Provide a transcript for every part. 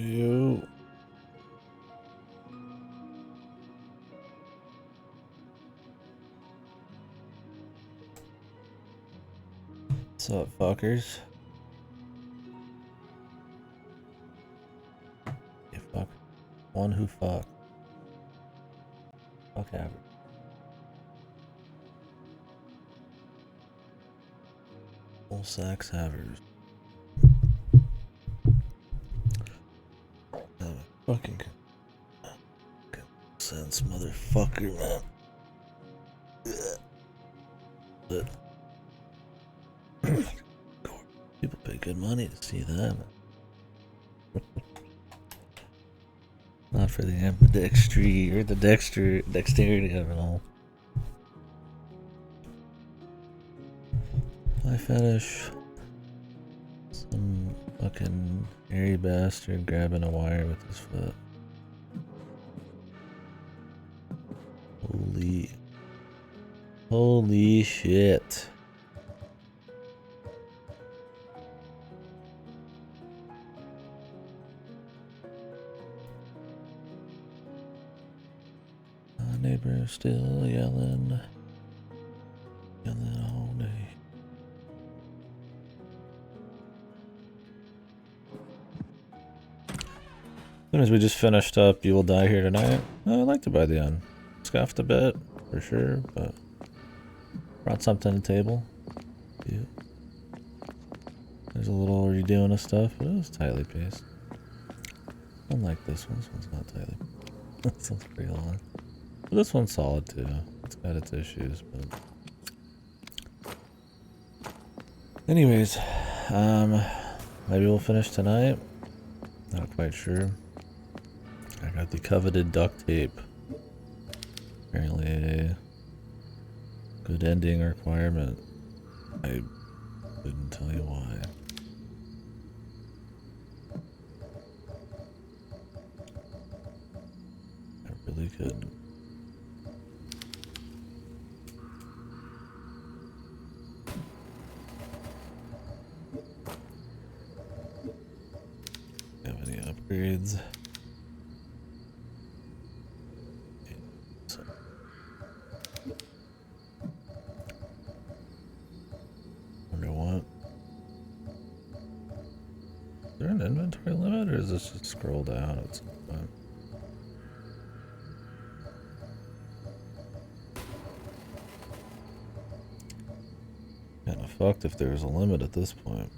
You. What's up, fuckers? You fuck. One who fuck. Fuck average. Full sex average. Fucking sense, motherfucker, man. But people pay good money to see that. Not for the ambidextrity or the dexterity of it all. I finish some fucking hairy bastard grabbing a wire with his foot. Holy shit. My neighbor still yelling all day. As soon as we just finished up You Will Die Here Tonight, I liked it by the end. Scuffed a bit, for sure, but brought something to the table. Yeah. There's a little redoing of stuff, but it was tightly paced. Unlike this one, this one's not tightly paced. This one's pretty long. But this one's solid too. It's got its issues, but... Anyways, maybe we'll finish tonight. Not quite sure. I got the coveted duct tape. Apparently a good ending requirement. I couldn't tell you why. I really couldn't. Have any upgrades? Inventory limit, or is this just scroll down at some point? Kinda fucked if there was a limit at this point.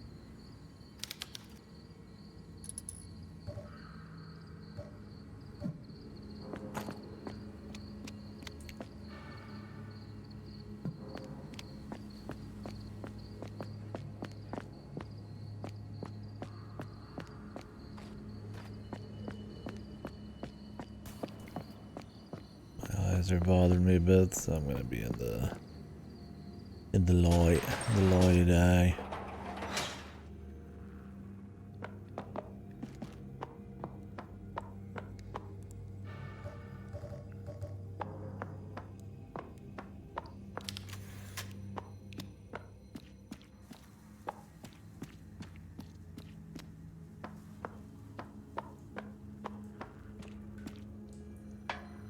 Are bothering me a bit, so I'm gonna be in the light eye.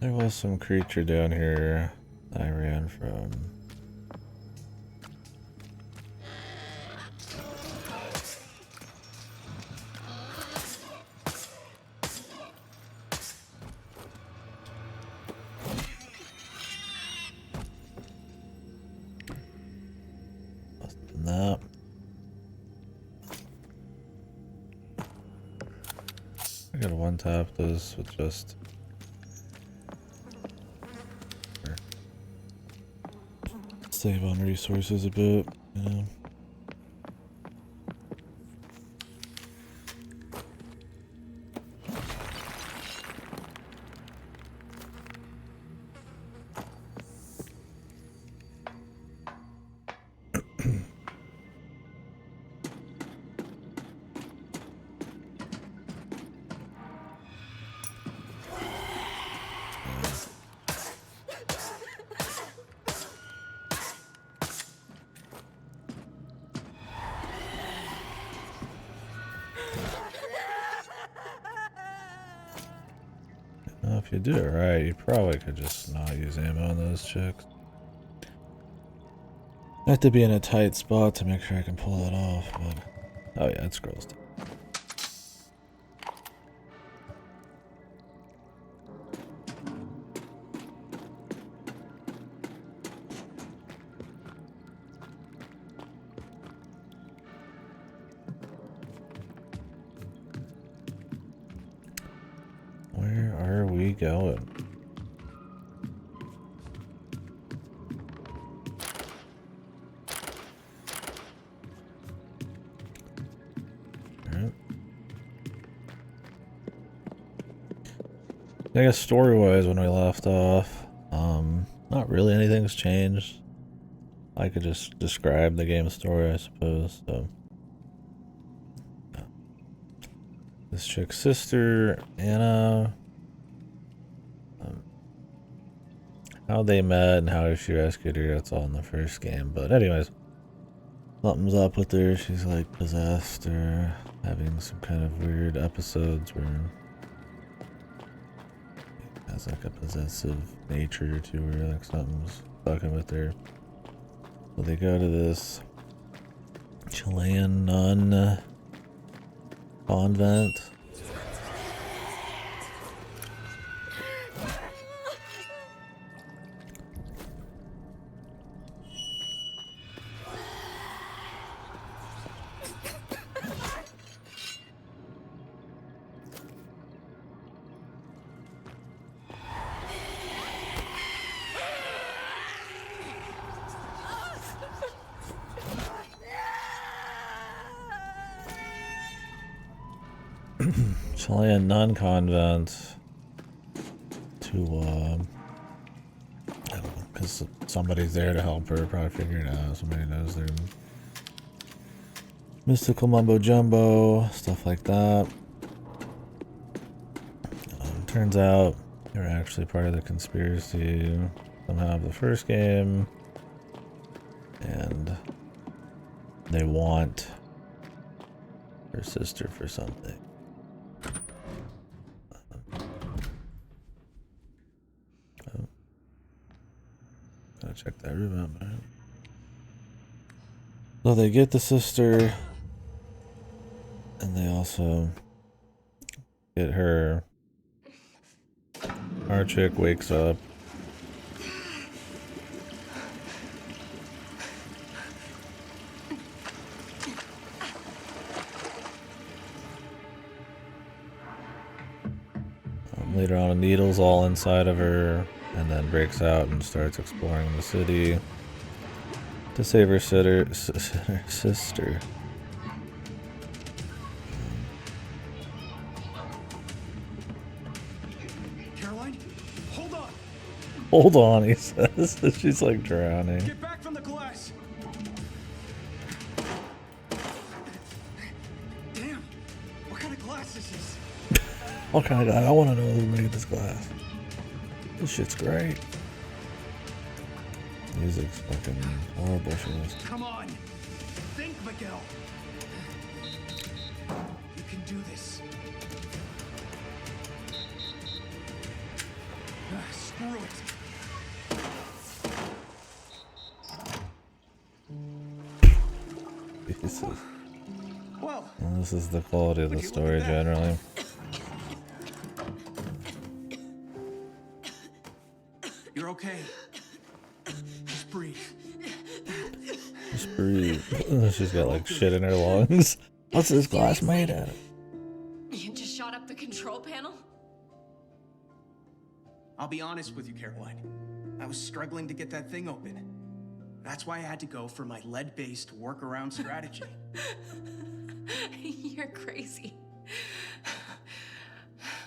There was some creature down here I ran from. Less than that. I gotta one tap this with just save on resources a bit, you know. Well, if you do it right, you probably could just not use ammo on those chicks. I have to be in a tight spot to make sure I can pull that off, but... Oh yeah, it scrolls down. Where are we going? I guess story-wise, when we left off, not really anything's changed. I could just describe the game story, I suppose. So, this chick's sister, Anna, how they met and how she rescued her, that's all in the first game. But anyways, something's up with her. She's like possessed or having some kind of weird episodes where has like a possessive nature to her, like something's fucking with her. So they go to this Chilean nun convent. Chilean nun convent to I don't know, because somebody's there to help her, probably figure it out. Somebody knows their mystical mumbo jumbo, stuff like that. Turns out they're actually part of the conspiracy somehow of the first game, and they want her sister for something. Gotta check that room out, man. So they get the sister, and they also get her. Our chick wakes up. Later on, a needle's all inside of her, and then breaks out and starts exploring the city to save her sister. Caroline, hold on. Hold on, he says. She's like drowning. Get back from the glass. Damn, what kind of glass is this? What kind of guy? I want to know who made this glass. This shit's great. Music's fucking horrible for this. Come on, think, Miguel. You can do this. Screw it. Jesus. Well, And this is the quality of the story generally. You're okay. Just breathe. Just breathe. She's got like shit in her lungs. What's this glass made out of? You just shot up the control panel? I'll be honest with you, Caroline. I was struggling to get that thing open. That's why I had to go for my lead-based workaround strategy. You're crazy.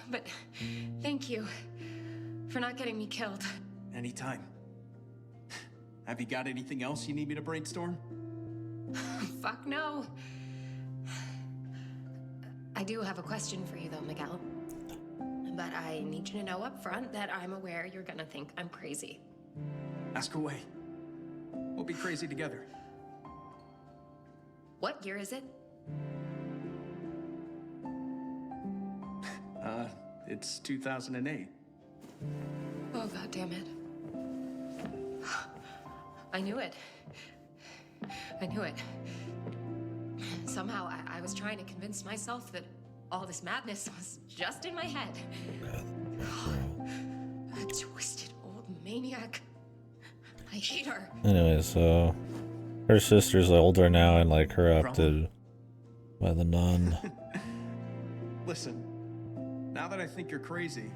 But thank you for not getting me killed. Anytime. Have you got anything else you need me to brainstorm? Fuck no. I do have a question for you though, Miguel. But I need you to know up front that I'm aware you're gonna think I'm crazy. Ask away. We'll be crazy together. What year is it? It's 2008. Oh, God damn it. I knew it. I knew it. Somehow, I was trying to convince myself that all this madness was just in my head. A twisted old maniac. I hate her. Anyway, so her sister's older now and like corrupted by the nun. Listen, now that I think you're crazy,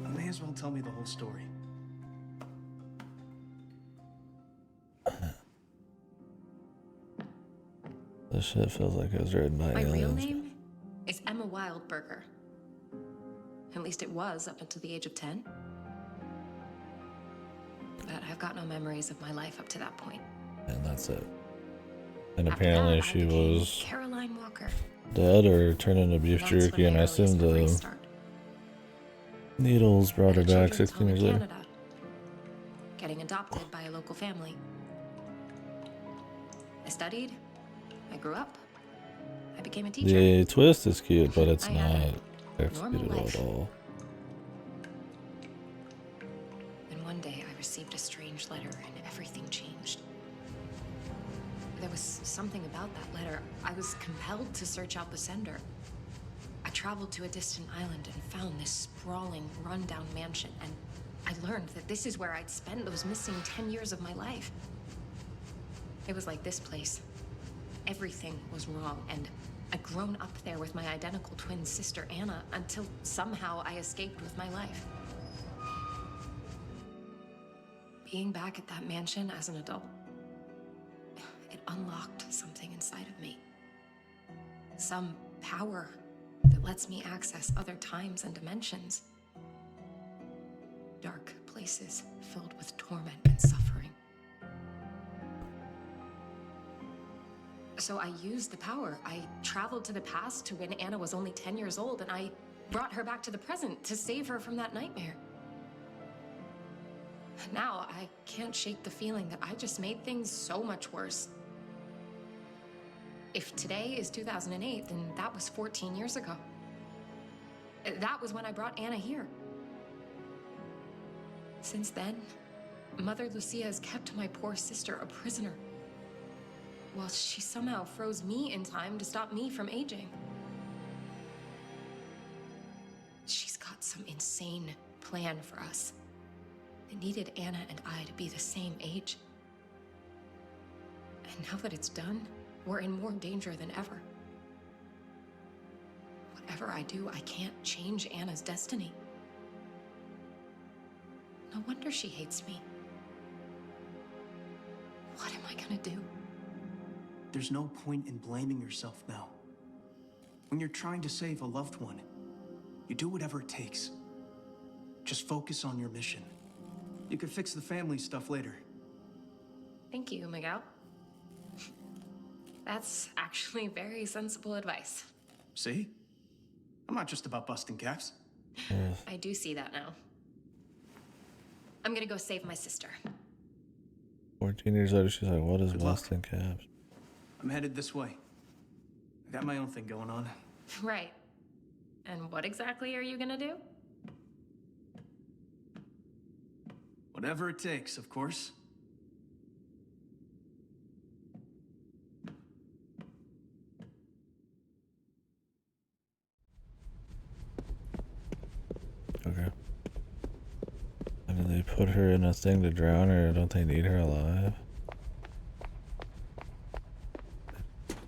I may as well tell me the whole story. This shit feels like it was written by My real aliens. name is Emma Wildberger. At least it was up until the age of 10. But I've got no memories of my life up to that point. And that's it. And After apparently that, I she became was Caroline Walker. dead or turned into beef That's jerky, when and my I assumed earliest memories the start. needles brought her At a back children's 16 home in years later. Canada. Getting adopted by a local family. I studied. I grew up. I became a teacher. The twist is cute, but it's I had not normal executed life. at all. And one day I received a strange letter and everything changed. There was something about that letter. I was compelled to search out the sender. I traveled to a distant island and found this sprawling, rundown mansion, and I learned that this is where I'd spent those missing 10 years of my life. It was like this place. Everything was wrong, and I'd grown up there with my identical twin sister, Anna, until somehow I escaped with my life. Being back at that mansion as an adult, it unlocked something inside of me. Some power that lets me access other times and dimensions. Dark places filled with torment and suffering. So I used the power. I traveled to the past to when Anna was only 10 years old, and I brought her back to the present to save her from that nightmare. Now, I can't shake the feeling that I just made things so much worse. If today is 2008, then that was 14 years ago. That was when I brought Anna here. Since then, Mother Lucia has kept my poor sister a prisoner, while she somehow froze me in time to stop me from aging. She's got some insane plan for us. It needed Anna and I to be the same age. And now that it's done, we're in more danger than ever. Whatever I do, I can't change Anna's destiny. No wonder she hates me. What am I gonna do? There's no point in blaming yourself now. When you're trying to save a loved one, you do whatever it takes. Just focus on your mission. You could fix the family stuff later. Thank you, Miguel. That's actually very sensible advice. See? I'm not just about busting caps. I do see that now. I'm gonna go save my sister. 14 years later, she's like, what is Good luck. busting caps? I'm headed this way. I got my own thing going on. Right. And what exactly are you gonna do? Whatever it takes, of course. Okay. I mean, they put her in a thing to drown her. Don't they need her alive?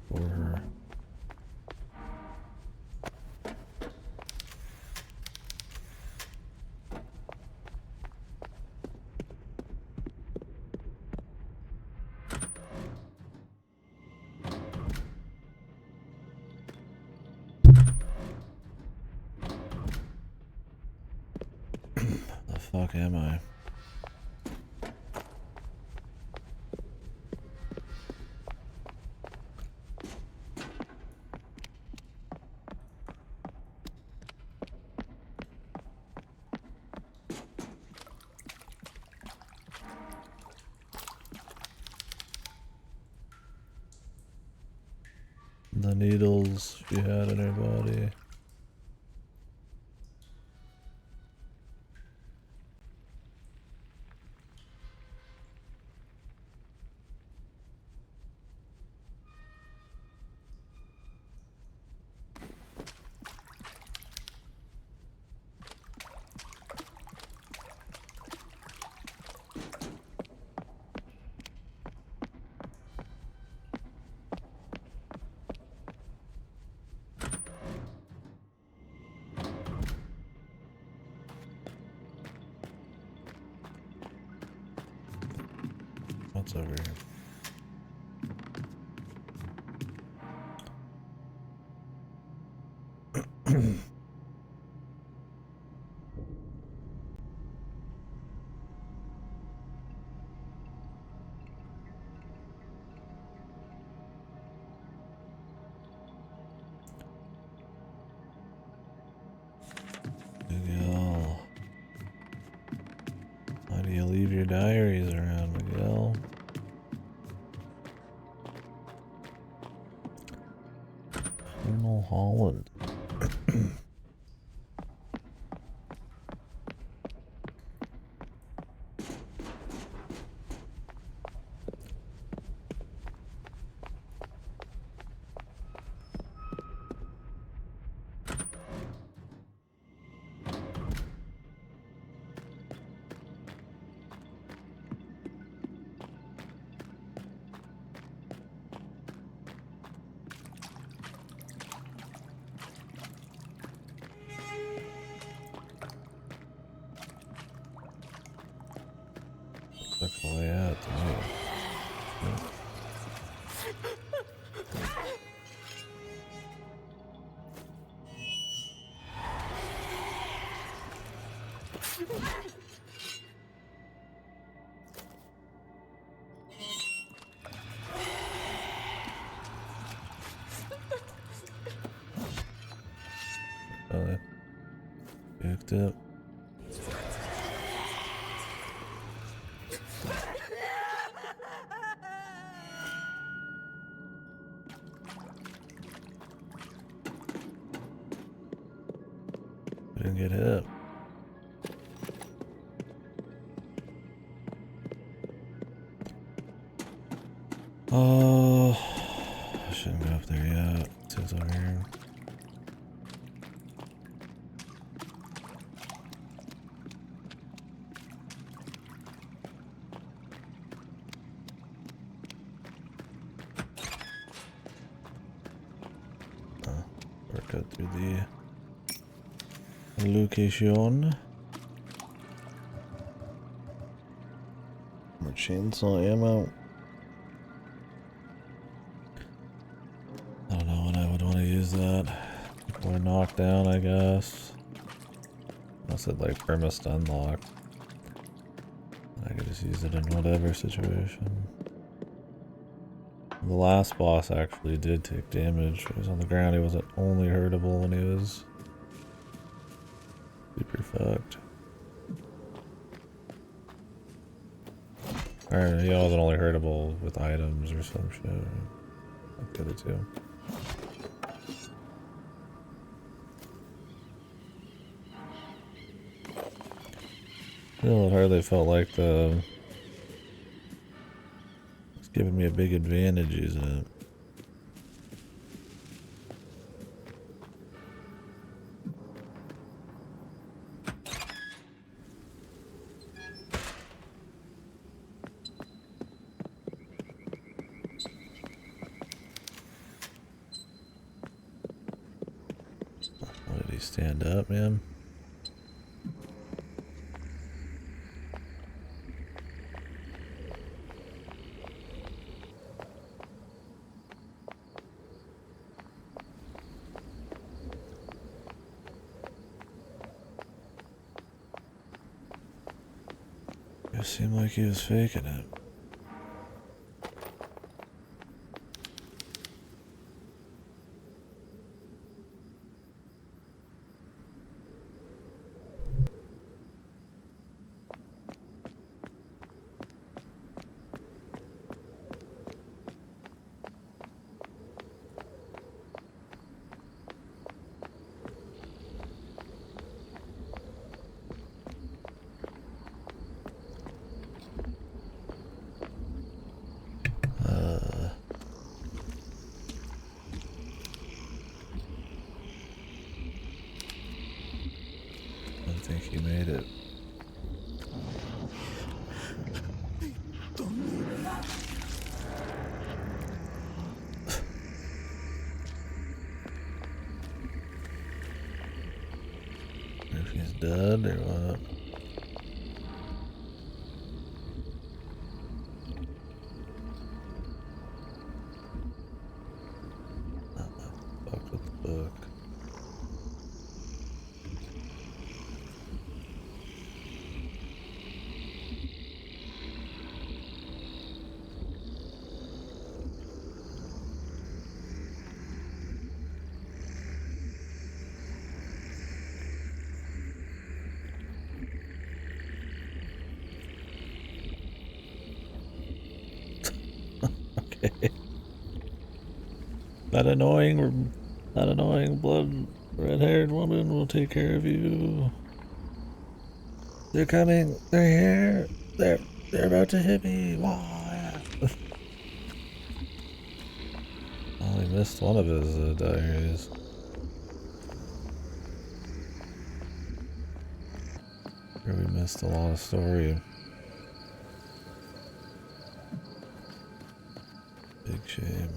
Or her. The fuck am I? The needles she had in her body. What's over here? Miguel. Why do you leave your diaries around, Miguel? Colonel Holland. Looks like the way out to me. Picked up. Didn't get hit. Oh, I shouldn't go up there yet. It's over here. Work out through the location. More chainsaw ammo. I don't know when I would want to use that. Or knockdown, I guess. Unless it like perma stun lock. I could just use it in whatever situation. The last boss actually did take damage. He was on the ground. He wasn't only hurtable when he was super fucked. Or he wasn't only hurtable with items or some shit. Like the other two. Still, it hardly felt like it's giving me a big advantage using it. Why did he stand up, man? It seemed like he was faking it. I think he made it. If he's dead or what? That annoying blood red-haired woman will take care of you. They're coming. They're here. They're about to hit me. Why? Oh, he missed one of his diaries. Here we missed a lot of story. Big shame.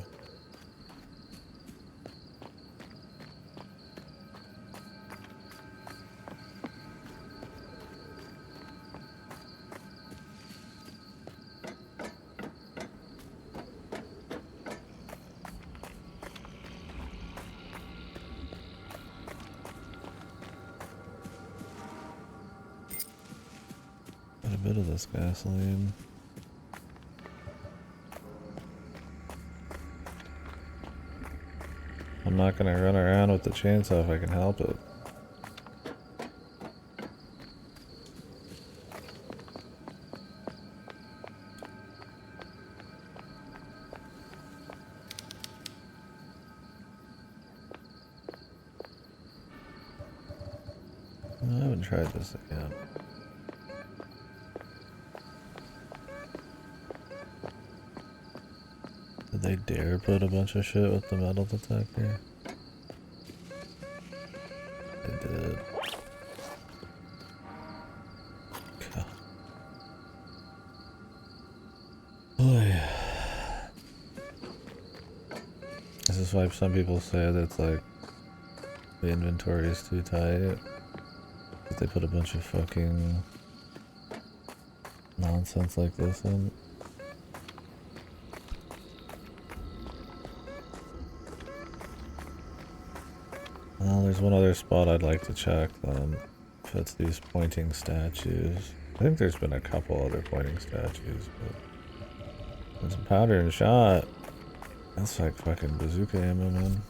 Quite a bit of this gasoline. I'm not gonna run around with the chainsaw if I can help it. I haven't tried this again. Did they dare put a bunch of shit with the metal detector? They did. God. Oh yeah. This is why some people say that it's like the inventory is too tight. That they put a bunch of fucking nonsense like this in. Well, there's one other spot I'd like to check then. If it's these pointing statues. I think there's been a couple other pointing statues, but there's powder and shot. That's like fucking bazooka ammo, man.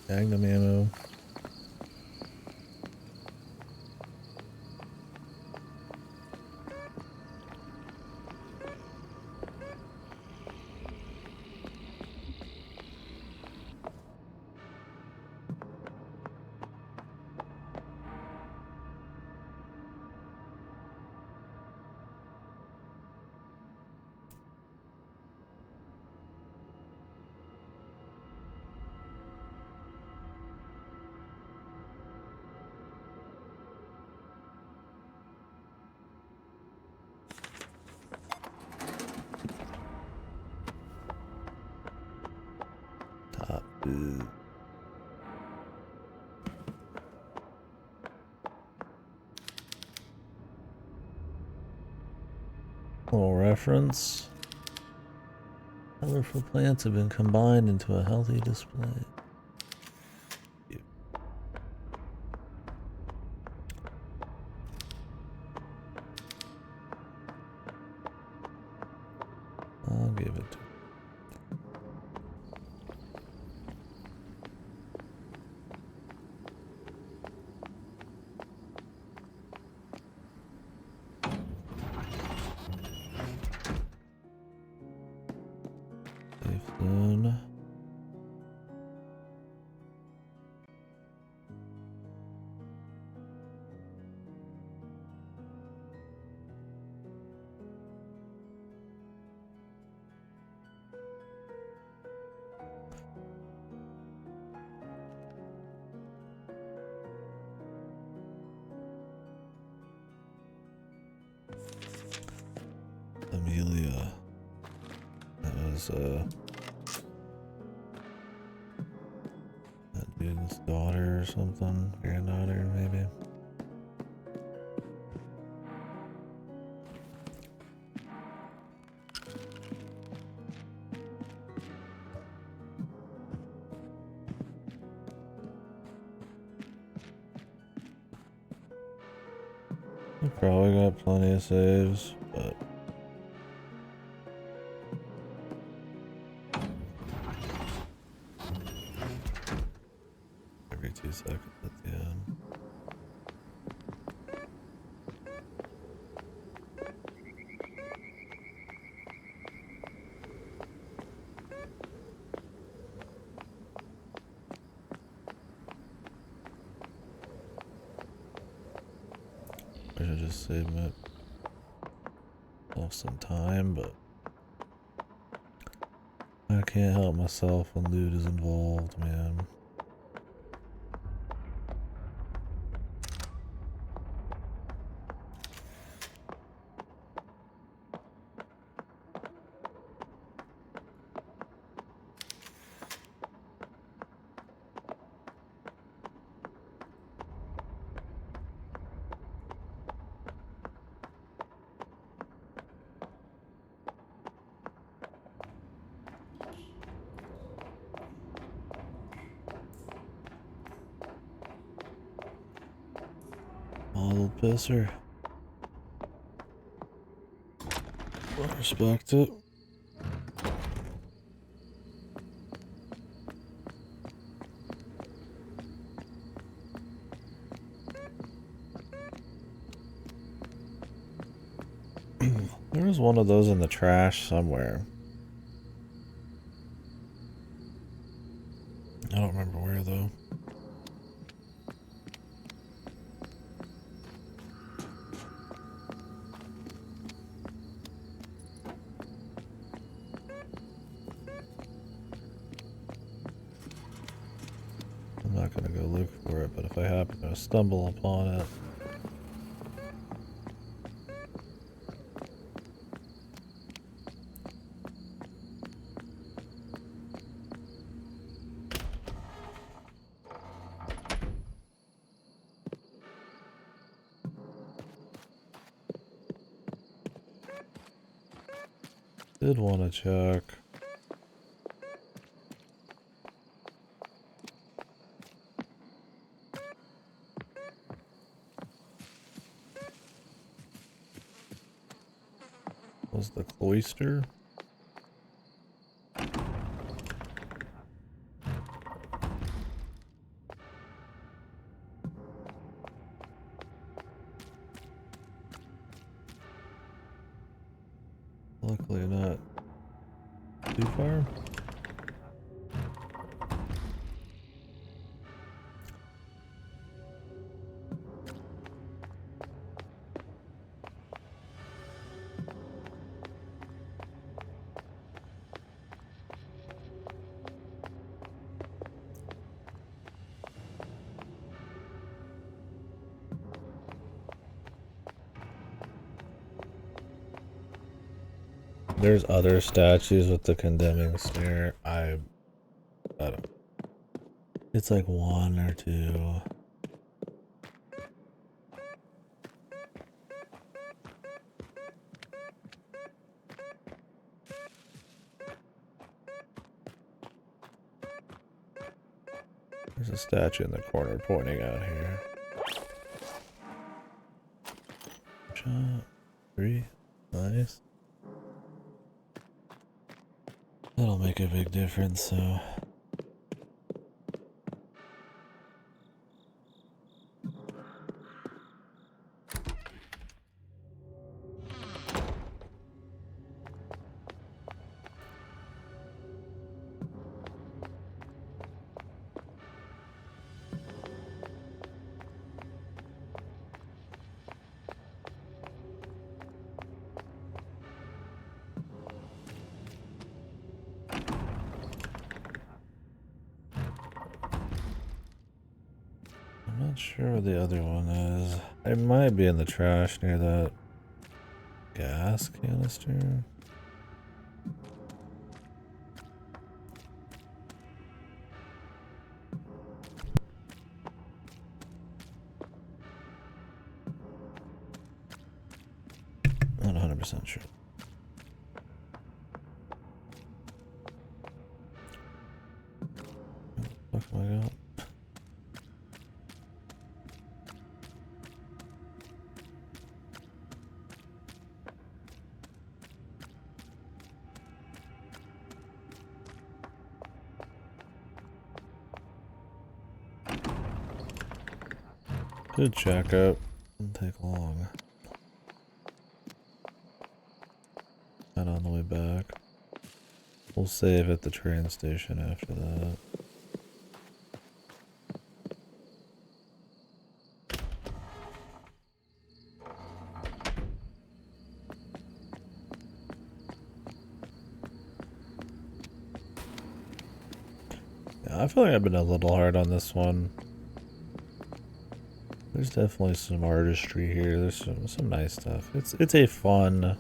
Magnum ammo. Top. Little reference. Colorful plants have been combined into a healthy display. I'll give it to safe zone. Amelia. That was that dude's daughter or something. Granddaughter, maybe. We probably got plenty of saves, but every 2 seconds at the end. should just save myself some time, but I can't help myself when loot is involved, man. Bottled pisser. I respect it. There was one of those in the trash somewhere. I don't remember where though. I'm not gonna go look for it, but if I happen to stumble upon it. Did want to check. Was the cloister? Luckily not too far. There's other statues with the condemning stare. I don't. It's like one or two. There's a statue in the corner pointing out here. Shot. 3. Nice. That'll make a big difference, so. I'm not sure where the other one is. It might be in the trash near that gas canister. Not 100% sure. What the fuck am I got? Good checkup. Didn't take long. And on the way back. We'll save at the train station after that. I feel like I've been a little hard on this one. There's definitely some artistry here. There's some nice stuff. It's a fun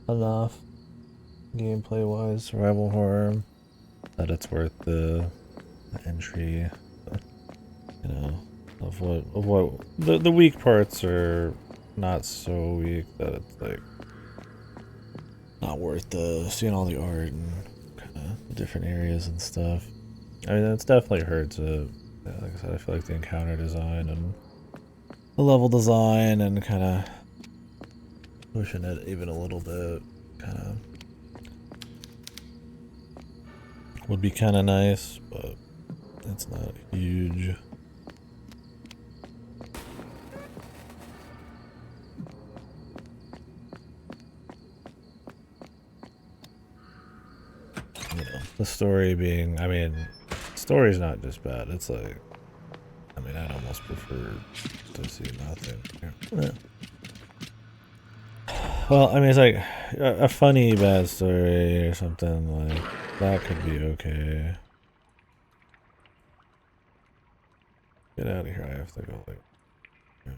enough gameplay wise survival horror that it's worth the entry. You know, of what the weak parts are not so weak that it's like not worth the seeing all the art and kind of the different areas and stuff. I mean, it's definitely hurt to, like I said, I feel like the encounter design and the level design and kind of pushing it even a little bit kind of would be kind of nice, but it's not huge. You know, the story being, I mean, story's not just bad. It's like, I mean, I'd almost prefer to see nothing. Yeah. Well, I mean, it's like a funny bad story or something like that could be okay. Get out of here! I have to go. Like, yeah.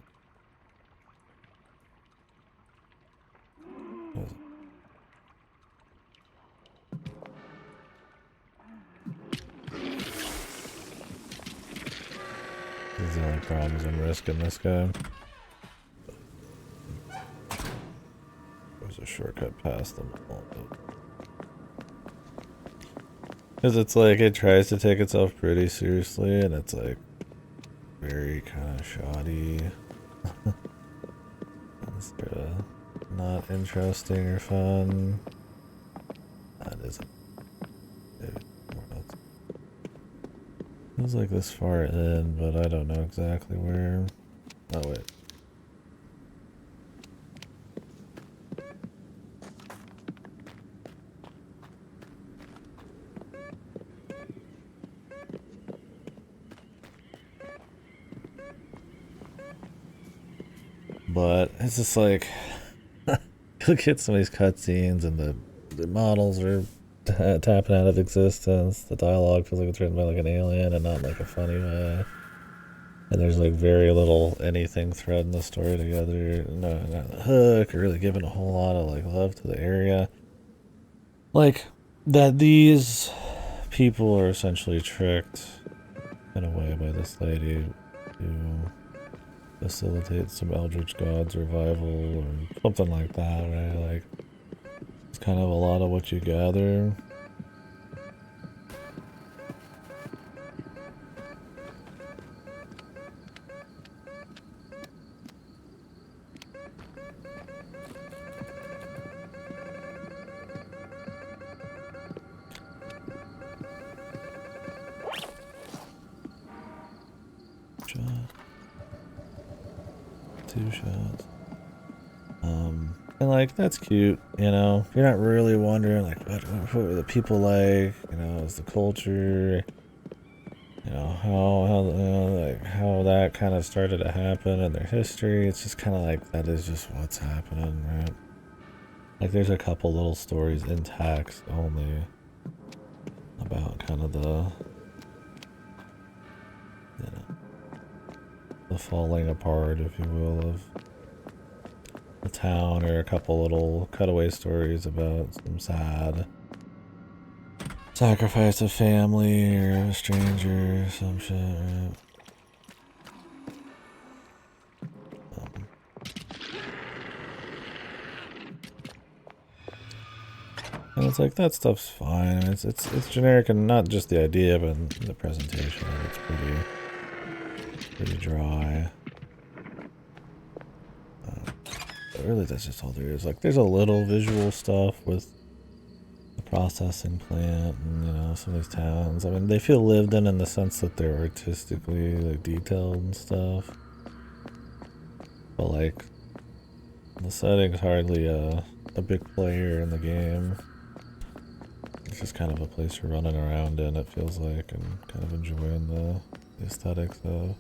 These are the only problems I'm risking this guy. There's a shortcut past them all, because it's like it tries to take itself pretty seriously, and it's like very kind of shoddy. It's not interesting or fun. That isn't. Feels like this far in, but I don't know exactly where. Oh wait. But it's just like look at some of these cutscenes and the models are tapping out of existence. The dialogue feels like it's written by like an alien and not like a funny way. And there's like very little anything threading the story together. No, not the hook or really giving a whole lot of like love to the area. Like that these people are essentially tricked in a way by this lady to facilitate some Eldritch God's revival or something like that, right? Like it's kind of a lot of what you gather. Two shots. And like that's cute, you know. You're not really wondering like what were the people like, you know, is the culture, you know, how you know, like how that kind of started to happen in their history. It's just kind of like that is just what's happening, right? Like there's a couple little stories in text only about kind of the, you know, the falling apart, if you will, of the town, or a couple little cutaway stories about some sad sacrifice of family or a stranger or some shit, right? And it's like that stuff's fine. It's generic, and not just the idea, but the presentation. It's pretty dry. But really, that's just all there is. Like, there's a little visual stuff with the processing plant and, you know, some of these towns. I mean, they feel lived in the sense that they're artistically, like, detailed and stuff. But, like, the setting's hardly a big player in the game. It's just kind of a place you're running around in, it feels like, and kind of enjoying the aesthetics of.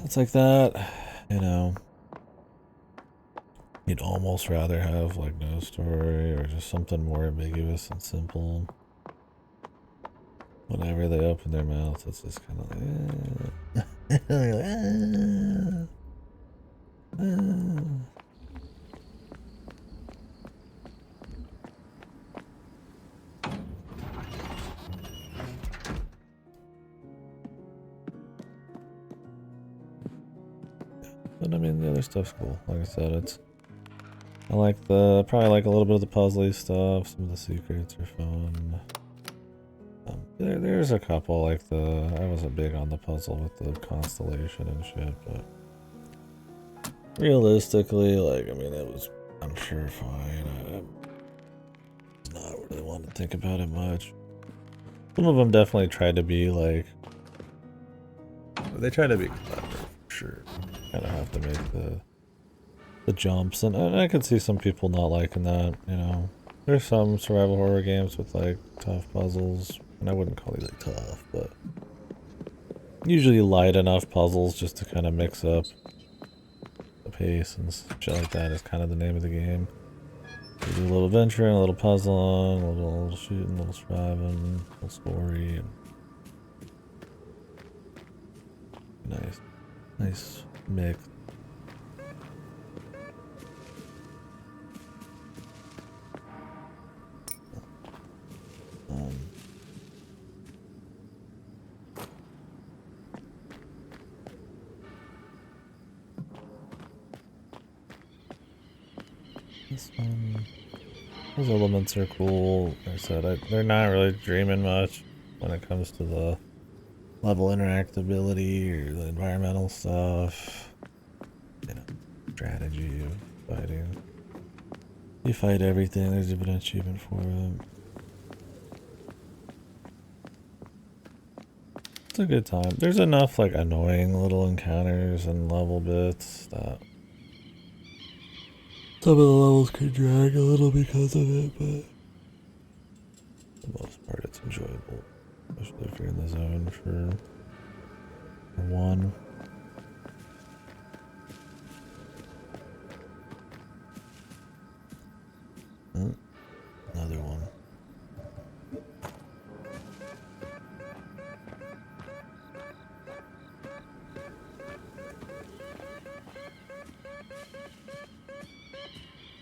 It's like that, you know. You'd almost rather have like no story or just something more ambiguous and simple. Whenever they open their mouth, it's just kind of like, But I mean, the other stuff's cool. Like I said, I like probably like a little bit of the puzzly stuff. Some of the secrets are fun. There's a couple like I wasn't big on the puzzle with the constellation and shit, but realistically, like, I mean, I'm sure fine. I not really want to think about it much. Some of them definitely tried to be like, they try to be clever, for sure. Kind of have to make the jumps, and I could see some people not liking that, you know. There's some survival horror games with like tough puzzles, and I wouldn't call these like tough, but usually light enough puzzles just to kind of mix up the pace and shit like that is kind of the name of the game. You do a little venturing, a little puzzling, a little shooting, a little surviving, a little story. And nice mix. This one, those elements are cool. Like I said, they're not really dreaming much when it comes to the level interactability or the environmental stuff. You know, strategy of fighting. You fight everything, there's an achievement for it. It's a good time. There's enough like annoying little encounters and level bits that some of the levels could drag a little because of it, but for the most part it's enjoyable. Especially if you're in the zone for one. Another one.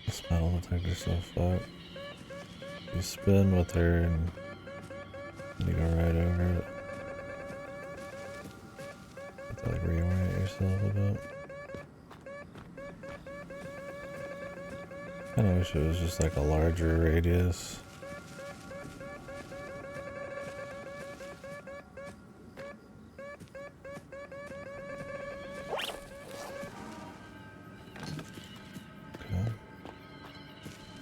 This metal detector's so fucked. You spin with her and you go right over it. You have to like reorient yourself a bit. Kinda wish it was just like a larger radius. Okay.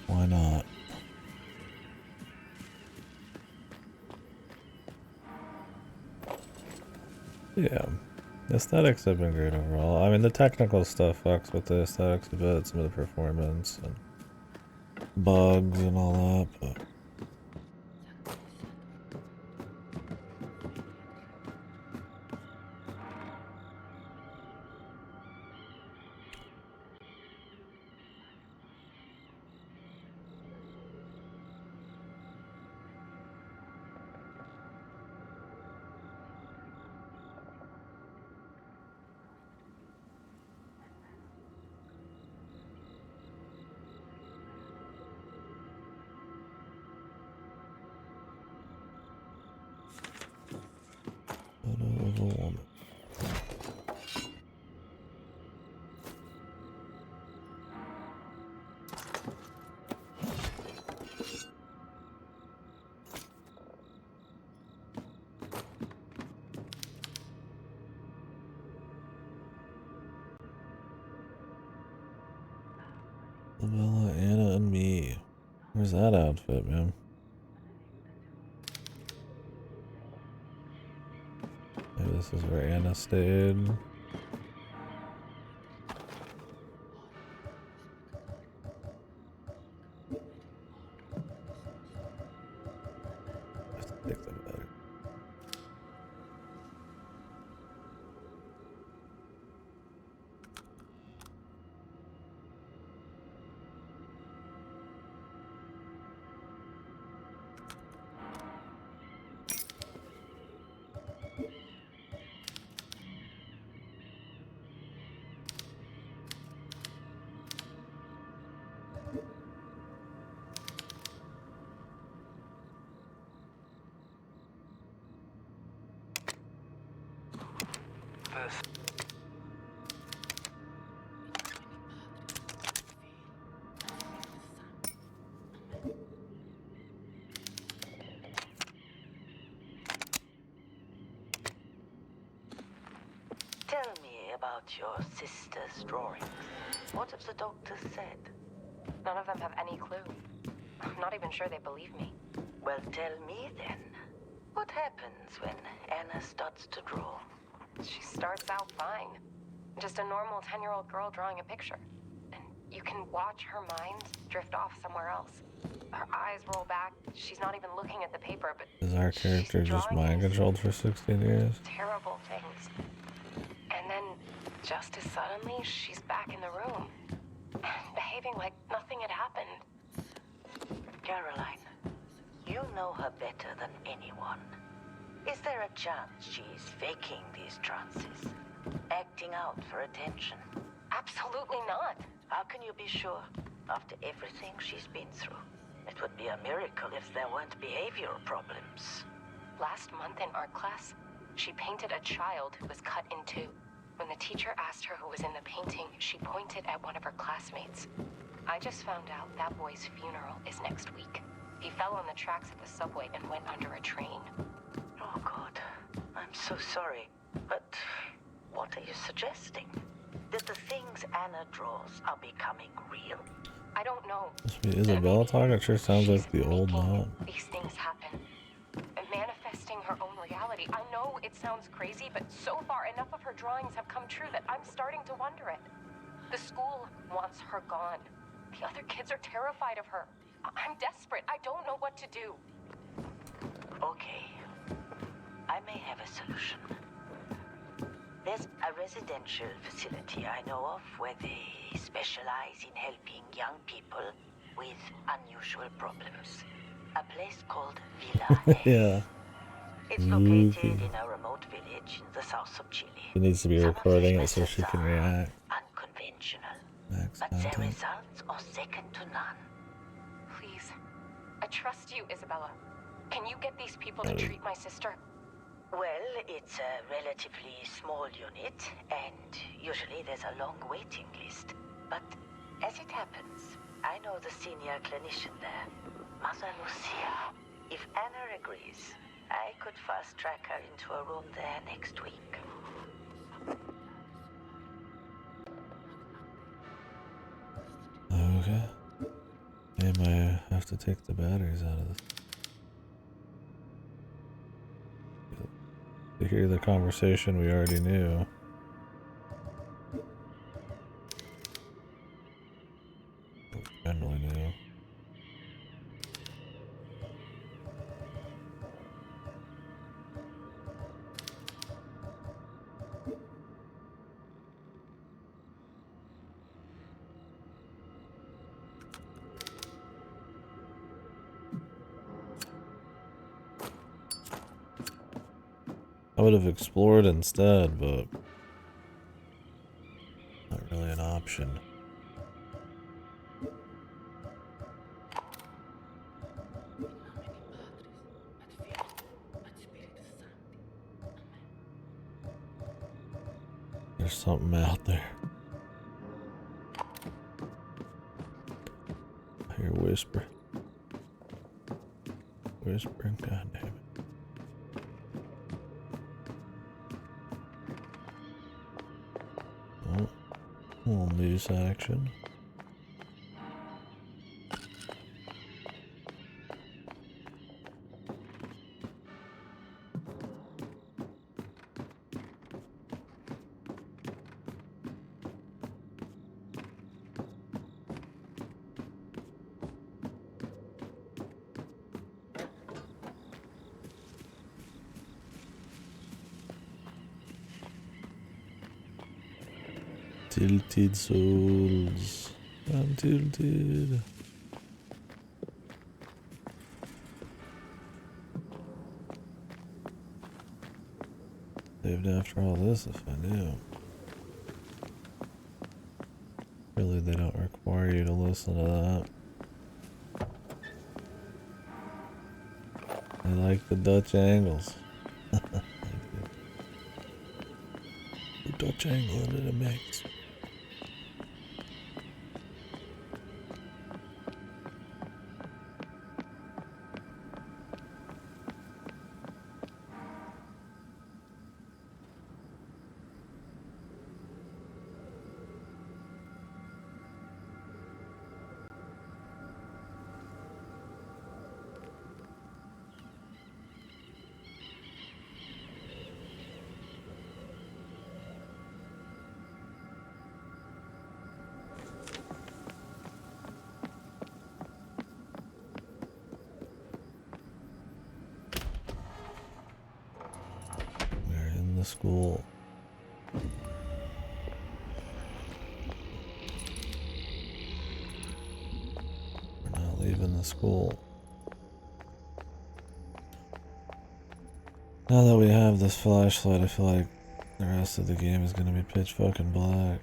Why not? Yeah. The aesthetics have been great overall. I mean, the technical stuff fucks with the aesthetics a bit, some of the performance and bugs and all that, but photo of a woman. Lavella, Anna, and me. Where's that outfit, man? Maybe this is where Anna stayed. I have to think about it. about your sister's drawings? What have the doctors said? None of them have any clue. I'm not even sure they believe me. Well, tell me then. What happens when Anna starts to draw? She starts out fine. Just a normal 10-year-old girl drawing a picture. And you can watch her mind drift off somewhere else. Her eyes roll back. She's not even looking at the paper, but Is our character just mind controlled for 16 years? Terrible things. And then, just as suddenly, she's back in the room. Behaving like nothing had happened. Caroline, you know her better than anyone. Is there a chance she's faking these trances? Acting out for attention? Absolutely not. How can you be sure? After everything she's been through. It would be a miracle if there weren't behavioral problems. Last month in art class, she painted a child who was cut in two. When the teacher asked her who was in the painting, she pointed at one of her classmates. I just found out that boy's funeral is next week. He fell on the tracks of the subway and went under a train. Oh, God. I'm so sorry. But what are you suggesting? That the things Anna draws are becoming real? I don't know. Must be Isabella talking? It sure sounds like the old mom. These things happen. Manifesting her own reality. I know it sounds crazy, but so far enough of her drawings have come true that I'm starting to wonder it. The school wants her gone. The other kids are terrified of her. I'm desperate. I don't know what to do. Okay. I may have a solution. There's a residential facility I know of where they specialize in helping young people with unusual problems. A place called Villa S. Yeah. It's located in a remote village in the south of Chile. She needs to be Some of recording these it so she methods can are react. unconventional, Max but their content. results are second to none. Please. I trust you, Isabella. Can you get these people to treat my sister? Well, it's a relatively small unit, and usually there's a long waiting list. But as it happens, I know the senior clinician there, Mother Lucia. If Anna agrees, I could fast track her into a room there next week. Okay. I might have to take the batteries out of this. To hear the conversation we already knew. Generally knew. I would have explored instead, but not really an option. There's something out there. I hear whisper. Whispering, god damn it. Oh, a little news action. Tilted souls. I'm tilted. Saved after all this if I knew. Really, they don't require you to listen to that. I like the Dutch angles. The Dutch angle into the mix. school. We're not leaving the school. Now that we have this flashlight, I feel like the rest of the game is gonna be pitch fucking black.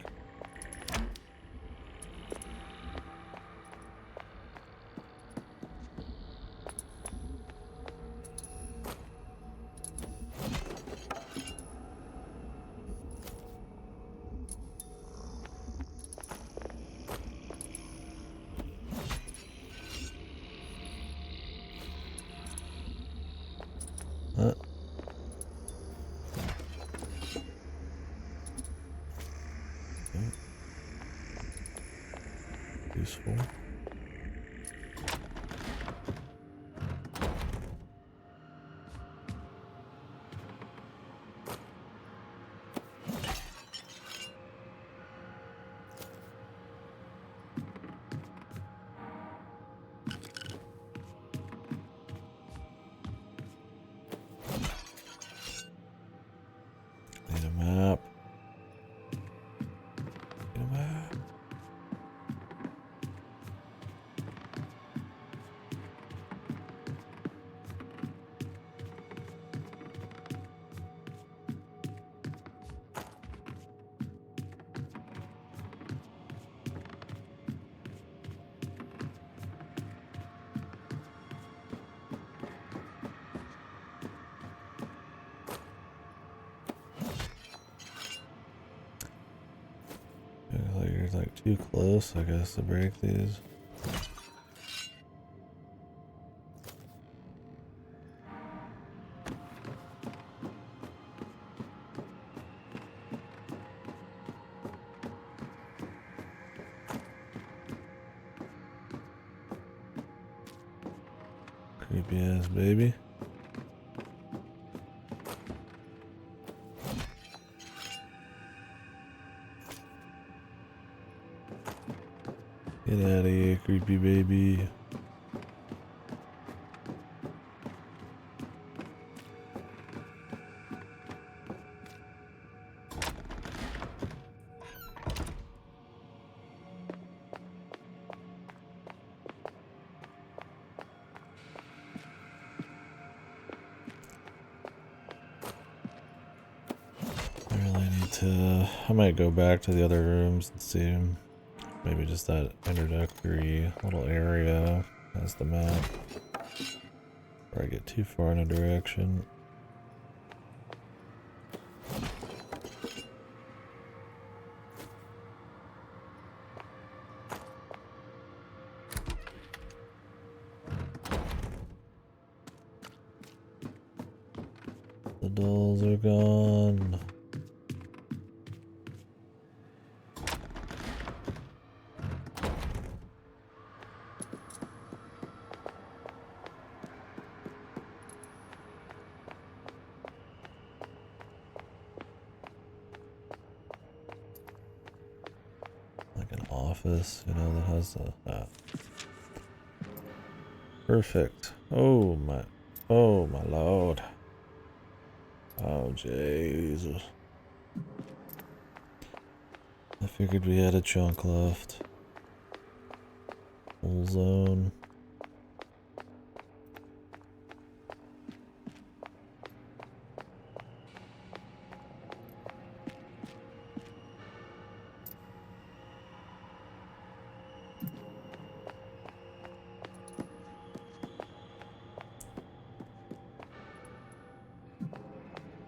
Useful. Need a map. Need a map. You're like too close, I guess, to break these. Creepy ass baby. Get out of here, creepy baby. I really need to. I might go back to the other rooms and see. Maybe just that introductory little area as the map. Before I get too far in a direction. The dolls are gone. Like an office, you know, that has that. Perfect. Oh my lord. Oh Jesus. I figured we had a chunk left. Full zone.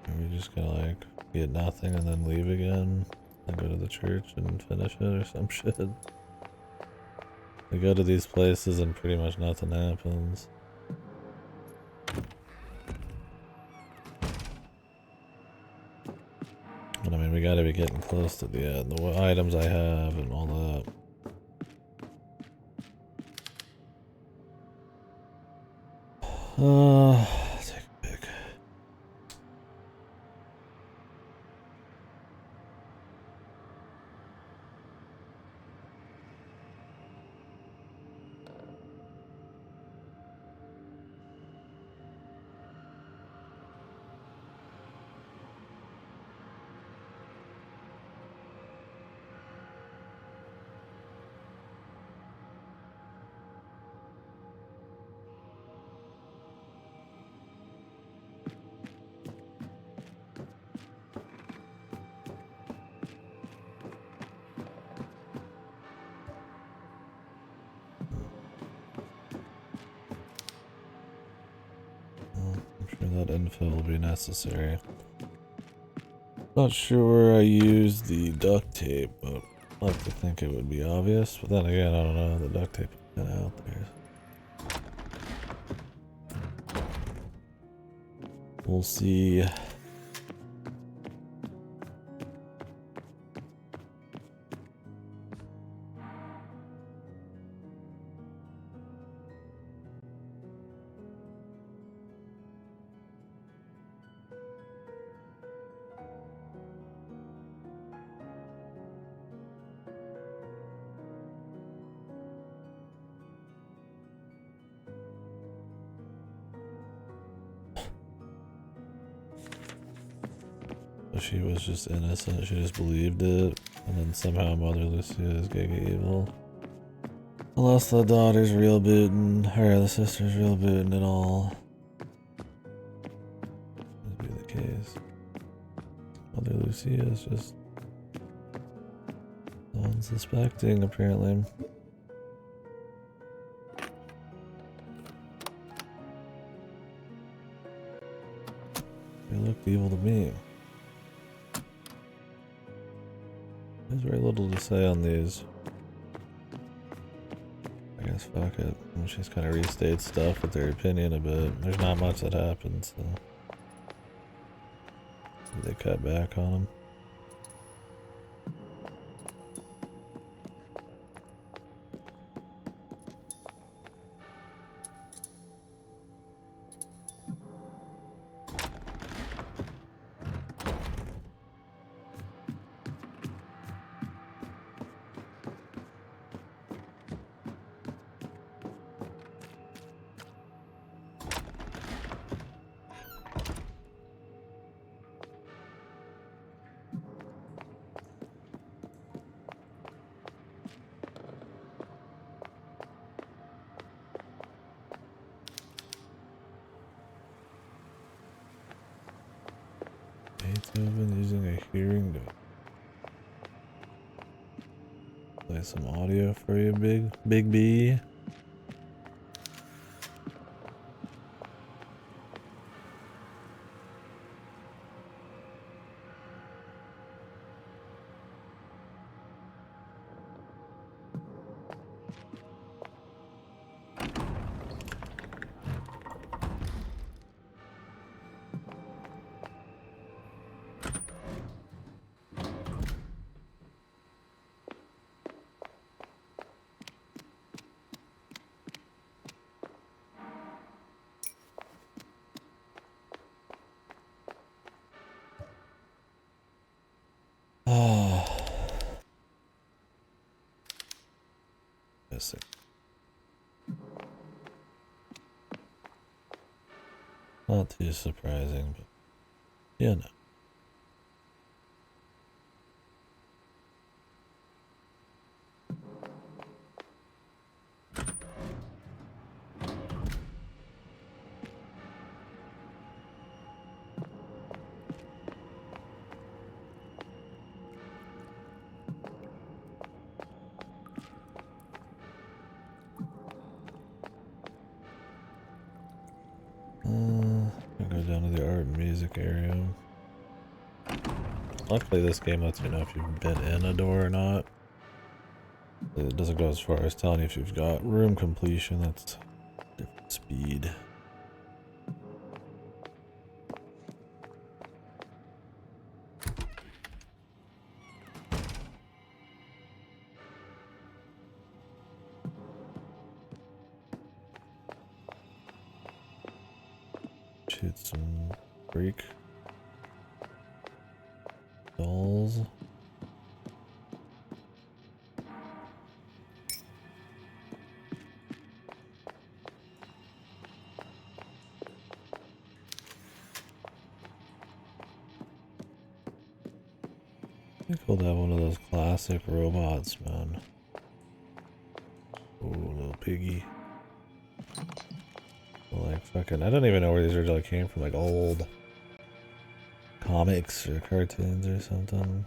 Are we just gonna like get nothing and then leave again? And go to the church and finish it or some shit? We go to these places and pretty much nothing happens. But I mean, we gotta be getting close to the end. The items I have and all that. Take a pic. that infill will be necessary. Not sure where I used the duct tape, but I like to think it would be obvious. But then again, I don't know. The duct tape is kind of out there. We'll see. She was just innocent, she just believed it, and then somehow Mother Lucia is KDkill. Unless the daughter's real bootin', or the sister's real bootin' and all. Would be the case. Mother Lucia is just unsuspecting, apparently. They looked evil to me. There's very little to say on these. I guess fuck it. She's kind of restates stuff with their opinion a bit. There's not much that happens, so they cut back on them. Beethoven using a hearing to play some audio for you, Big B. Missing. Not too surprising, but yeah, no. I'll go down to the art and music area. Luckily this game lets you know if you've been in a door or not. It doesn't go as far as telling you if you've got room completion. That's different speed. Shoot some Greek dolls. It'd be cool to have one of those classic robots, man. Ooh, little piggy. Like fucking, I don't even know where these originally came from, like old comics or cartoons or something.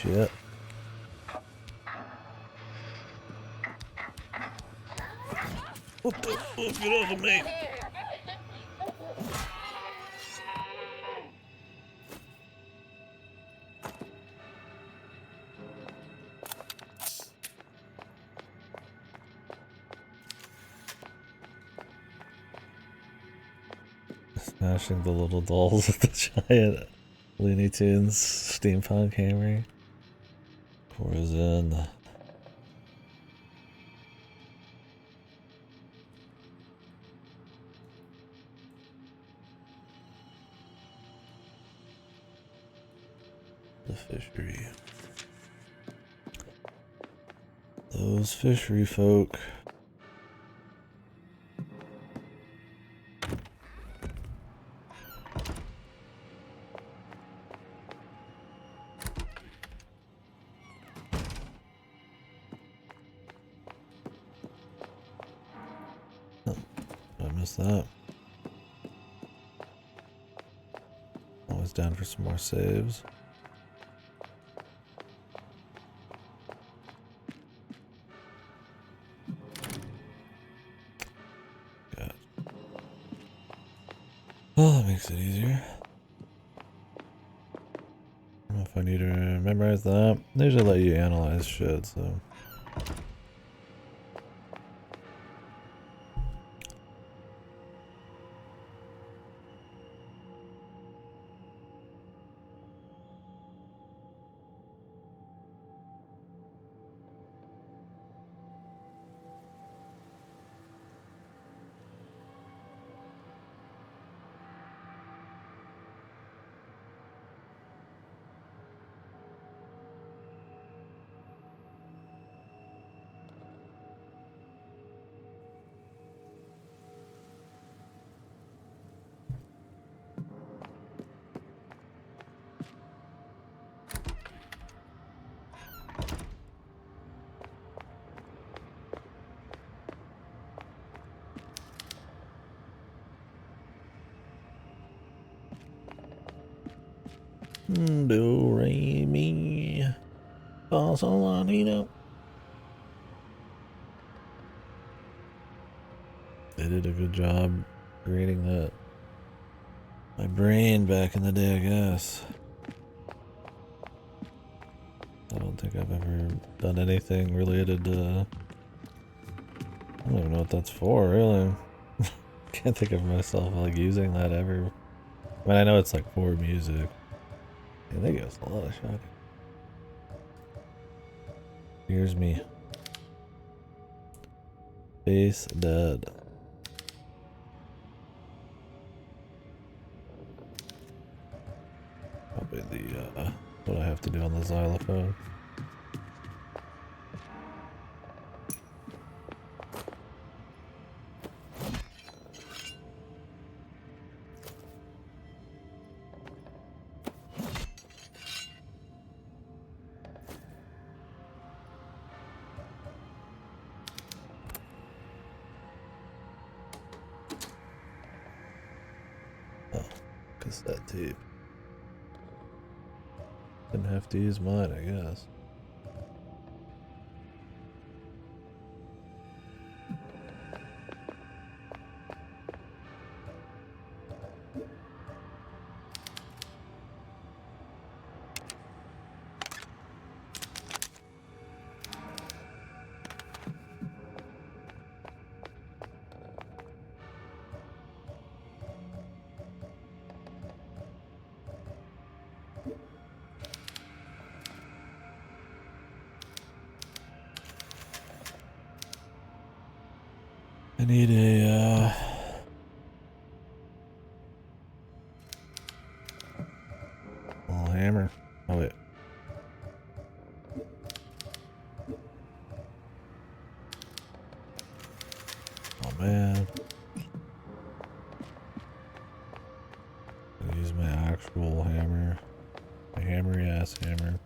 shit. What the fuck? Get off of me! Smashing the little dolls with the giant Looney Tunes steampunk hammer. Poison. The fishery. Those fishery folk. Oh, I missed that. Always down for some more saves. Oh, that makes it easier. I don't know if I need to memorize that. They usually let you analyze shit, so. Do, re, mi, fa, sol, la, ti, do. They did a good job creating that. My brain back in the day, I guess. I don't think I've ever done anything related to. I don't even know what that's for, really. Can't think of myself like using that ever. I mean, I know it's like for music. Yeah, they give us a lot of shotgun. Here's me. Face dead. Probably the what I have to do on the xylophone. Oh, cassette tape. Didn't have to use mine, I guess. I need a little hammer. Oh wait. Oh man. I'll use my actual hammer. My hammery ass hammer.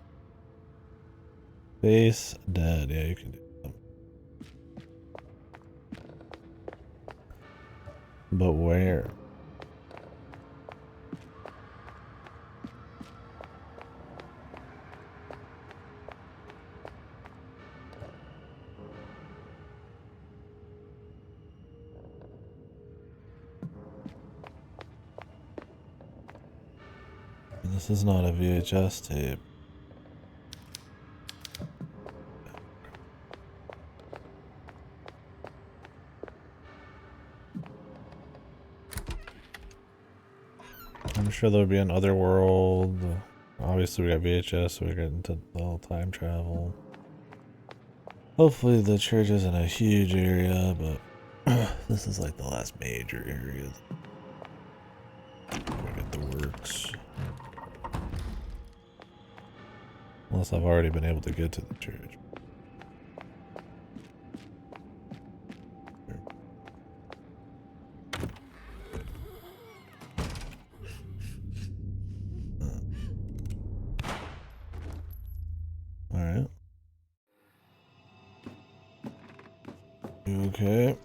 Face dead. Yeah, you can do that. But where? This is not a VHS tape. I'm sure there'll be an other world. Obviously we got VHS, so we get into the whole time travel. Hopefully the church isn't a huge area, but this is like the last major area. We get the works. Unless I've already been able to get to the church. Alright. You okay?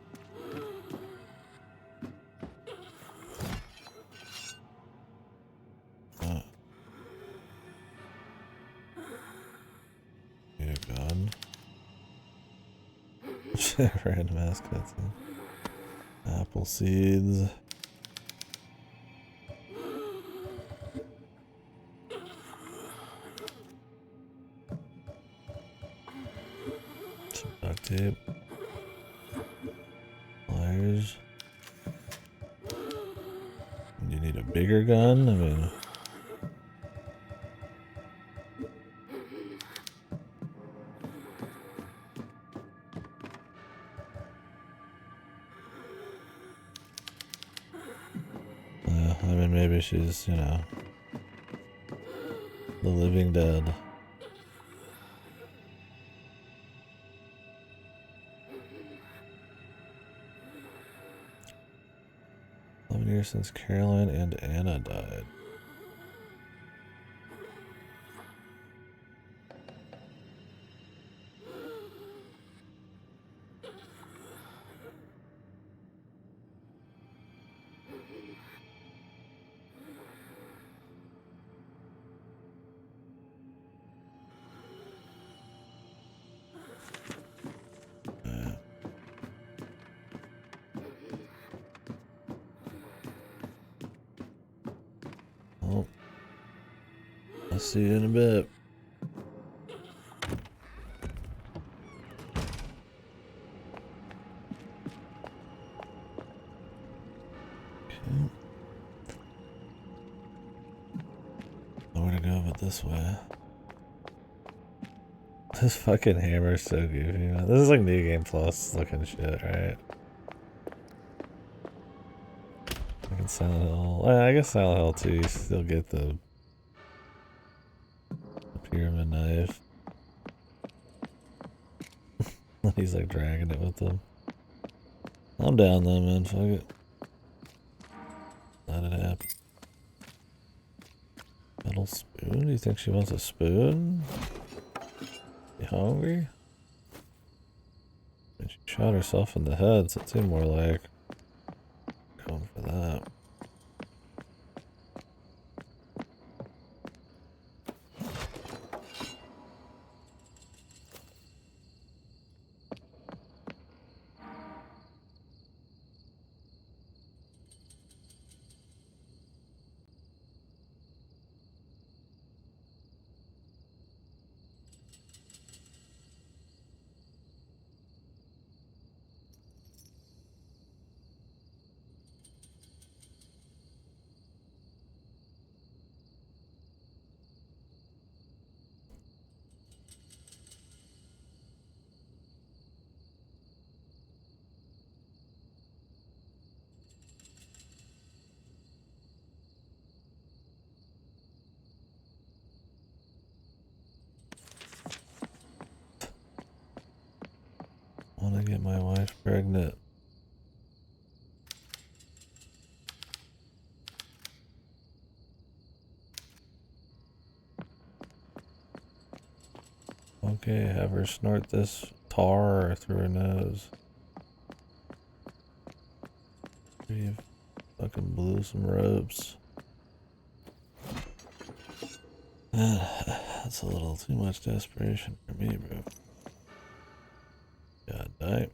Need a gun. Random ass cutscene. Apple seeds. Some duct tape. Pliers. Do you need a bigger gun? I mean... maybe she's, you know, the living dead. Years since Caroline and Anna died. Well, I'll see you in a bit. Nowhere to go but this way. This fucking hammer's so goofy, man. This is like New Game Plus looking shit, right? Fucking Silent Hill. I guess Silent Hill 2, you still get the pyramid knife. He's like dragging it with him. I'm down though, man. Fuck it. Let it happen. Metal spoon? Do you think she wants a spoon? You hungry? And she shot herself in the head, so it seemed more like going for that. Want to get my wife pregnant. Okay, have her snort this tar through her nose. You fucking blew some ropes. That's a little too much desperation for me, bro. God damn.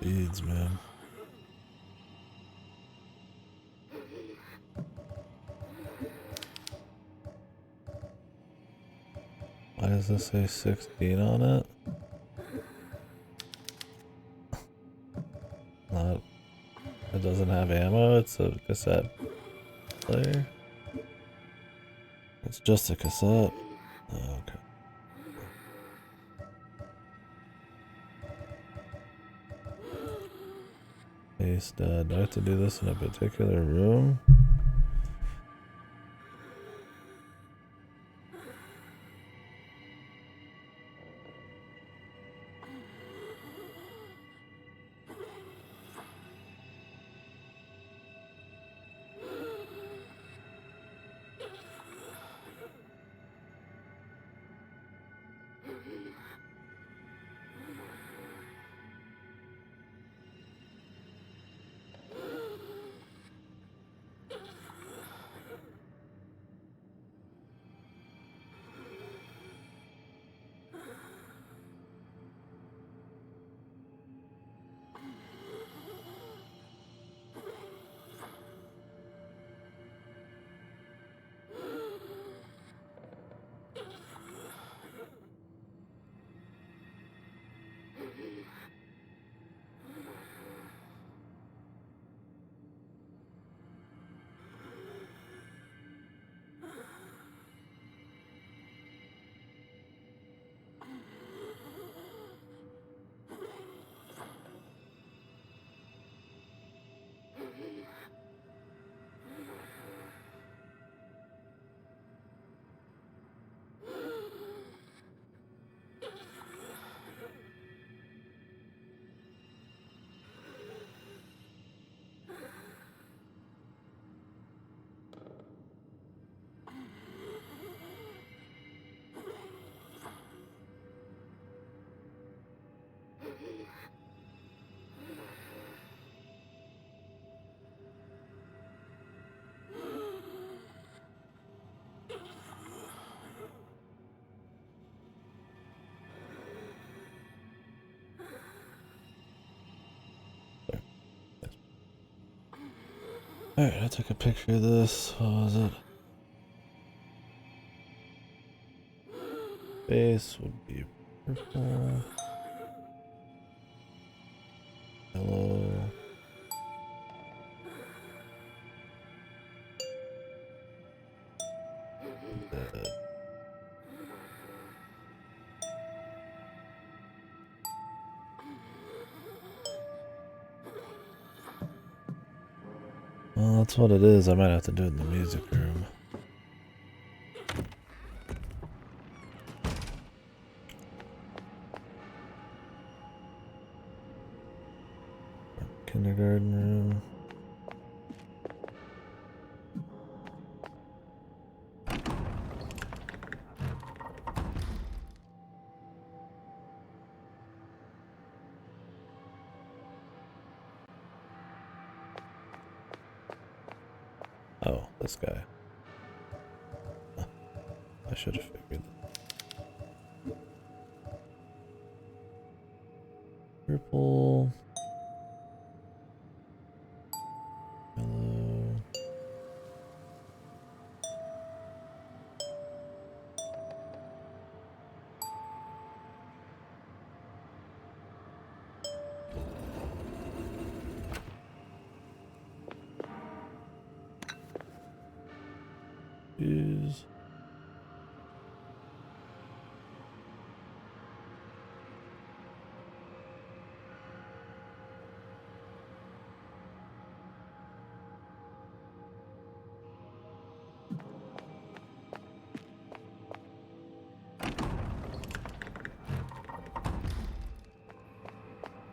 Beads, man. Why does this say 16 on it? Not. It doesn't have ammo. It's a cassette player. It's just a cassette. Oh, okay. Paste. Do I have to do this in a particular room? Alright, I took a picture of this. What was it? Base would be purple. Yellow. Red. Well, that's what it is. I might have to do it in the music room. Kindergarten room. Oh, this guy. I should have figured that. Purple. Yellow. Use.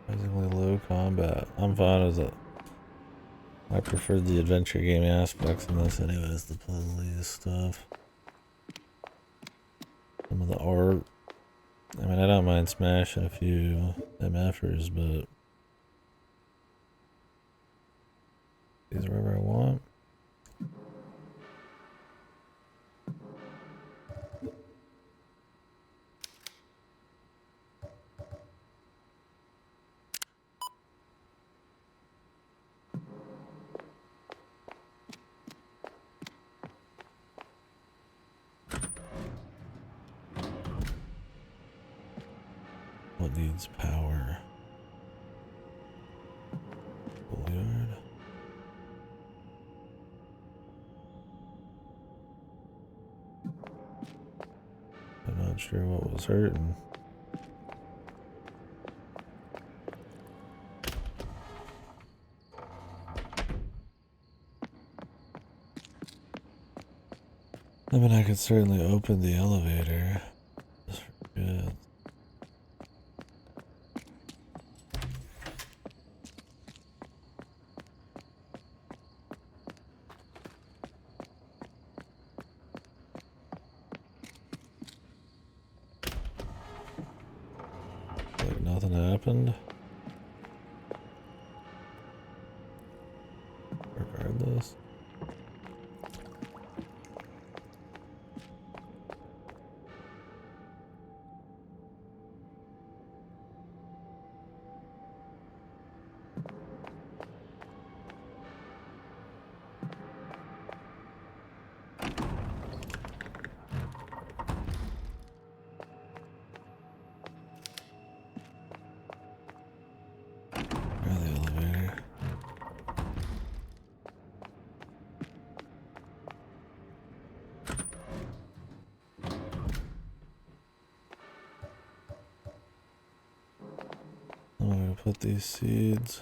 Surprisingly low combat. I'm fine with it. I prefer the adventure gaming aspects in this anyways, the puzzly stuff. Some of the art. I mean, I don't mind smashing a few MFers, but these are wherever I want. needs power. Schoolyard. I'm not sure what was hurting. I mean, I could certainly open the elevator. Just for good. Like nothing happened. Regardless. Where's the elevator? I'm gonna put these seeds.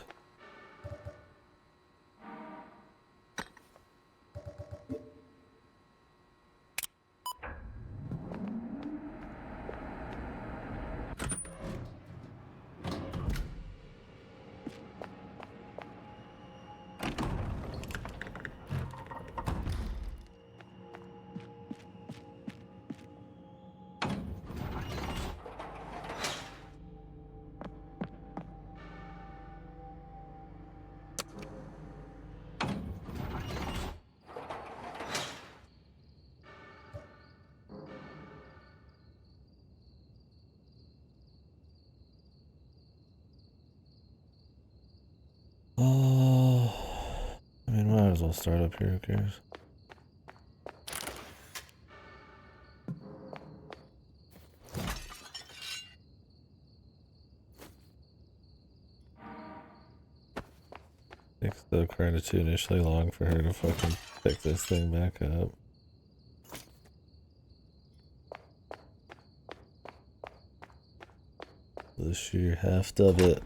I mean, might as well start up here, who cares? Takes the kind of too initially long for her to fucking pick this thing back up. The sheer heft of it.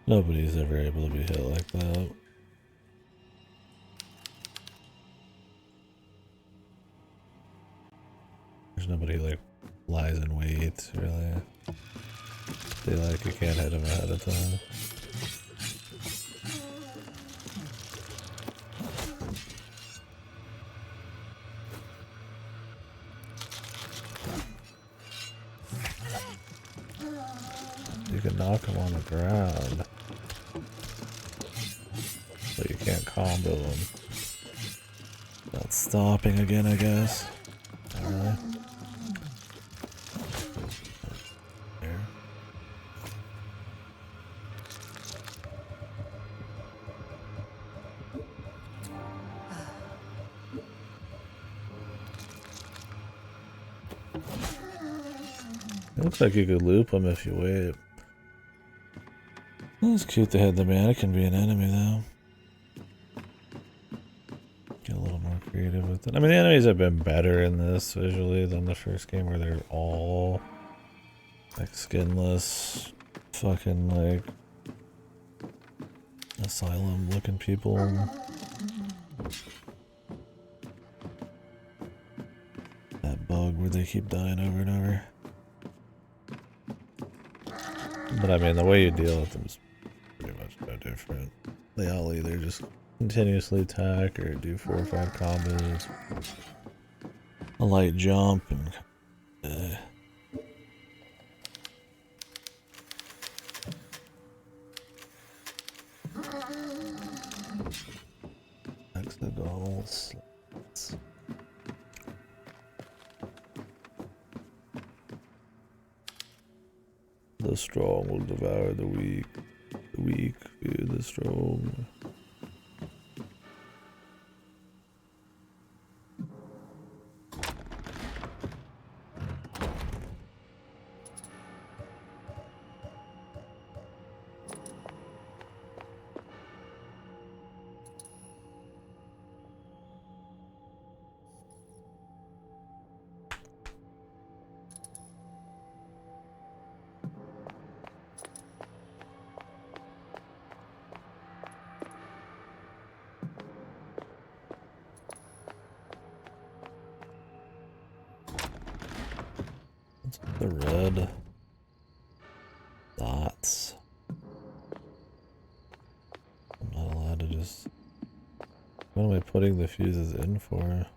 Nobody's ever able to be hit like that. There's nobody like lies in wait, really. They like you can't hit them ahead of time. You can knock them on the ground, but you can't combo them. Not stopping again, I guess. Not really. There. It looks like you could loop them if you wait. It's cute they had the mannequin be an enemy, though. Get a little more creative with it. I mean, the enemies have been better in this visually than the first game, where they're all like skinless, fucking like asylum-looking people. That bug where they keep dying over and over. But I mean, the way you deal with them is pretty much no different. They all either just continuously attack or do 4 or 5 combos. A light jump and the goals. The strong will devour the weak. The weak fear the strong. The red dots. I'm not allowed to just... What am I putting the fuses in for?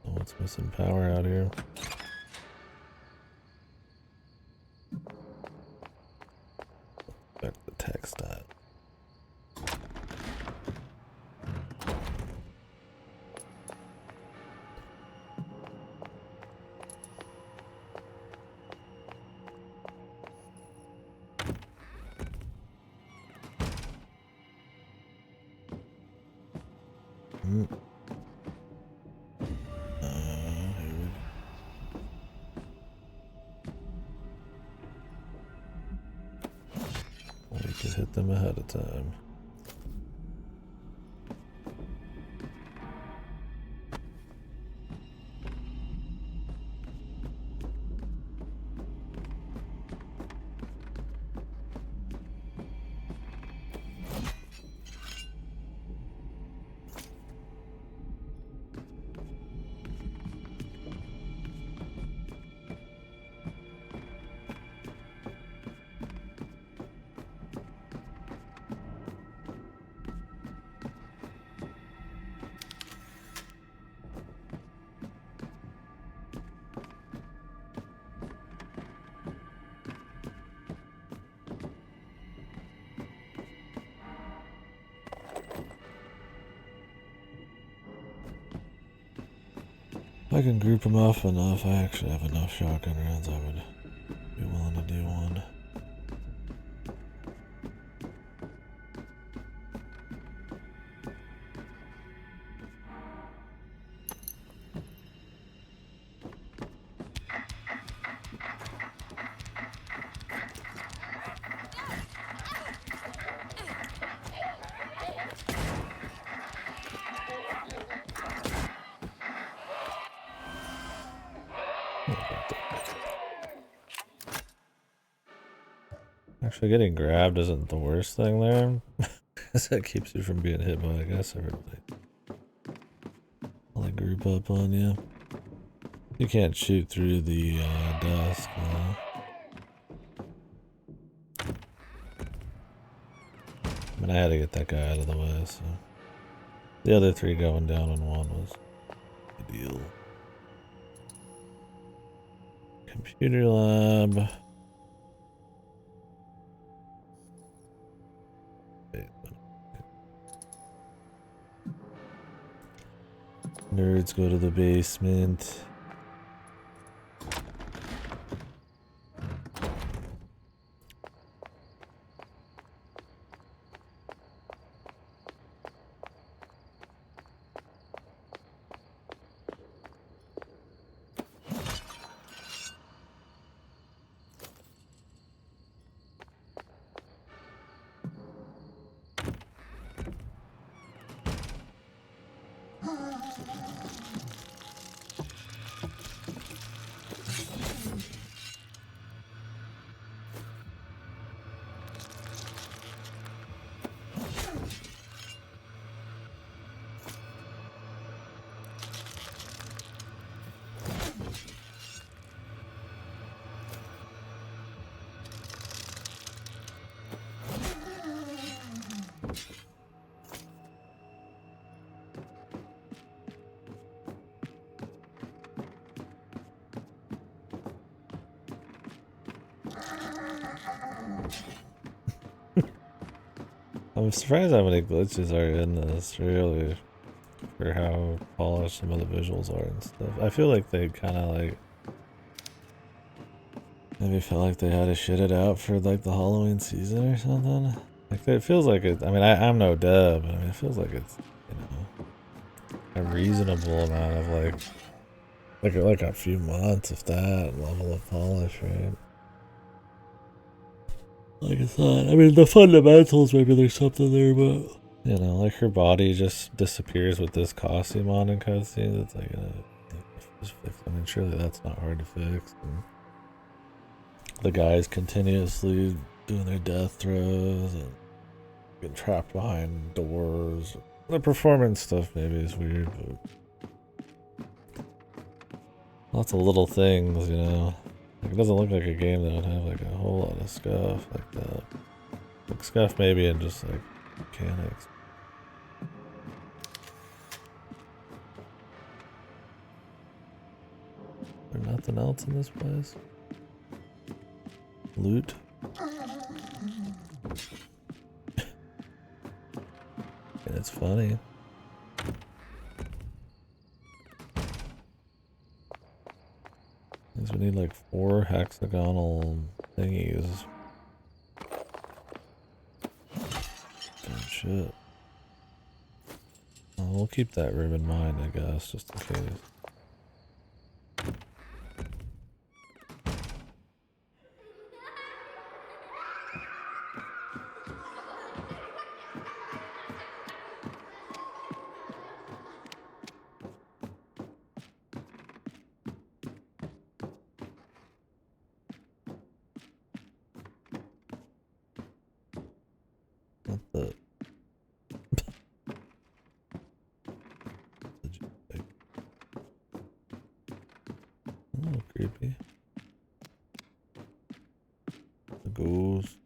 Oh, it's missing power out here. Back to the text dot. Here we could hit them ahead of time. If I can group them off enough, I actually have enough shotgun rounds, I would be willing to do one. Actually, getting grabbed isn't the worst thing there, because that keeps you from being hit by, I guess, everybody. I'll group up on you. You can't shoot through the desk, though. I mean, I had to get that guy out of the way, so... The other three going down in one was a deal. Computer lab... Nerds go to the basement. I'm surprised how many glitches are in this, really. for how polished some of the visuals are and stuff. I feel like they kind of like maybe felt like they had to shit it out for like the Halloween season or something. Like it feels like it. I mean, I'm no dev, but I mean, it feels like it's, you know, a reasonable amount of like a few months, if that level of polish, right? Like I thought. I mean, the fundamentals, maybe there's something there, but you know, like her body just disappears with this costume on in cutscenes. It's like, just fix. I mean, surely that's not hard to fix. And the guys continuously doing their death throws and getting trapped behind doors. The performance stuff maybe is weird, but lots of little things, you know. Like, it doesn't look like a game that would have like a whole lot of stuff like that. Like scuff maybe and just like mechanics. There's nothing else in this place? Loot? And it's funny. Means we need like 4 hexagonal thingies. Oh shit. Well, we'll keep that room in mind, I guess, just in case. What the? Oh, creepy. The ghost.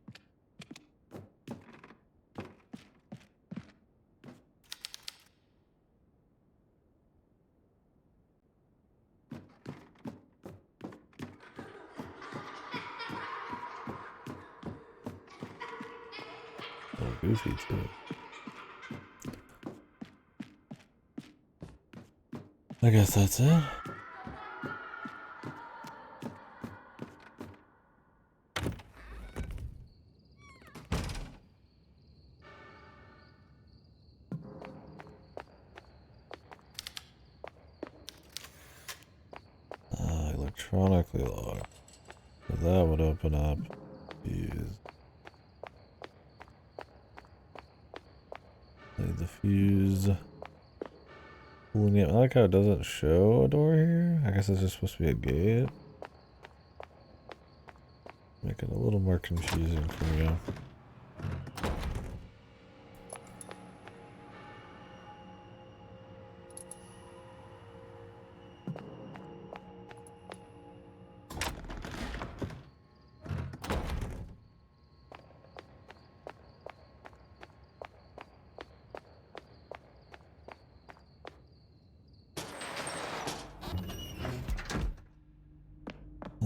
Oh, goofy too. I guess that's it. Electronically locked. So that would open up these. Play the fuse. Pulling it. I like how it doesn't show a door here. I guess it's just supposed to be a gate. Make it a little more confusing for you.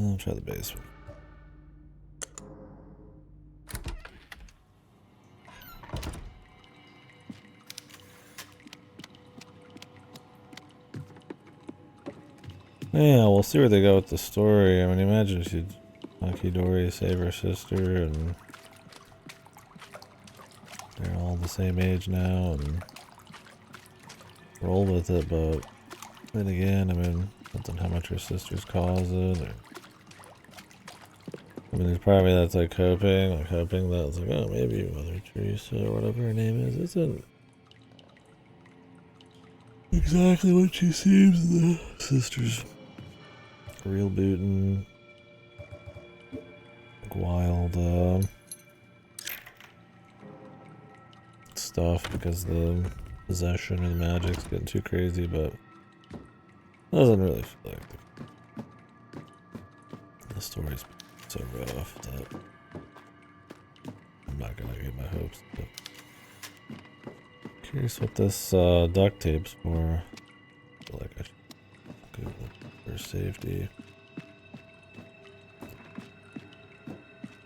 I'll try the basement. Yeah, we'll see where they go with the story. I mean, imagine she'd Hunky-dory save her sister and they're all the same age now and roll with it, but then again, I mean, depends on how much her sister's causing. I mean, there's probably that's like hoping that it's like, oh, maybe Mother Teresa or whatever her name is isn't exactly what she seems. The sister's real bootin', like wild stuff because the possession or the magic's getting too crazy, but doesn't really feel like the story's so rough that I'm not gonna get my hopes up. Curious what this duct tape's for. I feel like I should Google it for safety.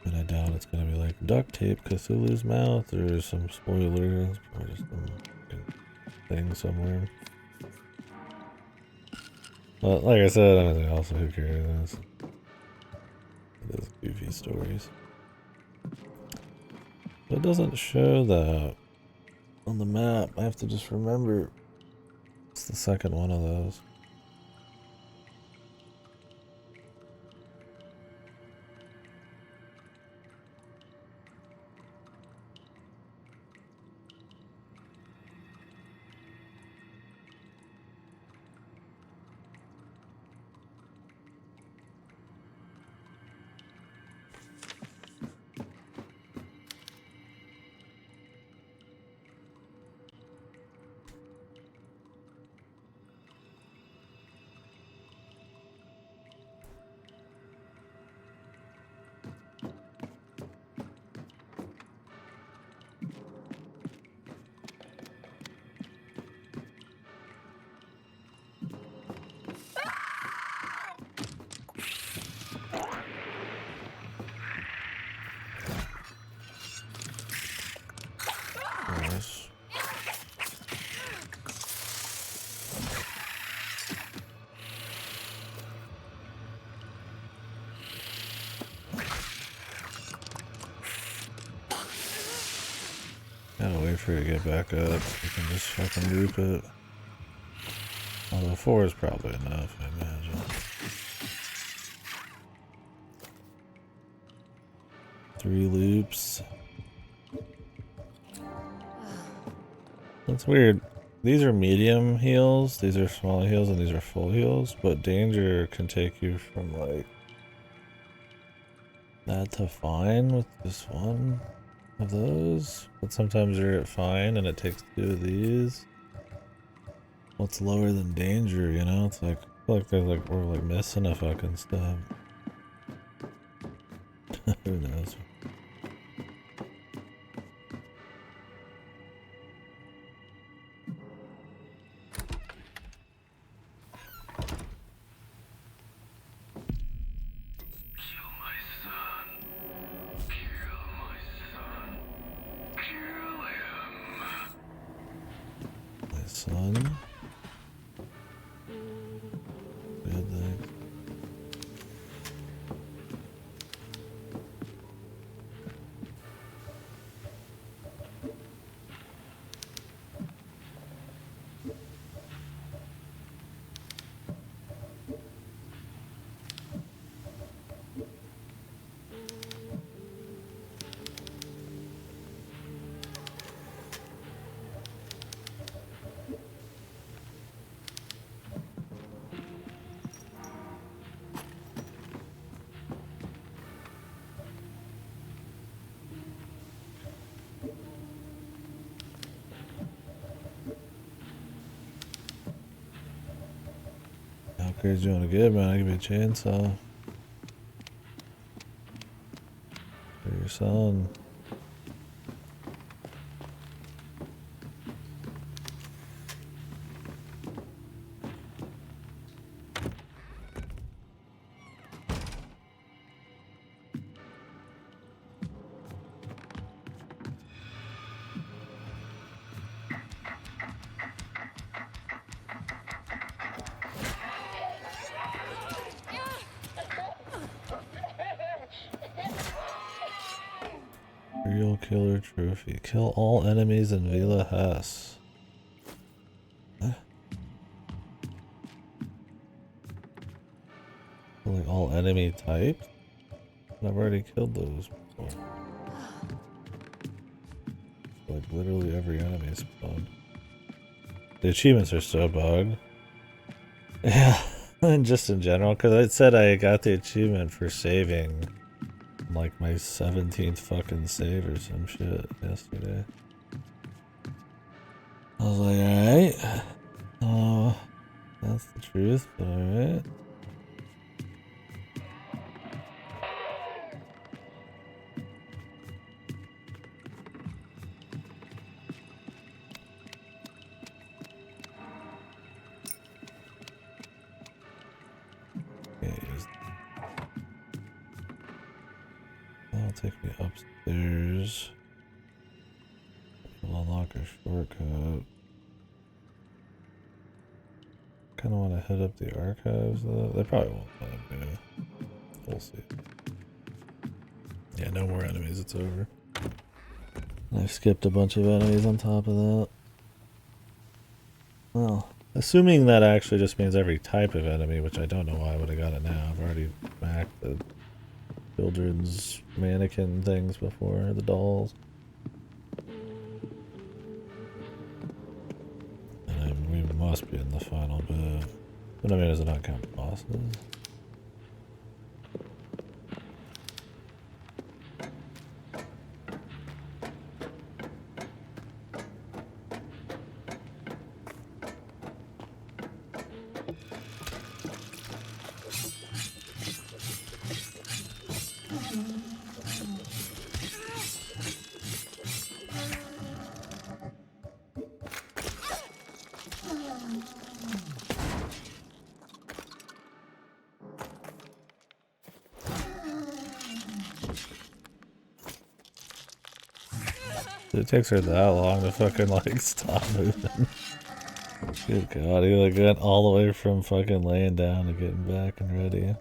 But I doubt it's gonna be like duct tape Cthulhu's mouth or some spoilers or just some thing somewhere. But like I said, I mean, also who cares? It is goofy stories. But it doesn't show that on the map. I have to just remember it's the second one of those. Nice. Gotta wait for it to get back up. You can just fucking group it. Although 4 is probably enough, I imagine. 3 loops. That's weird. These are medium heals, these are small heals, and these are full heals, but danger can take you from like that to fine with just one of those. But sometimes you're at fine and it takes 2 of these. What's lower than danger, you know? It's like, I feel like they're like, we're like missing a fucking step. Who knows? Son. Good thing. How crazy you want to get, man? I give you a chainsaw. For your son. Serial killer trophy. Kill all enemies in Villa Hess. Huh? Like all enemy types? I've already killed those before. Like literally every enemy spawned. The achievements are so bugged. Yeah, and just in general, because it said I got the achievement for saving like my 17th fucking save or some shit yesterday. I was like, alright. Oh, that's the truth, but alright. That'll take me upstairs. We'll unlock a shortcut. kind of want to hit up the archives though. They probably won't let him do. We'll see. Yeah, no more enemies. It's over. I've skipped a bunch of enemies on top of that. Well, assuming that actually just means every type of enemy, which I don't know why I would have got it now. I've already backed the children's mannequin things before, the dolls. And we must be in the final bit. But I mean, does it not count bosses? It takes her that long to fucking like stop moving. Good god, he like went all the way from fucking laying down to getting back and ready.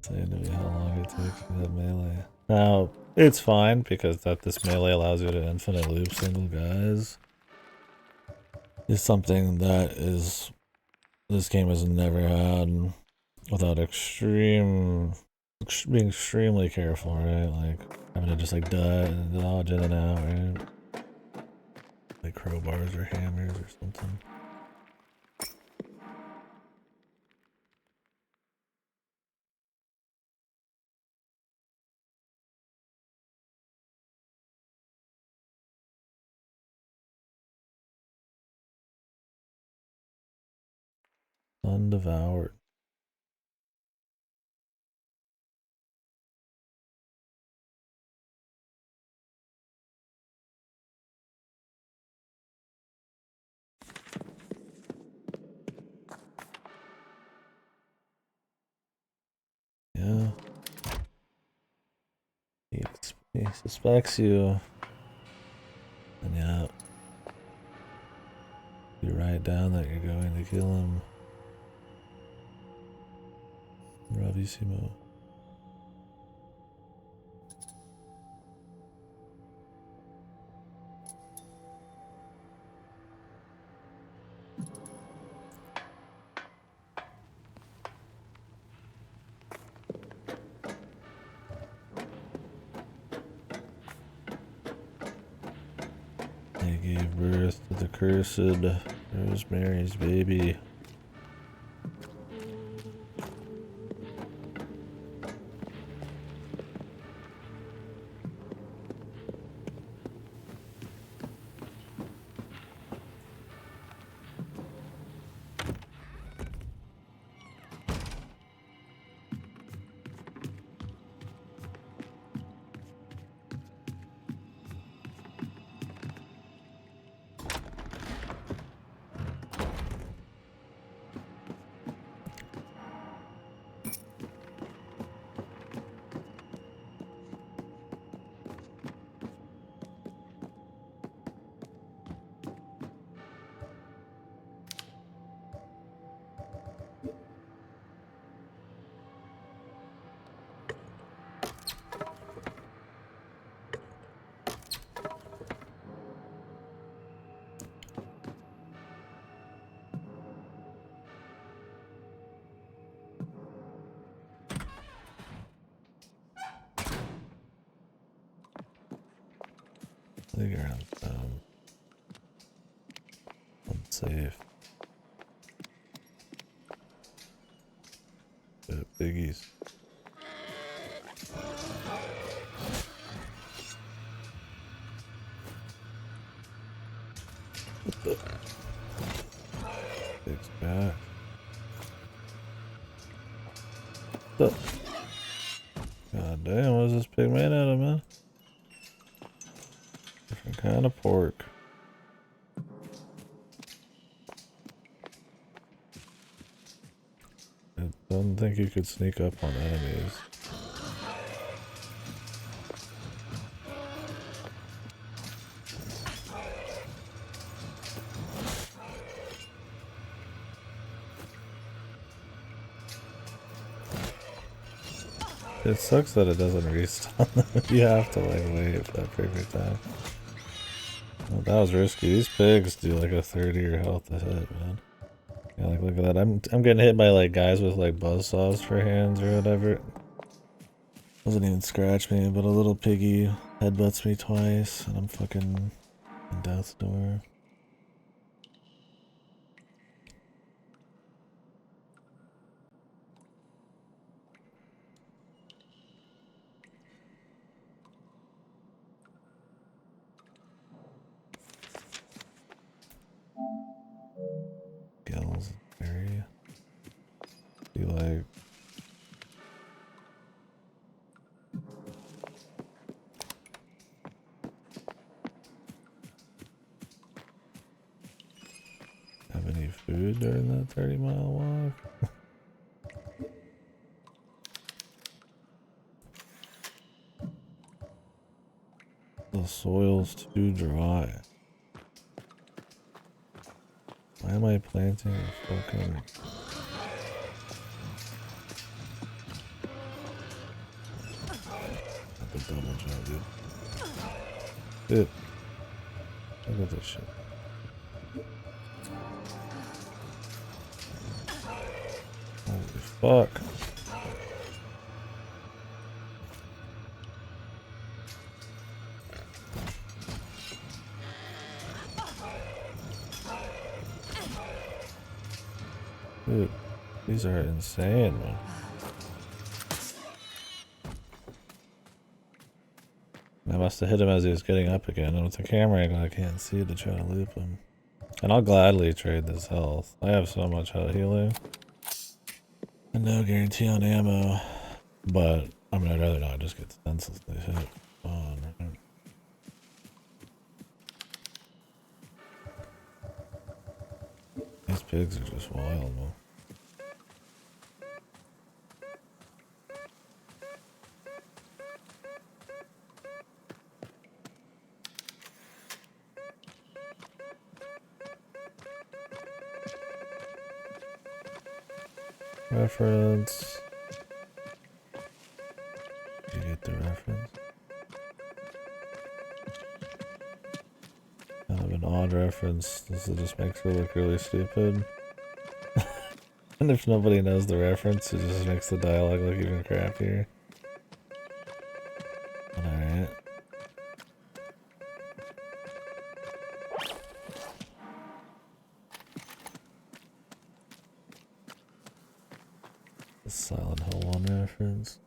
Saying to me how long it takes for that melee. Now, it's fine because this melee allows you to infinite loop single guys. Is something that this game has never had without being extremely careful, right? Like having to just like dodge in and out, right? Like crowbars or hammers or something. Undevoured. Yeah. He suspects you. And yeah. You write down that you're going to kill him. Bravissimo. They gave birth to the cursed Rosemary's baby. They're unsafe. Biggies. Big's back. God damn, what is this pig made out of, man? Different kind of pork. I don't think you could sneak up on enemies. It sucks that it doesn't respawn. You have to like wait for that perfect time. Well, that was risky. These pigs do like a 30 or health a hit, man. Yeah, like look at that. I'm getting hit by like guys with like buzzsaws for hands or whatever. Doesn't even scratch me, but a little piggy headbutts me twice, and I'm fucking in death's door. Gills area. Be like. Have any food during that 30-mile walk? The soil's too dry. Why am I planting a fucking... Not the double jump, dude. Dude. Look at this shit. Holy fuck. Dude, these are insane, man. I must have hit him as he was getting up again, and with the camera angle I can't see to try to loop him. And I'll gladly trade this health. I have so much health healing. And no guarantee on ammo. But, I mean, I'd rather not just get senselessly hit. On, right? These pigs are just wild, man. Reference. Did you get the reference? Kind of an odd reference. This just makes her look really stupid. And if nobody knows the reference, it just makes the dialogue look even crappier. Alright. The Silent Hill 1 reference.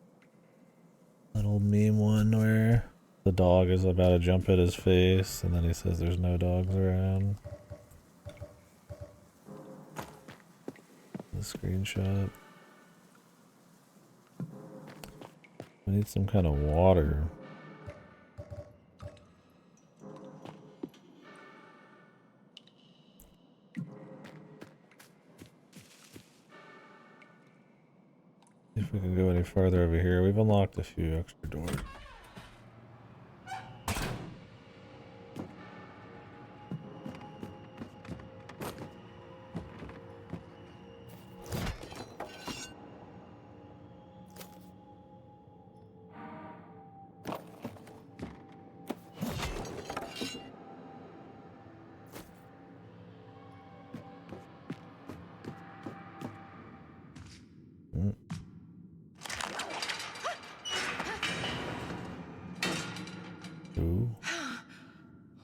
That old meme one where the dog is about to jump at his face and then he says there's no dogs around. The screenshot. I need some kind of water. If we can go any farther over here, we've unlocked a few extra doors.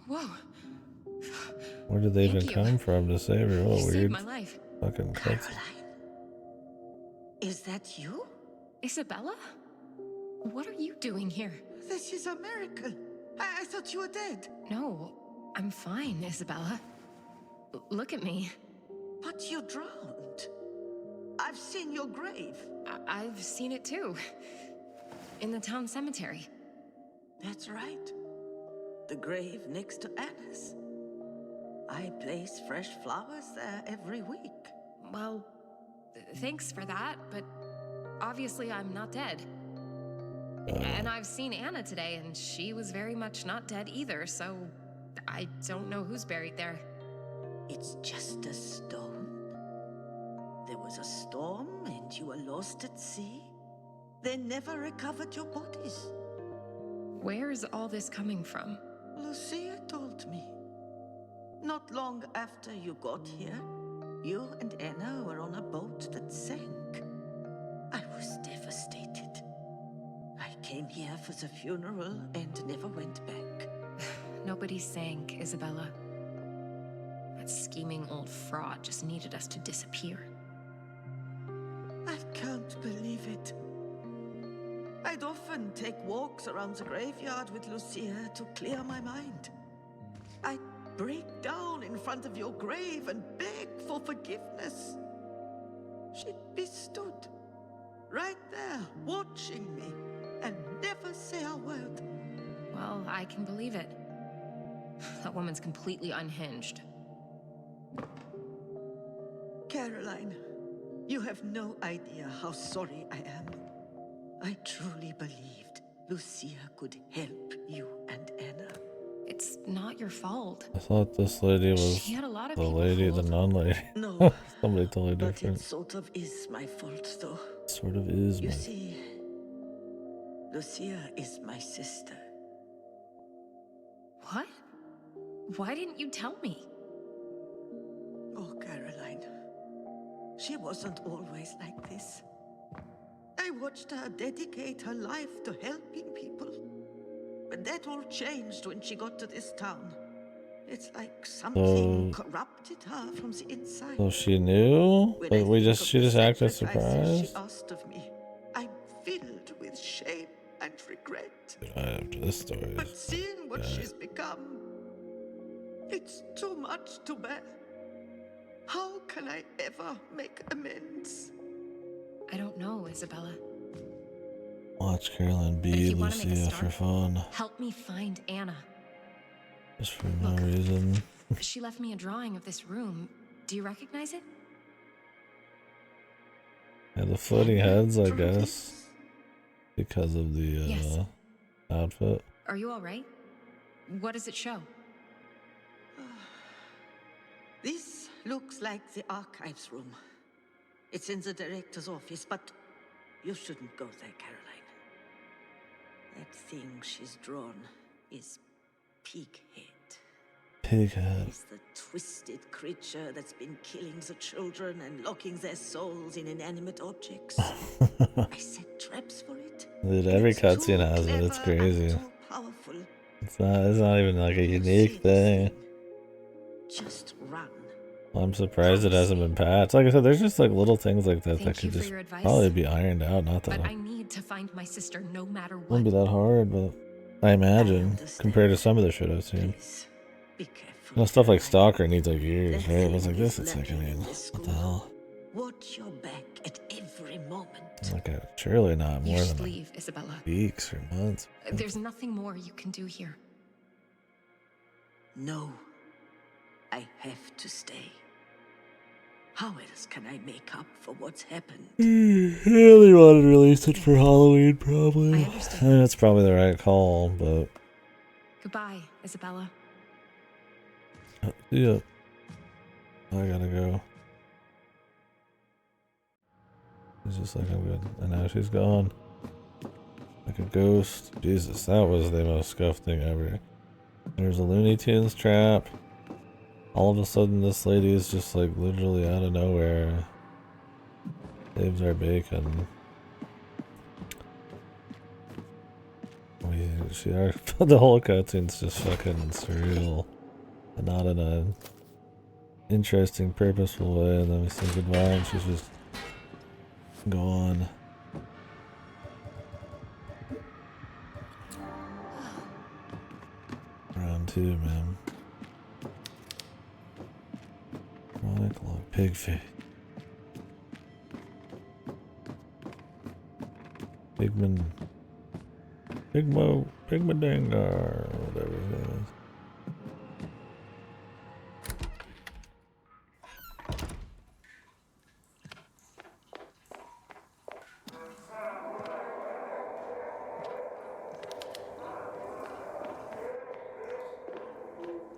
Whoa. Where did they even come from to save her? Oh, You saved weird my life. fucking cuts. Is that you? Isabella? What are you doing here? This is a miracle. I thought you were dead. No, I'm fine, Isabella. Look at me. But you drowned. I've seen your grave. I've seen it too. In the town cemetery. That's right. The grave next to Anna's. I place fresh flowers there every week. Well, thanks for that, but obviously I'm not dead. And I've seen Anna today, and she was very much not dead either, so I don't know who's buried there. It's just a stone. There was a storm and you were lost at sea. They never recovered your bodies. Where is all this coming from? Lucia told me. Not long after you got here, you and Anna were on a boat that sank. I was devastated. I came here for the funeral and never went back. Nobody sank, Isabella. That scheming old fraud just needed us to disappear. I can't believe it. I'd often take walks around the graveyard with Lucia to clear my mind. I'd break down in front of your grave and beg for forgiveness. She'd be stood right there, watching me, and never say a word. Well, I can believe it. That woman's completely unhinged. Caroline, you have no idea how sorry I am. I truly believed Lucia could help you and Anna. It's not your fault. I thought this lady was She had a lot of the people lady, the fooled. non-lady. No, Somebody totally but different. it sort of is my fault, though. Sort of is You my. see, Lucia is my sister. What? Why didn't you tell me? Oh, Caroline. She wasn't always like this. I watched her dedicate her life to helping people. But that all changed when she got to this town. It's like something corrupted her from the inside. So she knew, When but I think she of the just acted sacrifices surprised. she asked of me, I'm filled with shame and regret. After this story, But seeing what she's become, it's too much to bear. How can I ever make amends? I don't know, Isabella. watch Caroline But if be you wanna make a Lucia for start, fun, help me find Anna. just for no Look. reason. She left me a drawing of this room. Do you recognize it? Yeah, the floating heads, I True guess, this. because of the Yes. outfit. Are you all right? What does it show? This looks like the archives room. It's in the director's office, but you shouldn't go there, Caroline. That thing she's drawn is Pighead. Pighead. It's the twisted creature that's been killing the children and locking their souls in inanimate objects. I set traps for it. Dude, every It's cutscene too has it. It's clever and crazy. too powerful. It's not even like a You see unique this thing. Just run. I'm surprised it hasn't been patched. Like I said, there's just like little things like that that Thank you could for just your advice. probably be ironed out. Not that But it I need to find my sister no matter what. wouldn't be that hard, but I imagine understand. compared to some of the shit I've seen. Please, be careful. You know, stuff like Caroline. Stalker needs like years, That right? It thing was like this. is It's like, I lurking mean, in this what the school. hell? Watch your back at every moment. Like, surely not You more should than like leave, Isabella. weeks or months. There's nothing more you can do here. No, I have to stay. How else can I make up for what's happened? Yeah, they wanted to release it for Halloween, probably. I understand. mean, that's probably the right call, but Goodbye, Isabella. yeah, I gotta go. It's just like I'm good, and now she's gone, like a ghost. Jesus, that was the most scuffed thing ever. There's a Looney Tunes trap. All of a sudden, this lady is just like literally out of nowhere. Saves our bacon. The whole cutscene's just fucking surreal. And not in an interesting, purposeful way. And then we say goodbye and she's just gone. Round 2, man. Chronic Long Pig Face. Pigmadangar, whatever his name is.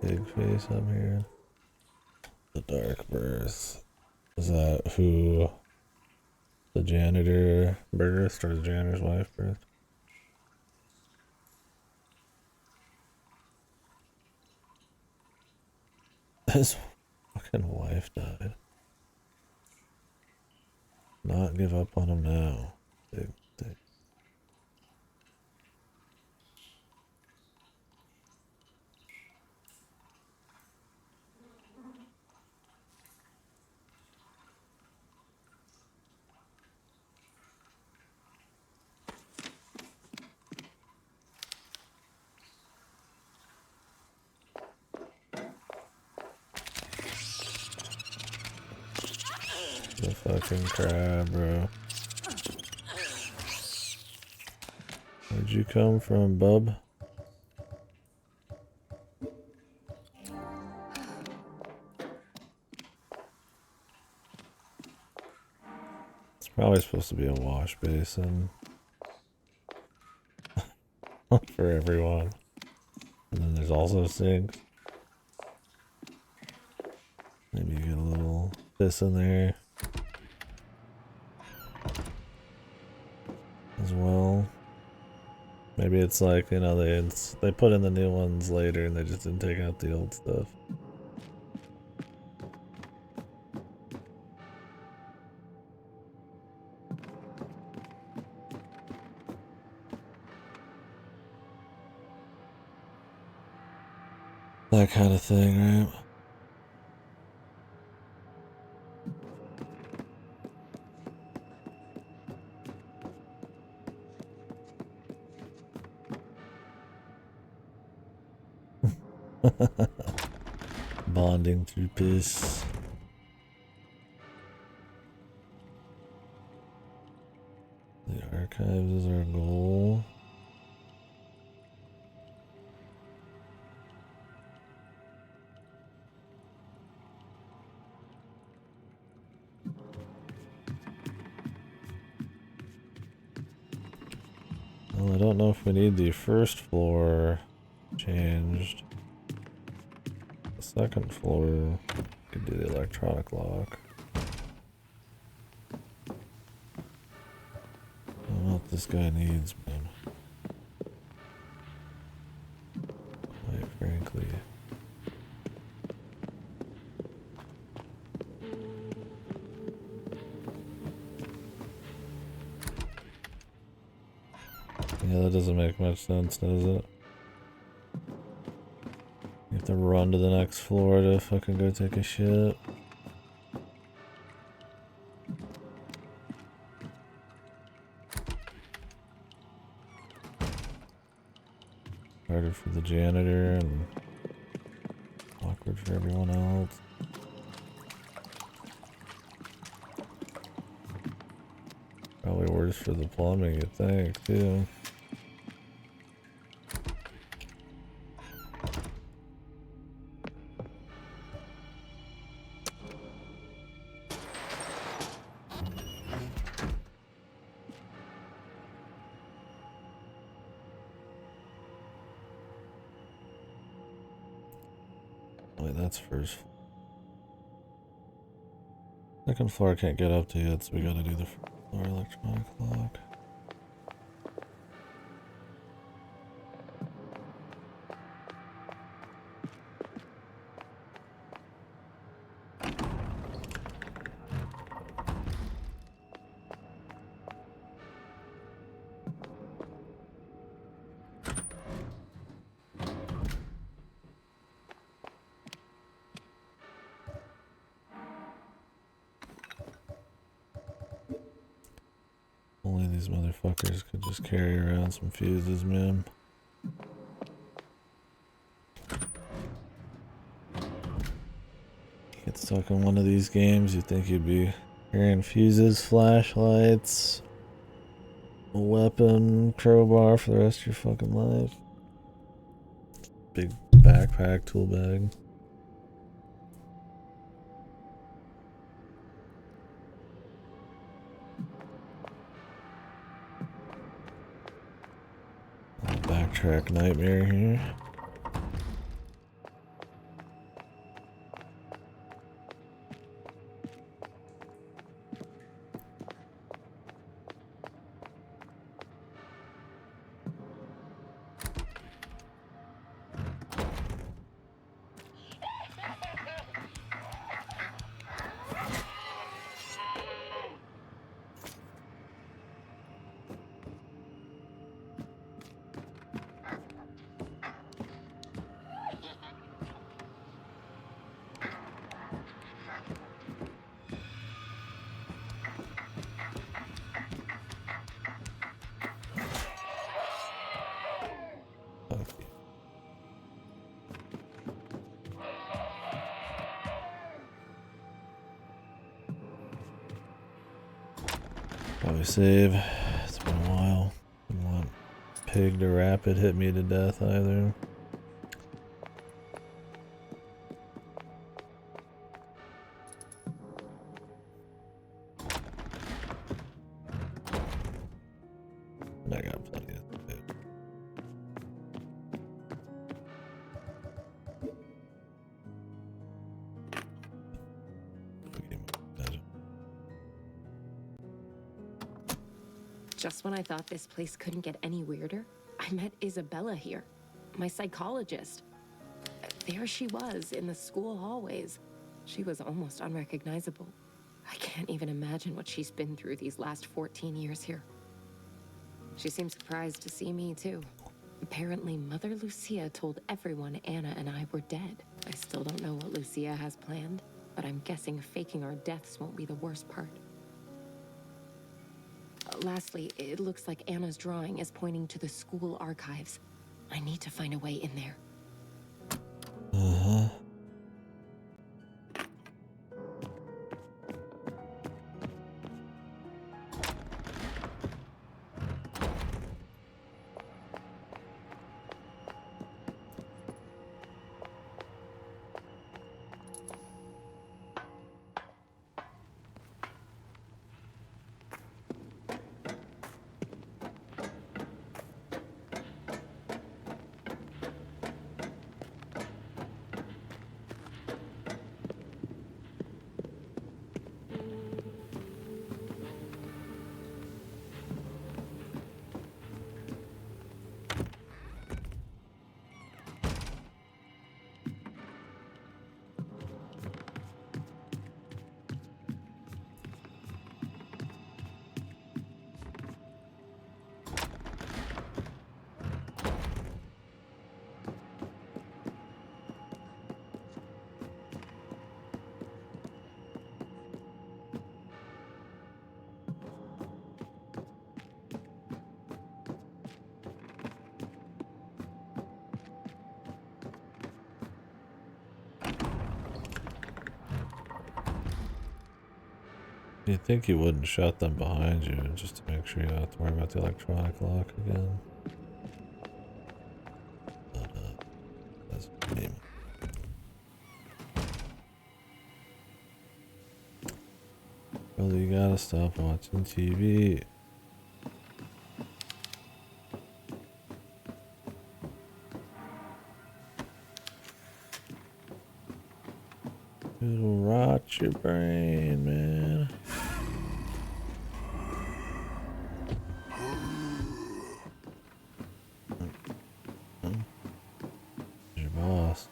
Big face up here. The Dark Birth. Is that who The janitor birthed, or the janitor's wife birthed. His fucking wife died. Not give up on him now. Big thing. The fucking crab, bro. Where'd you come from, bub? It's probably supposed to be a wash basin. For everyone. And then there's also sinks. Maybe you get a little piss in there as well. Maybe it's like, you know, they put in the new ones later and they just didn't take out the old stuff. That kind of thing, right? Bonding through piss. The archives is our goal. Well, I don't know if we need the first floor changed. The second floor could do the electronic lock. I don't know what this guy needs, man. Quite frankly. Yeah, that doesn't make much sense, does it? You have to run to the next floor to fucking go take a shit. Harder for the janitor and awkward for everyone else. Probably worse for the plumbing, you think, too. Wait, that's first. Second floor I can't get up to yet, so we gotta do the floor electronic lock. Only these motherfuckers could just carry around some fuses, man. Get stuck in one of these games, you'd think you'd be carrying fuses, flashlights, a weapon, crowbar for the rest of your fucking life. Big backpack, tool bag. Backtrack nightmare here. Probably save. It's been a while. Didn't want Pig to rapid hit me to death either. And I got plenty of food. Just when I thought this place couldn't get any weirder, I met Isabella here, my psychologist. There she was in the school hallways. She was almost unrecognizable. I can't even imagine what she's been through these last 14 years here. She seemed surprised to see me, too. Apparently, Mother Lucia told everyone Anna and I were dead. I still don't know what Lucia has planned, but I'm guessing faking our deaths won't be the worst part. Lastly, it looks like Anna's drawing is pointing to the school archives. I need to find a way in there. Uh-huh. You'd think you wouldn't shut them behind you just to make sure you don't have to worry about the electronic lock again. But, that's me. Brother, you gotta stop watching TV. It'll rot your brain, man. Your boss.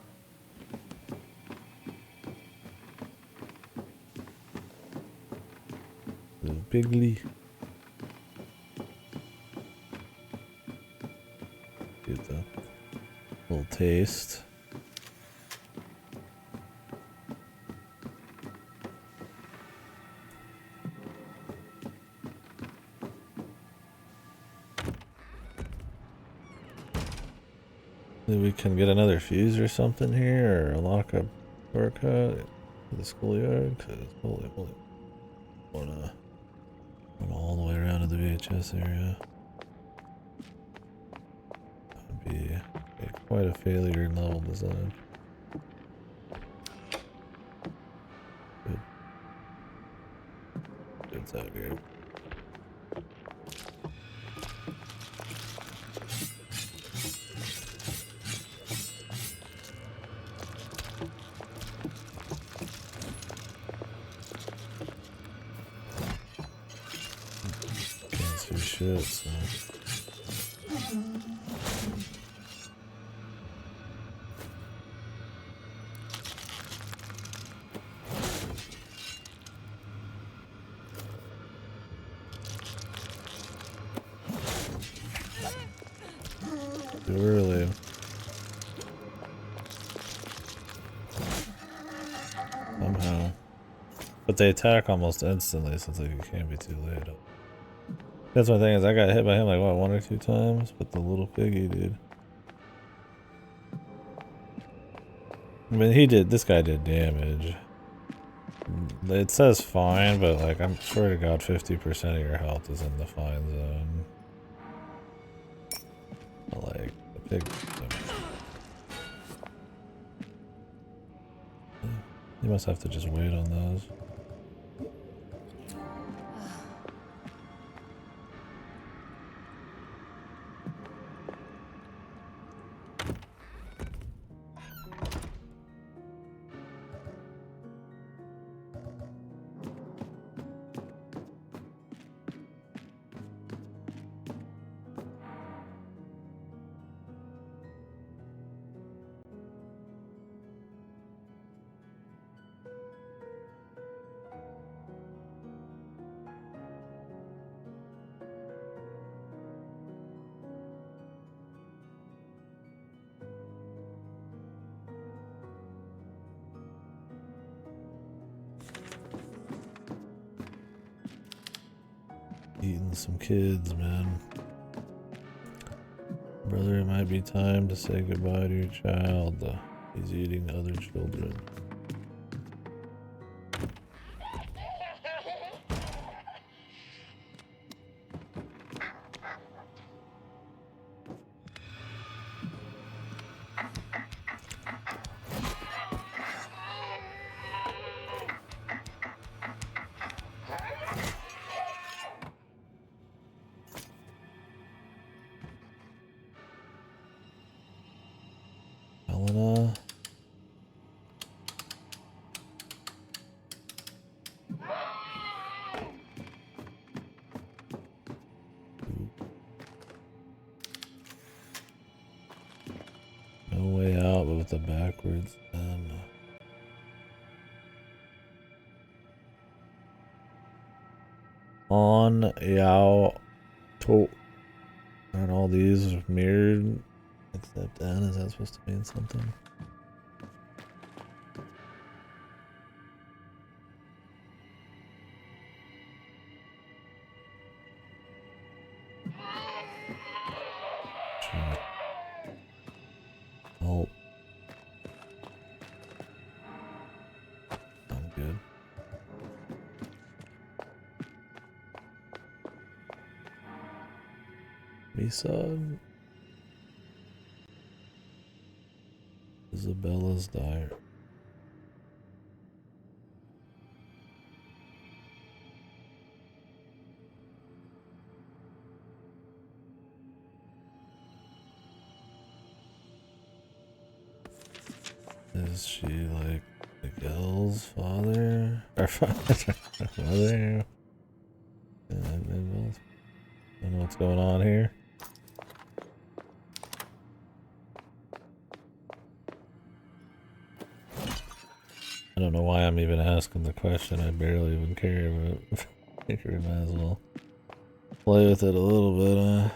Little Piggly. Get the little taste. We can get another fuse or something here, or lock up shortcut to the schoolyard, because holy moly, wanna run all the way around to the VHS area. That would be quite a failure in level design. Good. Good's out here. Shit, so. Too early. Somehow. But they attack almost instantly, so it's like it can't be too late. That's my thing, is I got hit by him like what, 1 or 2 times, but the little piggy dude. I mean, this guy did damage. It says fine, but like I'm swear to God, 50% of your health is in the fine zone. Like the pig. You must have to just wait on those. Eating some kids, man. Brother, it might be time to say goodbye to your child. He's eating other children. Helena. No way out, but with the backwards. On Yao To. Aren't all these mirrored? Except N, is that supposed to mean something? Oh. I'm good. Misa. Isabella's diary. Is she like Miguel's father? Or father? Mother? I don't know what's going on here. I don't know why I'm even asking the question. I barely even care, but I think we might as well play with it a little bit.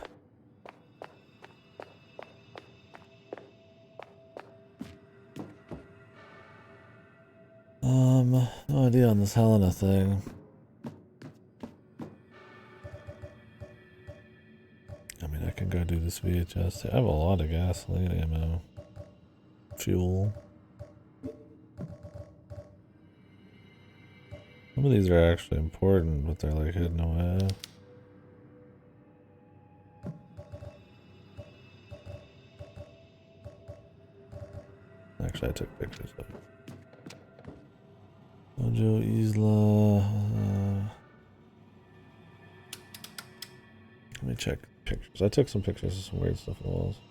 No idea on this Helena thing. I mean, I can go do this VHS. I have a lot of gasoline ammo. Fuel. Some of these are actually important, but they're like hidden away. Actually, I took pictures of it. Ojo Isla. Let me check pictures. I took some pictures of some weird stuff on the walls.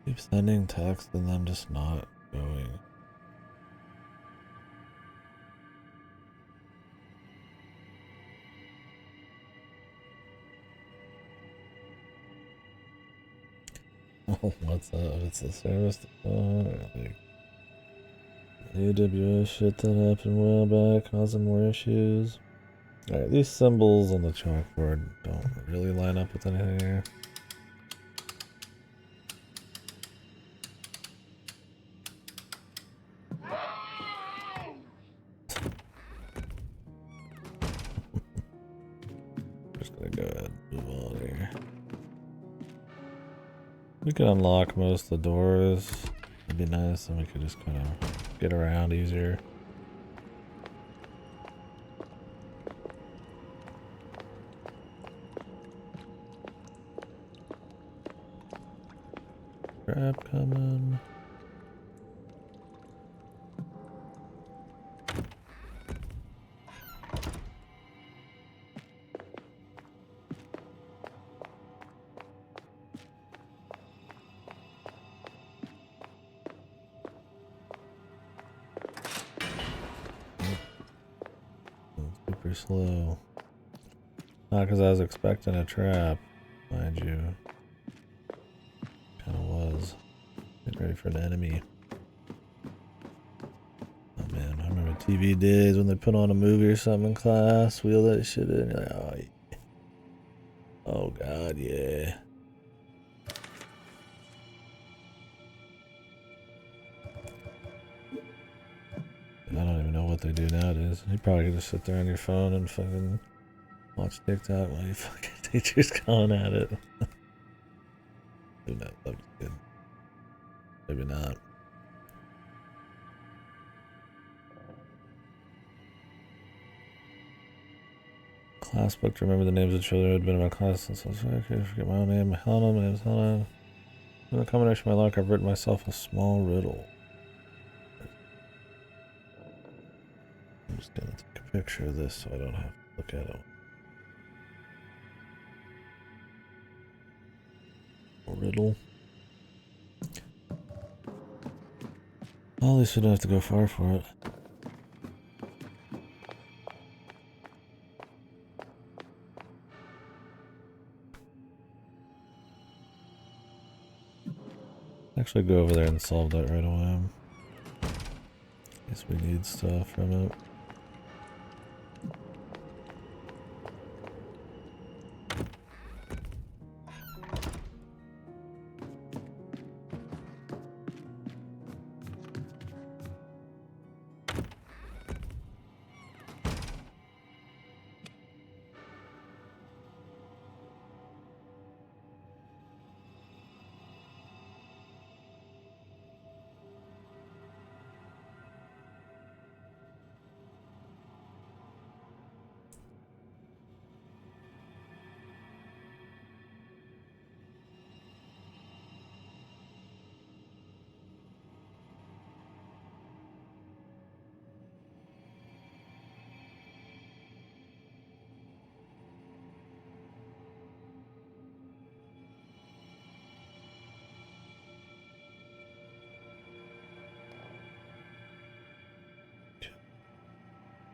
Keep sending text and then just not going. Oh, what's up? It's the service. Like AWS shit that happened a while back, causing more issues. Alright, these symbols on the chalkboard don't really line up with anything here. Just gonna go ahead and move on here. We can unlock most of the doors. It'd be nice, and we could just kind of get around easier. Trap coming. Super slow. Not because I was expecting a trap, mind you. Kind of was. Get ready for an enemy. Oh man, I remember TV days when they put on a movie or something in class, wheel that shit in, you're like, oh, yeah. Oh god, yeah. I don't even know what they do nowadays. You probably could just sit there on your phone and fucking watch TikTok while your fucking teacher's going at it. Who knows? That was good. Maybe not. Class book to remember the names of the children who had been in my class since I was okay. I forget my own name. Helena, my name is Helena. In the combination of my luck, I've written myself a small riddle. I'm just gonna take a picture of this so I don't have to look at it. Riddle. Well, at least we don't have to go far for it. Actually go over there and solve that right away. Guess we need stuff from it.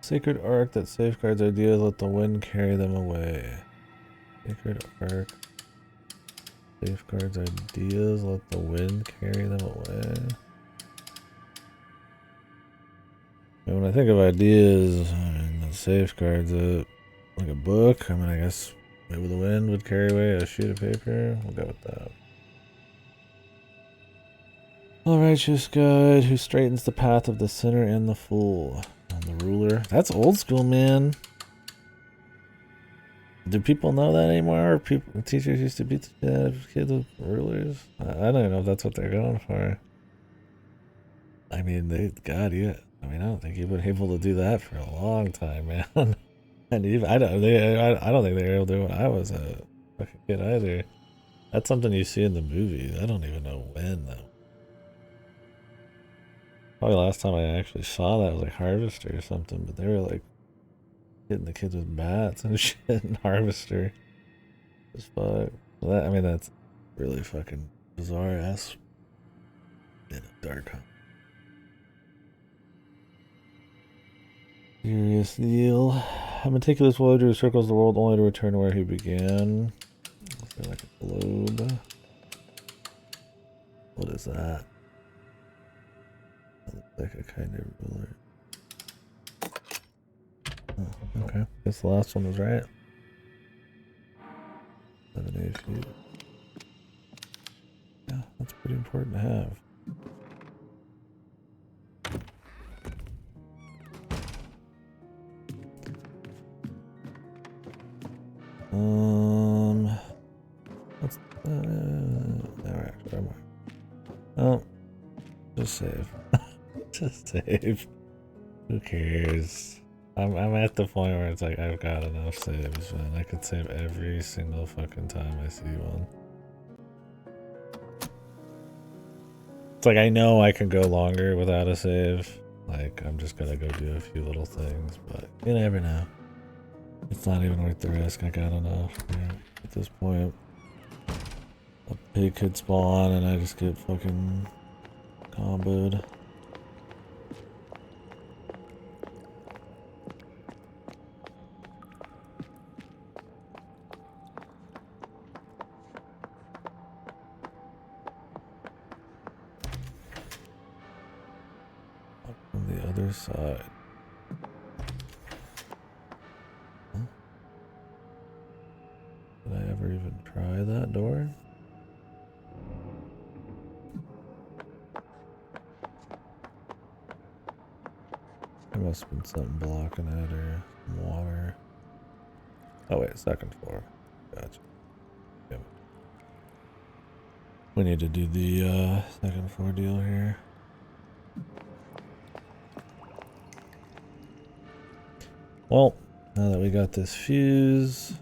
Sacred ark that safeguards ideas, let the wind carry them away. Sacred ark safeguards ideas, let the wind carry them away. And when I think of ideas, I mean, that safeguards it. Like a book, I mean, I guess maybe the wind would carry away a sheet of paper. We'll go with that. All righteous guide who straightens the path of the sinner and the fool. And the ruler. That's old school, man. Do people know that anymore? Or people, teachers used to beat the kids with rulers? I don't even know if that's what they're going for. I mean, God, yeah. I mean, I don't think you've been able to do that for a long time, man. And even, I don't think they were able to do it when I was a fucking kid either. That's something you see in the movie. I don't even know when, though. Probably last time I actually saw that was like Harvester or something, but they were like hitting the kids with bats and shit in Harvester. As fuck. So that, I mean, that's really fucking bizarre ass. In a dark hole. Serious deal. A meticulous voyager who circles the world only to return where he began. Is there like a globe? What is that? That looks like a kind of ruler. Okay, guess the last one was right. 7 feet. Yeah, that's pretty important to have. What's no, actually, oh, just save. Just save. Who cares? I'm at the point where it's like I've got enough saves, man. I could save every single fucking time I see one. It's like I know I can go longer without a save. Like I'm just gonna go do a few little things, but you never know. It's not even worth the risk. I got enough. Yeah, at this point, a pig could spawn and I just get fucking comboed. Up on the other side. Huh? Did I ever even try that door? There must have been something blocking it or some water. Oh wait, second floor. Gotcha. Damn it. We need to do the second floor deal here. Well, now that we got this fuse,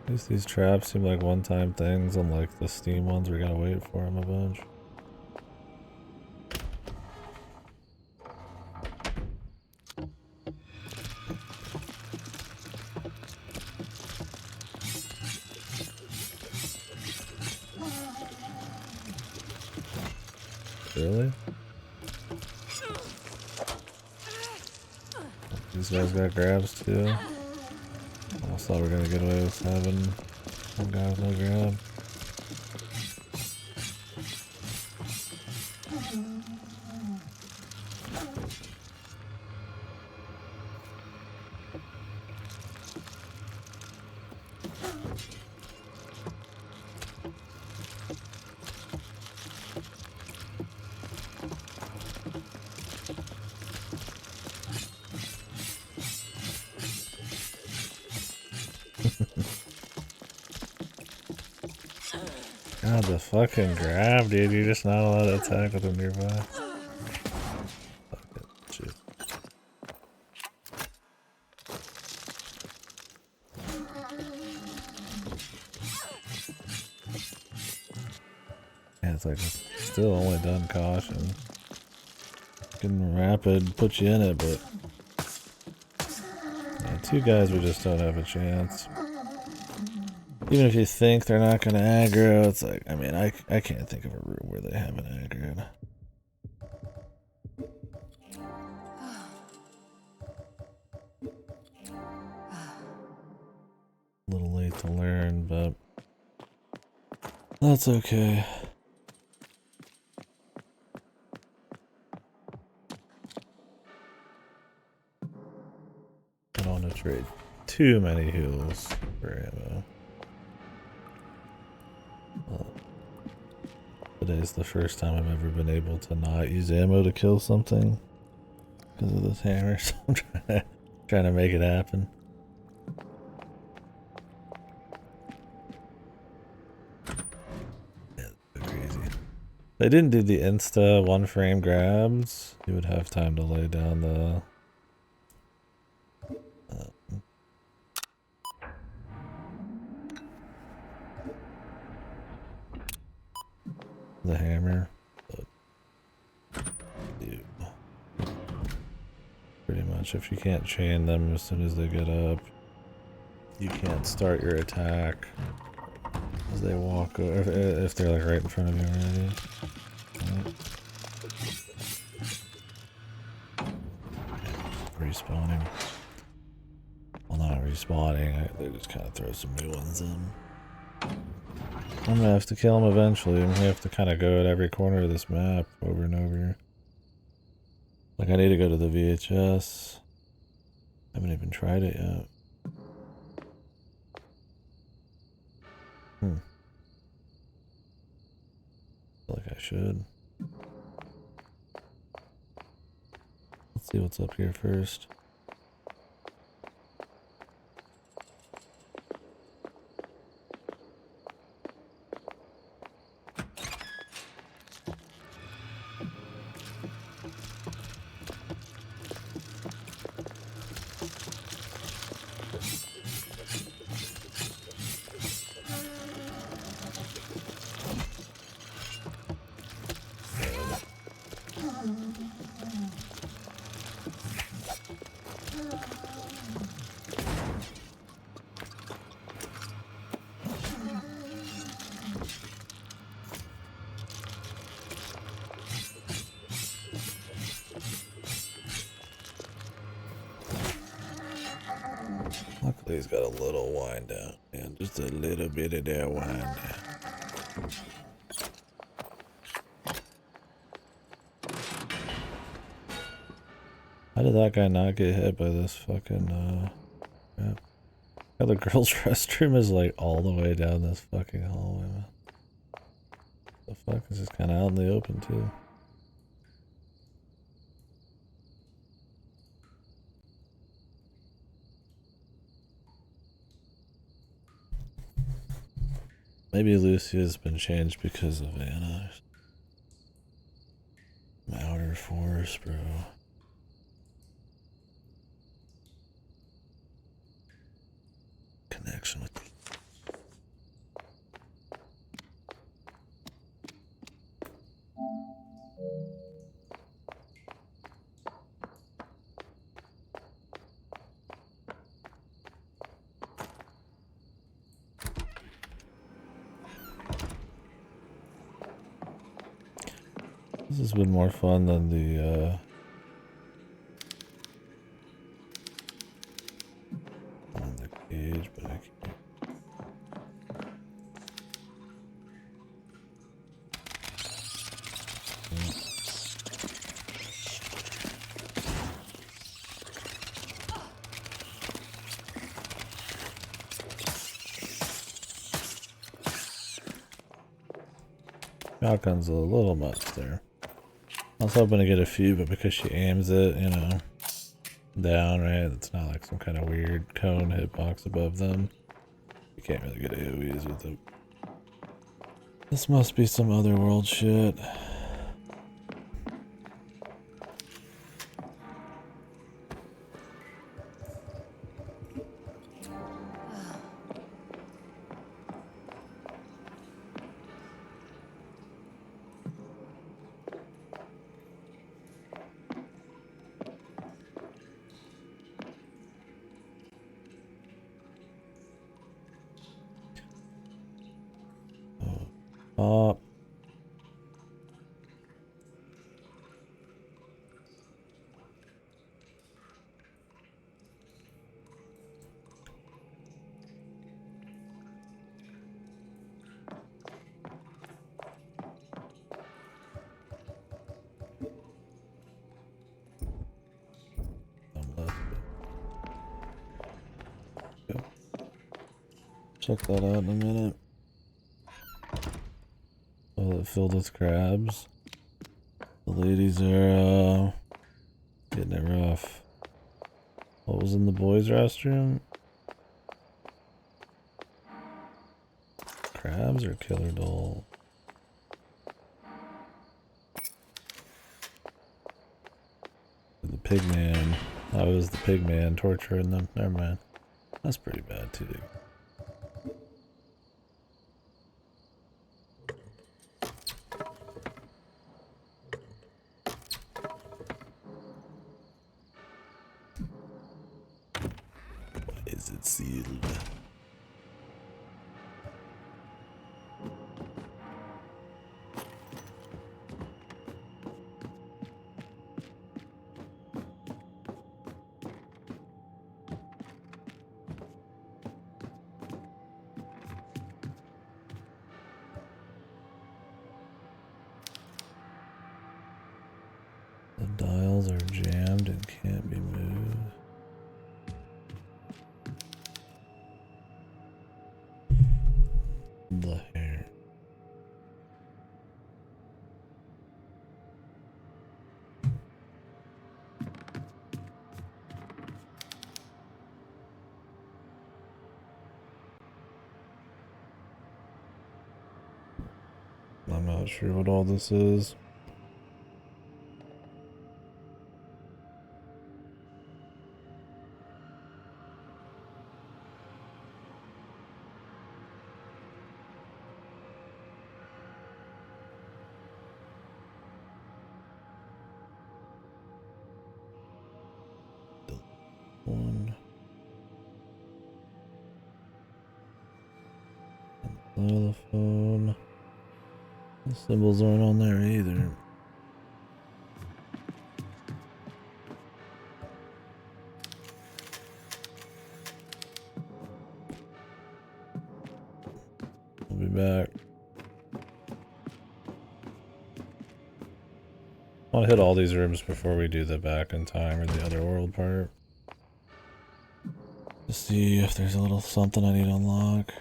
at least these traps seem like one-time things, unlike the Steam ones we gotta wait for them a bunch. Really? These guys got grabs too. Almost thought we were gonna get away with having some guy with no grab. God, the fucking grab, dude. You're just not allowed to attack with them nearby. Fuck it. Shit. Yeah, it's like, still only done caution. Fucking rapid put you in it, but yeah, two guys we just don't have a chance. Even if you think they're not gonna aggro, it's like, I mean, I can't think of a room where they haven't aggroed. A little late to learn, but that's okay. I don't want to trade too many heals for ammo. Well, today's the first time I've ever been able to not use ammo to kill something because of this hammer, so I'm trying to make it happen. Yeah, it's crazy. If they didn't do the insta one frame grabs, you would have time to lay down the hammer, but dude, pretty much if you can't chain them as soon as they get up, you can't start your attack as they walk over, if they're like right in front of you already. Right. Respawning. Well, not respawning, they just kind of throw some new ones in. I'm gonna have to kill him eventually. I'm gonna have to kind of go at every corner of this map over and over. Like, I need to go to the VHS. I haven't even tried it yet. Feel like I should. Let's see what's up here first. Luckily he's got a little wind down. And just a little bit of that wind down. How did that guy not get hit by this fucking, yeah. The girls' restroom is like all the way down this fucking hallway, man. The fuck? This is kind of out in the open, too. Maybe Lucia's been changed because of Anna. Outer Force, bro. Connection with. This has been more fun than the on the cage, but I can't. Shotgun's a little much there. I was hoping to get a few, but because she aims it, you know, down, right? It's not like some kind of weird cone hitbox above them. You can't really get AoEs with it. This must be some otherworld shit. Oh. Check that out in a minute. Oh, it filled with crabs. The ladies are getting it rough. What was in the boys' restroom? Crabs or killer doll? The pig man. That was the pig man torturing them. Never mind. That's pretty bad too. Is it sealed? Walls are jammed and can't be moved. The hair. I'm not sure what all this is. One. Xylophone. The symbols aren't on there either. I'll be back. I want to hit all these rooms before we do the back in time or the other world part. To see if there's a little something I need to unlock.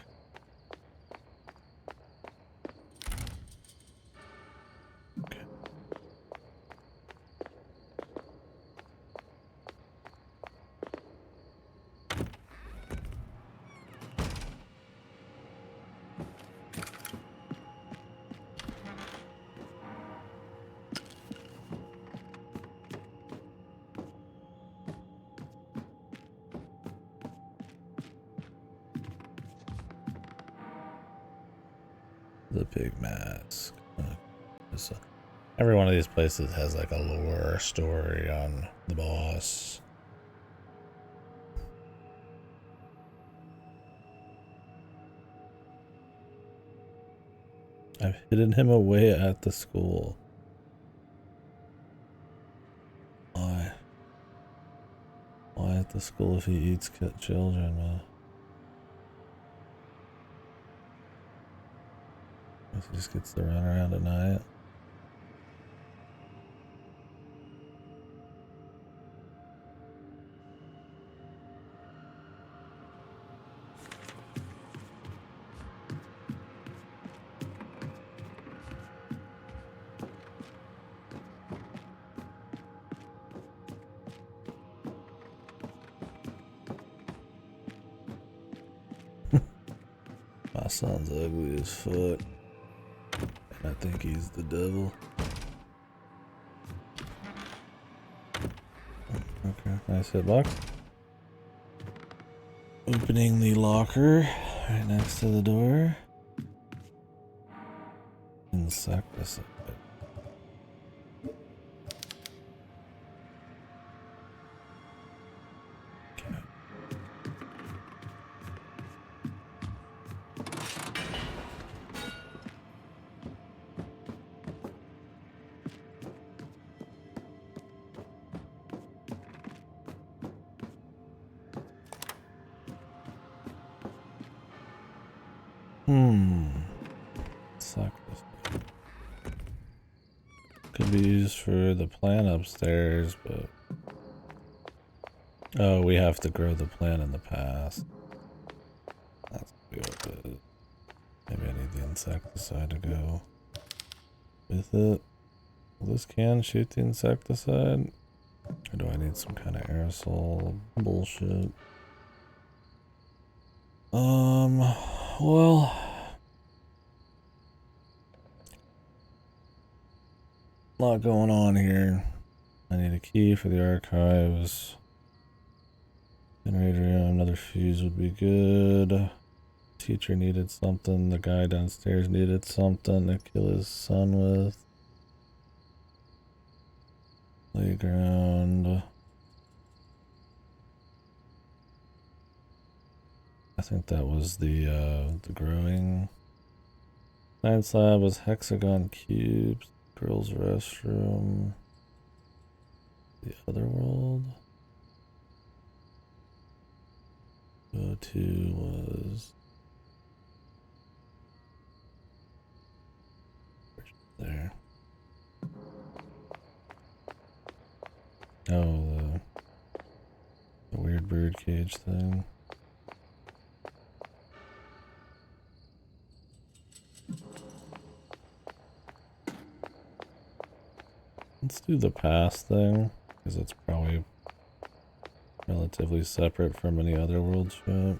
Okay. The big mask. Every one of these places has like a lore story on the boss. I've hidden him away at the school. Why? Why at the school if he eats children, man? He just gets to run around at night. My son's ugly as fuck. And I think he's the devil. Okay, nice hitbox. Opening the locker right next to the door. Insecticide. Okay. Insecticide. Could be used for the plant upstairs, but oh, we have to grow the plant in the past. That's good. Maybe I need the insecticide to go with it. Will this can shoot the insecticide? Or do I need some kind of aerosol bullshit? Well, a lot going on here. I need a key for the archives. Generator, another fuse would be good. Teacher needed something. The guy downstairs needed something to kill his son with. Playground. I think that was the growing. Science lab was hexagon cubes. Girls' restroom. The other world. Go to was there. Oh, the weird bird cage thing. Let's do the past thing, because it's probably relatively separate from any other world shit.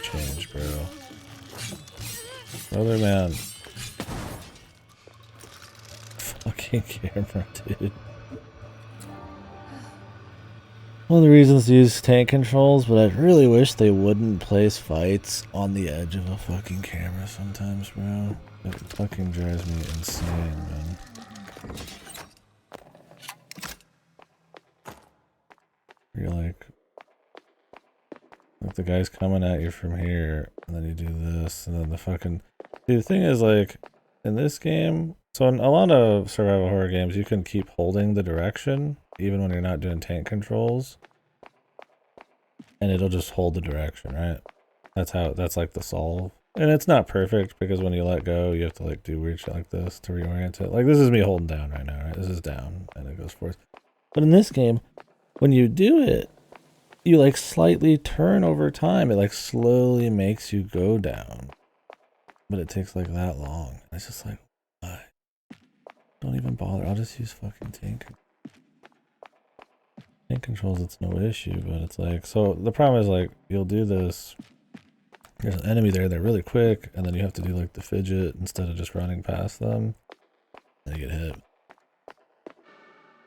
Change, bro. Other man. Fucking camera, dude. One of the reasons to use tank controls, but I really wish they wouldn't place fights on the edge of a fucking camera sometimes, bro. It fucking drives me insane, man. You're like the guy's coming at you from here, and then you do this, and then the fucking... Dude, the thing is, like, in this game... So in a lot of survival horror games, you can keep holding the direction, even when you're not doing tank controls. And it'll just hold the direction, right? That's like the solve. And it's not perfect, because when you let go, you have to like do weird shit like this to reorient it. Like, this is me holding down right now, right? This is down, and it goes forth. But in this game, when you do it, you like slightly turn over time. It like slowly makes you go down. But it takes like that long. It's just like, why? Don't even bother. I'll just use fucking tank. Tank controls, it's no issue, but it's like, so the problem is like, you'll do this. There's an enemy there, they're really quick, and then you have to do like the fidget instead of just running past them. And you get hit.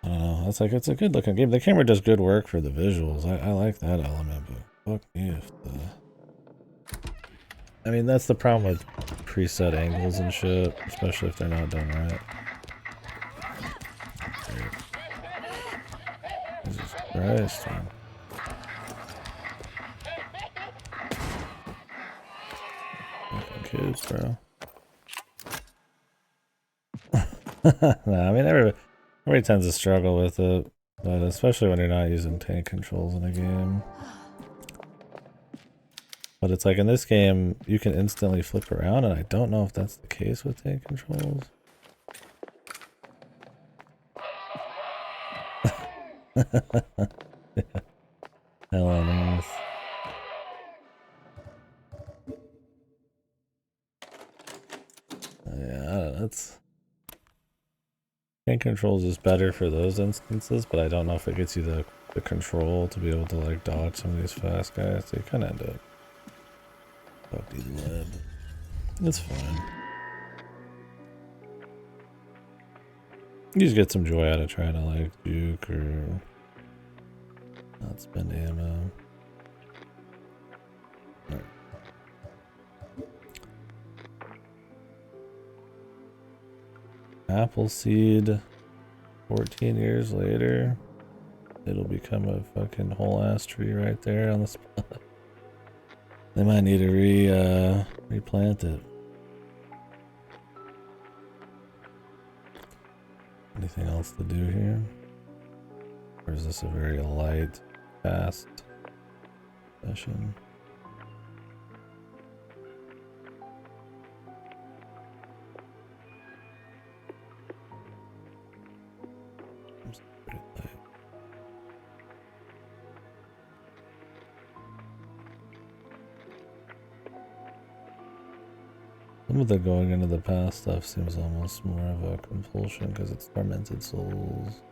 I don't know. It's like, it's a good looking game. The camera does good work for the visuals. I like that element, but fuck me if the... I mean, that's the problem with preset angles and shit, especially if they're not done right. Jesus Christ, man. Fucking kids, bro. Nah, I mean, everybody tends to struggle with it, but especially when you're not using tank controls in a game. But it's like in this game, you can instantly flip around, and I don't know if that's the case with tank controls. Hell on earth. Yeah, that's... Tank controls is better for those instances, but I don't know if it gets you the control to be able to like dodge some of these fast guys. So you kind of end up... Fuck these lead. It's fine. You just get some joy out of trying to like juke or not spend ammo. Right. Appleseed, 14 years later, it'll become a fucking whole ass tree right there on the spot. They might need to replant it. Anything else to do here? Or is this a very light, fast session? It's pretty light. Some of the going into the past stuff seems almost more of a compulsion because it's tormented souls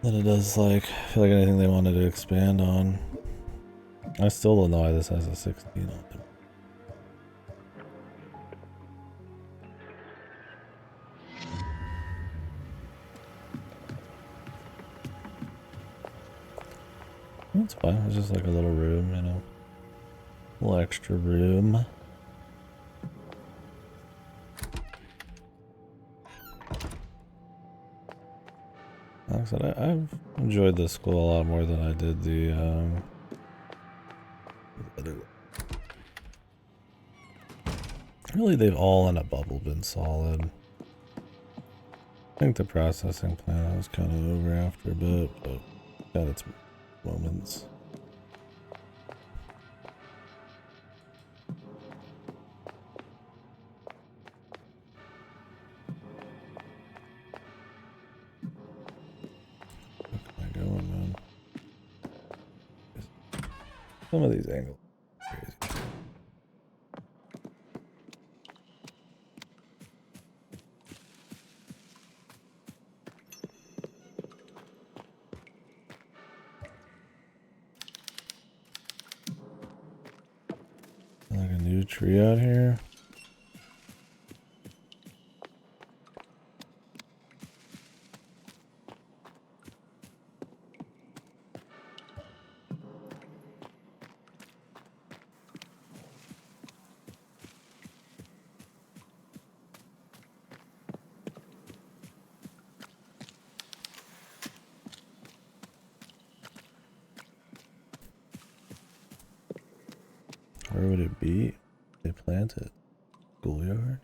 than it does like, I feel like anything they wanted to expand on. I still don't know why this has a 16 on it. It's fine, it's just like a little room, you know. A little extra room. said, I've enjoyed this school a lot more than I did the other. Really, they've all in a bubble been solid. I think the processing plant was kind of over after a bit, but got its moments. Where am I going, man? Some of these angles are crazy. Like a new tree out here. Where would it be? They plant it. Schoolyard?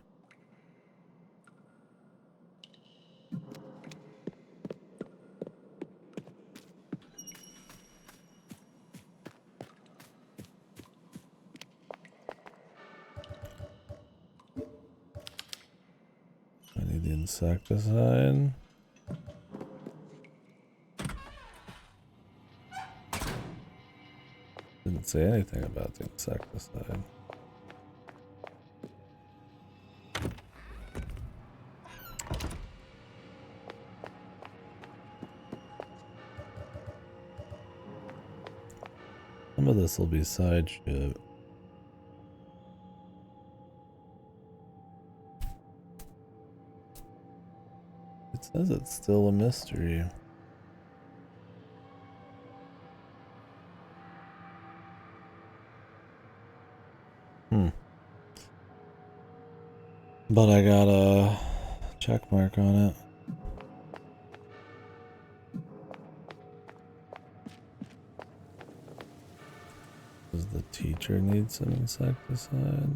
I need the insecticide. Didn't say anything about the insecticide. Some of this will be side shit. It says it's still a mystery. But I got a check mark on it. Does the teacher need some insecticide?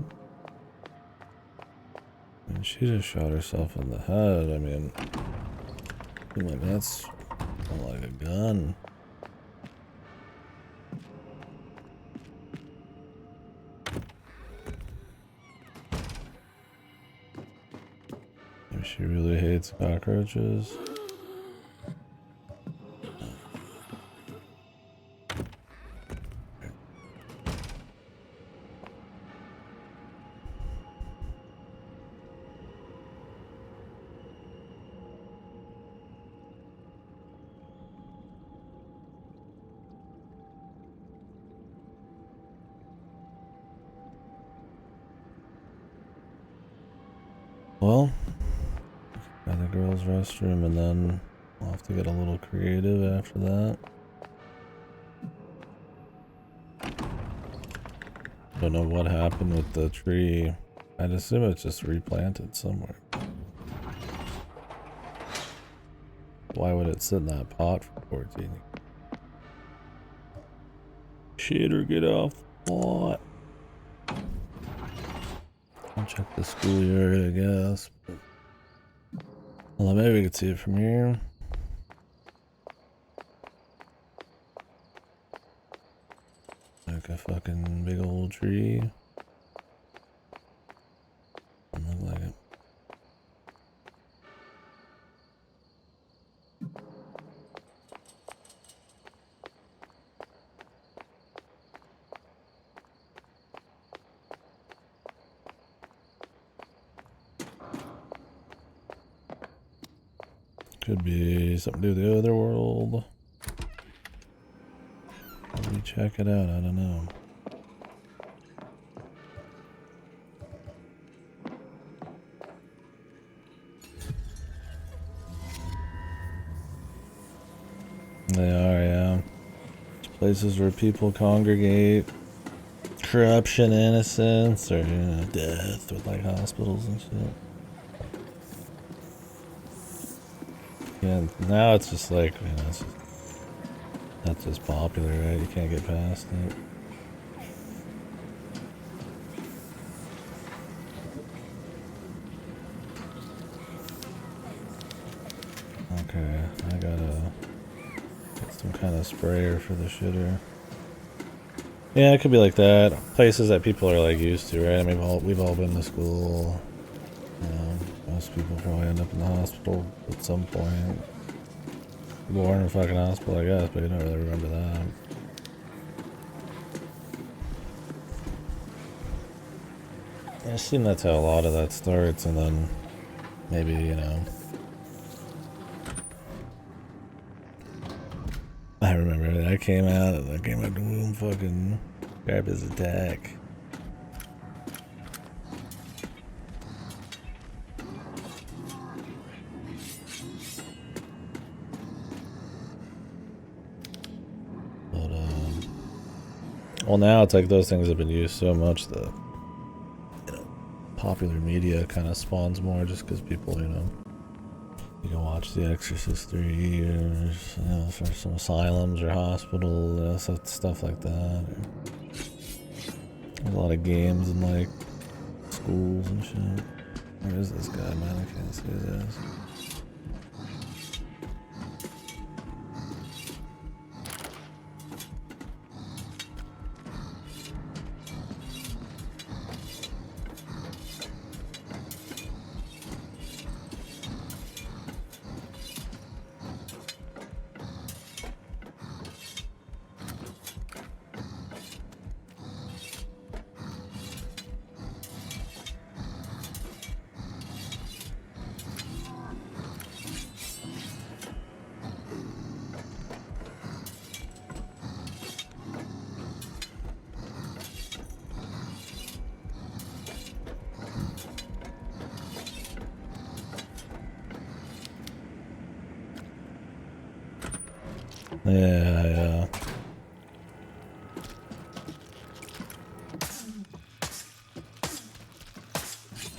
I mean, she just shot herself in the head. I mean, like that's not like a gun. She really hates cockroaches. Well, got the girls' restroom, and then I'll have to get a little creative after that. Don't know what happened with the tree. I'd assume it's just replanted somewhere. Why would it sit in that pot for 14 years? Shit, or get off the pot. I'll check the schoolyard, I guess. Well, maybe we could see it from here. Like a fucking big old tree. Doesn't look like it. Could be something to do with the other world. Let me check it out, I don't know. They are, yeah. It's places where people congregate. Corruption, innocence, or, you know, death with like hospitals and shit. can't. Now it's just like, you know, it's just, that's just popular, right? You can't get past it. Okay, I gotta get some kind of sprayer for the shitter. Yeah, it could be like that. Places that people are like used to, right? I mean, we've all been to school. You know, most people probably end up in the hospital at some point. Born in a fucking hospital, I guess, but you don't really remember that. I assume that's how a lot of that starts, and then maybe, you know. I remember I came out the womb fucking grab his attack. But well, now it's like those things have been used so much that, you know, popular media kind of spawns more just because people, you know, you can watch The Exorcist 3 years, you know, for some asylums or hospital, you know, stuff like that. There's a lot of games in like schools and shit. Where is this guy, man? I can't see his ass. Yeah.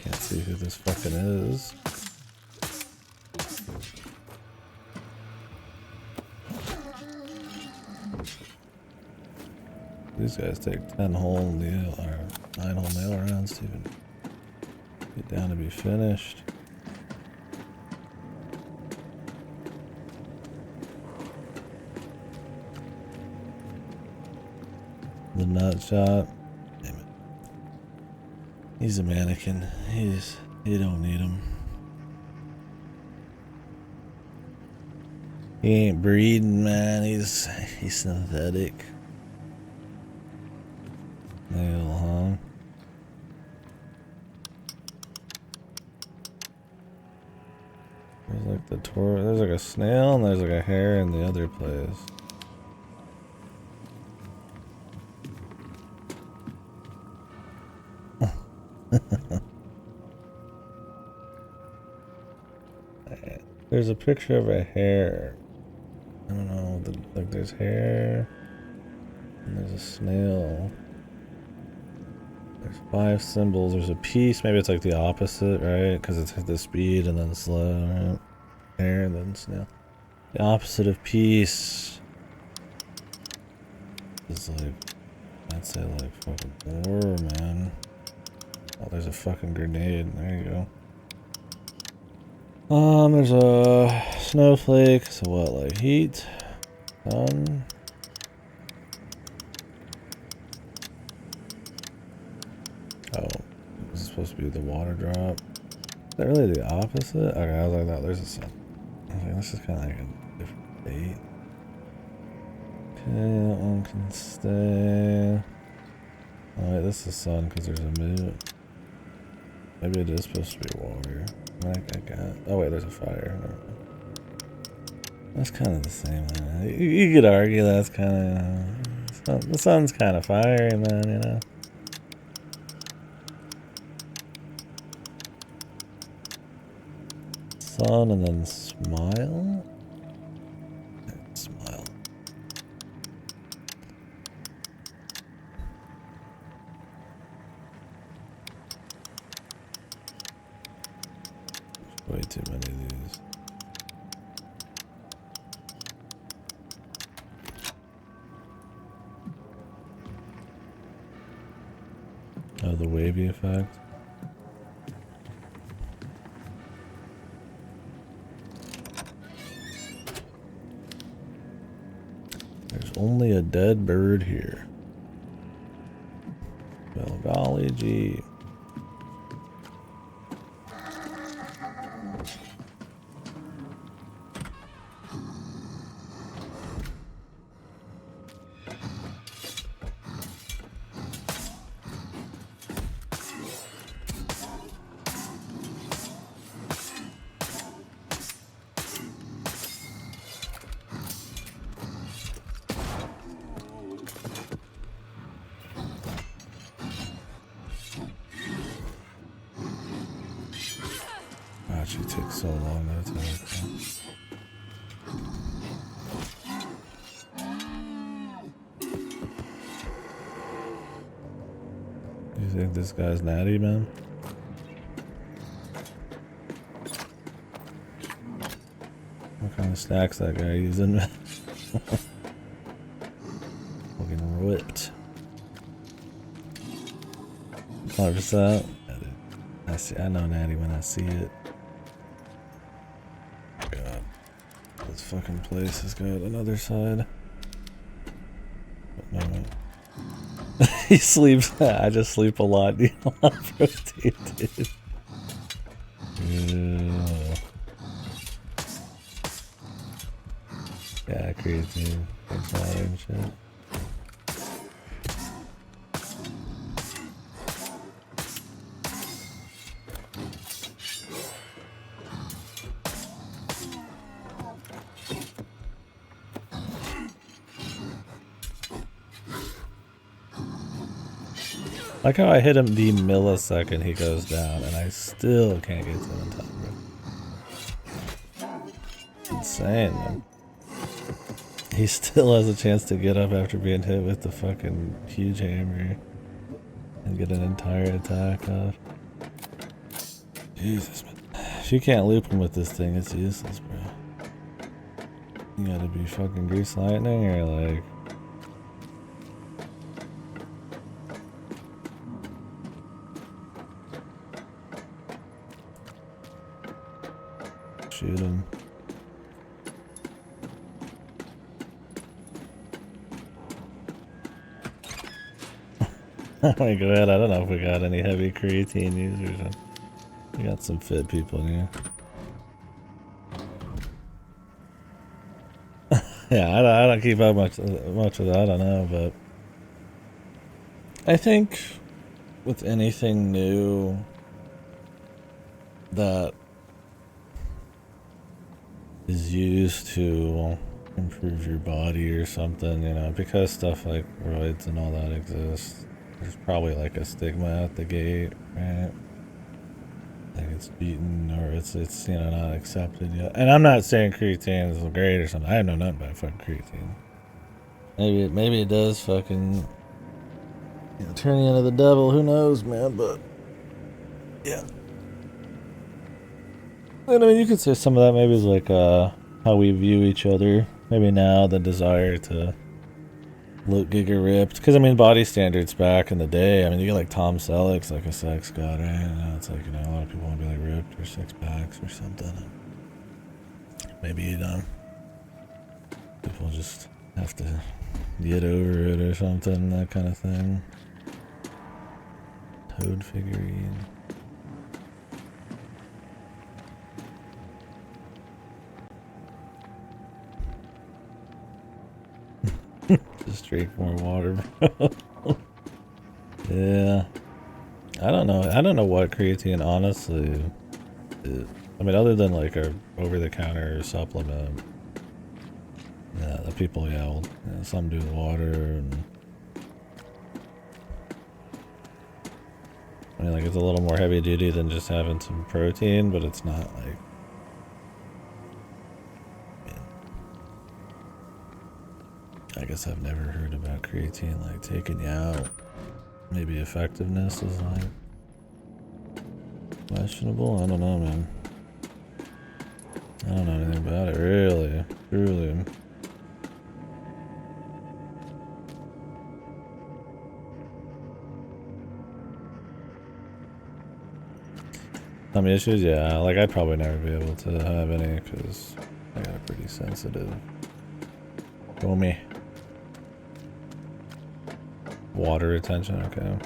Can't see who this fucking is. These guys take 10-hole nail or 9-hole nail rounds to even get down to be finished. The nut shot. Damn it. He's a mannequin. You don't need him. He ain't breeding, man. He's synthetic. Nail, huh? There's like there's like a snail and there's like a hair in the other place. There's a picture of a hair. I don't know, like there's hair and there's a snail. There's 5 symbols. There's a piece. Maybe it's like the opposite, right? Because it's the speed and then slow, right? Hair and then snail. The opposite of peace is like, I'd say like fucking war, man. Oh, there's a fucking grenade. There you go. There's a snowflake. So what, like heat? Sun? Oh, this is supposed to be the water drop. Is that really the opposite? Okay, I was like, no, there's a sun. I was like, this is kind of like a different date. Okay, that one can stay. Oh wait, this is sun because there's a moon. Maybe it is supposed to be water. Like I got. Oh wait, there's a fire. That's kind of the same. Man. You could argue that's kind of. The sun's kind of fiery, man. You know. Sun and then smile. Smile. Way too many of these. Oh, the wavy effect. There's only a dead bird here. Well, golly gee. God, she takes so long to attack. Do you think this guy's natty, man? What kind of snacks that guy using? Fucking ripped. 100%. I see. I know natty when I see it. God, this fucking place has got another side. But no. He sleeps. I just sleep a lot. Do you want protein, dude? Yeah, creatine. Thanks a lot and shit. Like how I hit him the millisecond he goes down, and I still can't get to him in time. Insane, man. He still has a chance to get up after being hit with the fucking huge hammer and get an entire attack off. Jesus, man. If you can't loop him with this thing, it's useless, bro. You gotta be fucking grease lightning or like... shoot him. Oh my god, I don't know if we got any heavy creatine users. We got some fit people in here. Yeah, I don't keep up much of that, I don't know, but I think with anything new that is used to improve your body or something, you know, because stuff like roids and all that exists, there's probably like a stigma at the gate, right? Like it's beaten or it's you know not accepted yet. And I'm not saying creatine is great or something. I know nothing about fucking creatine. Maybe it does fucking you know, turn you into the devil. Who knows, man? But yeah. And I mean, you could say some of that maybe is like how we view each other. Maybe now the desire to look giga ripped. Because I mean, body standards back in the day. I mean, you get like Tom Selleck's like a sex god, right? And now it's like, you know, a lot of people want to be like ripped or six packs or something. Maybe, you know, people just have to get over it or something, that kind of thing. Toad figurine. Just drink more water, bro. Yeah. I don't know what creatine honestly is. I mean, other than like a over-the-counter supplement. Yeah, the people yelled. Yeah, some do the water and I mean, like it's a little more heavy duty than just having some protein, but it's not like I guess I've never heard about creatine like taking you out. Maybe effectiveness is like questionable. I don't know, man. I don't know anything about it, really, truly. Tummy issues? Yeah, like I'd probably never be able to have any because I got a pretty sensitive tummy. Water retention, okay.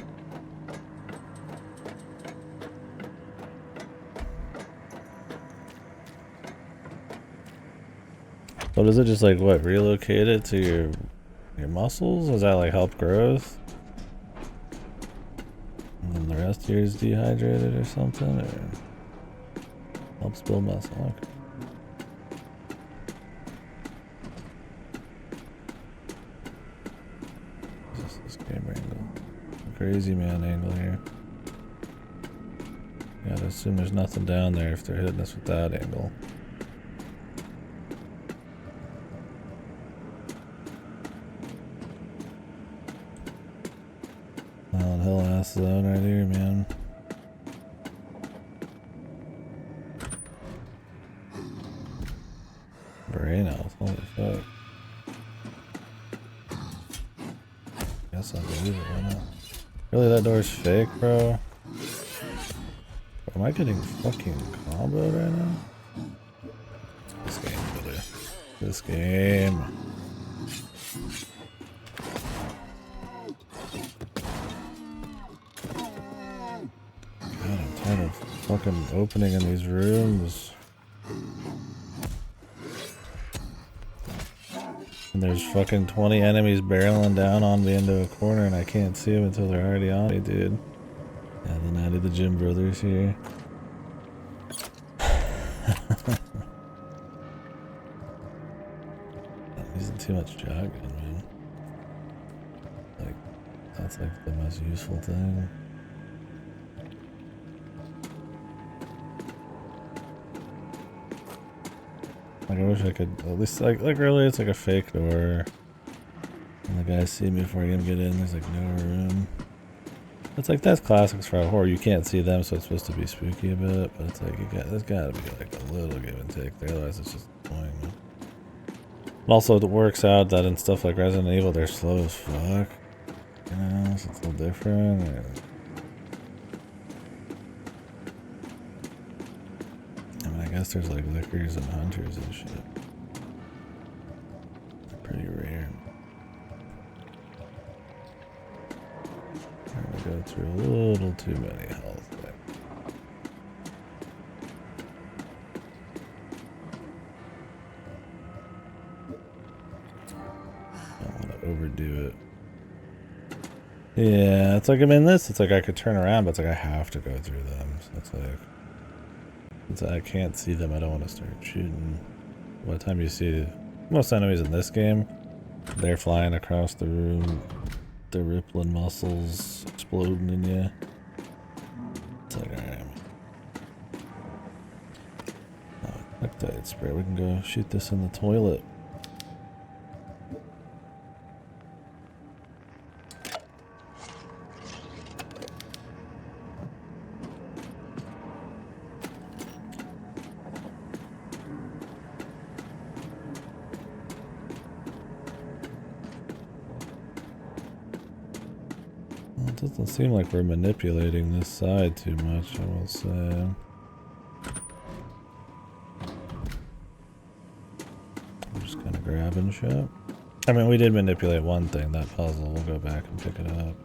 So does it just like what, relocate it to your muscles? Does that like help growth? And then the rest of you is dehydrated or something? Or helps build muscle? Okay. This camera angle. Crazy man angle here. Gotta assume there's nothing down there if they're hitting us with that angle. Oh, hell ass zone right here, man. Brain health, holy fuck. Guess I'll believe it, why not? Really, that door's fake, bro? Am I getting fucking comboed right now? This game, brother. This game. God, I'm tired of fucking opening in these rooms. And there's fucking 20 enemies barreling down on me into a corner and I can't see them until they're already on me, dude. Yeah, the Night of the Gym Brothers here. I'm using too much shotgun, man. Like, that's like the most useful thing. Like, I wish I could, at least, like really, it's like a fake door. And the guys see me before I even get in, there's like no room. It's like, that's classics for a horror. You can't see them, so it's supposed to be spooky a bit, but it's like, there's gotta be like a little give and take there, otherwise it's just annoying, man. And also, it works out that in stuff like Resident Evil, they're slow as fuck. You know, so it's a little different. I mean, I guess there's like lickers and hunters and shit. They're pretty rare. I'm gonna go through a little too many health there. Don't want to overdo it. Yeah, it's like, I mean, it's like I could turn around, but it's like I have to go through them. So it's like, I can't see them, I don't want to start shooting. By the time you see most enemies in this game, they're flying across the room, they're rippling muscles, exploding in you. It's like, alright. Oh, peptide spray, we can go shoot this in the toilet. It doesn't seem like we're manipulating this side too much, I will say. I'm just kind of grabbing shit. I mean, we did manipulate one thing, that puzzle. We'll go back and pick it up.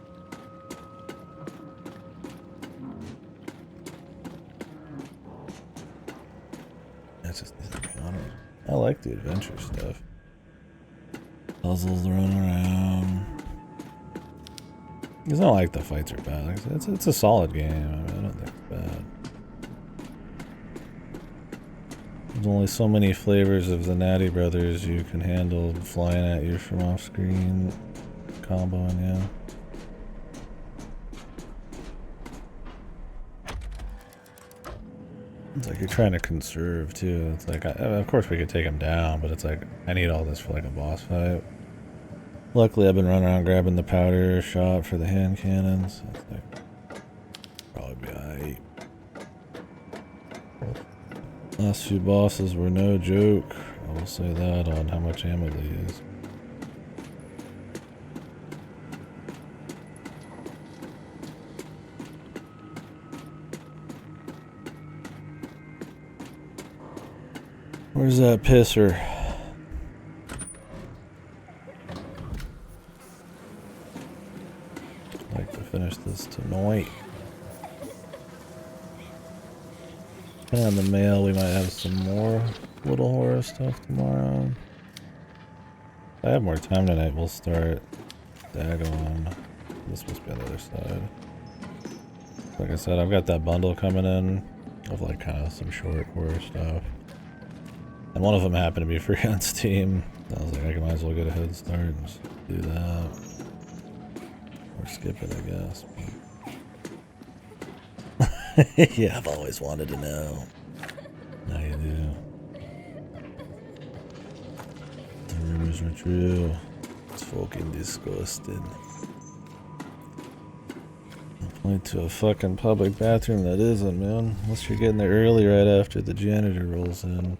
That's just these encounters. I like the adventure stuff. Puzzles running around. It's not like the fights are bad. Like, it's a solid game. I mean, I don't think it's bad. There's only so many flavors of the Natty Brothers you can handle flying at you from off screen, comboing you. It's like you're trying to conserve too. It's like, of course we could take him down, but it's like, I need all this for like a boss fight. Luckily, I've been running around grabbing the powder shot for the hand cannons. So it's like, probably be alright. Last few bosses were no joke. I will say that on how much ammo they use. Where's that pisser? I'd like to finish this tonight. And on the mail, we might have some more little horror stuff tomorrow. If I have more time tonight, we'll start Dagon. This must be on the other side. Like I said, I've got that bundle coming in of like kind of some short horror stuff. And one of them happened to be free on Steam. I was like, I might as well get a head start and just do that. Or skip it, I guess. Yeah, I've always wanted to know. Now you do. The rumors are true. It's fucking disgusting. I'll point to a fucking public bathroom that isn't, man. Unless you're getting there early right after the janitor rolls in.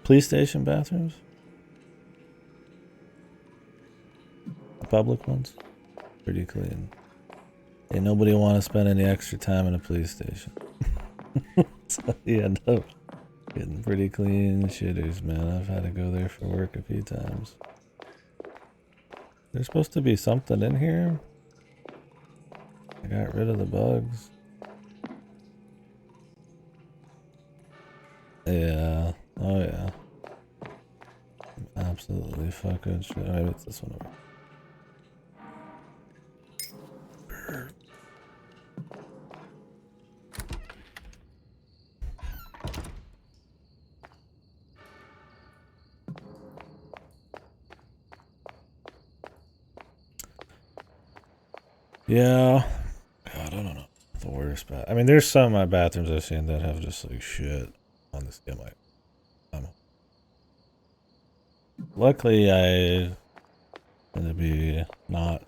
Police station bathrooms? The public ones? Pretty clean. Ain't nobody want to spend any extra time in a police station. So you end up getting pretty clean shitters, man. I've had to go there for work a few times. There's supposed to be something in here. I got rid of the bugs. Yeah. Oh yeah. Absolutely fucking shit. Alright, what's this one over? Yeah. God, I don't know. The worst bath. I mean, there's some of my bathrooms I've seen that have just like shit on the skin. Like, luckily, I tend to be not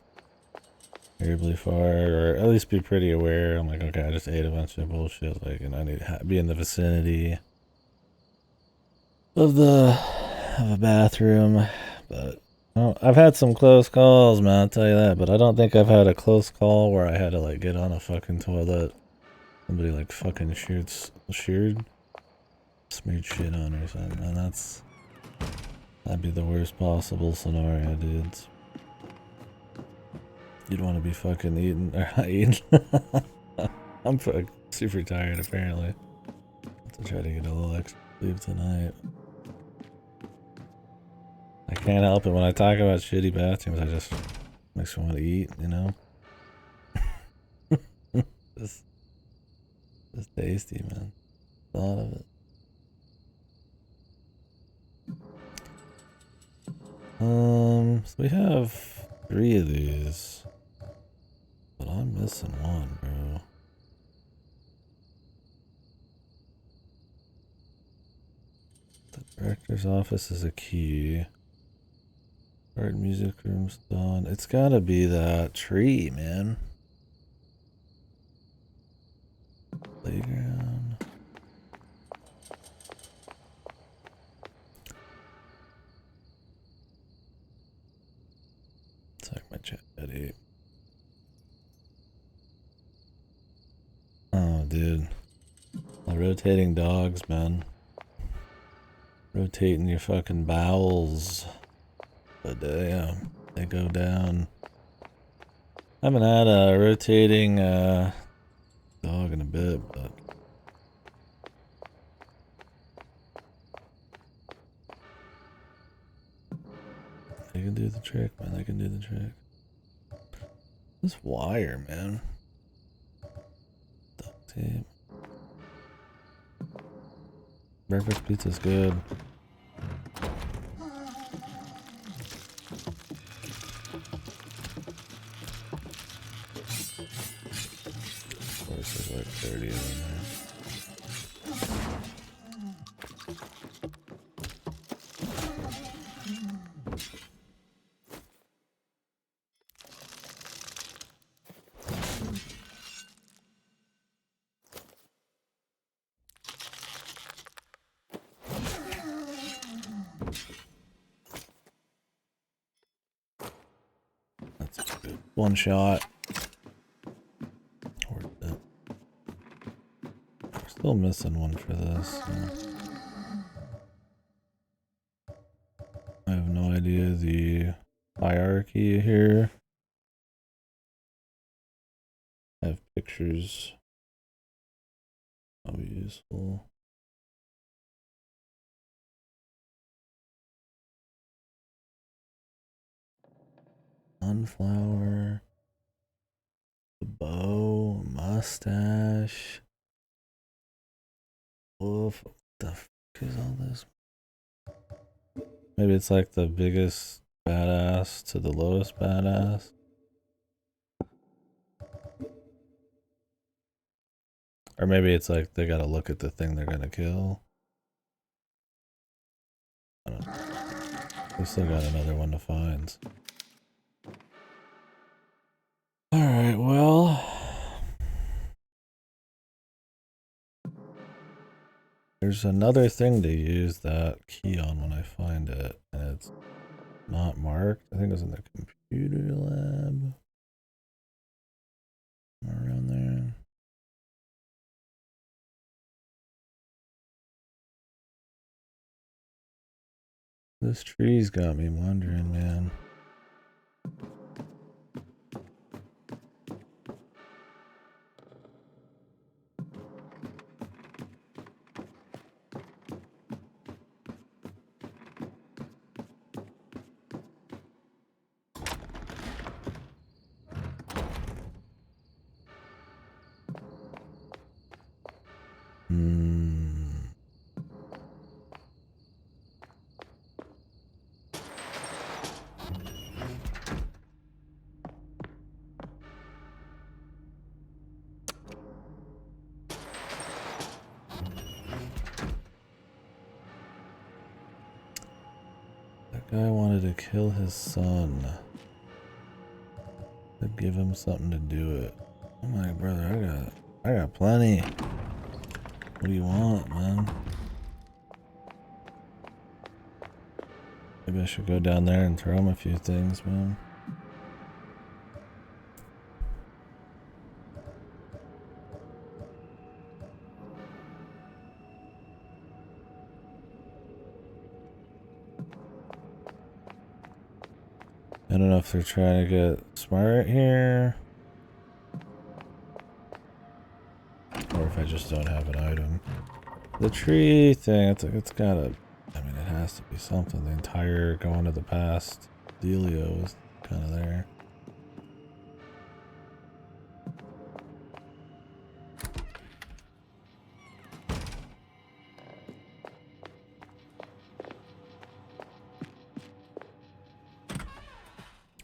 terribly far, or at least be pretty aware. I'm like, okay, I just ate a bunch of bullshit, like, and I need to be in the vicinity of a bathroom. But I've had some close calls, man. I'll tell you that. But I don't think I've had a close call where I had to like get on a fucking toilet. Somebody like fucking smeared shit on or something, and that'd be the worst possible scenario, dudes. You'd want to be fucking eating, or not eating. I'm super tired, apparently. Have to try to get a little extra sleep tonight. I can't help it when I talk about shitty bathrooms. I just makes me want to eat, you know. Just tasty, man. Thought of it. So we have 3 of these. But I'm missing one, bro. The director's office is a key. Art music room's done. It's gotta be that tree, man. Playground. It's like my chat buddy. Oh, dude. The rotating dogs, man. Rotating your fucking bowels. But yeah, they go down. I haven't had a rotating dog in a bit, but they can do the trick, man. They can do the trick. This wire, man. Duct tape. Breakfast pizza's good. Of course, there's like 30 of them there. That's a good one shot. Worth it. We're still missing one for this. So. you the hierarchy here. I have pictures. That'll be useful. Sunflower. The bow. Mustache. Wolf. What the f is all this? Maybe it's like the biggest badass to the lowest badass. Or maybe it's like they gotta look at the thing they're gonna kill. I don't know. We still got another one to find. Alright, well. There's another thing to use that key on when I find it, and it's not marked. I think it's in the computer lab. Around there. This tree's got me wondering, man. That guy wanted to kill his son. To give him something to do it. I'm like, brother, I got plenty. What do you want, man? Maybe I should go down there and throw him a few things, man. I don't know if they're trying to get smart here. Or if I just don't have an item. The tree thing, it's gotta, I mean, it has to be something. The entire going to the past dealio is kind of there.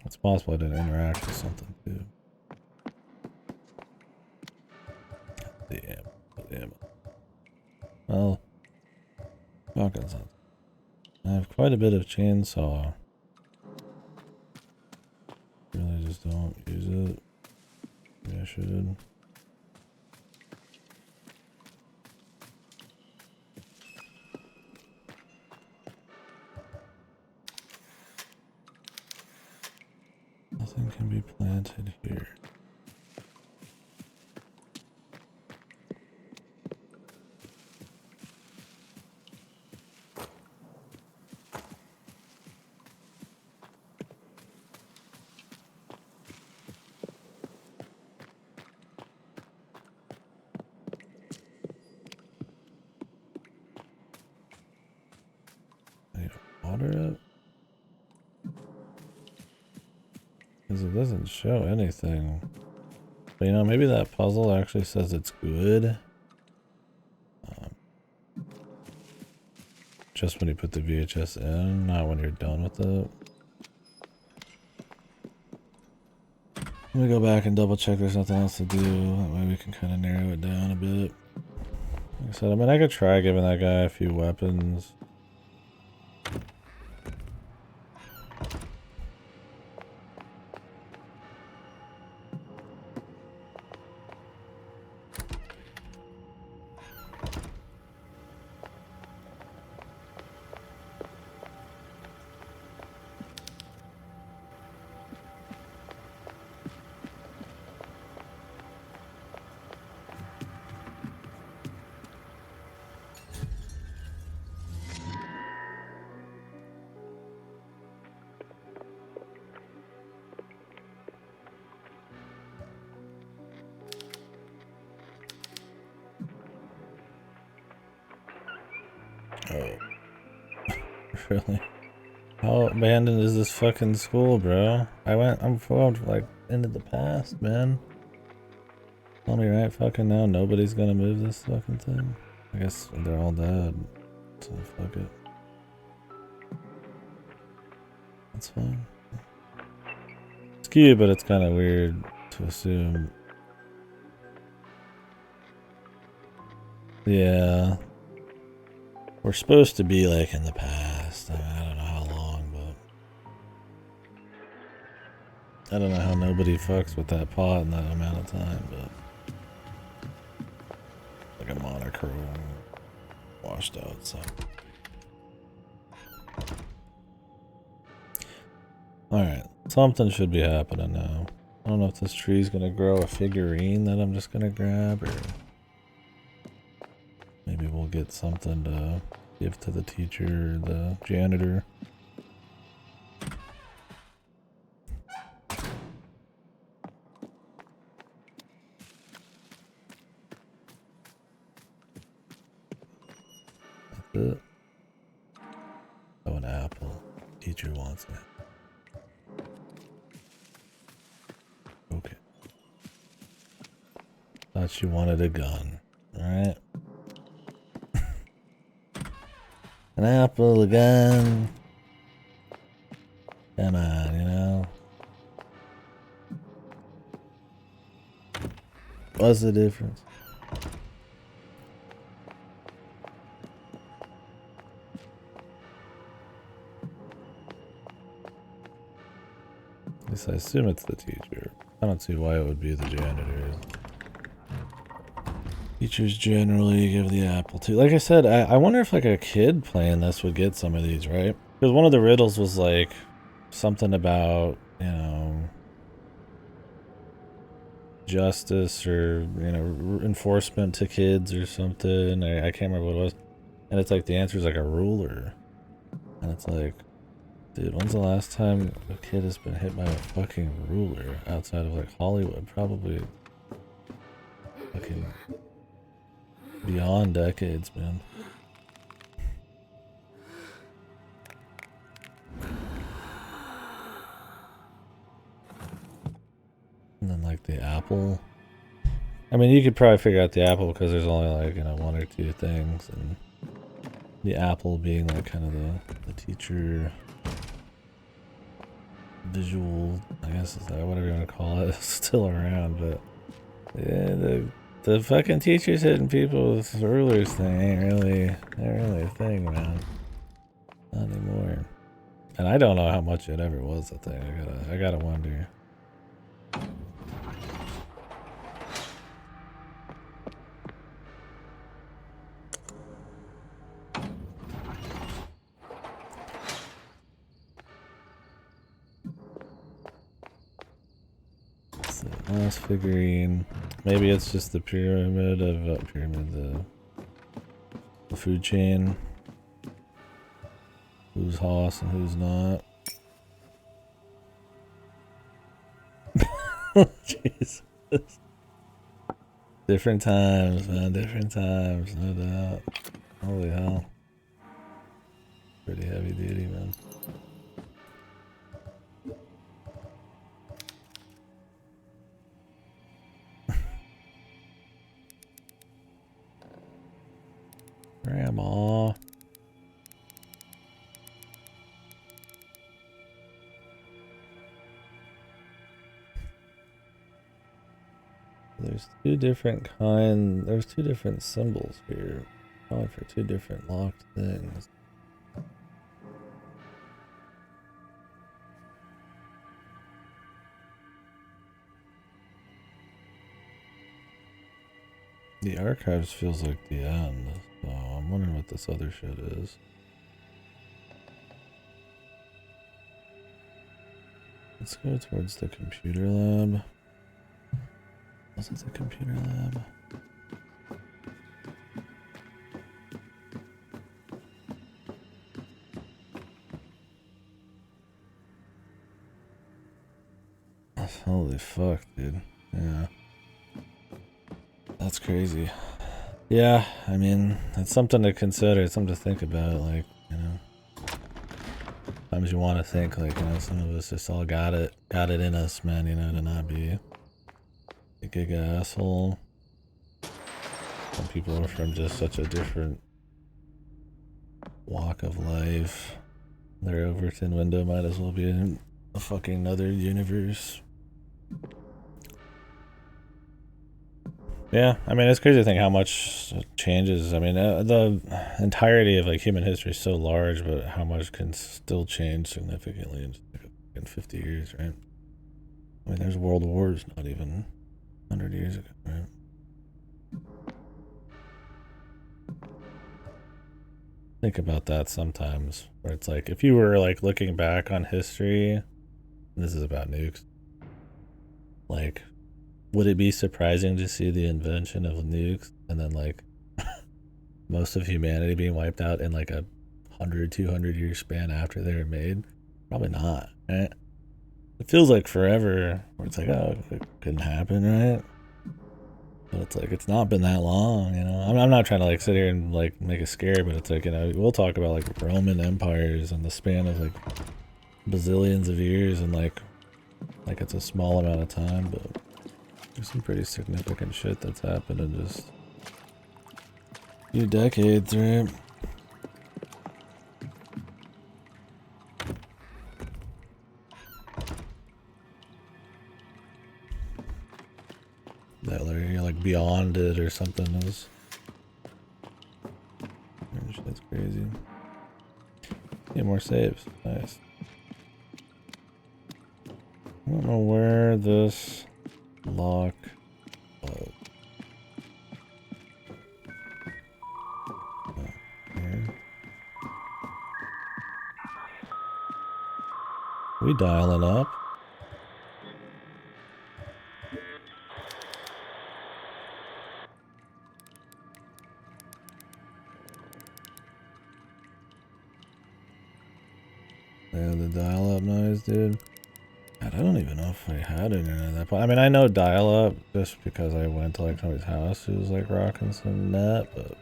It's possible I didn't interact with something too. Damn. Well, fucking sense. I have quite a bit of chainsaw. Really just don't use it. Maybe I should. Nothing can be planted here. I need to water it. Because it doesn't show anything. But you know, maybe that puzzle actually says it's good. Just when you put the VHS in, not when you're done with it. Let me go back and double check there's nothing else to do. That way we can kind of narrow it down a bit. Like I said, I mean, I could try giving that guy a few weapons. Really? How abandoned is this fucking school, bro? I'm forward, like, into the past, man. Tell me right fucking now nobody's gonna move this fucking thing. I guess they're all dead, so fuck it. That's fine. It's cute, but it's kind of weird to assume. Yeah. We're supposed to be like in the past. I don't know how long, but I don't know how nobody fucks with that pot in that amount of time, but like a monochrome washed out, so. Alright, something should be happening now. I don't know if this tree's gonna grow a figurine that I'm just gonna grab, or maybe we'll get something to give to the teacher or the janitor. That's it. Oh, an apple. Teacher wants it. Okay. Thought you wanted a gun. Alright. An apple, a gun. Come on, you know. What's the difference? At least I assume it's the teacher. I don't see why it would be the janitor. Teachers generally give the apple to. Like I said, I wonder if like a kid playing this would get some of these, right? Because one of the riddles was like something about, you know, justice or, you know, enforcement to kids or something. I can't remember what it was. And it's like the answer is like a ruler. And it's like, dude, when's the last time a kid has been hit by a fucking ruler outside of like Hollywood? Probably fucking beyond decades, man. And then like the apple. I mean, you could probably figure out the apple because there's only like, you know, one or two things, and the apple being like kind of the teacher visual, I guess is that whatever you want to call it, still around, but yeah, the fucking teachers hitting people with rulers thing ain't really a thing, man. Not anymore. And I don't know how much it ever was a thing. I gotta wonder. Last figurine. Maybe it's just the pyramid of the food chain. Who's Hoss and who's not? Jesus. Different times, man. Different times, no doubt. Holy hell. Pretty heavy duty, man. Grandma. There's two different there's two different symbols here. Probably for two different locked things. The archives feels like the end, so I'm wondering what this other shit is. Let's go towards the computer lab. Was it the computer lab? Holy fuck, dude. Yeah. That's crazy. Yeah, I mean, it's something to consider, it's something to think about, like, you know. Sometimes you want to think like, you know, some of us just all got it in us, man, you know, to not be a gig asshole. Some people are from just such a different walk of life. Their Overton window might as well be in a fucking another universe. Yeah, I mean, it's crazy to think how much changes. I mean, the entirety of like human history is so large, but how much can still change significantly in 50 years, right? I mean, there's world wars not even 100 years ago, right? Think about that sometimes, where it's like, if you were like looking back on history, and this is about nukes, like, would it be surprising to see the invention of nukes and then like most of humanity being wiped out in like a 100-200 year span after they were made? Probably not, right? It feels like forever where it's like, oh, it couldn't happen, right? But it's like, it's not been that long, you know? I'm not trying to like sit here and like make it scary, but it's like, you know, we'll talk about like Roman empires and the span of like bazillions of years and like it's a small amount of time, but there's some pretty significant shit that's happened in just a few decades, right? That you're like beyond it or something is. That's crazy. Get more saves. Nice. I don't know where this lock was. Here. Are we dialing up? Yeah, the dial-up noise, dude. God, I don't even know if I had internet at that point. I mean, I know dial-up just because I went to like somebody's house who was like rocking some net, but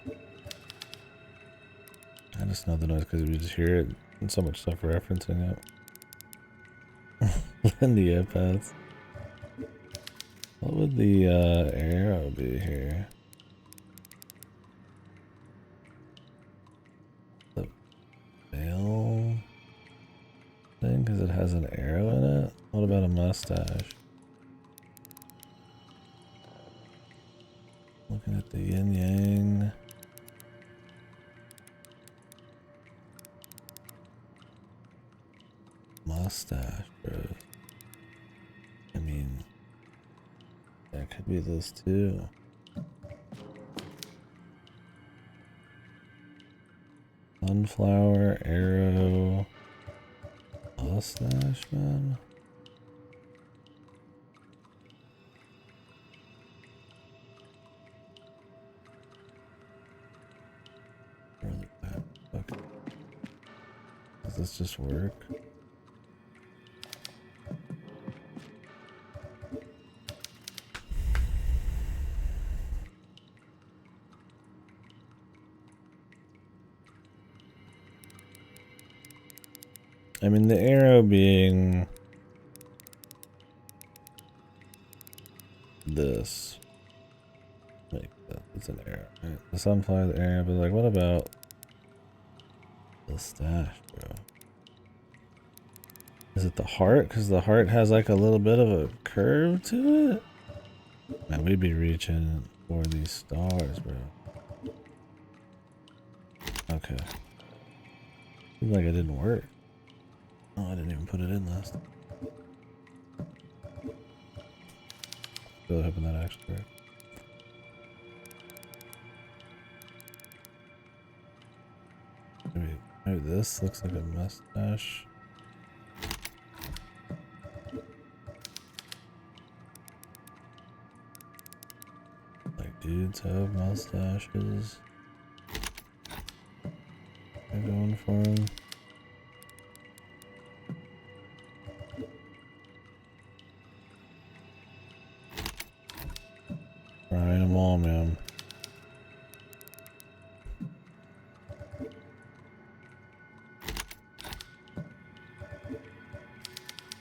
I just know the noise because we just hear it and so much stuff referencing it. In the iPads. What would the arrow be here? The veil thing, because it has an arrow in it? What about a mustache? Looking at the yin yang. Mustache, bro. I mean, that could be this too. Sunflower, arrow, mustache, man. Really bad. Okay. Does this just work? I mean, the arrow being this. Like that. It's an arrow. Right? The sunflower, the arrow, but like, what about the stash, bro? Is it the heart? Because the heart has like a little bit of a curve to it? Man, we'd be reaching for these stars, bro. Okay. Seems like it didn't work. Oh, I didn't even put it in last time. Really hoping that actually worked. Maybe this looks like a mustache. Like dudes have mustaches. They're going for them. Trying them all, man.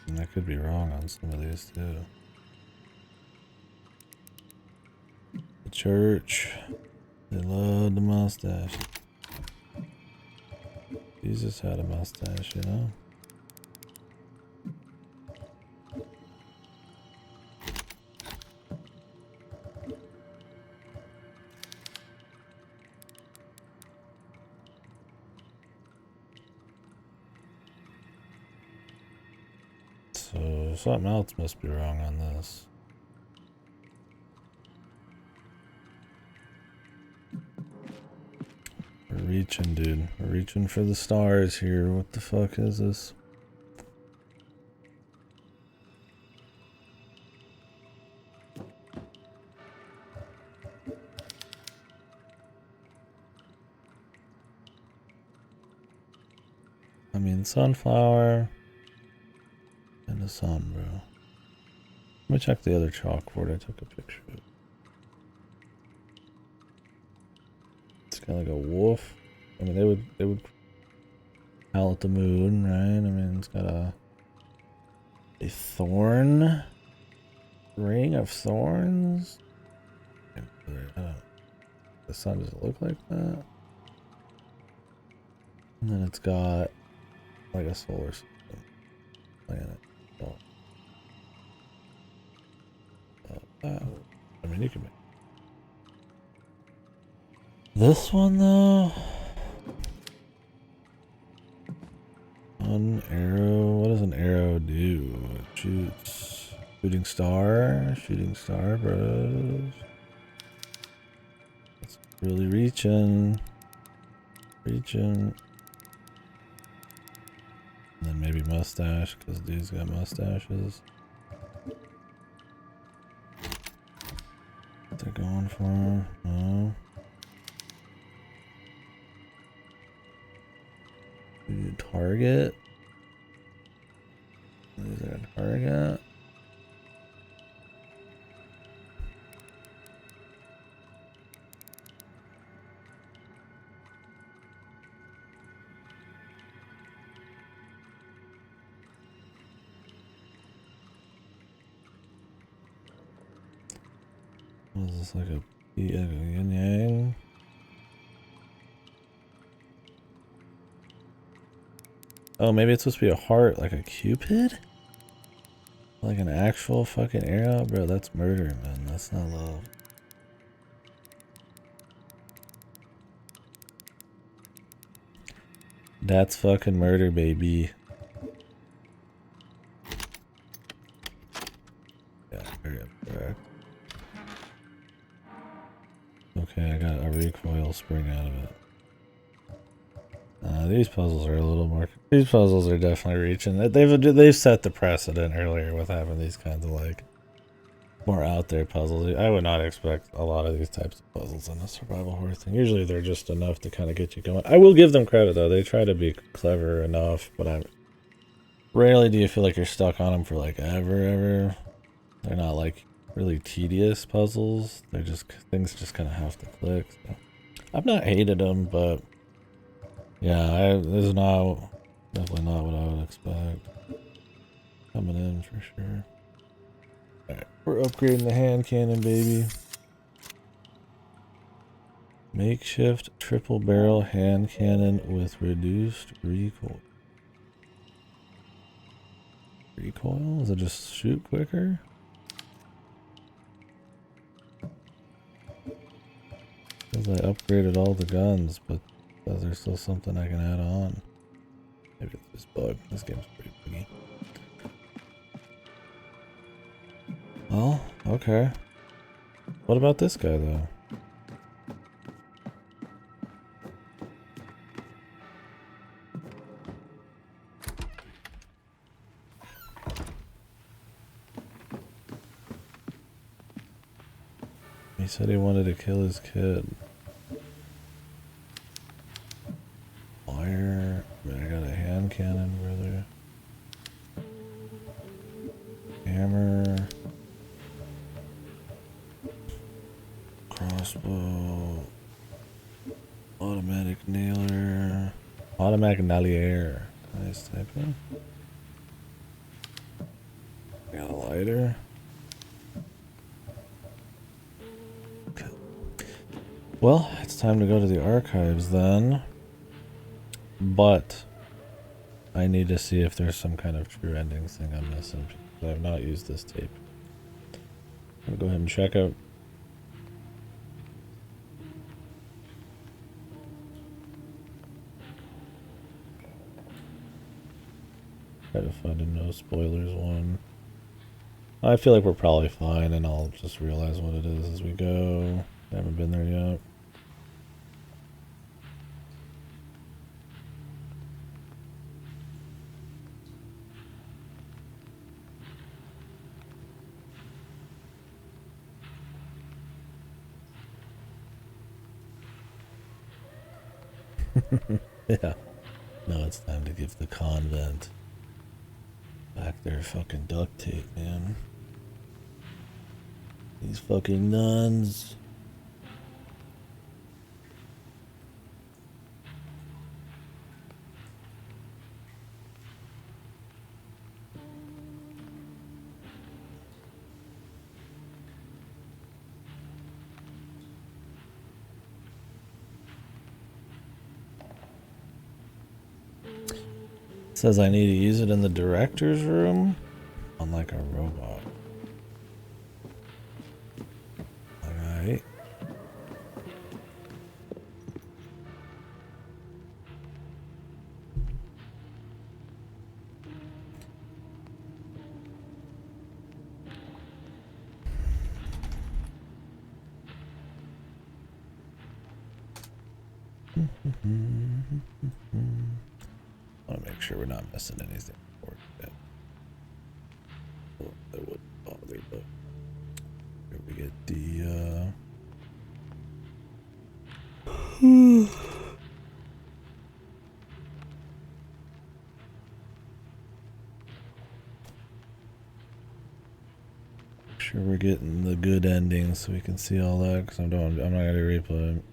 And I could be wrong on some of these too. The church. They love the mustache. Jesus had a mustache, you know? So something else must be wrong on this. We're reaching, dude. We're reaching for the stars here. What the fuck is this? I mean, sunflower and the sun, bro. Let me check the other chalkboard. I took a picture of it. It's kind of like a wolf. I mean, they would howl at the moon, right? I mean, it's got a thorn ring of thorns. I don't know. The sun doesn't look like that. And then it's got like a solar system planet. Oh. I mean, you can make this one though. An arrow. What does an arrow do? It shoots. Shooting star. Shooting star, bros. It's really reaching. Reaching. And then maybe mustache, because dude's got mustaches. What they're going for? No. Target. Is there a target? What is this, like a yin yang? Oh, maybe it's supposed to be a heart, like a cupid? Like an actual fucking arrow? Bro, that's murder, man. That's not love. That's fucking murder, baby. Yeah, very correct. Okay, I got a recoil spring out of it. These puzzles are a little more. These puzzles are definitely reaching. They've set the precedent earlier with having these kinds of like more out there puzzles. I would not expect a lot of these types of puzzles in a survival horror thing. Usually they're just enough to kind of get you going. I will give them credit though; they try to be clever enough. But rarely do you feel like you're stuck on them for like ever. They're not like really tedious puzzles. They're just things just kind of have to click. So. I've not hated them, but. Yeah, this is definitely not what I would expect. Coming in for sure. Alright, we're upgrading the hand cannon, baby. Makeshift triple barrel hand cannon with reduced recoil. Recoil? Does it just shoot quicker? Because I upgraded all the guns, but there's still something I can add on. Maybe it's this bug. This game's pretty buggy. Well, okay. What about this guy, though? He said he wanted to kill his kid. Fire. I mean, I got a hand cannon, brother. Hammer. Crossbow. Automatic nailer. Automatic nailer. Nice typing. spider. Okay. Well, it's time to go to the archives then. But I need to see if there's some kind of true endings thing I'm missing. I have not used this tape. I'm gonna go ahead and check out. Try to find a no spoilers one. I feel like we're probably fine, and I'll just realize what it is as we go. I haven't been there yet. Yeah. No, it's time to give the convent back their fucking duct tape, man. These fucking nuns. It says I need to use it in the director's room on like a robot. Alright. I want to make sure we're not missing anything important. Oh, that wouldn't bother me, but here we get the make sure we're getting the good ending so we can see all that, because I'm not gonna replay it.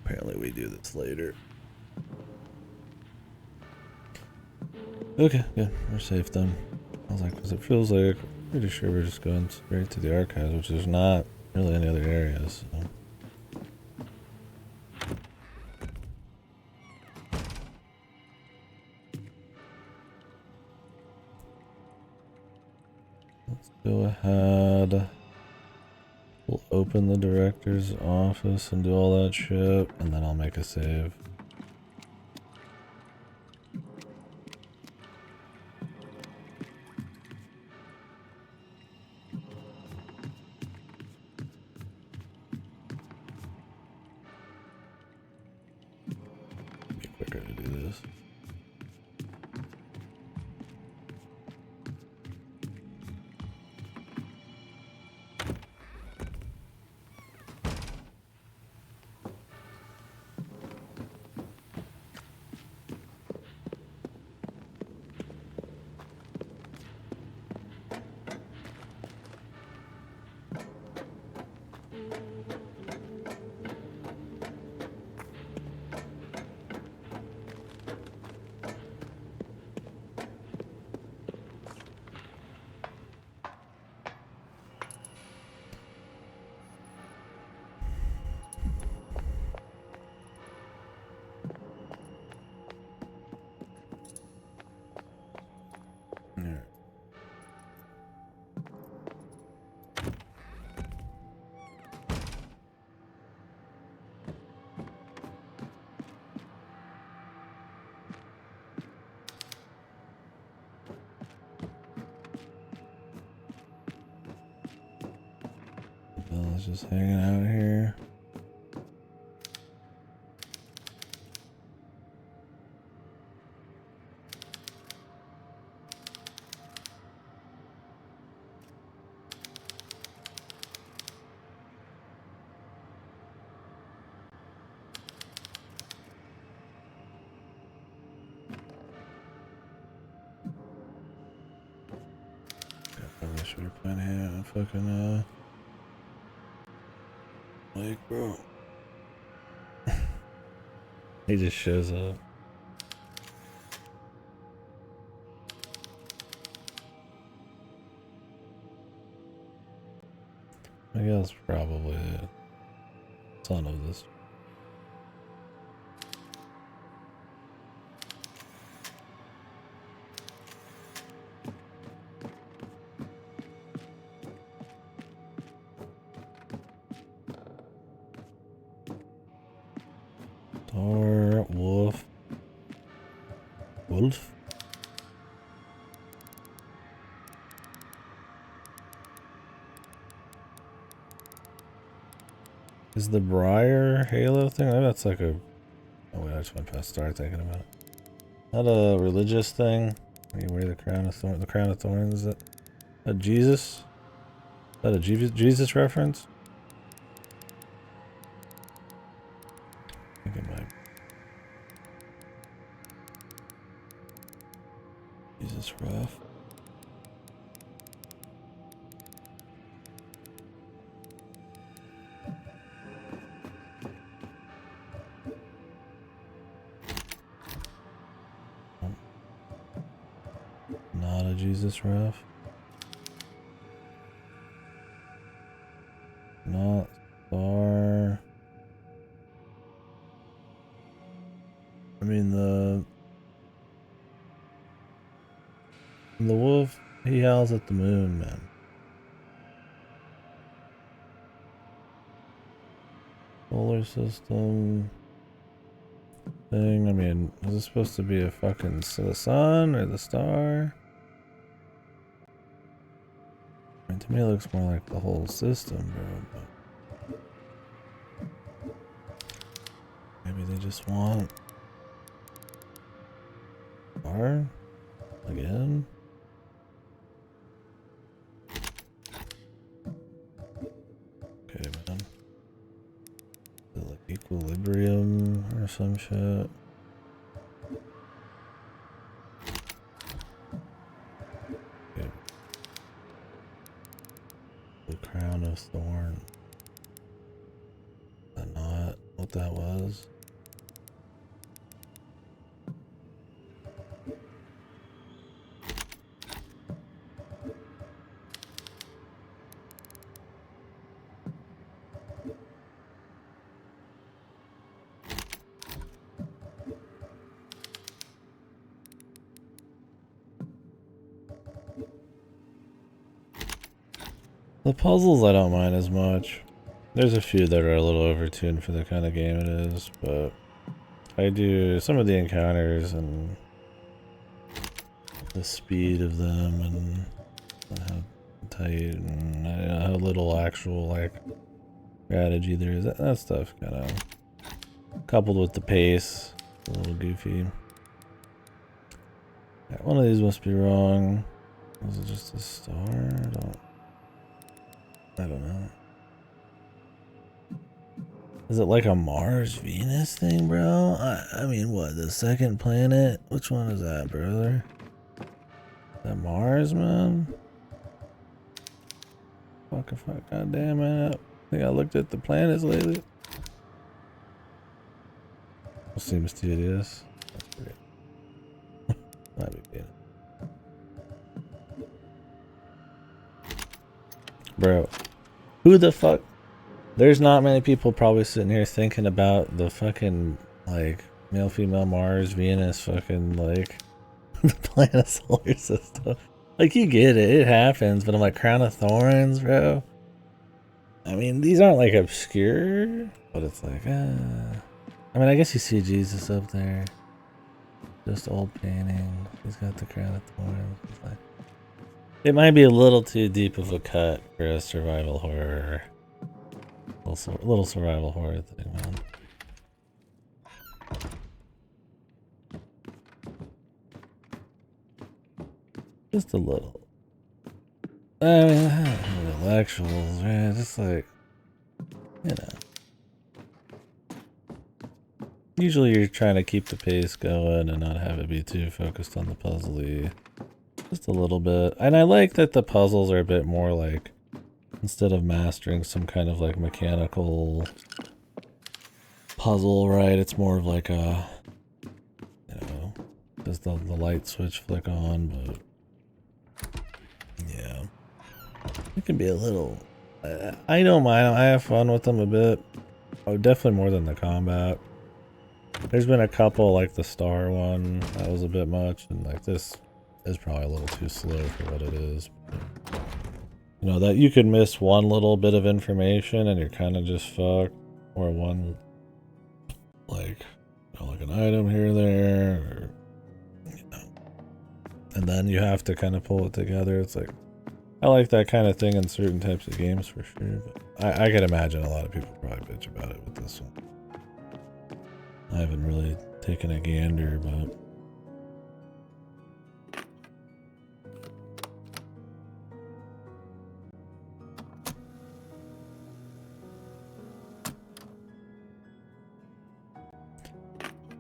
Apparently we do this later. Okay, good. We're safe then. I was like, because it feels like, pretty sure we're just going straight to the archives, which is not really any other areas. So. Let's go ahead. We'll open the director's office and do all that shit, and then I'll make a save. Be quicker to do this. Bella's just hanging out here. I wish we were playing here and fucking Like, bro. He just shows up. I guess probably the son of this. Star, wolf. Wolf? Is the Briar Halo thing? Maybe that's like a... Oh wait, I just went past Star thinking about it. Is that a religious thing? Where you wear the crown of thorns? The crown of thorns, is it a Jesus? Is that a Jesus reference? I think it might. Jesus ref. Not a Jesus ref. Not Star. I mean the wolf, he howls at the moon, man. Solar system thing. I mean, is this supposed to be a fucking the sun or the star? I mean, to me it looks more like the whole system, bro. But maybe they just want star again. Okay, man. Is it like equilibrium or some shit? Okay. The crown of thorn. Is that not what that was? The puzzles I don't mind as much. There's a few that are a little overtuned for the kind of game it is, but I do some of the encounters and the speed of them and how tight and how little actual like strategy there is. That stuff kind of coupled with the pace, a little goofy. Yeah, one of these must be wrong. Was it just a star? I don't know. Is it like a Mars Venus thing, bro? I mean, what, the second planet? Which one is that, brother? Is that Mars, man? Fuck, goddamn, man. I think I looked at the planets lately. Seems tedious. Might be good. Bro, who the fuck? There's not many people probably sitting here thinking about the fucking, like, male, female, Mars, Venus, fucking, like, the planet solar system. Like, you get it. It happens. But I'm like, Crown of Thorns, bro. I mean, these aren't, like, obscure. But it's like, I mean, I guess you see Jesus up there. Just old painting. He's got the Crown of Thorns. It's like, it might be a little too deep of a cut for a survival horror. Little survival horror thing, man. Just a little. I mean, intellectuals, man. Just like, you know. Usually you're trying to keep the pace going and not have it be too focused on the puzzle-y. Just a little bit. And I like that the puzzles are a bit more like instead of mastering some kind of like mechanical puzzle, right? It's more of like a, you know, does the light switch flick on, but yeah. It can be a little, I don't mind, I have fun with them a bit. Oh, definitely more than the combat. There's been a couple, like the star one, that was a bit much, and like this is probably a little too slow for what it is. But, you know, that you could miss one little bit of information and you're kind of just fucked, or one, like, you know, like an item here or there, or, you know, and then you have to kind of pull it together. It's like, I like that kind of thing in certain types of games for sure, but I can imagine a lot of people probably bitch about it with this one. I haven't really taken a gander, but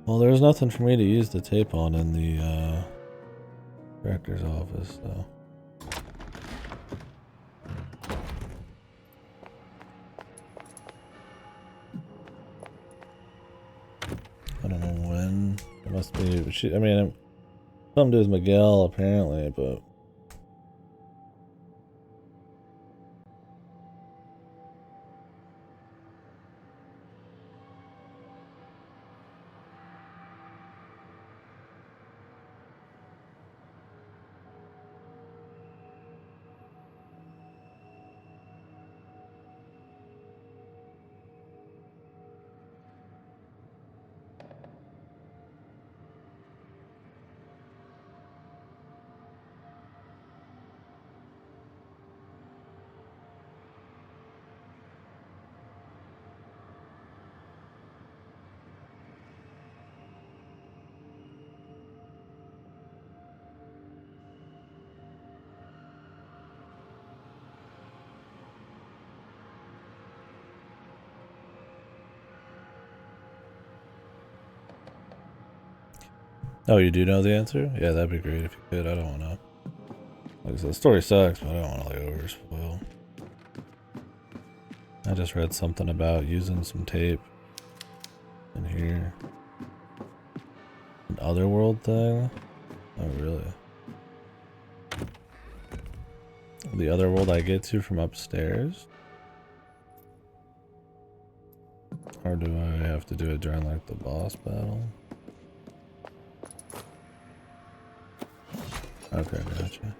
well, there's nothing for me to use the tape on in the director's office, so. I don't know when. It must be. I mean, something to do with Miguel apparently, but. Oh, you do know the answer? Yeah, that'd be great if you could. I don't want to. Like I said, the story sucks, but I don't want to like overspoil. I just read something about using some tape in here. An otherworld thing? Oh, really? The otherworld I get to from upstairs? Or do I have to do it during like the boss battle? Okay, gotcha.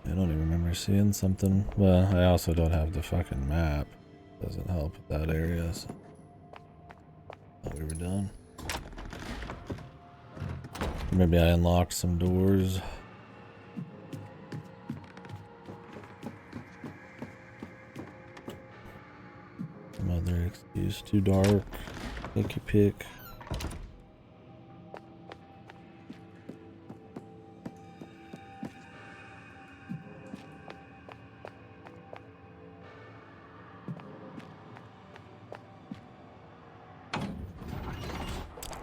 I don't even remember seeing something. Well, I also don't have the fucking map. Doesn't help with that area, so. Thought we were done. Maybe I unlocked some doors. Some other excuse. Too dark. Picky pick.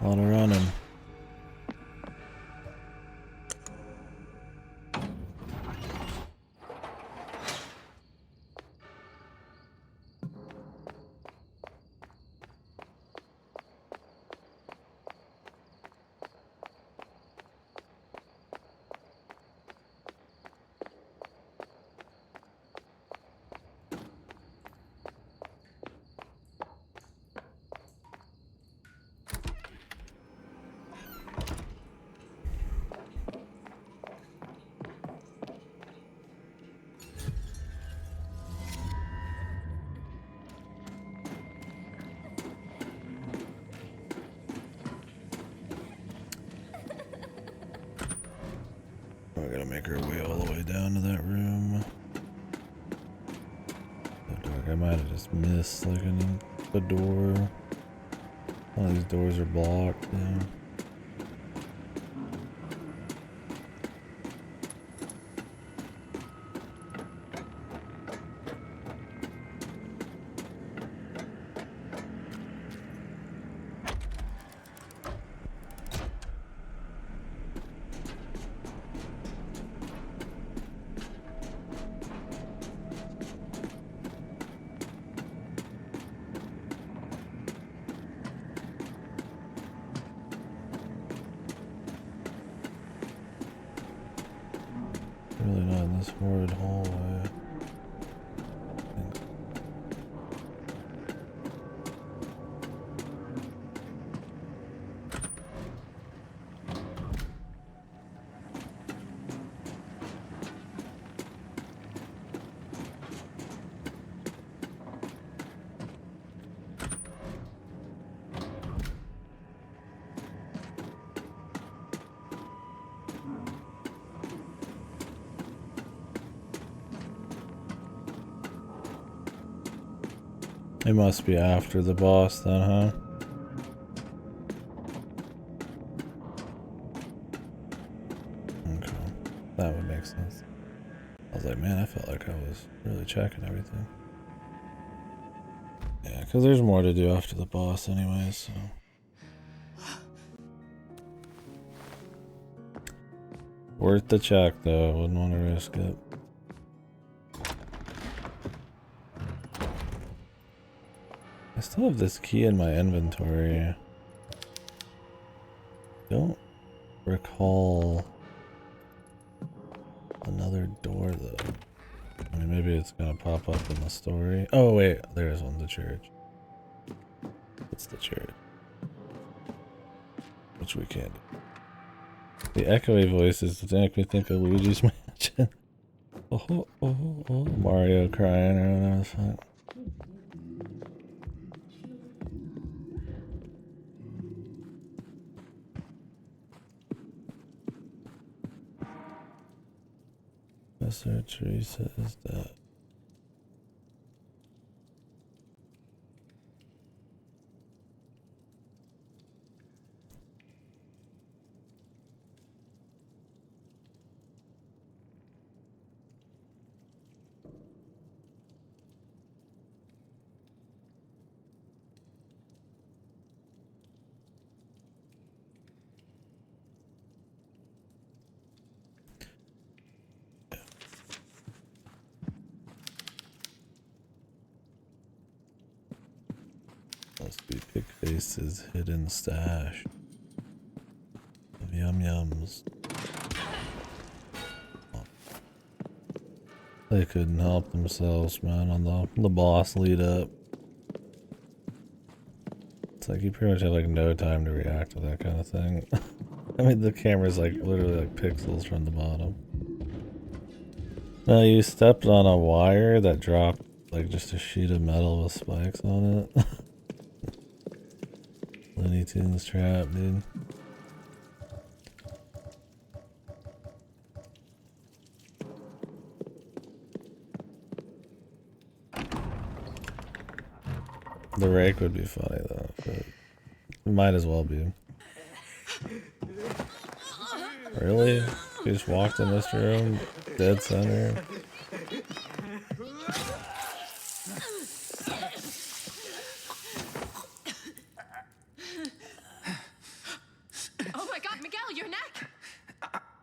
A lot of running. We're gonna make our way all the way down to that room. So dark. I might have just missed like a door. One of these doors are blocked. Yeah. Surely not in this horrid hallway. It must be after the boss then, huh? Okay. That would make sense. I was like, man, I felt like I was really checking everything. Yeah, because there's more to do after the boss anyway, so. Worth the check, though. Wouldn't want to risk it. I still have this key in my inventory. Don't recall another door, though. I mean, maybe it's gonna pop up in the story. Oh, wait. There's one. The church. It's the church. Which we can't do. The echoey voices make me think of Luigi's Mansion. Oh, oh, oh. Mario crying or whatever the fuck. Professor Teresa is dead. Must be Pigface's hidden stash of yum-yums. Oh. They couldn't help themselves, man, on the boss lead up. It's like you pretty much have like no time to react to that kind of thing. I mean, the camera's like literally like pixels from the bottom. No, you stepped on a wire that dropped like just a sheet of metal with spikes on it. Looney Tunes trap, dude. The rake would be funny though, but it might as well be. Really? You just walked in this room, dead center. Oh my god, Miguel, your neck!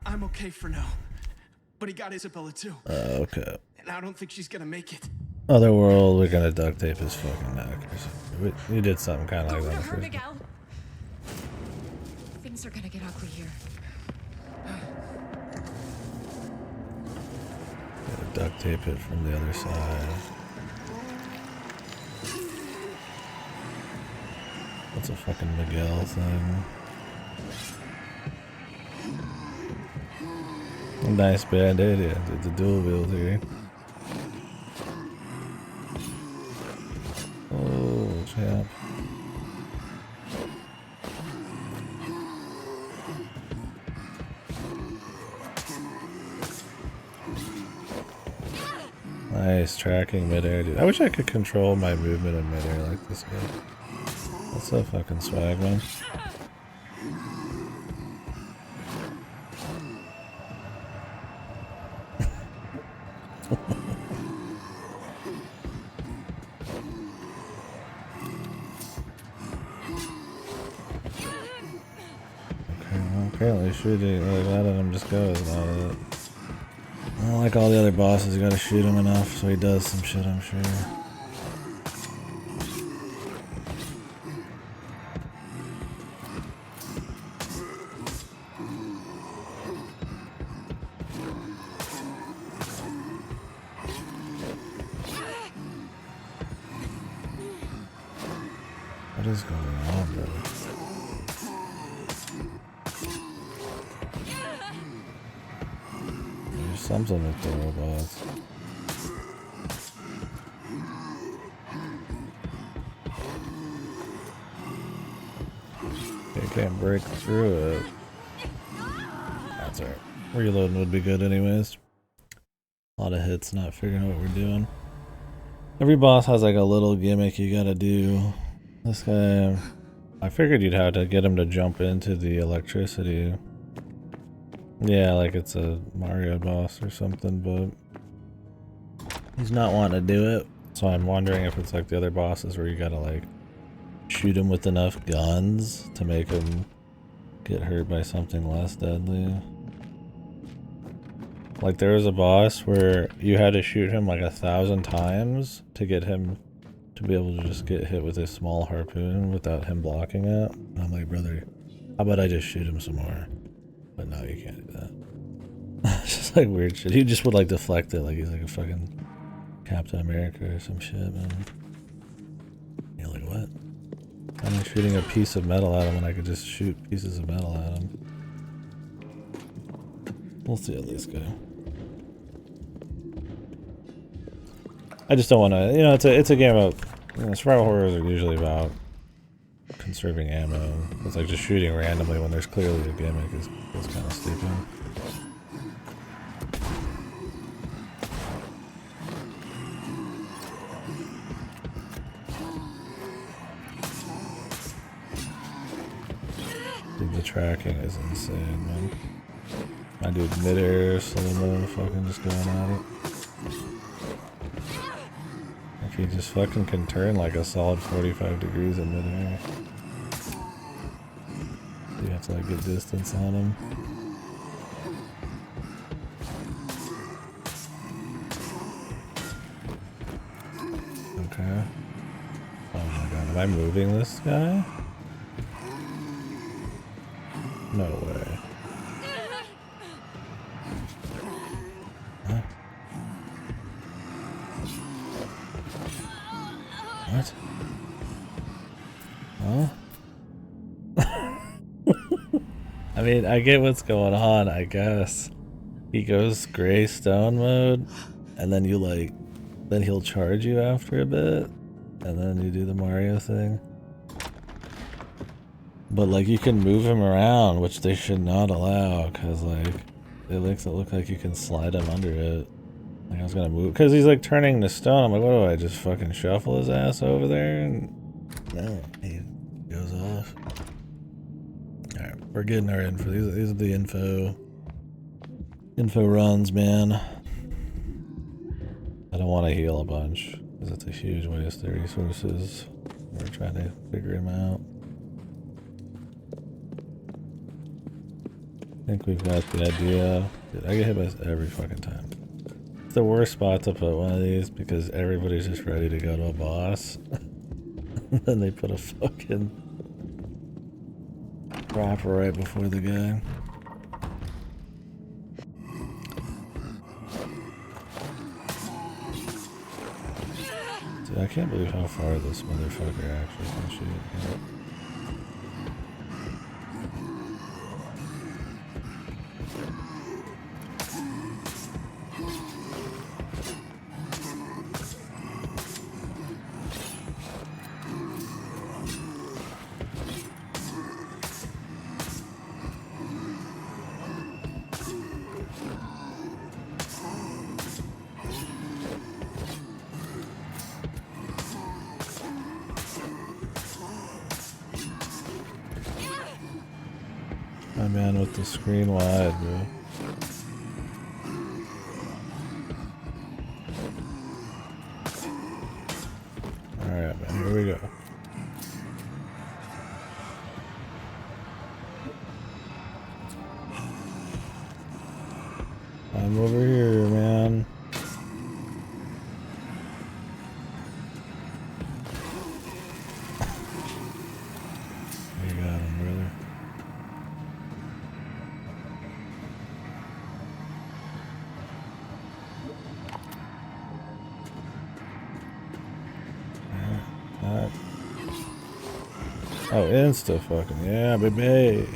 I'm okay for now. But he got Isabella too. Okay. And I don't think she's gonna make it. Otherworld, we're gonna duct tape his fucking neck or something. We did something kind of like Go that. for her, Miguel! Things are gonna get ugly here. Gotta duct tape it from the other side. What's a fucking Miguel thing? Nice bad idea. Did the dual wield here. Oh, champ. Nice tracking midair, dude. I wish I could control my movement in midair like this guy. That's so fucking swag, man. Apparently shooting, like, letting him just go is not it. I don't like all the other bosses, you gotta shoot him enough so he does some shit, I'm sure. What is going on, bro? There's something with the robots. They can't break through it. That's alright. Reloading would be good anyways. A lot of hits, not figuring out what we're doing. Every boss has like a little gimmick you gotta do. This guy, I figured you'd have to get him to jump into the electricity. Yeah, like it's a Mario boss or something, but he's not wanting to do it. So I'm wondering if it's like the other bosses where you gotta like shoot him with enough guns to make him get hurt by something less deadly. Like there was a boss where you had to shoot him like 1,000 times to get him to be able to just get hit with a small harpoon without him blocking it. And I'm like, brother, how about I just shoot him some more? But no, you can't do that. It's just like weird shit. He just would like deflect it like he's like a fucking Captain America or some shit, man. You're like, what? I'm shooting a piece of metal at him when I could just shoot pieces of metal at him. We'll see how these go. I just don't want to, you know, it's a game about, you know, survival horrors are usually about conserving ammo. It's like just shooting randomly when there's clearly a gimmick is kind of stupid. Dude, the tracking is insane, man. My dude midair, slow-mo, fucking just going at it. Like he just fucking can turn like a solid 45 degrees in midair. You have to like get distance on him. Okay. Oh my god, am I moving this guy? No way. Huh? What? Huh? I mean, I get what's going on, I guess. He goes gray stone mode, and then you like, then he'll charge you after a bit, and then you do the Mario thing. But like you can move him around, which they should not allow, cause like it makes it look like you can slide him under it. Like I was gonna move, cause he's like turning to stone. I'm like, what do I just fucking shuffle his ass over there? And no, he goes off. All right, we're getting our info. These are the info runs, man. I don't want to heal a bunch because it's a huge waste of resources. We're trying to figure him out. I think we've got the idea. Dude, I get hit by every fucking time. It's the worst spot to put one of these because everybody's just ready to go to a boss. And then they put a fucking wrapper right before the guy. Dude, I can't believe how far this motherfucker actually can shoot. My man with the screen wide, bro. Alright, man, here we go. I'm over here, man. You got him, brother. Oh, insta fucking yeah, baby.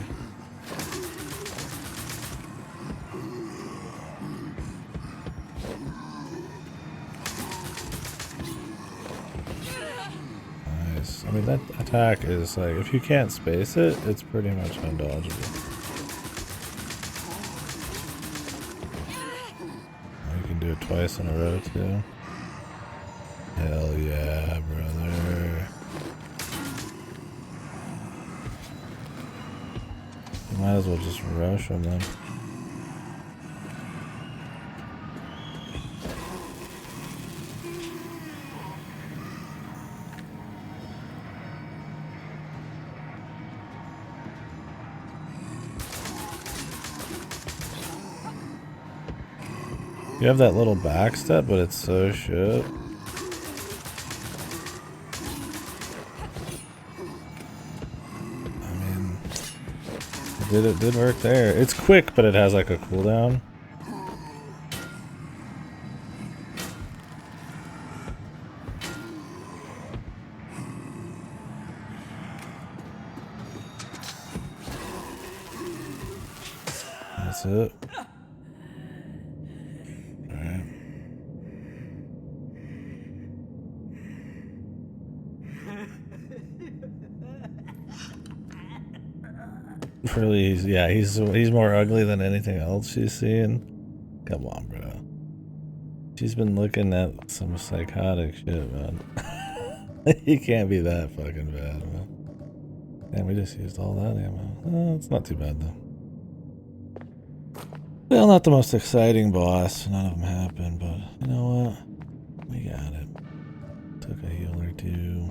Nice. I mean, that attack is like, if you can't space it, it's pretty much undodgeable. You can do it twice in a row, too. Hell yeah, brother. You might as well just rush them then. You have that little backstep, but it's so shit. I mean, it did work there. It's quick, but it has like a cooldown. That's it. Alright. Really, he's more ugly than anything else she's seen. Come on, bro. She's been looking at some psychotic shit, man. He can't be that fucking bad, man. Damn, we just used all that ammo. It's not too bad, though. Well, not the most exciting boss. None of them happened, but you know what? We got it. Took a heal or two.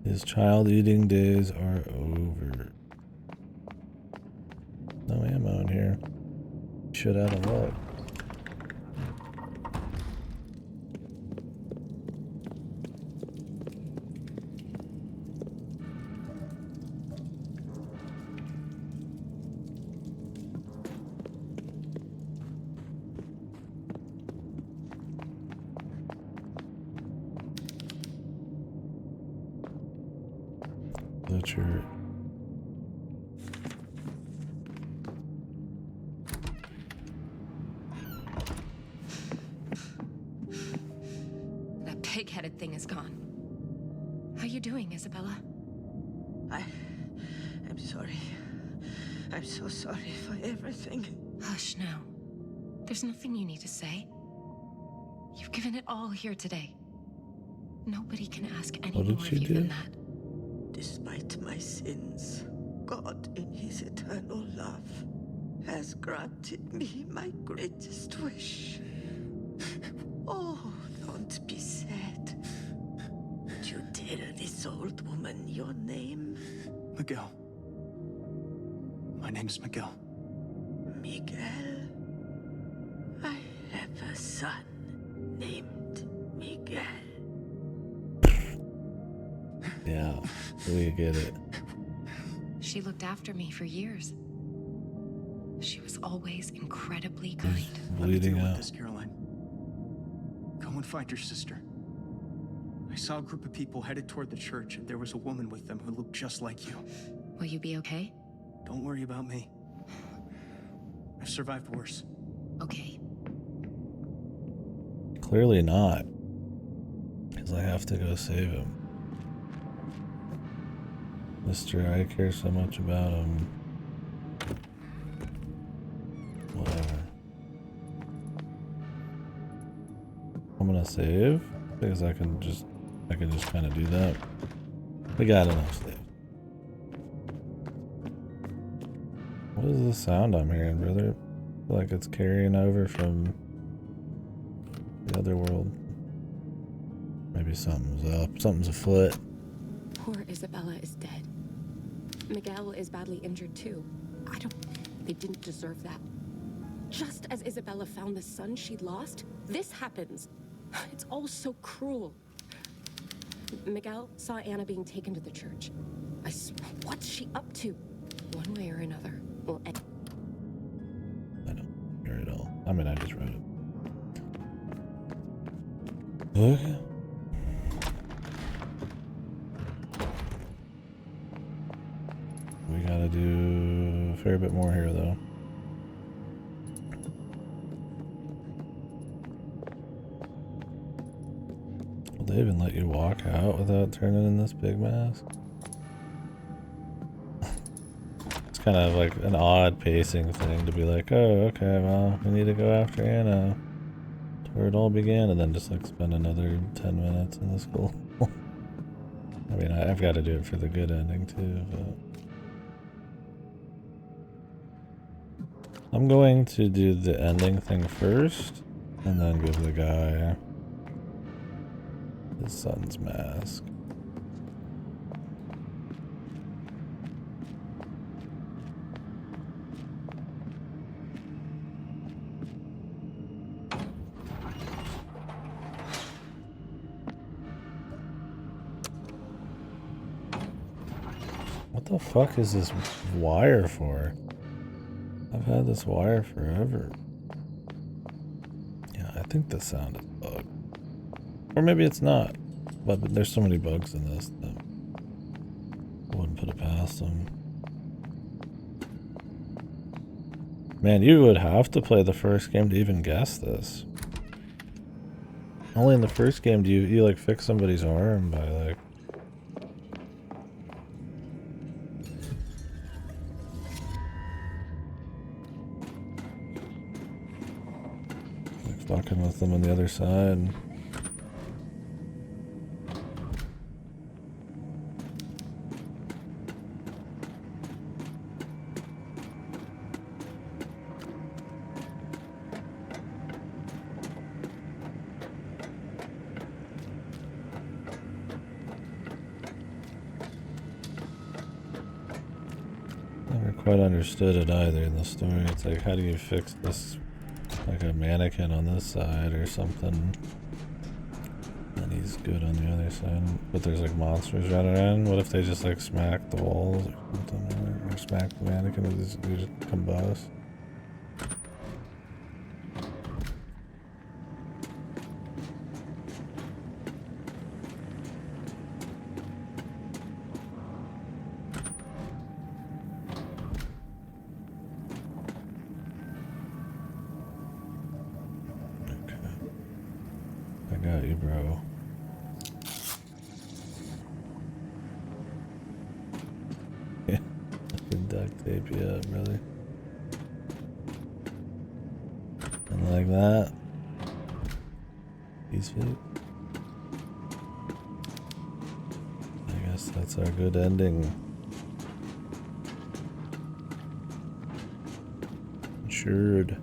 His child-eating days are over. No ammo in here. Should have a lot. Butcher. That pig-headed thing is gone. How you doing, Isabella? I'm sorry. I'm so sorry for everything. Hush now. There's nothing you need to say. You've given it all here today. Nobody can ask any What did more of she you do? than that. Despite my sins, God, in his eternal love, has granted me my greatest wish. Oh, don't be sad. Would you tell this old woman your name? Miguel. My name's Miguel. Miguel? I have a son named Miguel. Yeah, we get it. She looked after me for years. She was always incredibly kind. Let me Bleeding deal with out. this, Caroline. Go and find your sister. I saw a group of people headed toward the church, and there was a woman with them who looked just like you. Will you be okay? Don't worry about me. I've survived worse. Okay. Clearly not. Because I have to go save him. Mister, I care so much about him. Whatever. I'm gonna save because I can just kind of do that. We got enough save. What is the sound I'm hearing, brother? I feel like it's carrying over from the other world. Maybe something's up. Something's afoot. Poor Isabella is dead. Miguel is badly injured too. They didn't deserve that. Just as Isabella found the son she'd lost, this happens. It's all so cruel. Miguel saw Anna being taken to the church. What's she up to? One way or another, will end. I mean, I just wrote it. Okay. We gotta do a fair bit more here, though. Will they even let you walk out without turning in this big mask? It's kind of like an odd pacing thing to be like, oh, okay, well, we need to go after Anna to where it all began, and then just like spend another 10 minutes in the school. I mean, I've got to do it for the good ending too, but I'm going to do the ending thing first, and then give the guy his son's mask. What the fuck is this wire for? I've had this wire forever. Yeah, I think this sound is bugged. Or maybe it's not. But there's so many bugs in this that I wouldn't put it past them. Man, you would have to play the first game to even guess this. Only in the first game do you like fix somebody's arm by like fucking with them on the other side. Never quite understood it either in the story. It's like, how do you fix this? Like a mannequin on this side or something. And he's good on the other side. But there's like monsters running around. What if they just like smack the walls or something? Or smack the mannequin and just combust? I got you, bro. Yeah, I can duct tape you up, brother. And like that. These feet. I guess that's our good ending. Insured.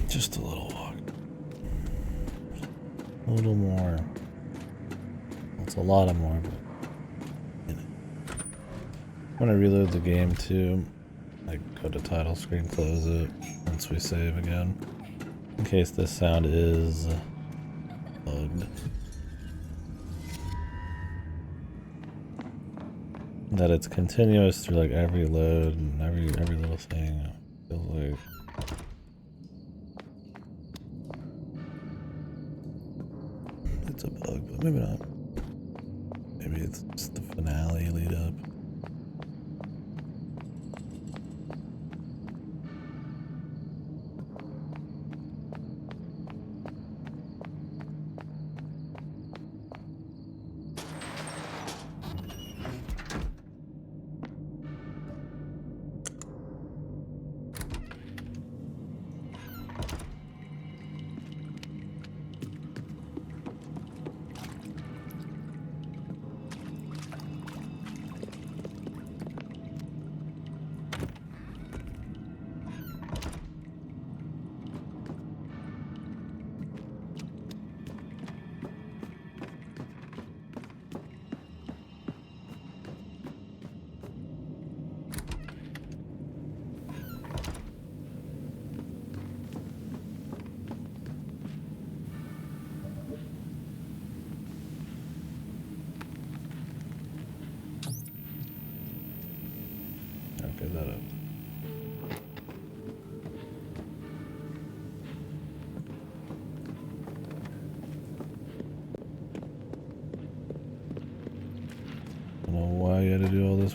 Just a little walk. A little more. Well, it's a lot of more, but you know. When I reload the game too, I go to title screen, close it once we save again. In case this sound is bugged. That it's continuous through like every load and every little thing. It feels like it's a bug, but maybe not. Maybe it's just the finale lead up.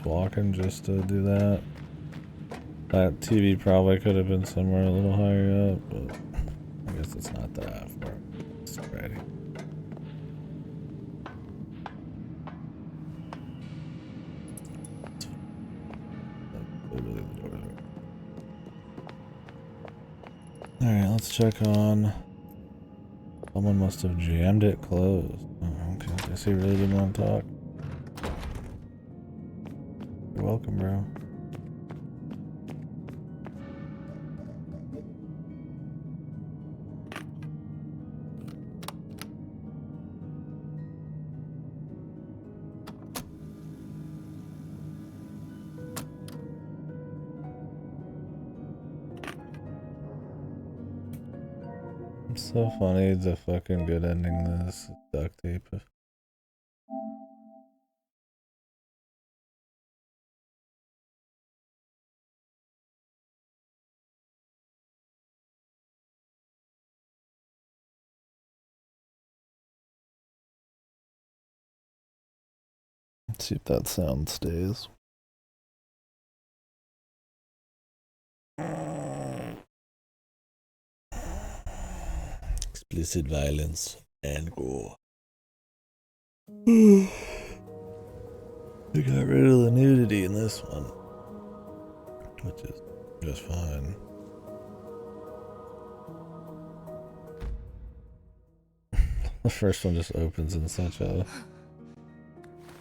walking just to do that. That TV probably could have been somewhere a little higher up, but I guess it's not that far. It's ready. Alright, let's check on. Someone must have jammed it closed. Oh, okay, guess he really didn't want to talk. You're welcome, bro. It's so funny, the fucking good ending this duct tape. Let's see if that sound stays. Explicit violence and gore. They got rid of the nudity in this one, which is just fine. The first one just opens in such a...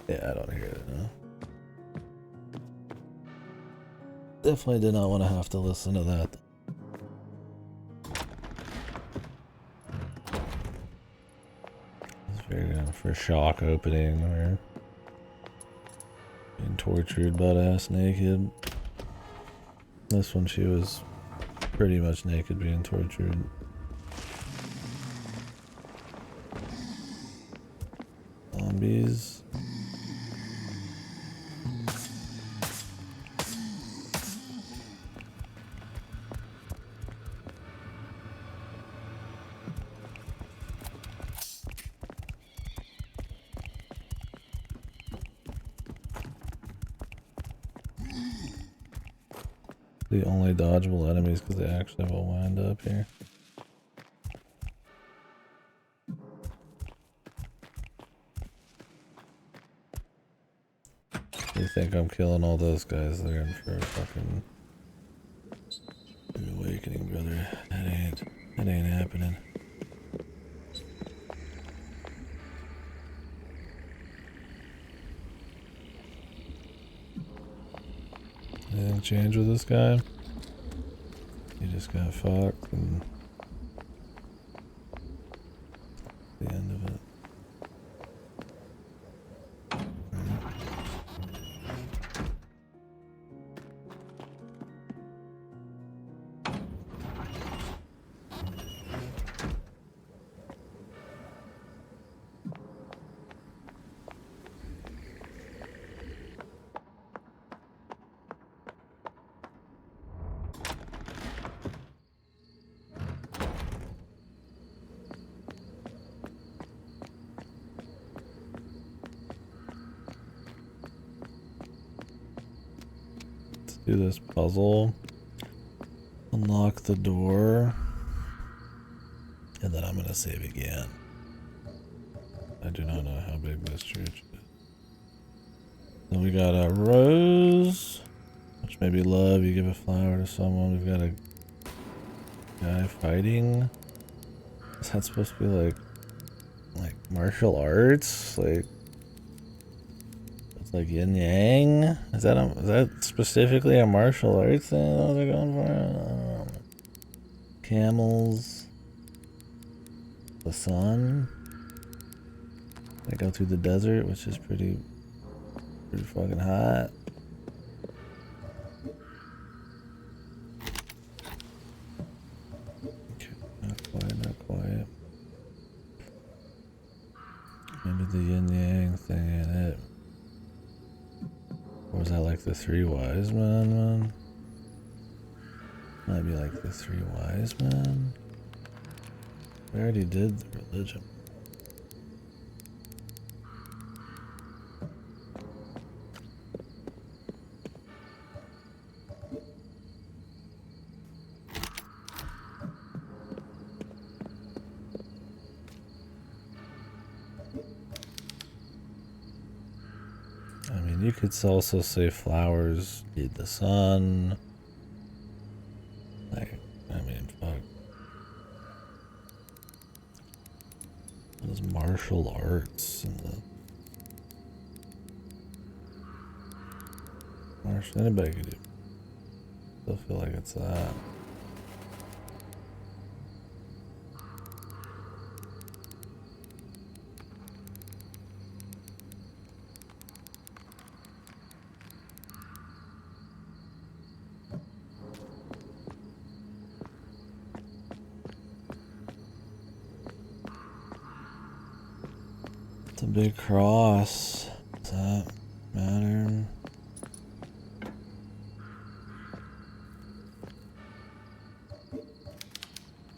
Yeah, I don't hear it now. Definitely did not want to have to listen to that. It's very for shock opening or being tortured butt ass naked. This one she was pretty much naked being tortured. Zombies. The only dodgeable enemies because they actually will wind up here. You think I'm killing all those guys? They're in for a fucking awakening, brother. That ain't happening. Anything change with this guy? He just got fucked and the end of it. Do this puzzle, unlock the door, and then I'm gonna save again. I do not know how big this church is. Then we got a rose, which may be love. You give a flower to someone. We've got a guy fighting. Is that supposed to be like martial arts? Like yin yang? Is that specifically a martial arts thing that they're going for? I don't know. Camels. The sun. They go through the desert, which is pretty fucking hot. Okay, not quite. Maybe the yin yang thing ain't it. Or was that like the three wise men one? Might be like the three wise men. We already did the religion. could also say flowers need the sun. Like, I mean, fuck. Those martial arts and the martial, anybody could do. Still feel like it's that. It's a big cross. Does that matter?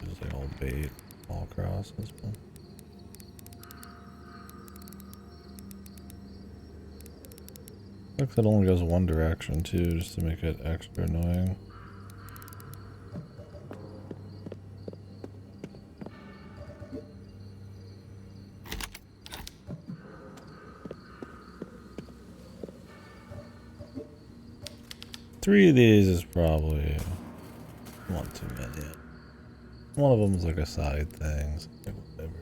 There's like all bait, all crosses. Looks like it only goes one direction too, just to make it extra annoying. Three of these is probably one too many. One of them is like a side thing, so like whatever.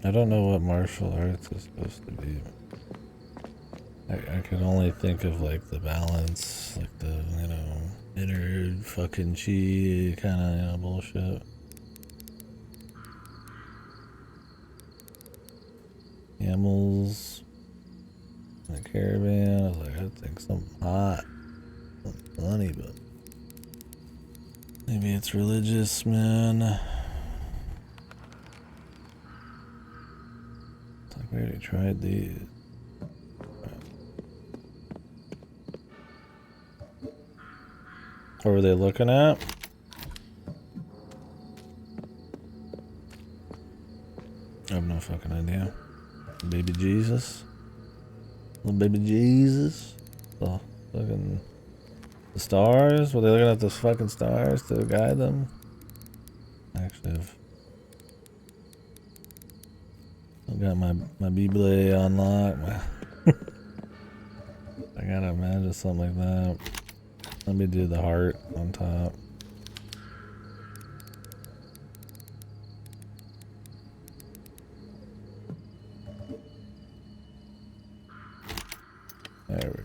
I don't know what martial arts is supposed to be. I can only think of like the balance, like the, you know, inner fucking chi kind of, you know, bullshit. Camels, a caravan. I was like, I think something hot, something funny, but maybe it's religious, man. It's like we already tried these. What were they looking at? I have no fucking idea. Baby Jesus? Little baby Jesus? The fucking... The stars? Were they looking at those fucking stars to guide them? Actually, I've got my B-Blade unlocked. I gotta imagine something like that. Let me do the heart on top. There we go.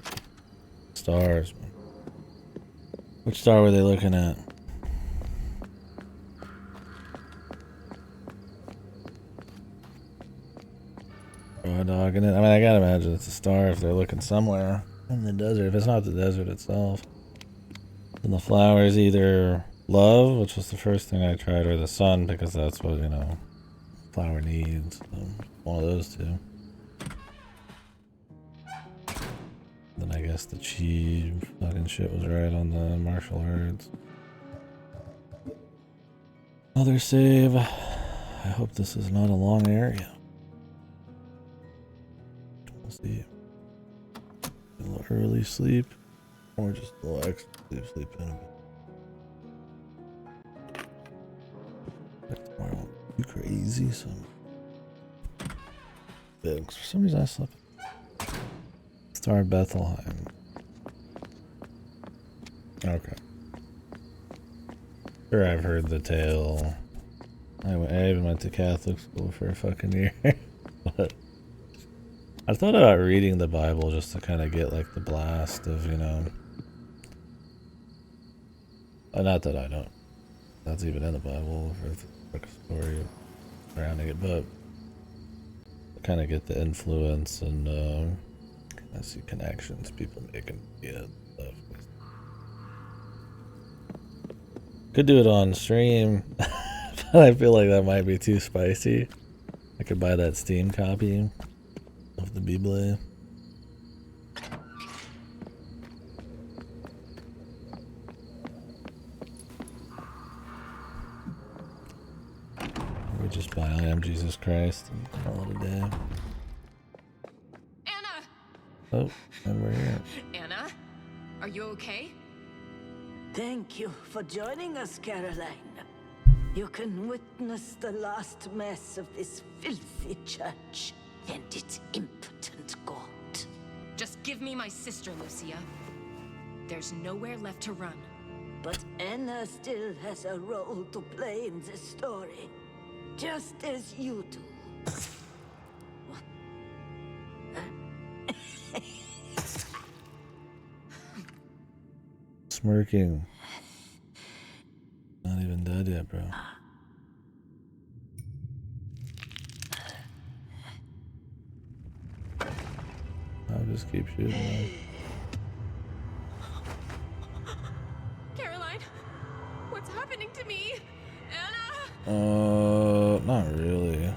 Stars. Which star were they looking at? Raw dogging it. I mean, I gotta imagine it's a star if they're looking somewhere in the desert. If it's not the desert itself. And the flowers either love, which was the first thing I tried, or the sun, because that's what, you know, flower needs. So one of those two. Then I guess the chi fucking shit was right on the martial arts. Another save. I hope this is not a long area. We'll see. A little early sleep, or just a little extra sleep in a bit. Tomorrow won't be crazy, so. For some reason I slept. Star Bethlehem. Okay. Sure, I've heard the tale. I even went to Catholic school for a fucking year. But I thought about reading the Bible just to kind of get like the blast of, you know. Not that I don't. That's even in the Bible for the story surrounding it, but kind of get the influence and I see connections people making stuff. Could do it on stream, but I feel like that might be too spicy. I could buy that Steam copy of the B-Blade. We just buy I Am Jesus Christ and call it a day. Anna! Oh, and we're here. Anna? Are you okay? Thank you for joining us, Caroline. You can witness the last mess of this filthy church and its impotent god. Just give me my sister, Lucia. There's nowhere left to run. But Anna still has a role to play in this story, just as you do. Smirking. Not even dead yet, bro. I'll just keep shooting her. Caroline, what's happening to me? Anna! Not really.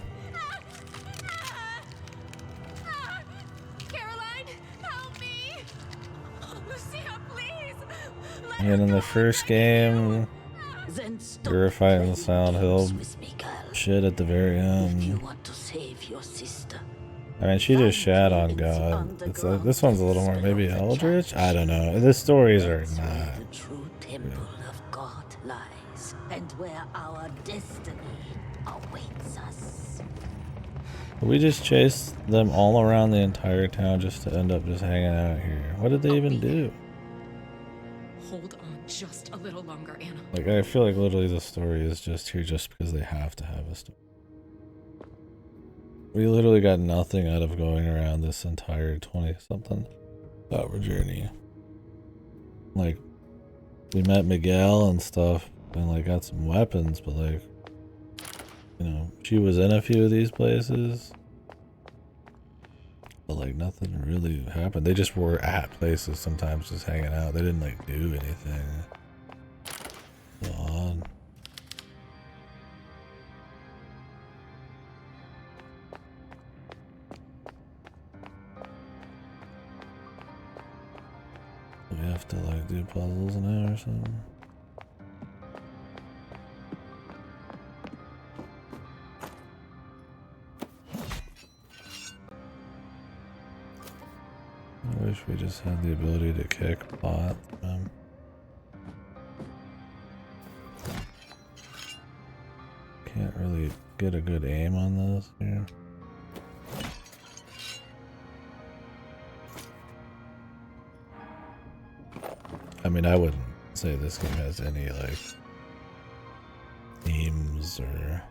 Caroline, help me! Lucia, please! Let And in the first game, Then stop you're fighting playing the Silent Hill games with me, Kyle. shit at the very If you end. want to save your sister, I mean, she just shat on God. It's like, this one's a little more maybe Eldritch? I don't know. The stories are that's where not. the true temple of God lies, and where our destiny awaits us. We just chased them all around the entire town just to end up just hanging out here. What did they even do? Hold on just a little longer, Anna. Like, I feel like literally the story is just here just because they have to have a story. We literally got nothing out of going around this entire 20-something hour journey. Like, we met Miguel and stuff and like got some weapons, but like, you know, she was in a few of these places, but like nothing really happened. They just were at places sometimes just hanging out. They didn't like do anything. So odd. We have to like do puzzles now or something. I wish we just had the ability to kick bot. Can't really get a good aim on this here. I mean, I wouldn't say this game has any like themes or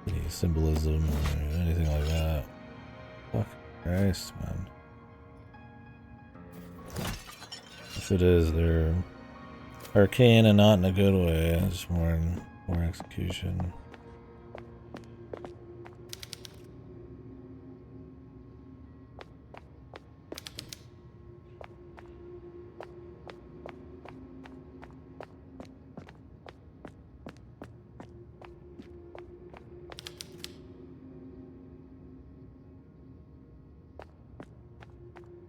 any symbolism or anything like that. Fuck Christ, man. If it is, they're arcane and not in a good way. Just more execution.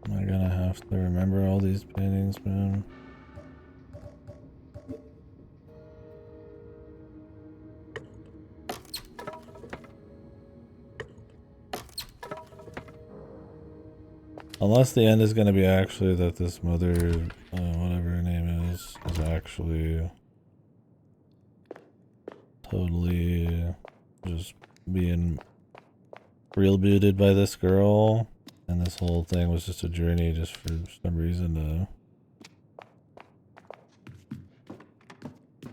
Am I gonna have to remember all these paintings, man? Unless the end is gonna be actually that this mother, whatever her name is actually totally just being real booted by this girl. And this whole thing was just a journey just for some reason to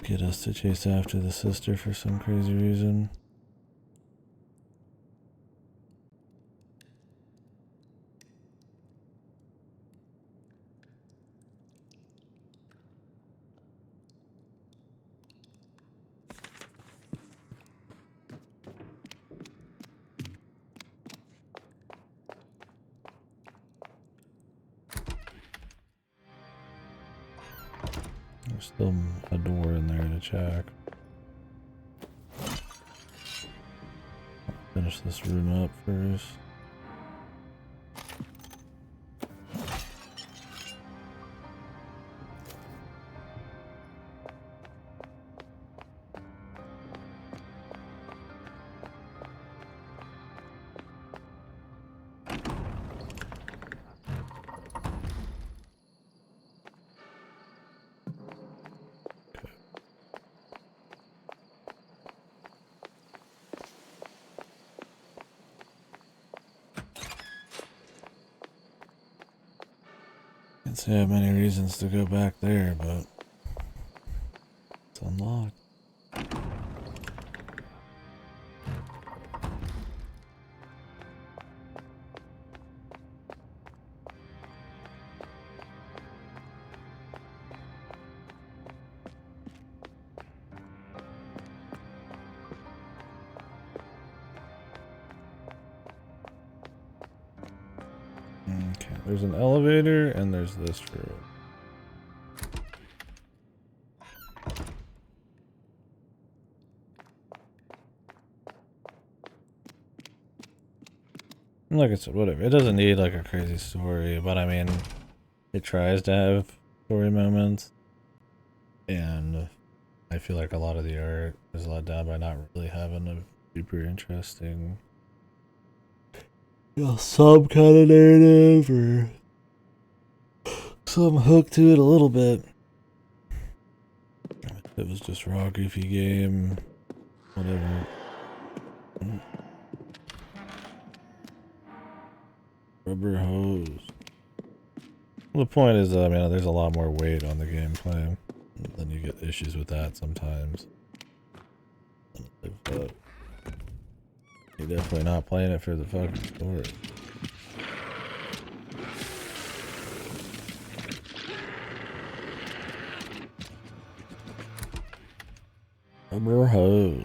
get us to chase after the sister for some crazy reason. There's still a door in there to check. Finish this room up first. Can't say I have many reasons to go back there, but it's unlocked. Okay, there's an elevator and there's this room. Like I said, whatever. It doesn't need like a crazy story, but I mean, it tries to have story moments. And I feel like a lot of the art is let down by not really having a super interesting, some kind of narrative or some hook to it a little bit. If it was just raw, goofy game, whatever. Rubber hose. The point is, I mean, there's a lot more weight on the gameplay. Then you get issues with that sometimes. But you're definitely not playing it for the fucking story. Rubber hose.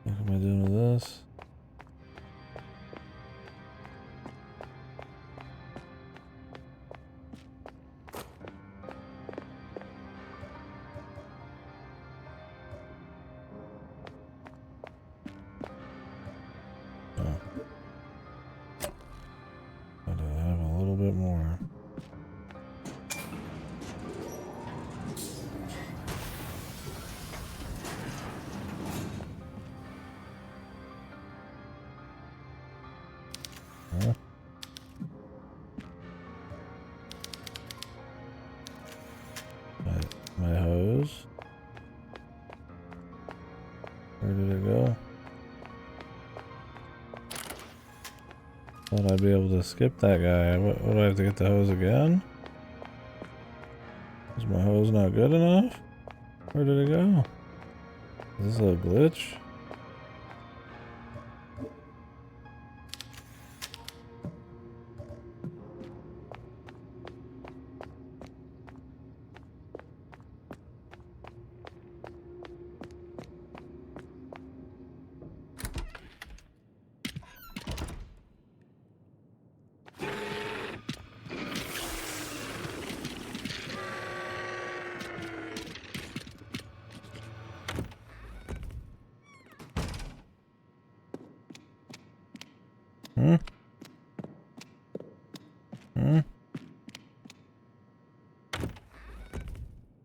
What am I doing with this? Gotta have a little bit more. Huh? My hose? Where did it go? Thought I'd be able to skip that guy. What do I have to get the hose again? Is my hose not good enough? Where did it go? Is this a glitch? Hmm? Hmm?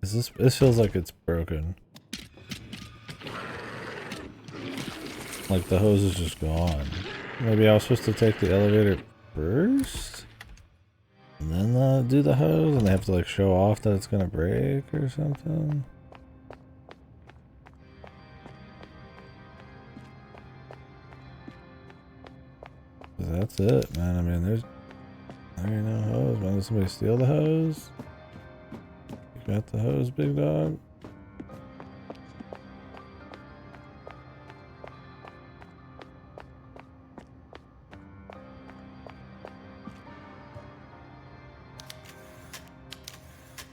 This feels like it's broken. Like the hose is just gone. Maybe I was supposed to take the elevator first? And then do the hose and they have to like show off that it's gonna break or something? That's it, man. I mean, there ain't no hose, man. Did somebody steal the hose? You got the hose, big dog?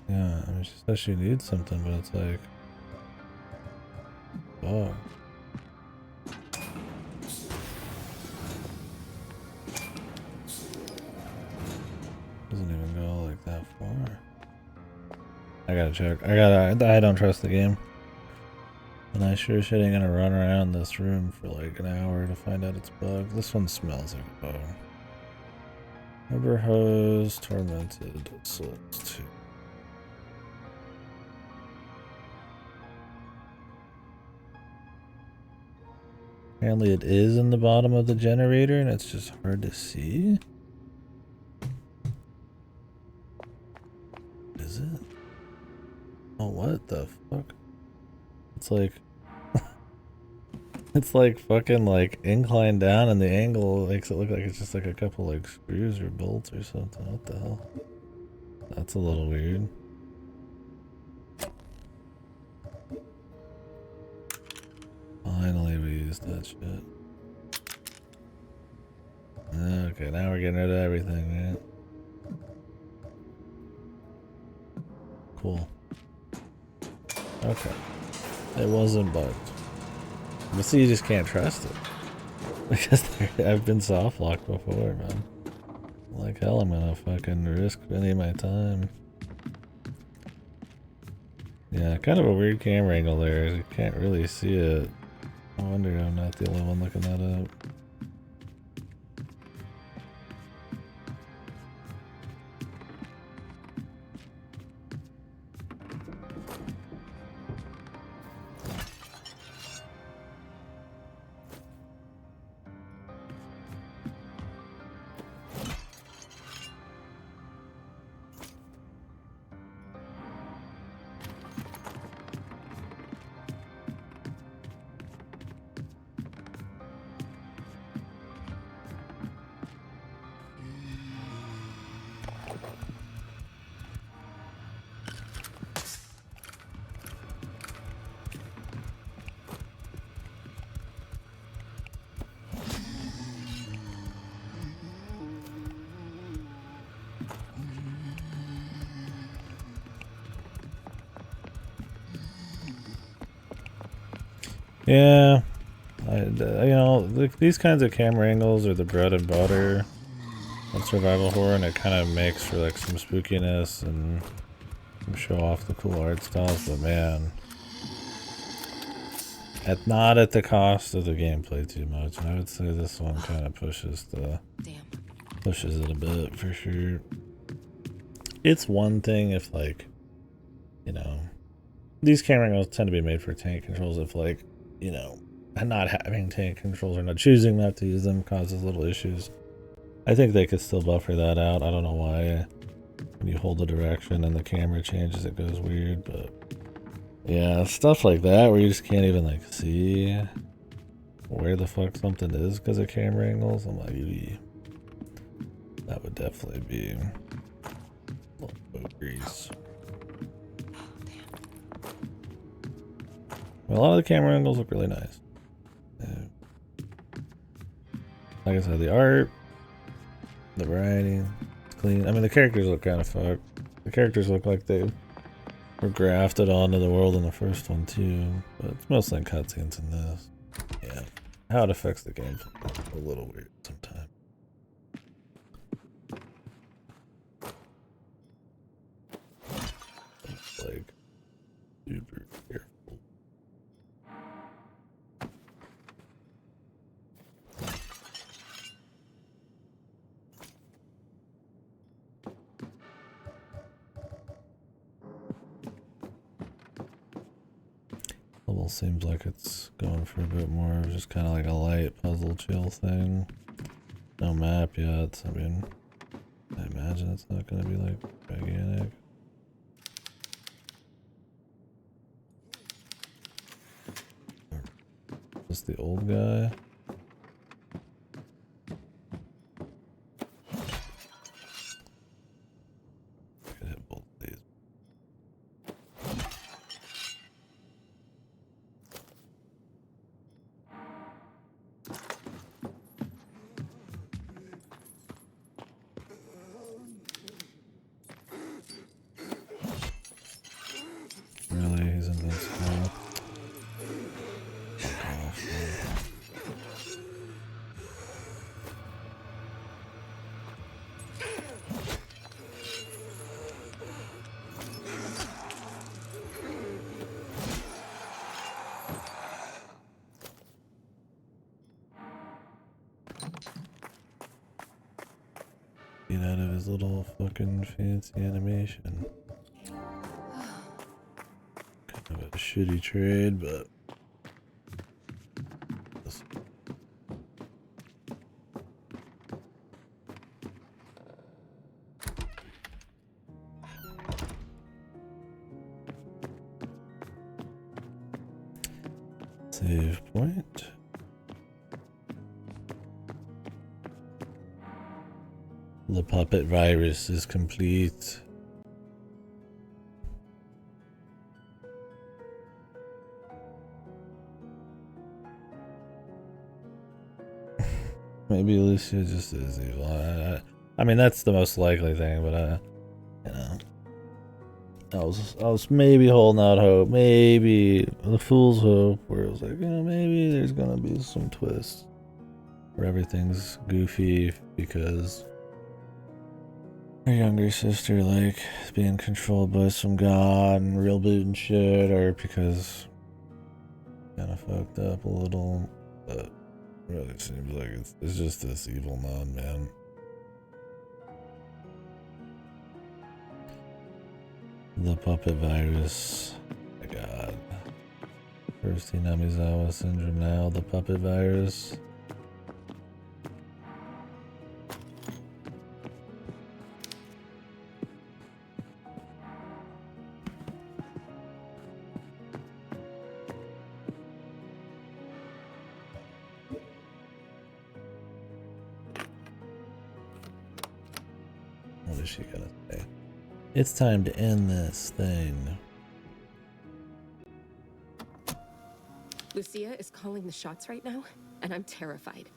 Yeah, I mean, she says she needs something, but it's like, fuck. Doesn't even go like that far. I gotta check. I don't trust the game. And I sure shit ain't gonna run around this room for like an hour to find out it's bugged. This one smells like a bug. Rubber hose, tormented, souls 2. Apparently it is in the bottom of the generator and it's just hard to see. Is it? Oh, what the fuck? It's like... It's like fucking like inclined down, and the angle makes it look like it's just like a couple like screws or bolts or something. What the hell? That's a little weird. Finally, we used that shit. Okay, now we're getting rid of everything, man. Cool. Okay. It wasn't bugged. But see, you just can't trust it. Because I've been soft locked before, man. Like hell, I'm gonna fucking risk any of my time. Yeah, kind of a weird camera angle there. You can't really see it. I wonder I'm not the only one looking that up. Yeah, you know, these kinds of camera angles are the bread and butter of survival horror, and it kind of makes for like some spookiness and show off the cool art styles. But man, not at the cost of the gameplay too much. And I would say this one kind of pushes it a bit for sure. It's one thing if like, you know, these camera angles tend to be made for tank controls. If like, you know, not having tank controls or not choosing not to use them causes little issues. I think they could still buffer that out. I don't know why when you hold the direction and the camera changes it goes weird, but yeah, stuff like that where you just can't even like see where the fuck something is because of camera angles. I'm like, eee. That would definitely be a little grease. A lot of the camera angles look really nice. Yeah. Like I said, the art, the writing, it's clean. I mean, the characters look kind of fucked. The characters look like they were grafted onto the world in the first one too, but it's mostly in cutscenes in this. Yeah, how it affects the game is a little weird sometimes. It's like super careful. Level seems like it's going for a bit more of just kind of like a light puzzle chill thing. No map yet. I mean, I imagine it's not going to be like gigantic. Is this the old guy? Could hit both of these. Really? He's invincible. Fuck off, man. Get out of his little fucking fancy animation. Kind of a shitty trade, but save point. The puppet virus is complete. Maybe Lucia just is evil. I mean, that's the most likely thing, but you know, I was maybe holding out hope, maybe the fool's hope, where it was like, maybe there's gonna be some twist where everything's goofy because her younger sister like is being controlled by some god and real boot and shit, or because kind of fucked up a little, but. Really seems like it's just this evil nun, man. The puppet virus. My god. First Hinamizawa syndrome, now the puppet virus. What is she gonna say? It's time to end this thing. Lucia is calling the shots right now, and I'm terrified.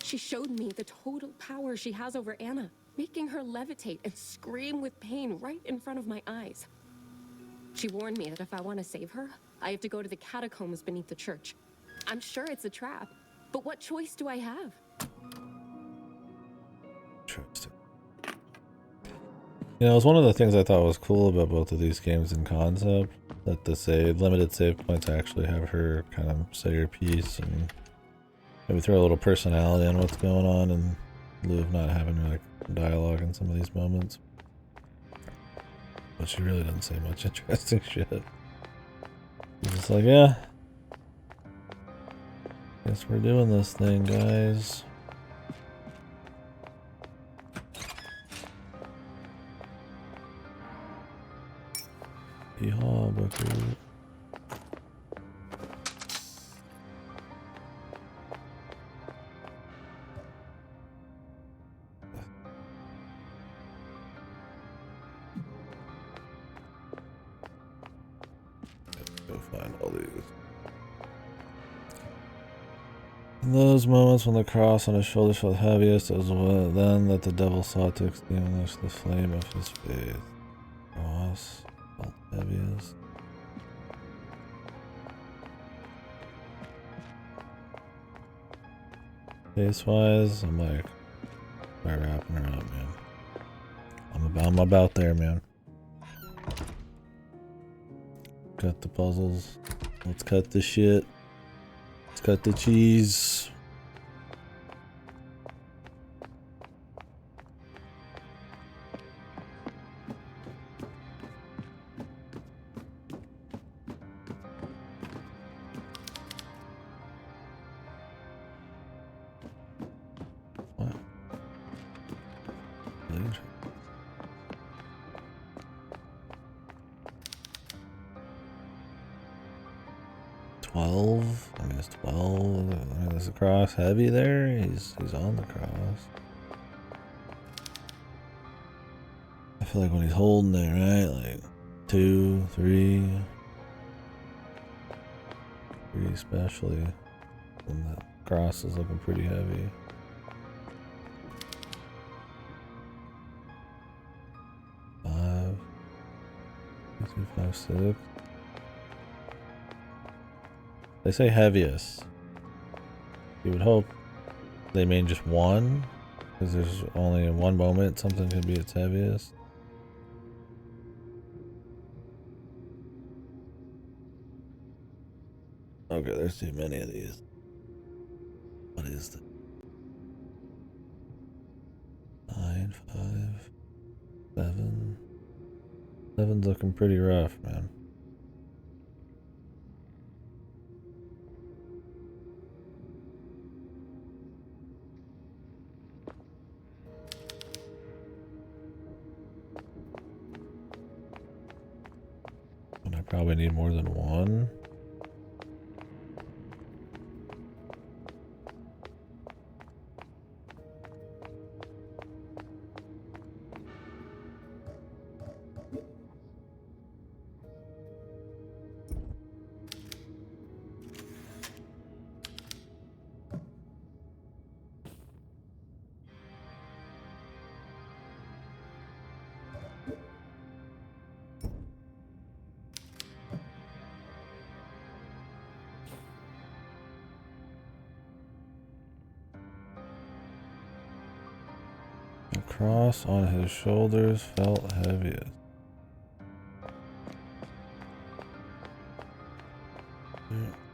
She showed me the total power she has over Anna, making her levitate and scream with pain right in front of my eyes. She warned me that if I want to save her, I have to go to the catacombs beneath the church. I'm sure it's a trap, but what choice do I have? Interesting. You know, it's one of the things I thought was cool about both of these games in concept, that the limited save points actually have her kind of say her piece and maybe throw a little personality on what's going on in lieu of not having like dialogue in some of these moments. But she really doesn't say much interesting shit. She's just like, yeah, guess we're doing this thing, guys. Yeehaw, Booker. Let's go find all these. In those moments when the cross on his shoulder felt heaviest, it was then that the devil sought to extinguish the flame of his faith. Cross felt heaviest. Face-wise, I'm like, start wrapping her up, man. I'm about there, man. Cut the puzzles. Let's cut the shit. Let's cut the cheese. What? 12? I guess 12. I mean, is the cross heavy there? He's on the cross. I feel like when he's holding it, right? Like 2, 3. 3 especially. When the cross is looking pretty heavy. Five. 2, 3, 5, 6. They say heaviest. You would hope they mean just one, because there's only in one moment something could be its heaviest. Okay, there's too many of these. What is that? 9, 5, 7. 7's looking pretty rough, man. And I probably need more than one. cross on his shoulders felt heaviest.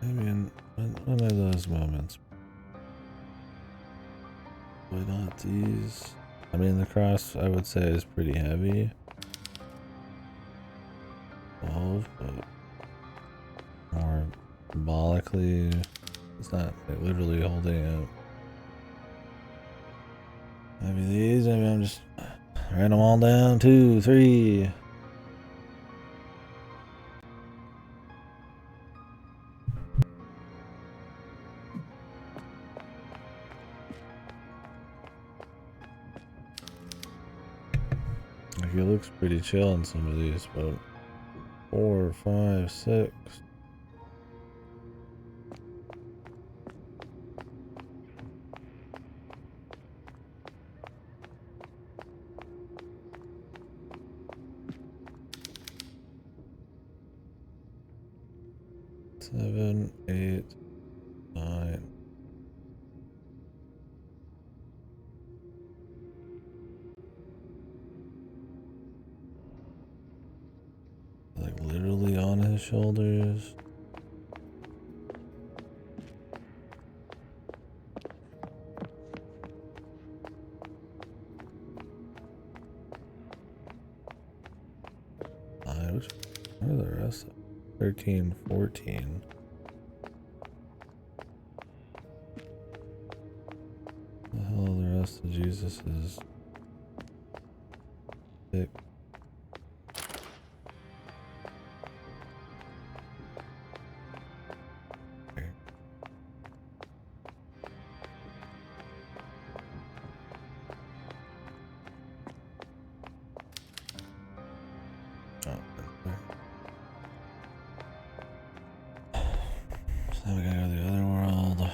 Maybe in one of those moments. Why not these? I mean, the cross I would say is pretty heavy. 12, but more symbolically, it's not like literally holding it. Maybe these, maybe I'm just write them all down. 2, 3. Like he looks pretty chill on some of these, but 4, 5, 6. Seven, 8, 9. Like literally on his shoulders. What are the rest of 13, 14? The hell are the rest of Jesus's? 6. Now we gotta go to the other world.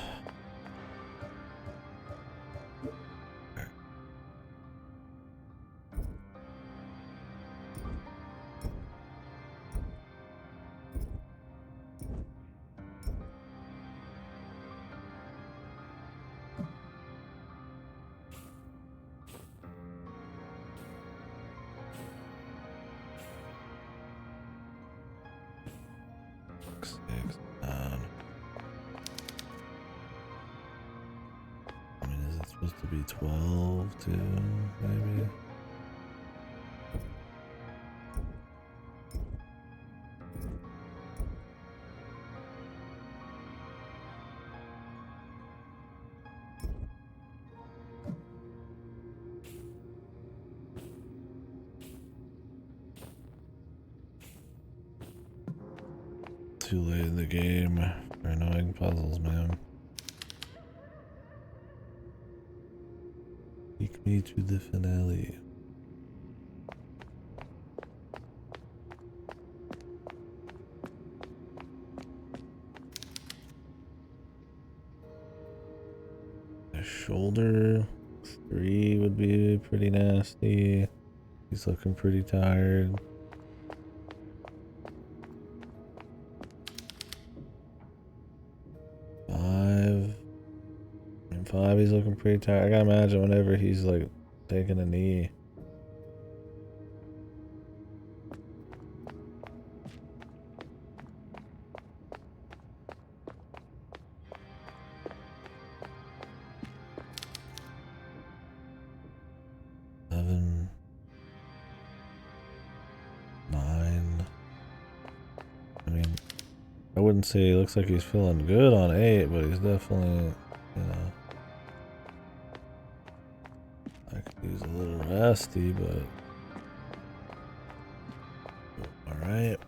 Six, 9. I mean, is it supposed to be 12 too? Maybe. Too late in the game for annoying puzzles, man. Take me to the finale. A shoulder 3 would be pretty nasty. He's looking pretty tired. 5. And 5, he's looking pretty tired. I gotta imagine whenever he's like taking a knee. I wouldn't say he looks like he's feeling good on 8, but he's definitely, you know, I could use a little rusty, but alright.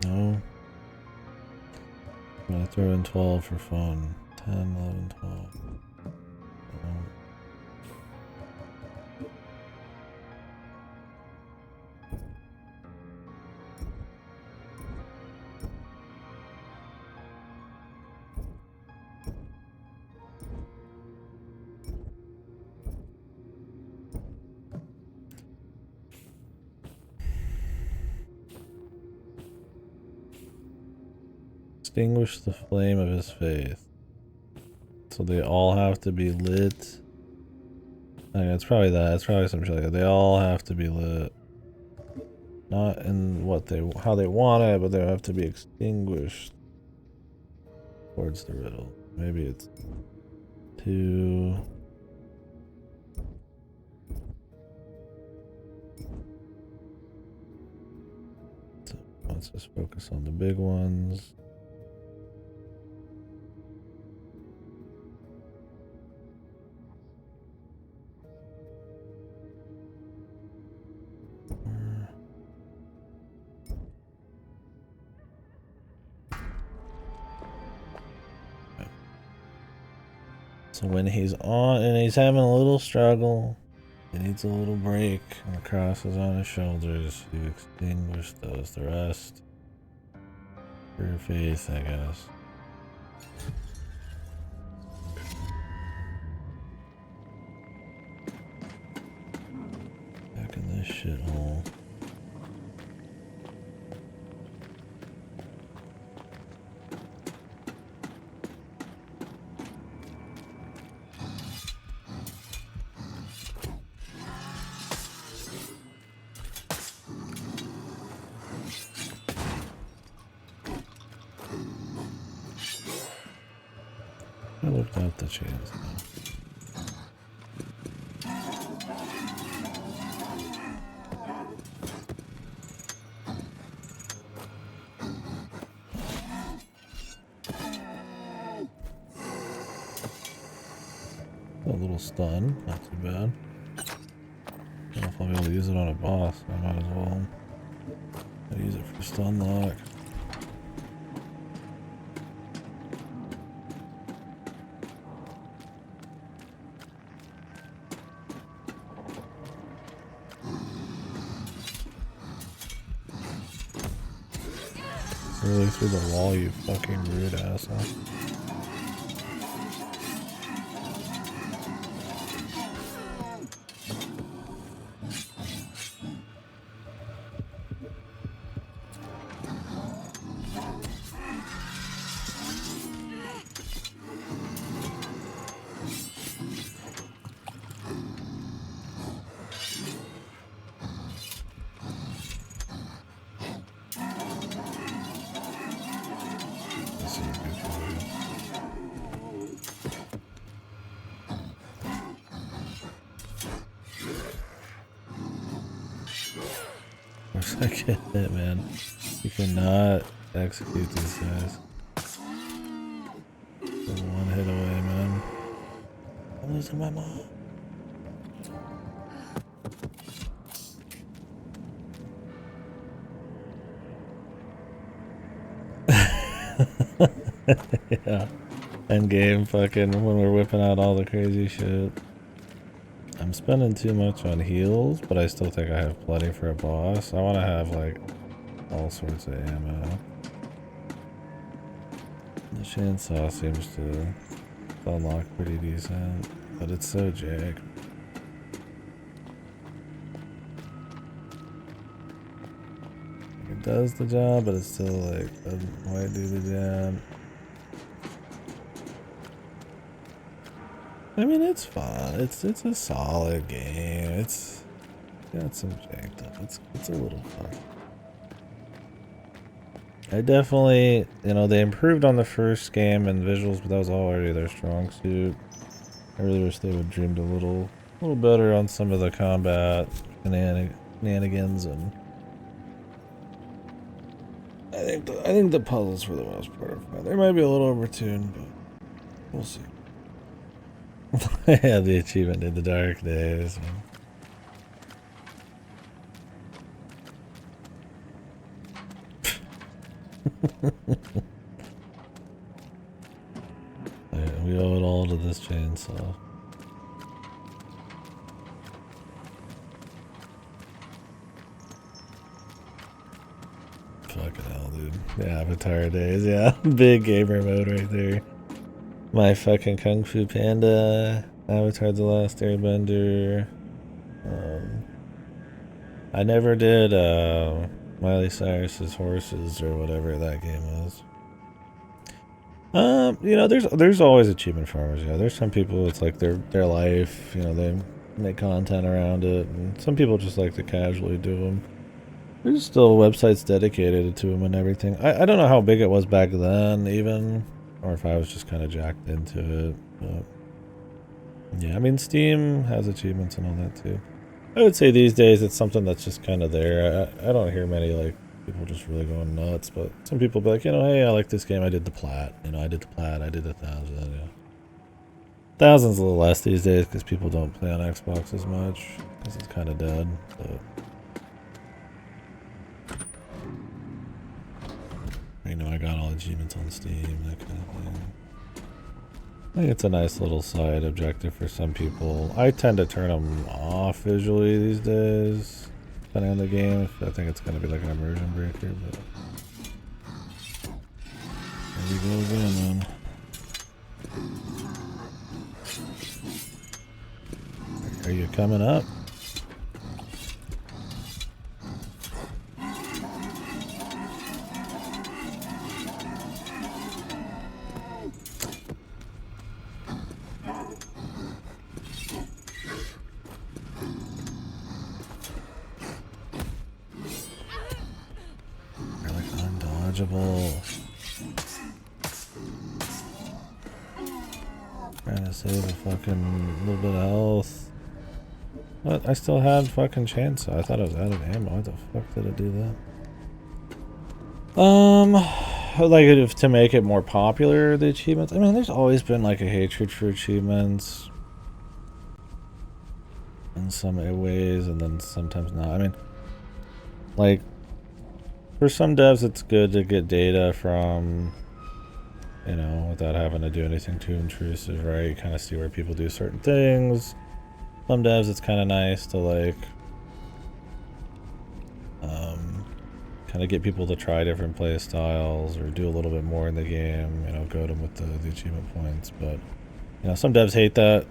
No. I'm gonna throw in 12 for fun. 10, 11, 12. extinguish the flame of his faith. So they all have to be lit. It's probably that. It's probably some shit like that. They all have to be lit. Not in how they want it, but they have to be extinguished towards the riddle. Maybe it's 2. So let's just focus on the big ones. So when he's on and he's having a little struggle, he needs a little break, and the cross is on his shoulders, you extinguish those. The rest for your faith, I guess. Back in this shithole. I looked out the chains now. A little stun, not too bad. I don't know if I'll be able to use it on a boss. I might as well. I'll use it for stun lock. Really through the wall, you fucking rude asshole. I get it, man. You cannot execute these guys. They're one hit away, man. I'm losing my mom. Yeah. End game fucking when we're whipping out all the crazy shit. I'm spending too much on heals, but I still think I have plenty for a boss. I want to have like all sorts of ammo. The chainsaw seems to unlock pretty decent, but it's so jacked. It does the job, but it still like doesn't quite do the job. I mean, it's fun. It's a solid game. It's got some jacked up. It's a little fun. I definitely, they improved on the first game and visuals, but that was already their strong suit. I really wish they would dreamed a little better on some of the combat shenanigans, and I think the puzzles for the most part are fine. They might be a little overtuned, but we'll see. Yeah, the achievement in the dark days. Yeah, we owe it all to this chainsaw. Fucking hell, dude. The Avatar days, yeah. Big gamer mode right there. My fucking Kung Fu Panda, Avatar The Last Airbender. I never did Miley Cyrus's Horses or whatever that game was. You know, there's always achievement farmers. Yeah, there's some people it's like their life. You know, they make content around it, and some people just like to casually do them. There's still websites dedicated to them and everything. I don't know how big it was back then, even, or if I was just kind of jacked into it. But yeah, I mean, Steam has achievements and all that too. I would say these days it's something that's just kind of there. I don't hear many like people just really going nuts, but some people be like, you know, hey, I like this game. I did the plat. You know, I did the plat. I did 1,000. Yeah. 1,000's a little less these days because people don't play on Xbox as much because it's kind of dead. But you know, I got all achievements on Steam, that kind of thing. I think it's a nice little side objective for some people. I tend to turn them off visually these days, depending on the game. I think it's going to be like an immersion breaker, but there we go again, man. Are you coming up? They're like undodgeable. Trying to save a fucking little bit of health. What? I still had fucking chainsaw. I thought I was out of ammo. Why the fuck did it do that? Like to make it more popular, the achievements. I mean, there's always been like a hatred for achievements in some ways, and then sometimes not. I mean, like for some devs, it's good to get data from, you know, without having to do anything too intrusive, right? You kind of see where people do certain things. Some devs, it's kind of nice to like kind of get people to try different play styles or do a little bit more in the game, you know, goad them with the achievement points. But, you know, some devs hate that.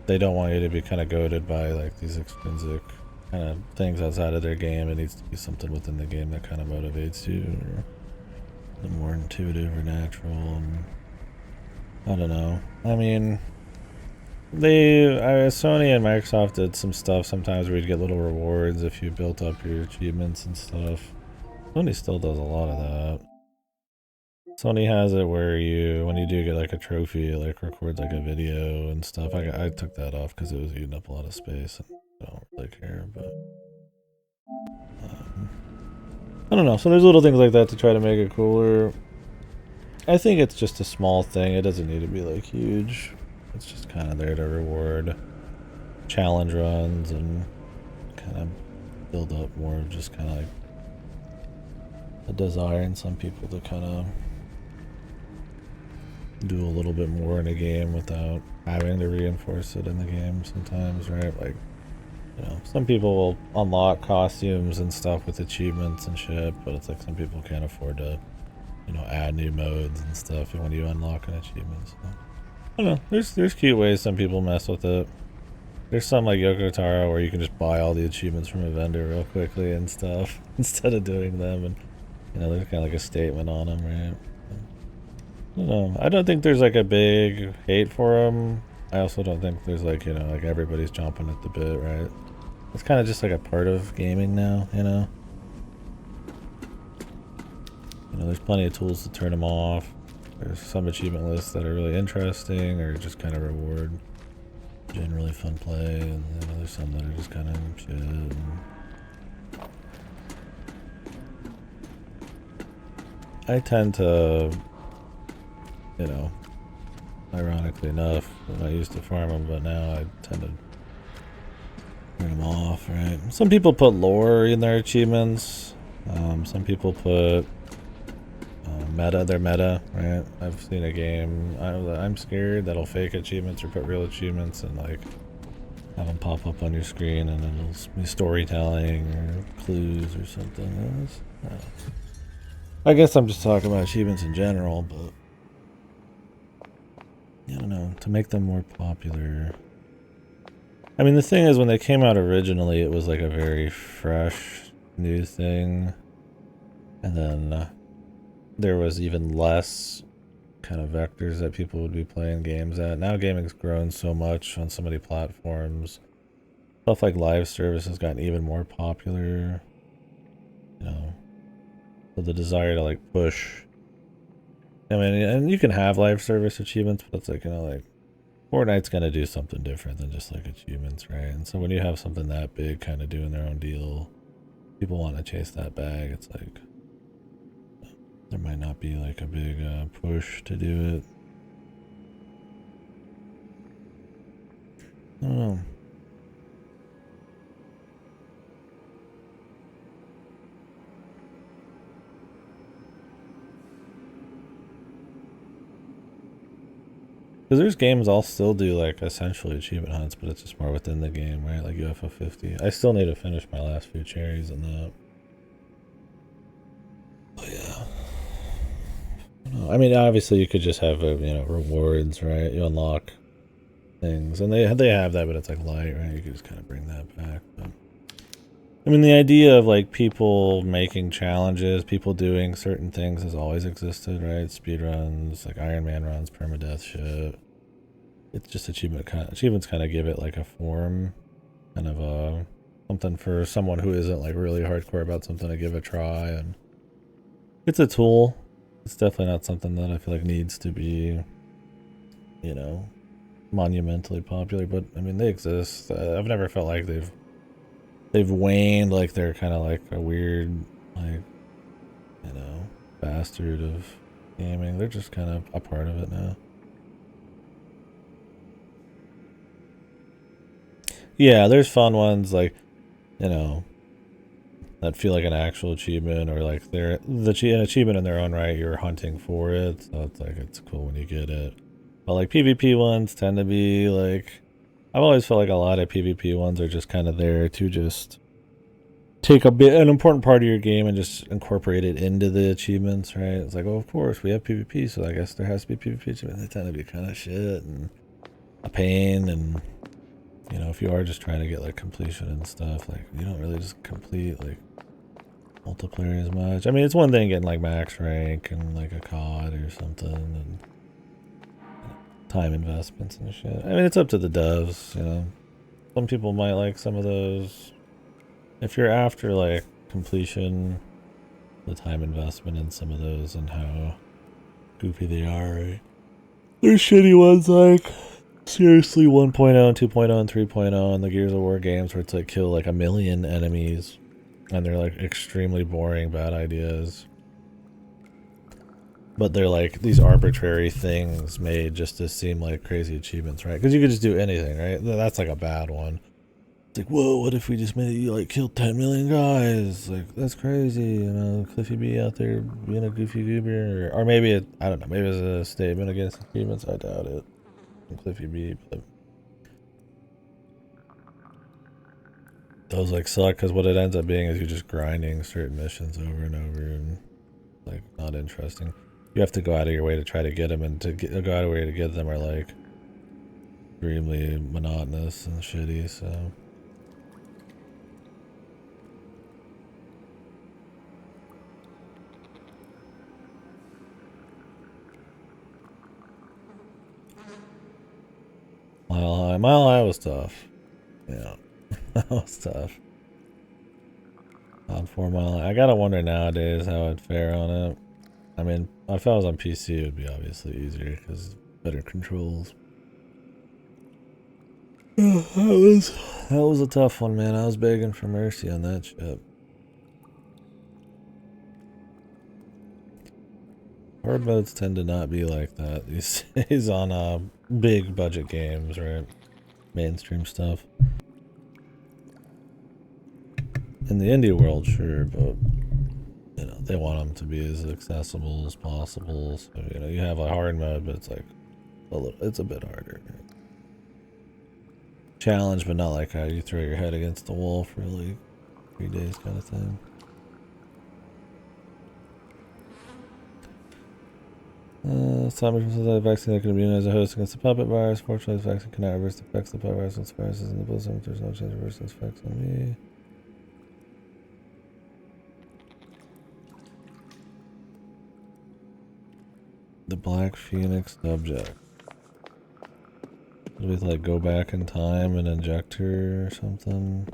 They don't want you to be kind of goaded by like these extrinsic kind of things outside of their game. It needs to be something within the game that kind of motivates you, or the more intuitive or natural. And I don't know. I mean, Sony and Microsoft did some stuff sometimes where you'd get little rewards if you built up your achievements and stuff. Sony still does a lot of that. Sony has it where when you do get like a trophy, it like records like a video and stuff. I took that off because it was eating up a lot of space and I don't really care, but I don't know. So there's little things like that to try to make it cooler. I think it's just a small thing. It doesn't need to be like huge. It's just kind of there to reward challenge runs and kind of build up more of just kind of like a desire in some people to kind of do a little bit more in a game without having to reinforce it in the game sometimes, right? Like, you know, some people will unlock costumes and stuff with achievements and shit, but it's like some people can't afford to, you know, add new modes and stuff when you unlock an achievement. So, I don't know. There's cute ways some people mess with it. There's some like Yoko Taro where you can just buy all the achievements from a vendor real quickly and stuff instead of doing them, and you know, there's kind of like a statement on them, right? I don't know. I don't think there's like a big hate for them. I also don't think there's like, you know, like everybody's jumping at the bit, right? It's kind of just like a part of gaming now, you know? You know, there's plenty of tools to turn them off. There's some achievement lists that are really interesting or just kind of reward generally fun play, and you know, there's some that are just kind of shit. And I tend to, you know, ironically enough, when I used to farm them, but now I tend to turn them off, right? Some people put lore in their achievements. Some people put their meta, right? I've seen a game, I'm scared, that'll fake achievements or put real achievements and like have them pop up on your screen, and then it'll be storytelling or clues or something. I guess I'm just talking about achievements in general, but I don't know, to make them more popular. I mean, the thing is, when they came out originally, it was like a very fresh new thing, and then there was even less kind of vectors that people would be playing games at. Now gaming's grown so much on so many platforms. Stuff like live service has gotten even more popular. You know, so the desire to like push. I mean, and you can have live service achievements, but it's like, you know, like Fortnite's gonna do something different than just like achievements, right? And so when you have something that big kind of doing their own deal, people want to chase that bag. It's like there might not be like a big push to do it. I don't know. Because there's games I'll still do like essentially achievement hunts, but it's just more within the game, right? Like UFO 50. I still need to finish my last few cherries in that. But yeah. I mean, obviously you could just have you know, rewards, right? You unlock things, and they have that, but it's like light, right? You could just kind of bring that back. But I mean, the idea of like people making challenges, people doing certain things has always existed, right? Speedruns, like Iron Man runs, permadeath shit. It's just achievements kind of give it like a form, kind of something for someone who isn't like really hardcore about something to give a try, and it's a tool. It's definitely not something that I feel like needs to be, you know, monumentally popular, but I mean they exist. I've never felt like they've waned, like they're kind of like a weird, like, you know, bastard of gaming. They're just kind of a part of it now. Yeah, there's fun ones like, you know, that feel like an actual achievement, or like they're an achievement in their own right. You're hunting for it, so it's like it's cool when you get it. But like PvP ones tend to be like, I've always felt like a lot of PvP ones are just kind of there to just take an important part of your game and just incorporate it into the achievements, right? It's like, oh, of course we have PvP, so I guess there has to be PvP achievements. They tend to be kind of shit and a pain, and you know, if you are just trying to get like completion and stuff, like you don't really just complete like multiplayer as much. I mean, it's one thing getting like max rank and like a COD or something, and time investments and shit. I mean, it's up to the devs, you know. Some people might like some of those. If you're after like completion, the time investment in some of those and how goofy they are, right? There's shitty ones like seriously 1.0 and 2.0 and 3.0 and the Gears of War games where it's like kill like 1,000,000 enemies and they're like extremely boring bad ideas, but they're like these arbitrary things made just to seem like crazy achievements, right? Because you could just do anything, right? That's like a bad one. It's like, whoa, what if we just made you like kill 10 million guys? Like, that's crazy, you know, Cliffy B out there being a goofy goober. Or maybe it, I don't know, maybe it's a statement against achievements. I doubt it. Cliffy B, but those like suck because what it ends up being is you're just grinding certain missions over and over and like not interesting. You have to go out of your way to try to get them, and to go out of your way to get them are like extremely monotonous and shitty, so. Mile High was tough. Yeah, that was tough. On 4 Mile High. I gotta wonder nowadays how I'd fare on it. I mean, if I was on PC, it would be obviously easier because better controls. That was a tough one, man. I was begging for mercy on that shit. Hard modes tend to not be like that these days on big budget games, right? Mainstream stuff. In the indie world, sure, but you know, they want them to be as accessible as possible. So, you know, you have a hard mode, but it's like it's a bit harder. Challenge, but not like how you throw your head against the wall for like 3 days kind of thing. Some says that vaccine that can be used as a host against the puppet virus. Fortunately, this vaccine cannot reverse the effects of the puppet virus and viruses in the blood. There's no chance to reverse those effects on me. the Black Phoenix subject. Did we like go back in time and inject her or something?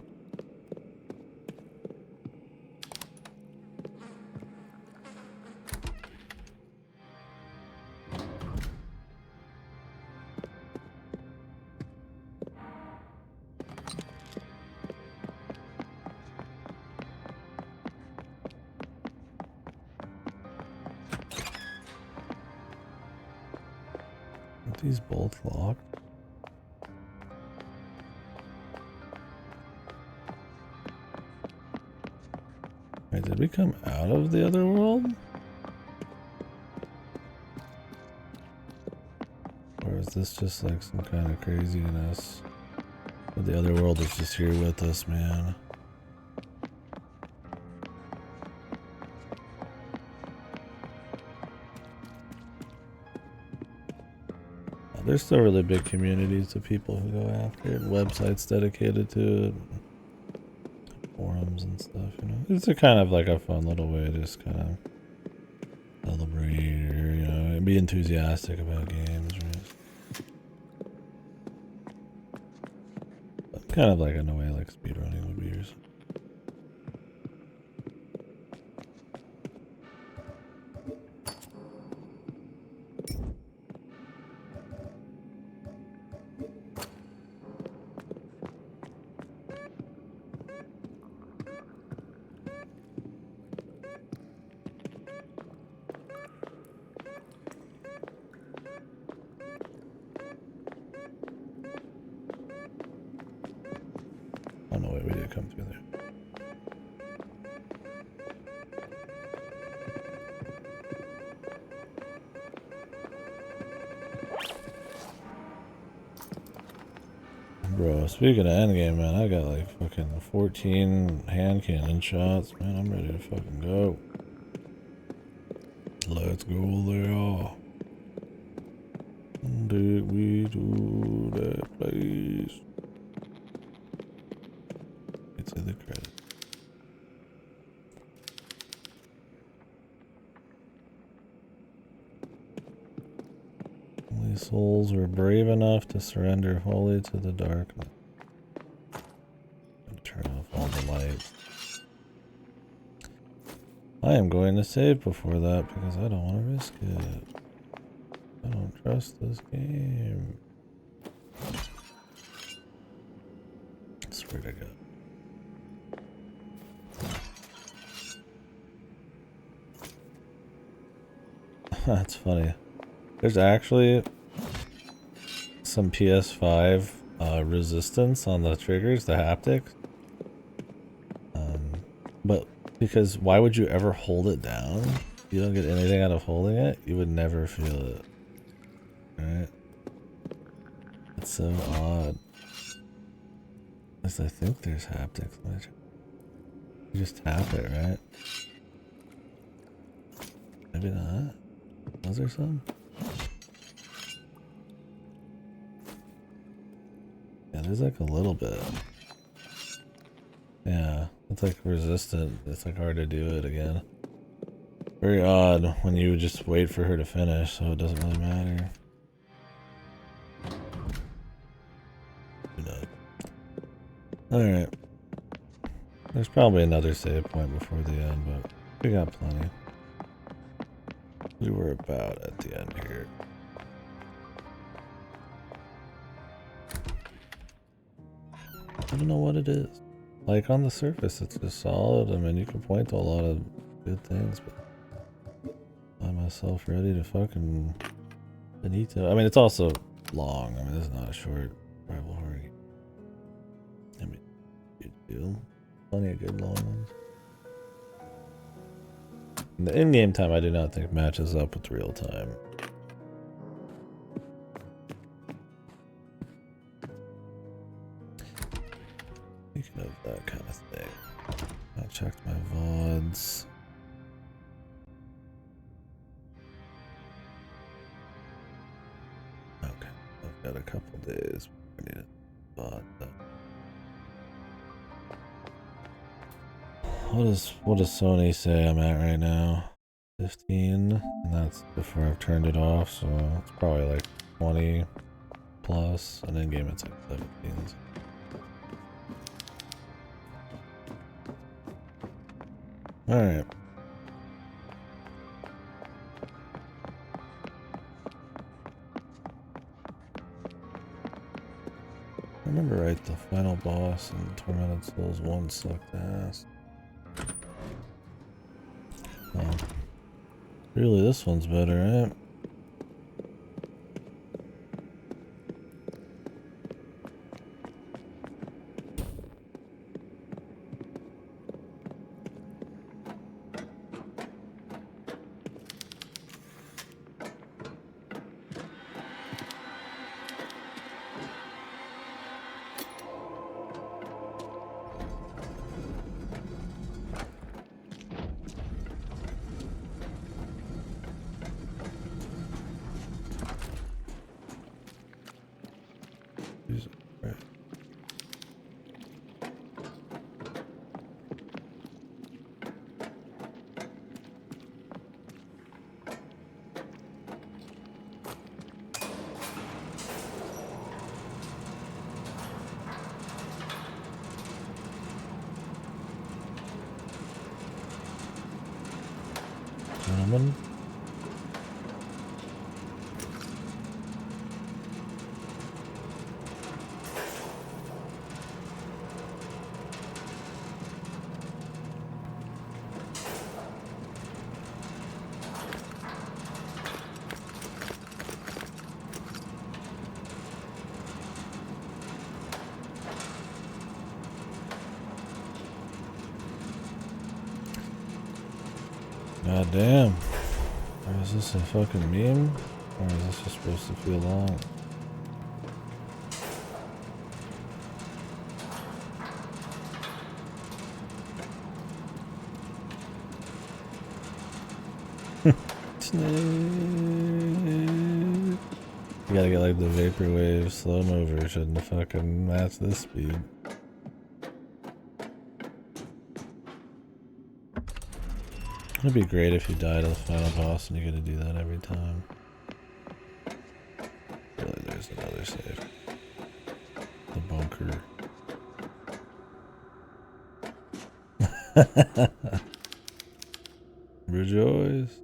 Are these both locked? Wait, did we come out of the other world? Or is this just like some kind of craziness? Or the other world is just here with us, man. There's still really big communities of people who go after it, websites dedicated to it, forums and stuff, you know. It's a kind of like a fun little way to just kind of celebrate or, you know, be enthusiastic about games, right? But kind of like in a way like speedrunning would be or something. Oh no, wait, we did come through there. Bro, speaking of endgame, man, I got like fucking 14 hand cannon shots, man. I'm ready to fucking go. Let's go there. Did we do that place? It's in the credits. Only souls were brave enough to surrender wholly to the darkness. And turn off all the lights. I am going to save before that because I don't want to risk it. I don't trust this game. I swear to God. That's funny. There's actually some PS5 resistance on the triggers, the haptics. But because why would you ever hold it down? You don't get anything out of holding it. You would never feel it. Right? It's so odd. At least I think there's haptics. You just tap it, right? Maybe not. Was there some? Yeah, there's like a little bit. Yeah, it's like resistant. It's like hard to do it again. Very odd when you would just wait for her to finish, so it doesn't really matter. Alright. There's probably another save point before the end, but we got plenty. We were about at the end here. I don't know what it is. Like on the surface, it's just solid. I mean, you can point to a lot of good things, but I'm myself ready to fucking Benito. I mean, it's also long. I mean, this is not a short rivalry. I mean, good deal. Plenty of good long ones. And the in-game time, I do not think matches up with real time. Speaking of that kind of thing, I checked my VODs. Okay, I've got a couple days. I need a VOD though. What does Sony say I'm at right now? 15, and that's before I've turned it off, so it's probably like 20 plus, and in game it's like 17. Alright. I remember right, the final boss in Tormented Souls 1 sucked ass. Well, really this one's better, right? Jesus Christ. Gentlemen. God damn. Or is this a fucking meme? Or is this just supposed to feel long? You gotta get like the vaporwave slow-mo version to fucking match this speed. It'd be great if you died at the final boss and you gotta do that every time. Really, there's another save. The bunker. Rejoice.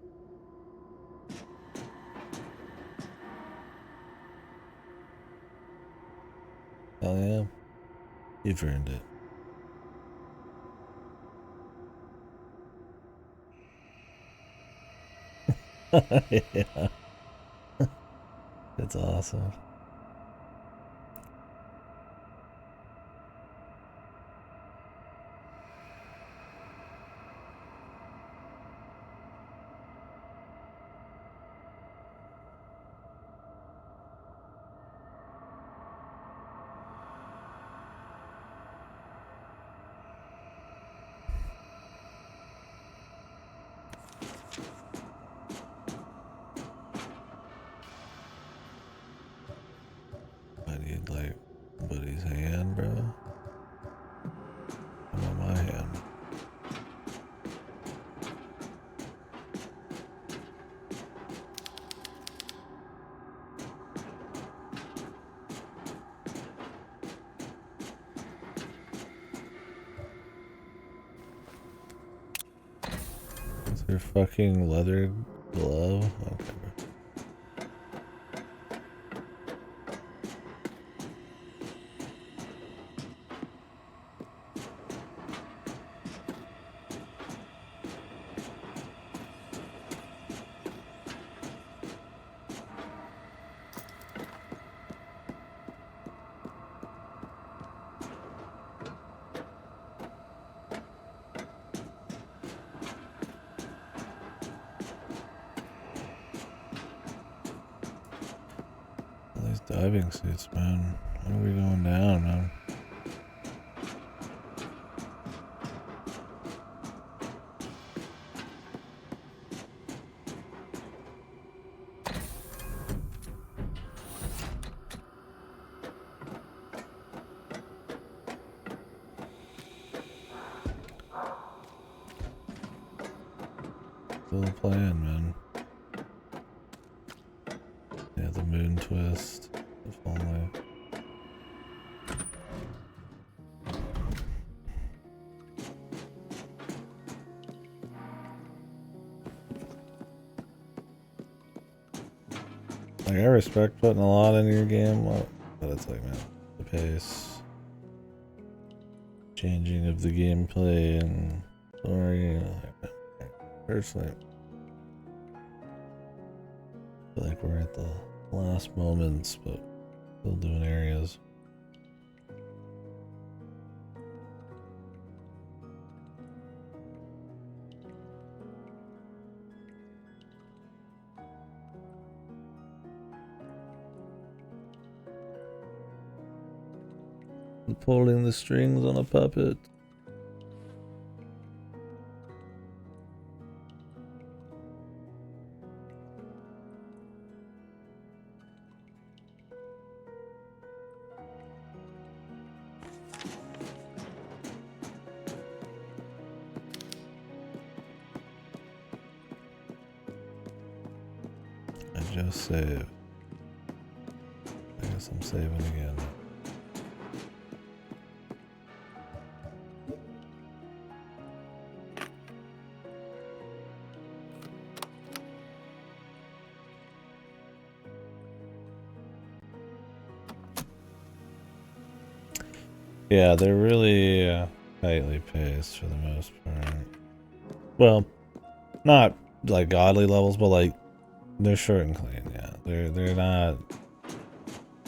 Hell yeah. You've earned it. Yeah. It's awesome. I need like somebody's hand, bro. Come on my hand. Is there fucking leather glove? Okay. These diving suits, man. When are we going down, man? cool plan, man. Yeah, the moon twist. If only. Like, I respect putting a lot into your game, but it's like, man, the pace, changing of the gameplay and story, you know, like, personally, I feel like we're at the last moments, but still doing areas. Pulling the strings on a puppet. I just saved. I guess I'm saving again. Yeah, they're really tightly paced for the most part. Well, not like godly levels, but like they're short and clean. Yeah, they're not.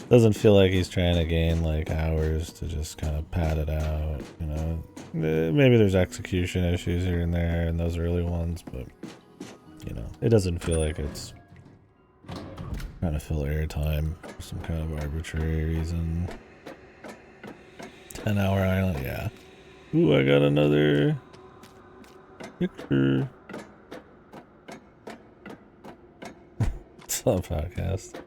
Doesn't feel like he's trying to gain like hours to just kind of pad it out. You know, maybe there's execution issues here and there in those early ones, but you know, it doesn't feel like it's trying to fill airtime for some kind of arbitrary reason. 10-hour island, yeah. Ooh, I got another picture. What's up, podcast?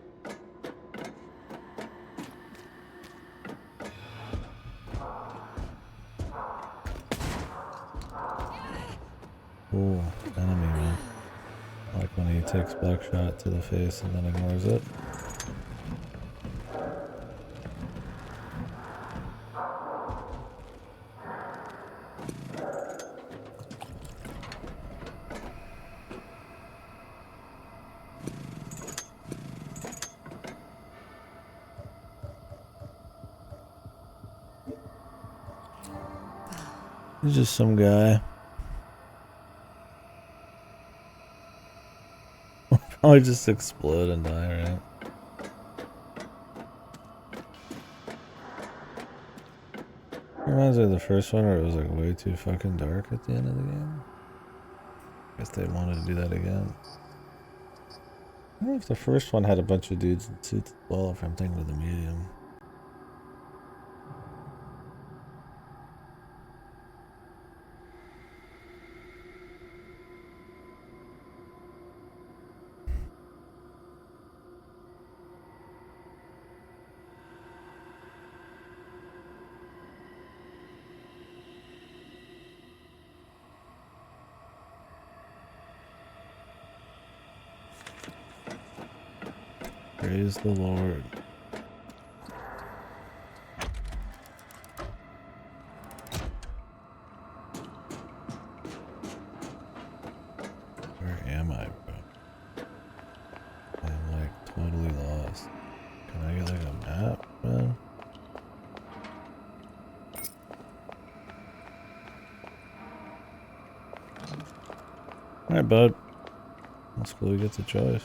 Ooh, enemy, man. Like when he takes buckshot to the face and then ignores it. He's just some guy. Probably just explode and die, right? Reminds me of the first one where it was like way too fucking dark at the end of the game. Guess they wanted to do that again. I don't know if the first one had a bunch of dudes in suits as well, if I'm thinking of the medium. Praise the Lord. Where am I, bro? I'm like totally lost. Can I get like a map, man? Alright, bud. That's cool, he gets a choice.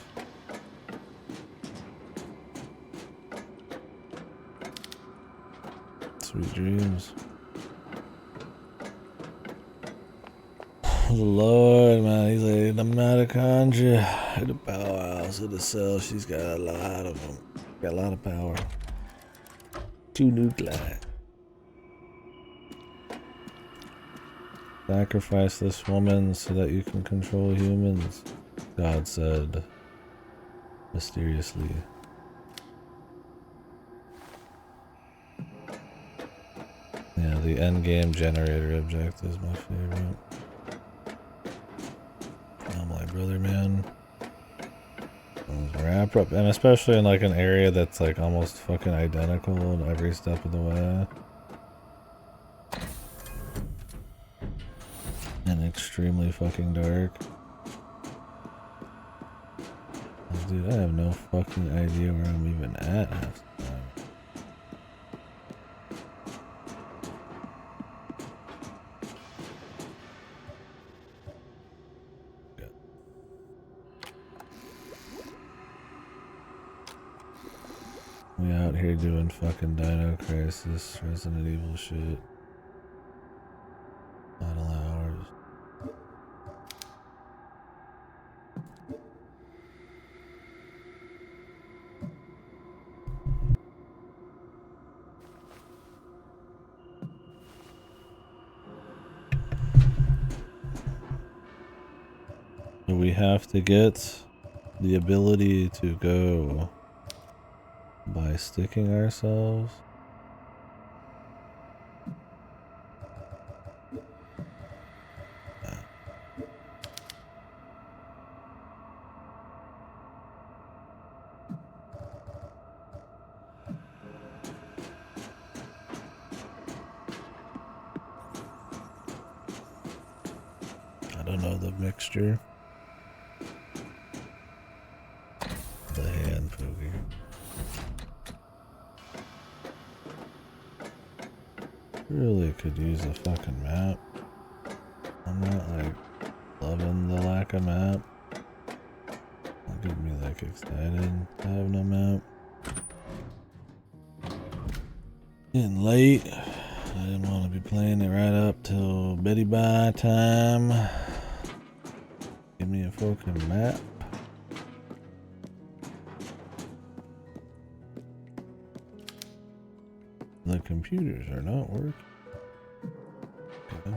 Sweet dreams. Lord, man, he's like, the mitochondria, the powerhouse of the cell. She's got a lot of them. Got a lot of power. 2 nuclei. Sacrifice this woman so that you can control humans, God said mysteriously. Yeah, the endgame generator object is my favorite. I'm like, brother, man. Wrap up, and especially in like an area that's like almost fucking identical every step of the way. And extremely fucking dark. Like, dude, I have no fucking idea where I'm even at half the time. We out here doing fucking Dino Crisis, Resident Evil shit. Not hours. So we have to get the ability to go by sticking ourselves. I don't know the mixture. The hand poker. Really could use a fucking map. I'm not like loving the lack of map. Don't get me like excited to have no map. Getting late. I didn't want to be playing it right up till Betty Bye time. Give me a fucking map. The computers are not working. Okay.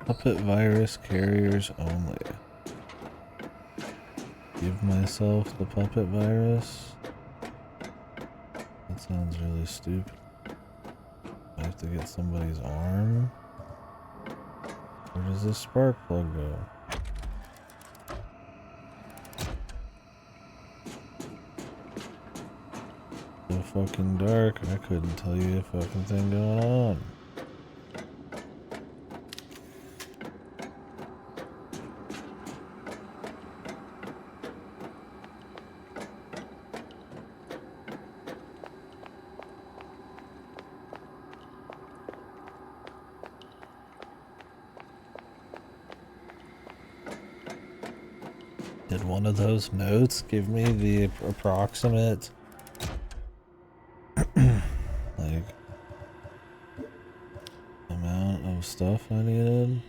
Puppet virus carriers only. Give myself the puppet virus? That sounds really stupid. I have to get somebody's arm? Where does this spark plug go? So fucking dark, I couldn't tell you a fucking thing going on. Did one of those notes give me the approximate like amount of stuff I needed?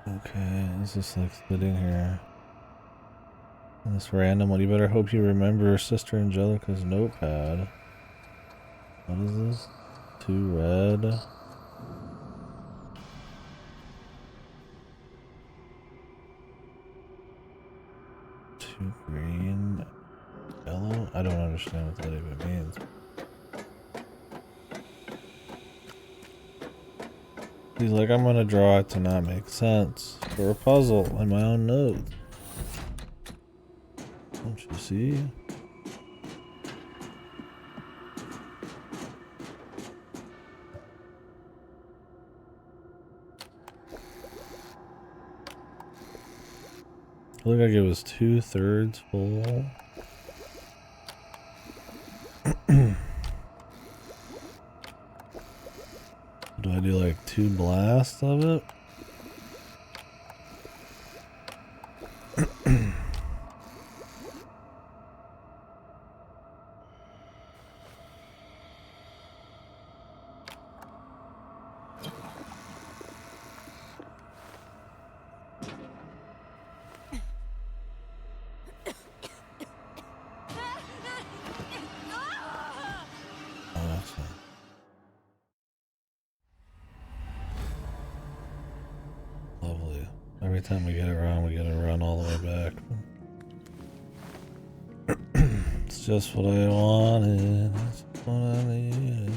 Okay, it's just like sitting here. And this random one, you better hope you remember Sister Angelica's notepad. What is this? 2 red. 2 green. Yellow? I don't understand what that even means. He's like, I'm gonna draw it to not make sense for a puzzle in my own notes. Don't you see? Looked like it was 2/3 full. Do I do like 2 blasts of it? Lovely. Every time we get it wrong, we gotta run all the way back. It's just what I wanted. It's what I needed.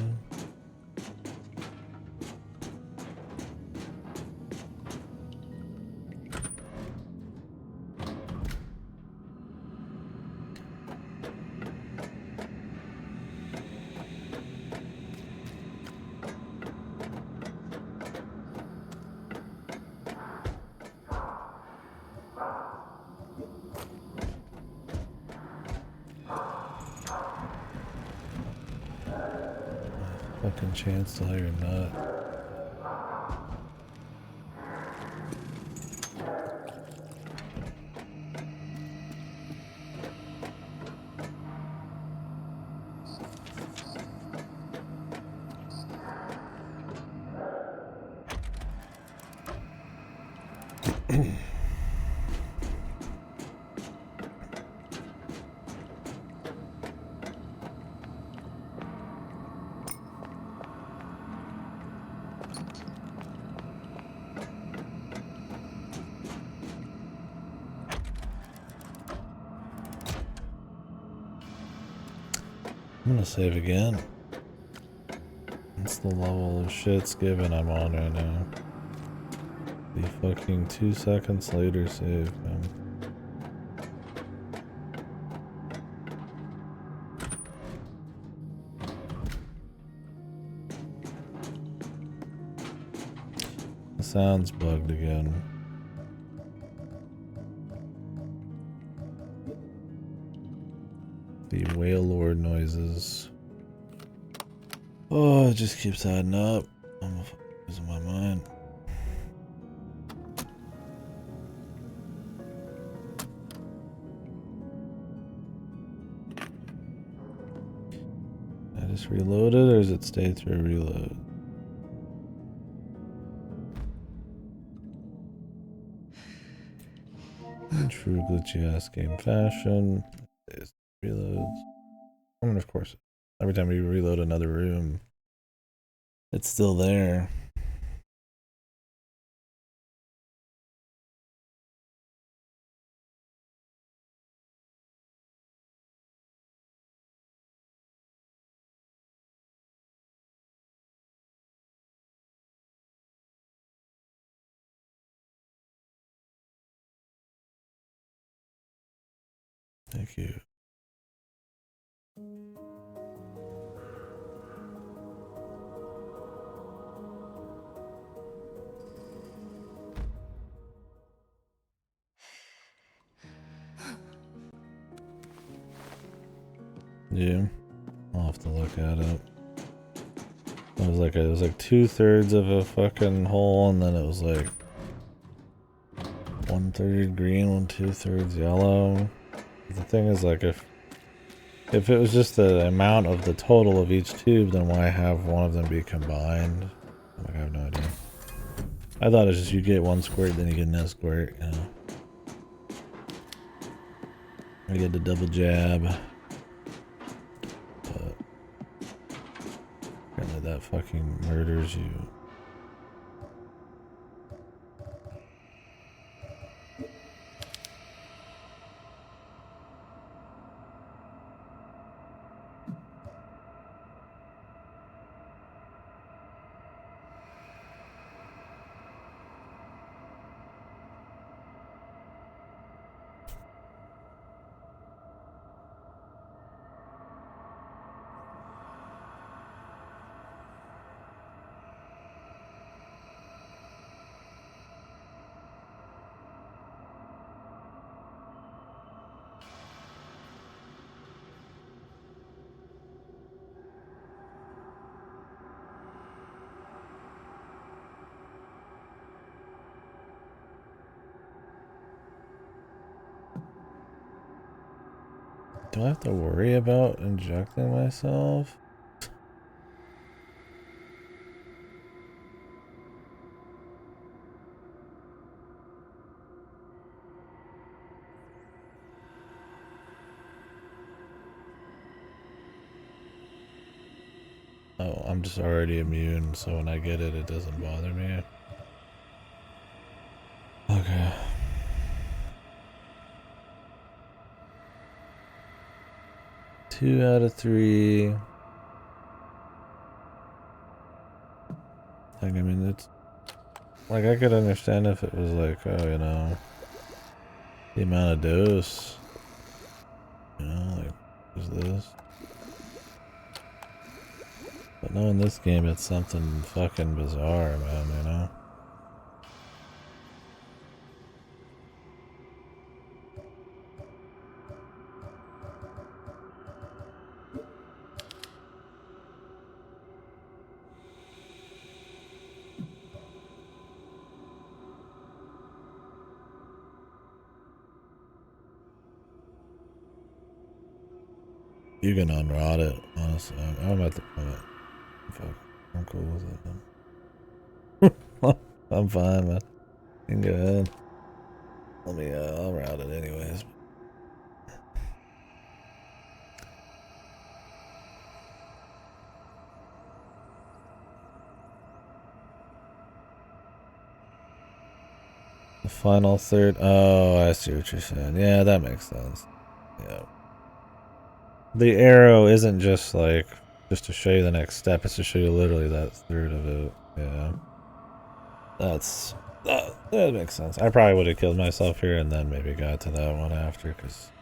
Fucking chance till you're not. I'm gonna save again. That's the level of shit's given I'm on right now. The fucking 2 seconds later save, man. The sound's bugged again. The whale lord noises. Oh, it just keeps adding up. I'm losing my mind. I just reload it, or does it stay through reload? In true glitchy ass game fashion, it reloads. I mean, of course, every time you reload another room, it's still there. Thank you. Yeah, I'll have to look at it. It was like 2/3 of a fucking hole, and then it was like 1/3 green, 2/3 yellow. The thing is, like, if it was just the amount of the total of each tube, then why have one of them be combined? Like, I have no idea. I thought it was just you get one squirt, then you get another squirt, you know. I get the double jab. But apparently that fucking murders you. Do I have to worry about injecting myself? Oh, I'm just already immune, so when I get it, it doesn't bother me. Okay. Two out of 3. Like, I mean, it's... Like, I could understand if it was like, oh, you know... The amount of dose. You know, like, is this? But no, in this game, it's something fucking bizarre, man, you know? You can unrod it, honestly. I'm at the point. Fuck. I'm cool with it, man. I'm fine, man. You can go ahead. Let me, I'll route it anyways. The final third. Oh, I see what you're saying. Yeah, that makes sense. Yeah. The arrow isn't just like, just to show you the next step. It's to show you literally that third of it. Yeah. That makes sense. I probably would have killed myself here and then maybe got to that one after, because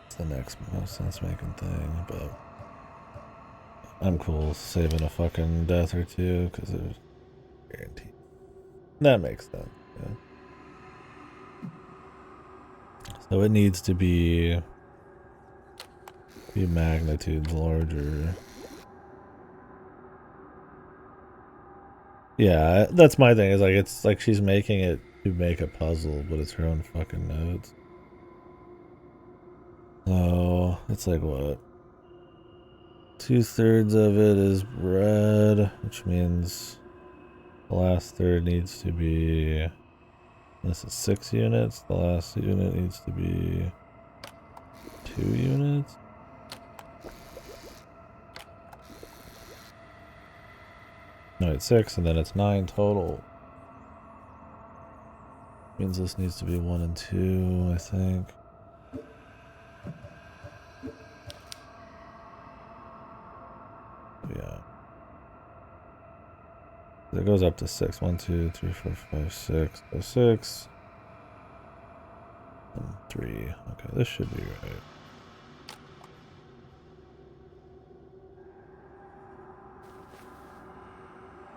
it's the next most sense making thing. But I'm cool saving a fucking death or two because it was guaranteed. That makes sense. Yeah. So it needs to be magnitudes larger. Yeah, that's my thing. Is like, it's like she's making it to make a puzzle, but it's her own fucking notes. So it's like what? 2/3 of it is red, which means the last third needs to be. This is 6 units. The last unit needs to be 2 units. No, it's 6, and then it's 9 total. Means this needs to be 1 and 2, I think. Yeah. It goes up to 6. 1, 2, 3, 4, 5, 6. So 6. And 3. Okay, this should be right.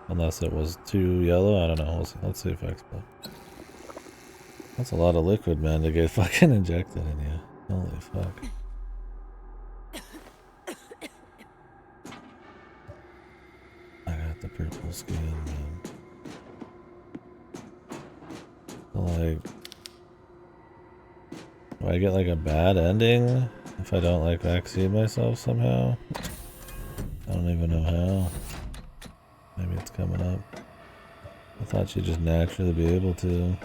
Unless it was too yellow, I don't know. Let's see if I explode. That's a lot of liquid, man, to get fucking injected in you. Holy fuck. I got the purple skin, man. So, like, do I get like a bad ending if I don't like vaccine myself somehow? I don't even know how. Maybe it's coming up. I thought you'd just naturally be able to.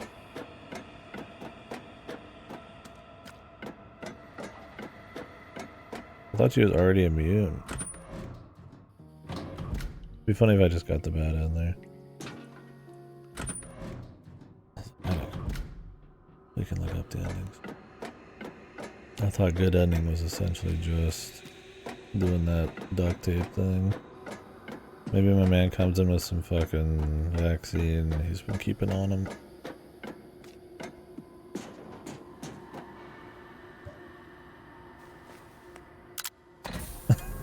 I thought she was already immune. It'd be funny if I just got the bad end there. We can look up the endings. I thought good ending was essentially just doing that duct tape thing. Maybe my man comes in with some fucking vaccine he's been keeping on him.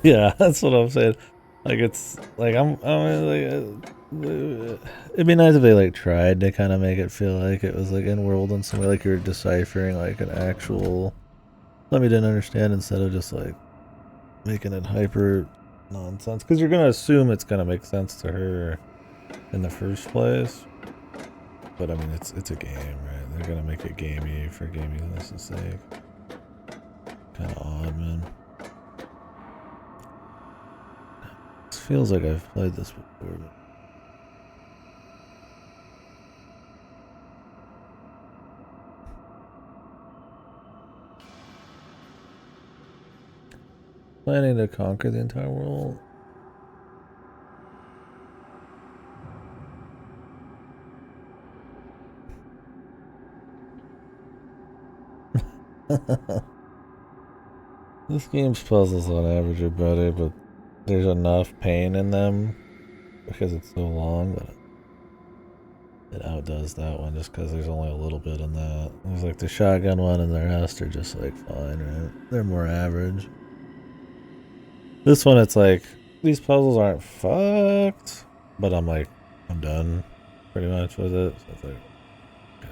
Yeah, that's what I'm saying. Like, it's like I'm like, it'd be nice if they like tried to kind of make it feel like it was like in world in some way, like you're deciphering like an actual. Let me didn't understand instead of just like making it hyper nonsense, because you're gonna assume it's gonna make sense to her in the first place. But I mean, it's a game, right? They're gonna make it gamey for gaminess' sake. Kind of odd, man. feels like I've played this before. But... planning to conquer the entire world. This game's puzzles on average are better, but there's enough pain in them because it's so long that it outdoes that one just because there's only a little bit in that. There's like the shotgun one and the rest are just like fine, right? They're more average. This one, it's like, these puzzles aren't fucked, but I'm like, I'm done pretty much with it. So it's like, okay.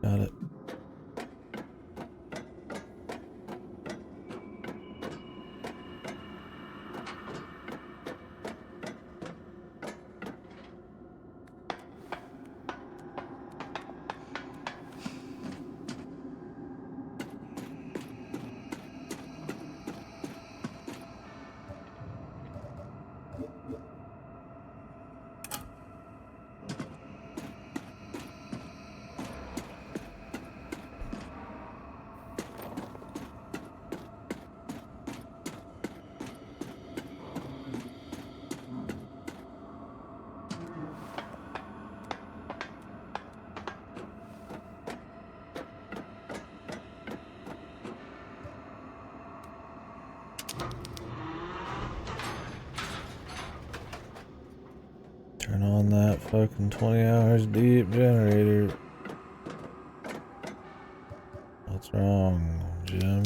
Got it. Turn on that fucking 20 hours deep generator. What's wrong, Jim?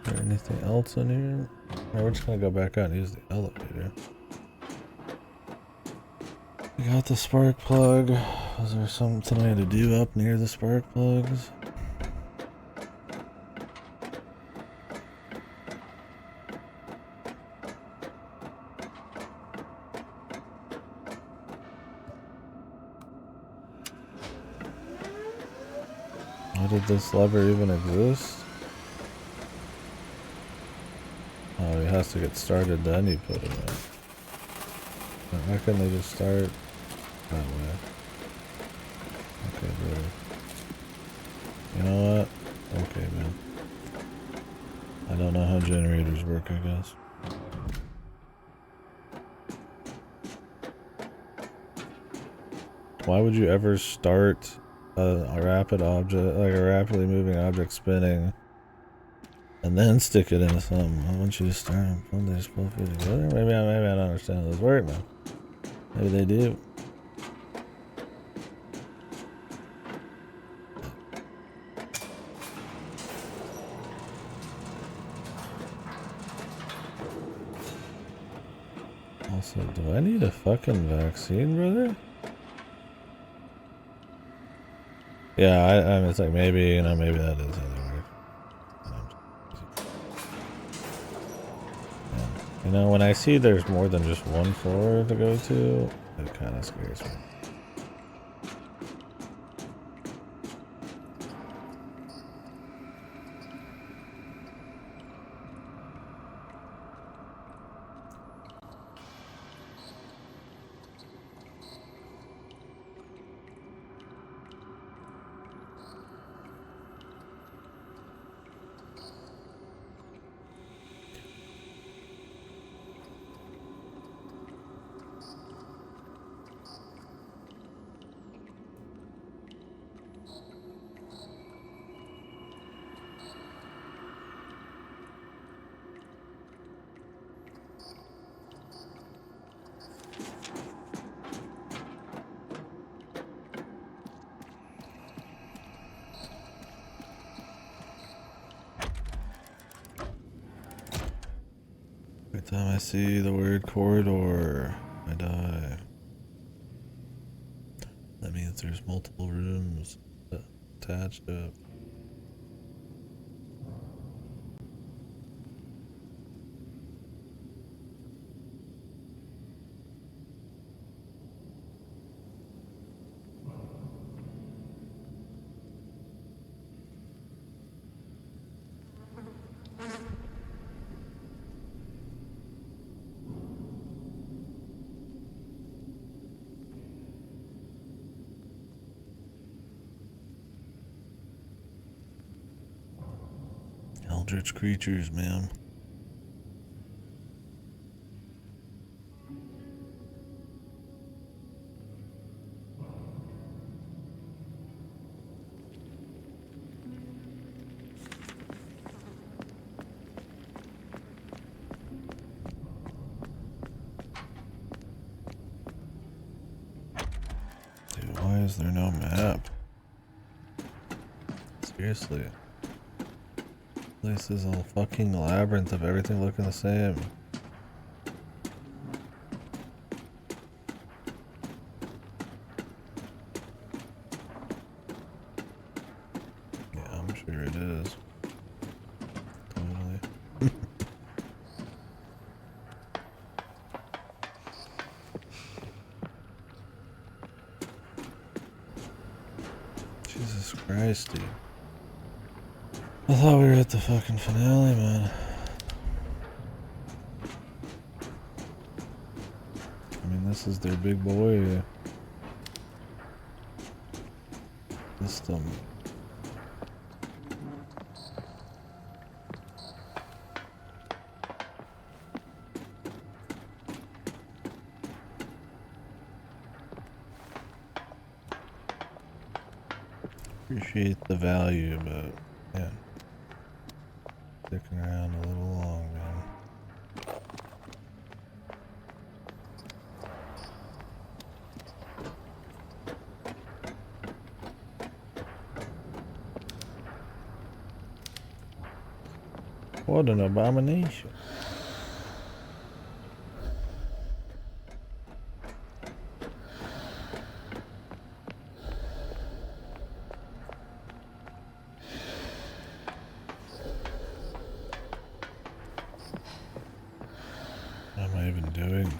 Is there anything else in here? Or we're just gonna go back out and use the elevator. We got the spark plug. Was there something I had to do up near the spark plugs? Why did this lever even exist? Oh, it has to get started, then you put it in. Why couldn't they just start that way? Okay, brother. You know what? Okay, man. I don't know how generators work, I guess. Why would you ever start a rapid object, like a rapidly moving object spinning, and then stick it into something? Why wouldn't you just start them? Why don't they just both fit together? Maybe I don't understand how this work now. Maybe they do. Also, do I need a fucking vaccine, brother? Yeah, I mean, it's like maybe, you know, maybe that is how they work. Yeah. You know, when I see there's more than just one floor to go to, it kind of scares me. Every time I see the word corridor, I die. That means there's multiple rooms attached to it. Eldritch creatures, man. Dude, why is there no map? Seriously. This is a fucking labyrinth of everything looking the same. Yeah, I'm sure it is. Totally. Jesus Christ, dude. I thought we were at the fucking finale, man. I mean, this is their big boy system. Appreciate the value, but yeah. Sticking around a little long, man. What an abomination. What am I even doing?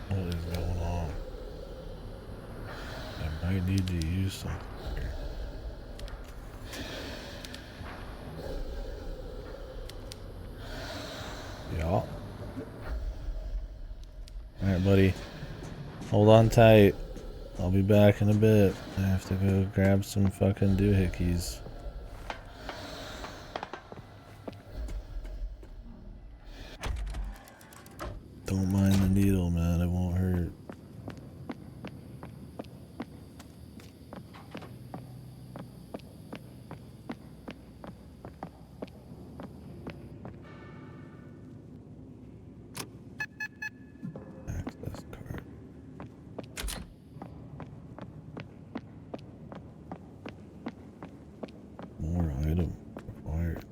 What is going on? I might need to use something here. Yeah. Alright, buddy. Hold on tight. I'll be back in a bit. I have to go grab some fucking doohickeys. Don't mind the needle, man. It won't hurt. Access card. More item required.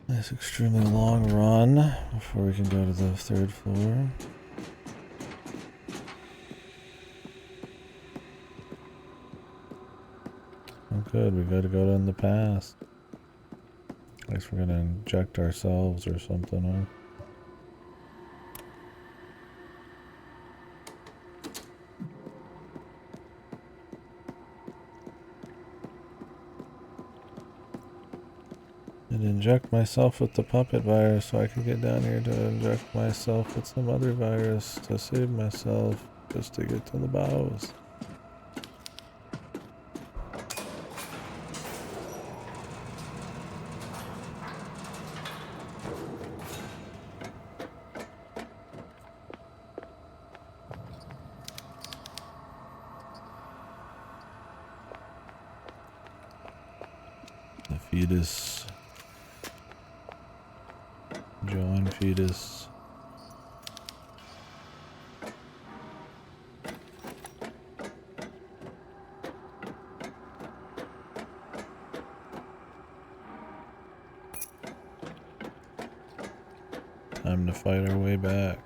Nice, extremely long run before we can go to the third floor. Oh good, we gotta go in the past. I guess we're gonna inject ourselves or something, huh? And inject myself with the puppet virus so I can get down here to inject myself with some other virus to save myself. just to get to the bows. The fetus. Join fetus. Time to fight our way back.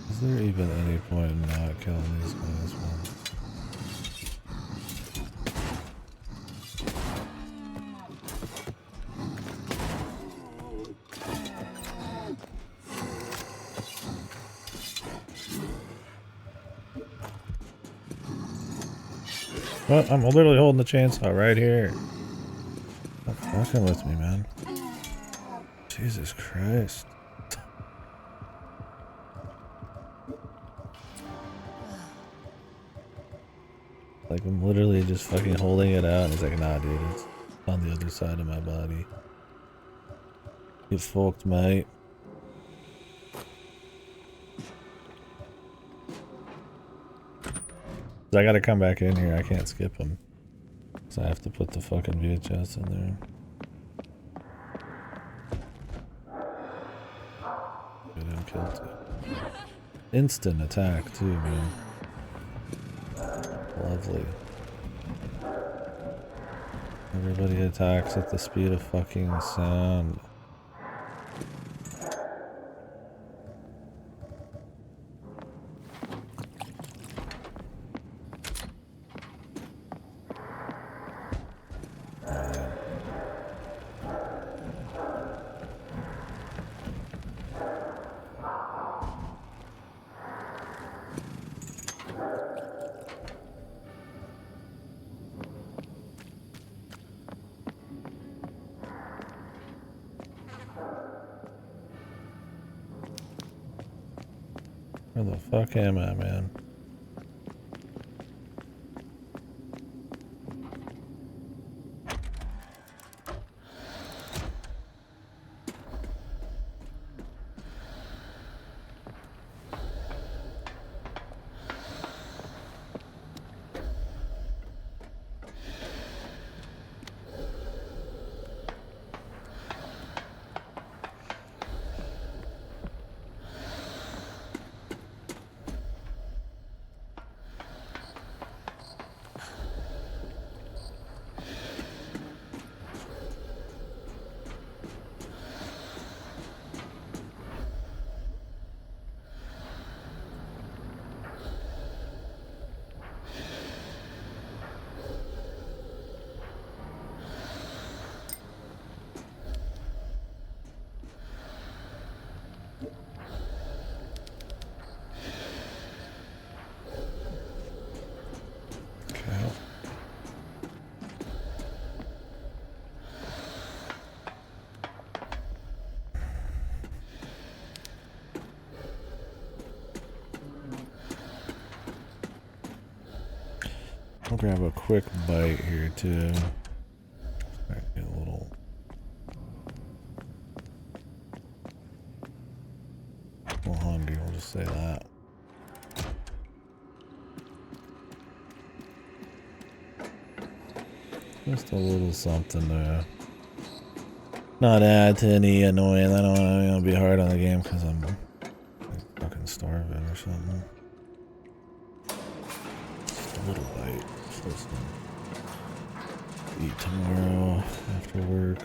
Is there even any point in not killing these guys, man? Well, I'm literally holding the chainsaw right here. Stop fucking with me, man. Jesus Christ. Like, I'm literally just fucking holding it out, and he's like, nah, dude, it's on the other side of my body. Get fucked, mate. I gotta come back in here, I can't skip him. So I have to put the fucking VHS in there. Get him killed too. Instant attack too, man. Lovely. Everybody attacks at the speed of fucking sound. Where the fuck am I, man? I'll grab a quick bite here too. Might be a little hungry, we'll just say that. Just a little something to not add to any annoying. I don't want to be hard on the game because I'm like, fucking starving or something. Just a little bite. Supposed to eat tomorrow after work.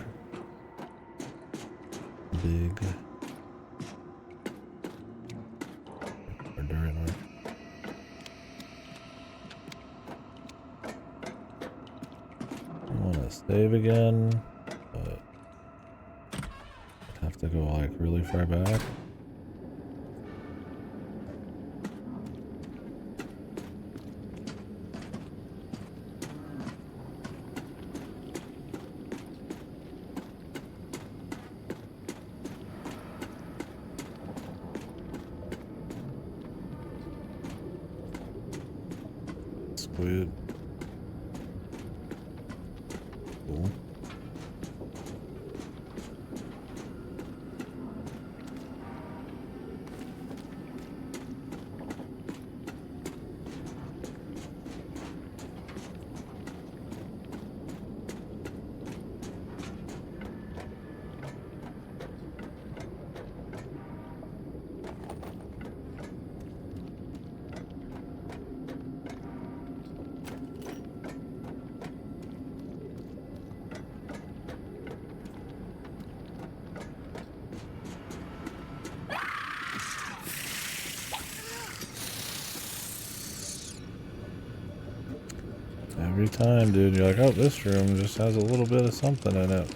Big. Or during work. I want to save again. to go like really far back. Squid. Cool. Every time, dude, you're like, oh, this room just has a little bit of something in it.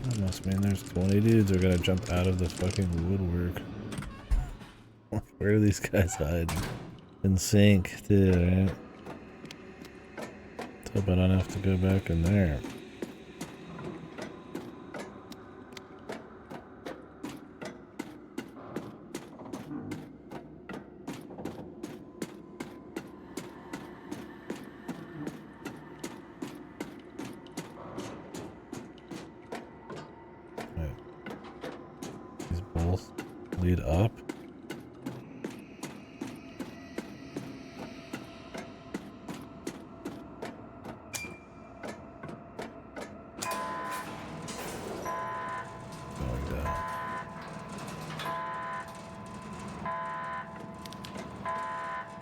That must mean there's 20 dudes who are gonna jump out of the fucking woodwork. Where are these guys hiding? In sync, too, right? Let's hope I don't have to go back in there. These both lead up. Going down.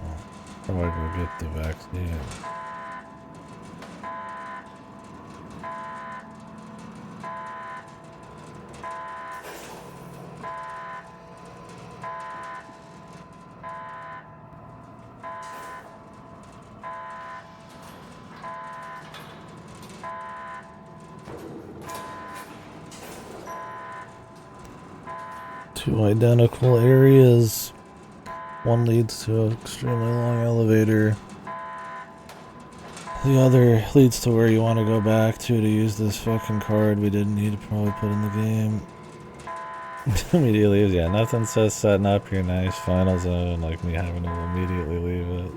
Oh, how do I go get the vaccine? Two identical areas. One leads to an extremely long elevator. The other leads to where you want to go back to use this fucking card we didn't need to probably put in the game. Immediately leaves, yeah. Nothing says setting up your nice final zone like me having to immediately leave it.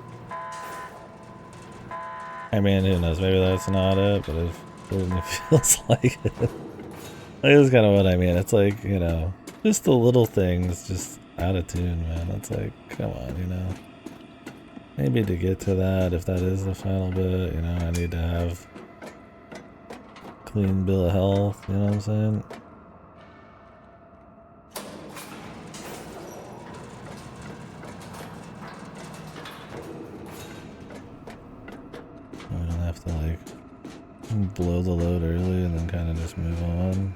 I mean, who knows? Maybe that's not it, but it certainly feels like it. That's kind of what I mean. It's like, you know, just the little things, just out of tune, man. It's like, come on, you know. Maybe to get to that, if that is the final bit, you know, I need to have clean bill of health, you know what I'm saying? I don't have to, like, blow the load early and then kind of just move on.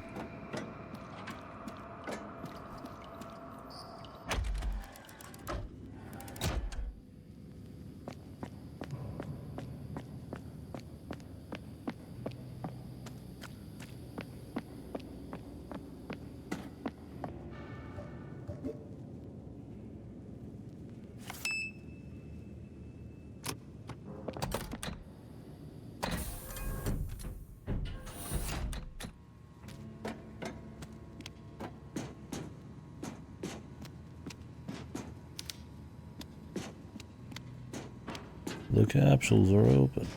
The capsules are open.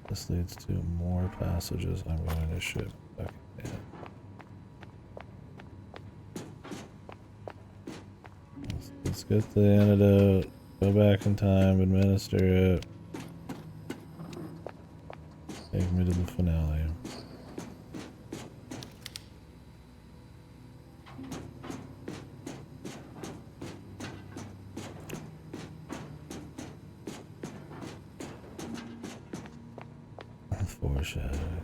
This leads to more passages. I'm going to ship. Okay, yeah. Let's get the antidote. Go back in time, administer it. Take me to the finale. Foreshadowing.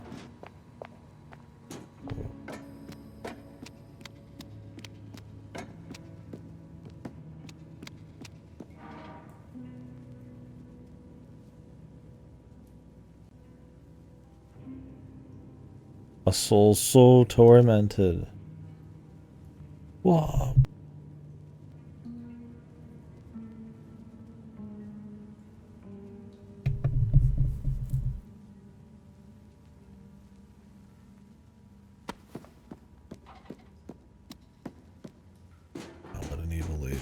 A soul so tormented. Whoa. Oh, what an evil lady.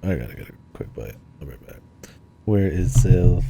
I gotta get a quick bite. I'll be right back. Where is Sylph?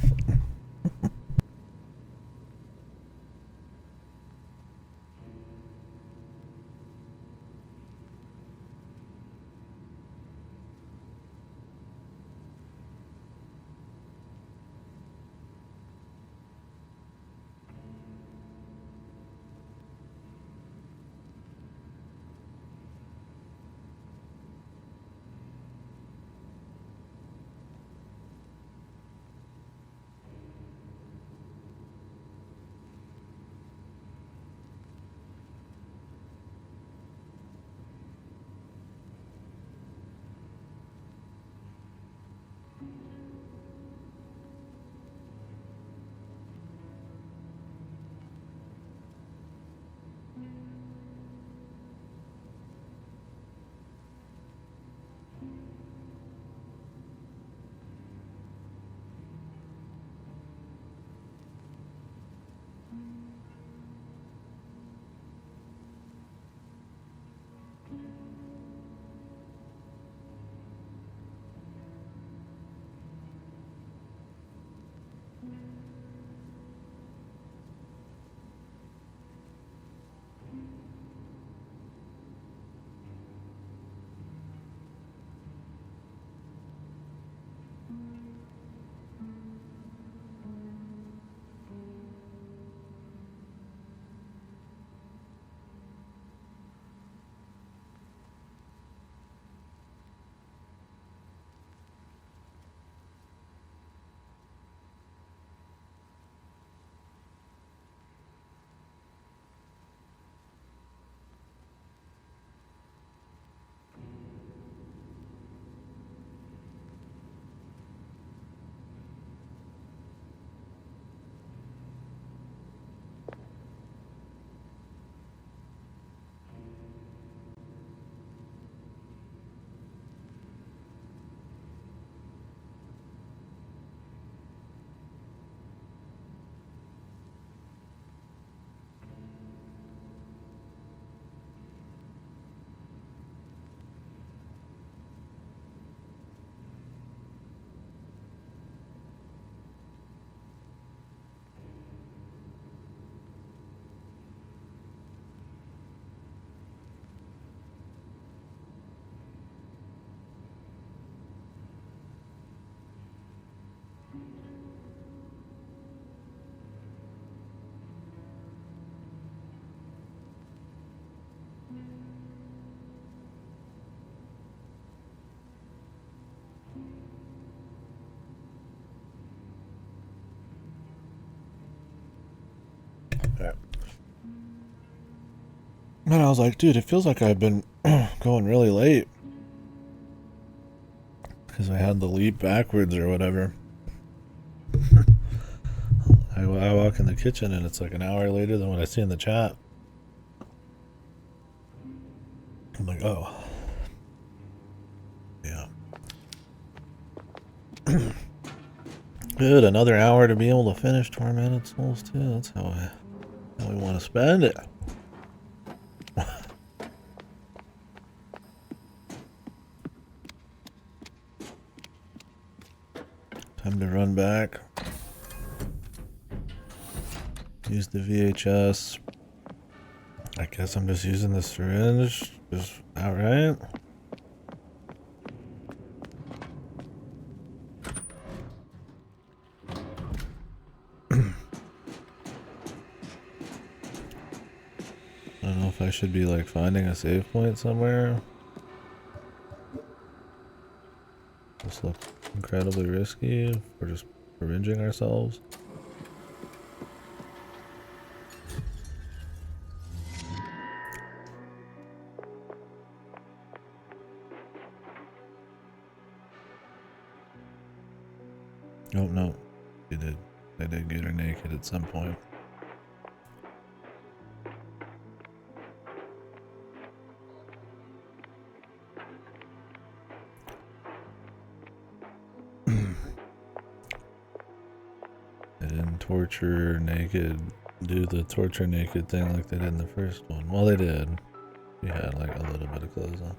And I was like, dude, it feels like I've been going really late. Because I had the leap backwards or whatever. I walk in the kitchen and it's like an hour later than what I see in the chat. I'm like, oh. Yeah. Good, another hour to be able to finish Tormented Souls 2. That's how we want to spend it. Time to run back. Use the VHS. I guess I'm just using the syringe. Just outright. I don't know if I should be like finding a save point somewhere. This looks incredibly risky. We're just revenging Oh no, they did. They did get her naked at some point. They didn't torture her naked, do the torture naked thing like they did in the first one. Well, they did. She had like a little bit of clothes on.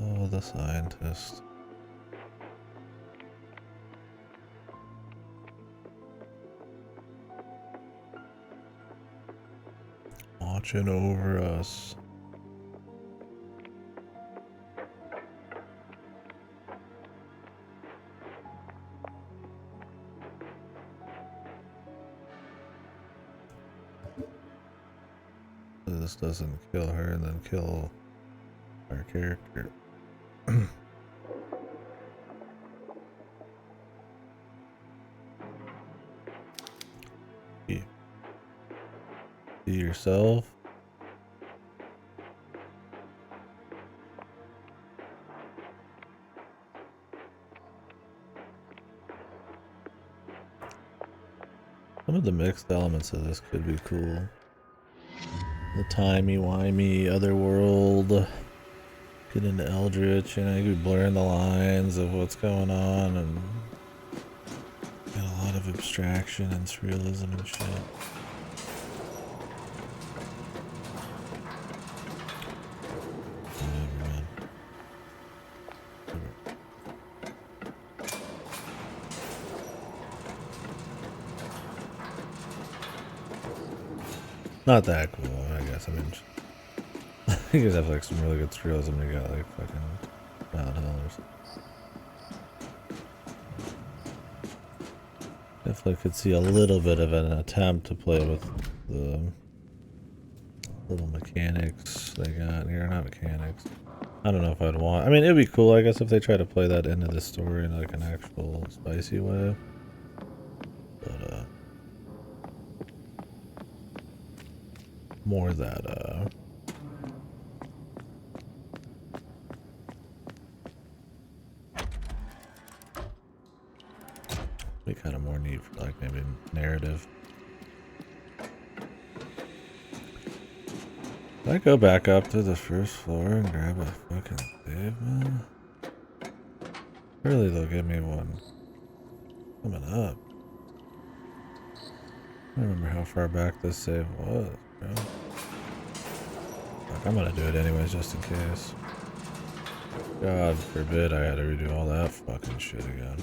Oh, the scientist. Watching over us. This doesn't kill her and then kill our character. See yourself. Some of the mixed elements of this could be cool. The timey-wimey otherworld. Get into Eldritch, you know, you could blur in the lines of what's going on and get a lot of abstraction and surrealism and shit. Whatever, man. Not that cool, I guess. I mean, you guys have like some really good surrealism. You got like fucking Wild Hell or something. Definitely could see a little bit of an attempt to play with the little mechanics they got here. Not mechanics. I don't know if I'd want. I mean, it'd be cool, I guess, if they try to play that into the story in like an actual spicy way. But more that be kind of more neat for like maybe narrative. Did I go back up to the first floor and grab a fucking save, man? Surely they'll give me one coming up. I don't remember how far back this save was, bro. Like, I'm gonna do it anyways, just in case. God forbid I had to redo all that fucking shit again.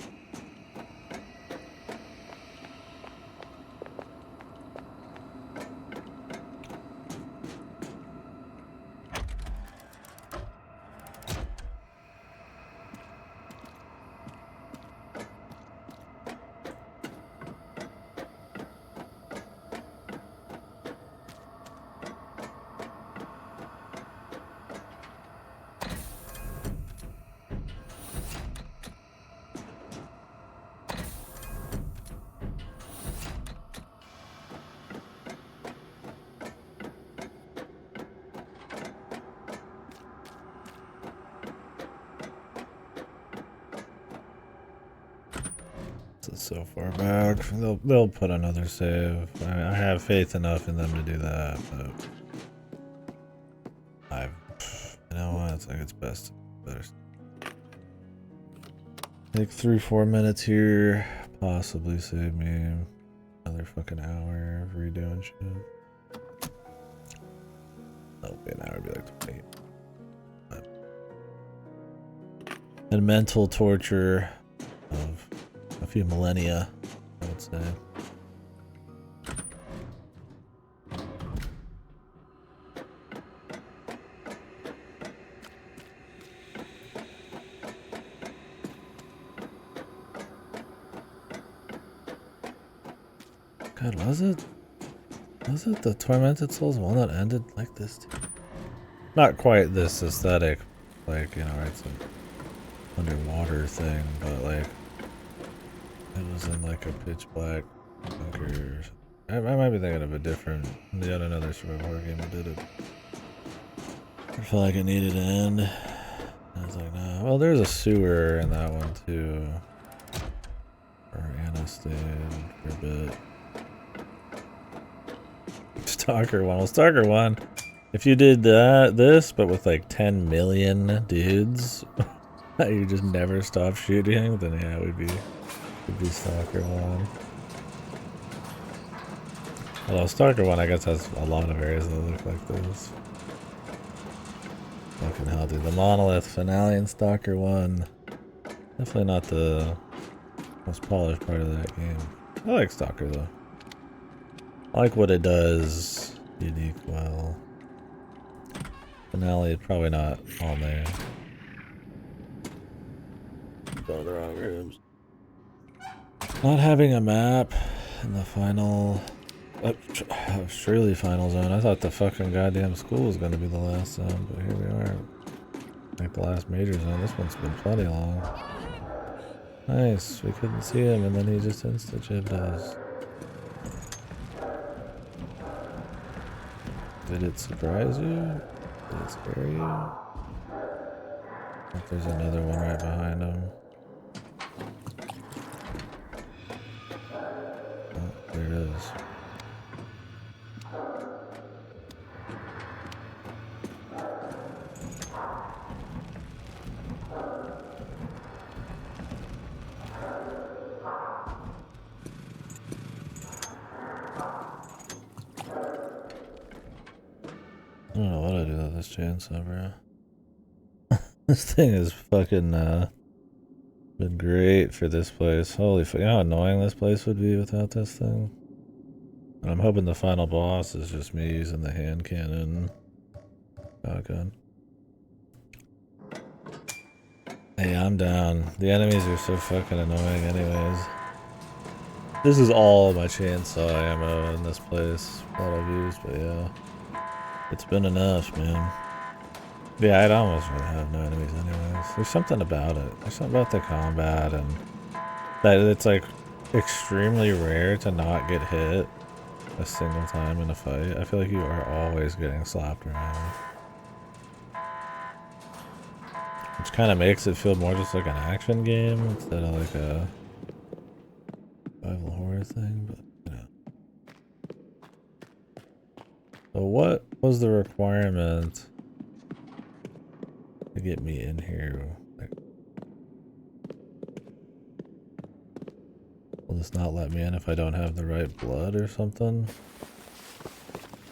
So far back, they'll put another save. I have faith enough in them to do that, but you know what? It's like it's best. Better take 3-4 minutes here, possibly save me another fucking hour of redoing shit. That'll be an hour, be like 20. But, and mental torture of a few millennia, I would say. God, was it? Was it the Tormented Souls one that ended like this too? Not quite this aesthetic, like, you know, it's an underwater thing, but like it was in like a pitch black bunker. I might be thinking of a different, yet another survival horror game that did it. I feel like it needed to end. I was like, nah. Well, there's a sewer in that one too. Or Anna stayed for a bit. Stalker 1. Well, Stalker 1, if you did this, but with like 10 million dudes, you just never stop shooting, then yeah, it would be Stalker 1. Although Stalker 1, I guess, has a lot of areas that look like this. Fucking hell, dude. The Monolith finale in Stalker 1. Definitely not the most polished part of that game. I like Stalker, though. I like what it does unique well. Finale, probably not on there. Go to the wrong rooms. Not having a map in the final... surely final zone. I thought the fucking goddamn school was gonna be the last zone, but here we are. Like the last major zone. This one's been plenty long. Nice. We couldn't see him and then he just insta-jibbed us. Did it surprise you? Did it scare you? I think there's another one right behind him. Oh, there it is. I don't know what I do with this chainsaw, bro. This thing is fucking, been great for this place. Holy fuck, you know how annoying this place would be without this thing? And I'm hoping the final boss is just me using the hand cannon shotgun. Hey, I'm down. The enemies are so fucking annoying anyways. This is all my chainsaw ammo in this place that I've used, but yeah. It's been enough, man. Yeah, I'd almost rather have no enemies anyways. There's something about it. There's something about the combat and that it's like extremely rare to not get hit a single time in a fight. I feel like you are always getting slapped around. Which kind of makes it feel more just like an action game instead of like a survival horror thing, but you know. So what was the requirement to get me in here? Like, will this not let me in if I don't have the right blood or something?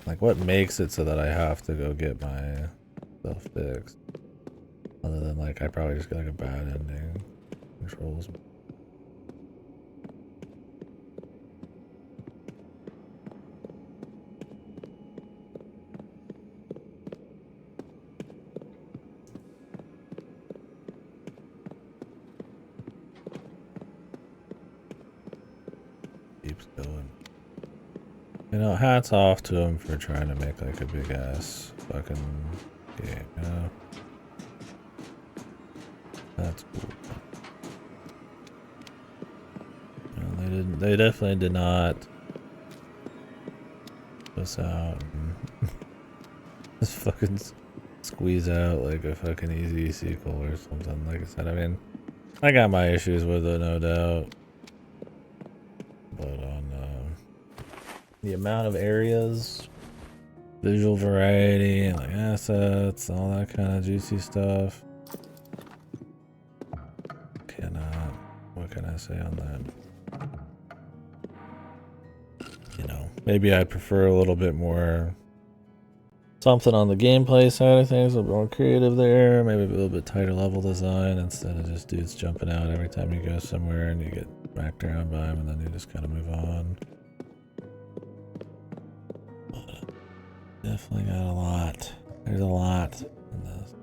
Like, what makes it so that I have to go get my stuff fixed? Other than, like, I probably just get, like, a bad ending. Controls. Keeps going. You know, hats off to him for trying to make, like, a big-ass fucking game, you know? That's cool. You know, they definitely did not us out and just fucking squeeze out like a fucking easy sequel or something. Like I said, I mean, I got my issues with it, no doubt. But on the amount of areas, visual variety, and like assets, all that kind of juicy stuff. What can I say on that? You know, maybe I prefer a little bit more something on the gameplay side of things, a little more creative there, maybe a little bit tighter level design instead of just dudes jumping out every time you go somewhere and you get whacked around by them and then you just kind of move on. But definitely got a lot. There's a lot in this.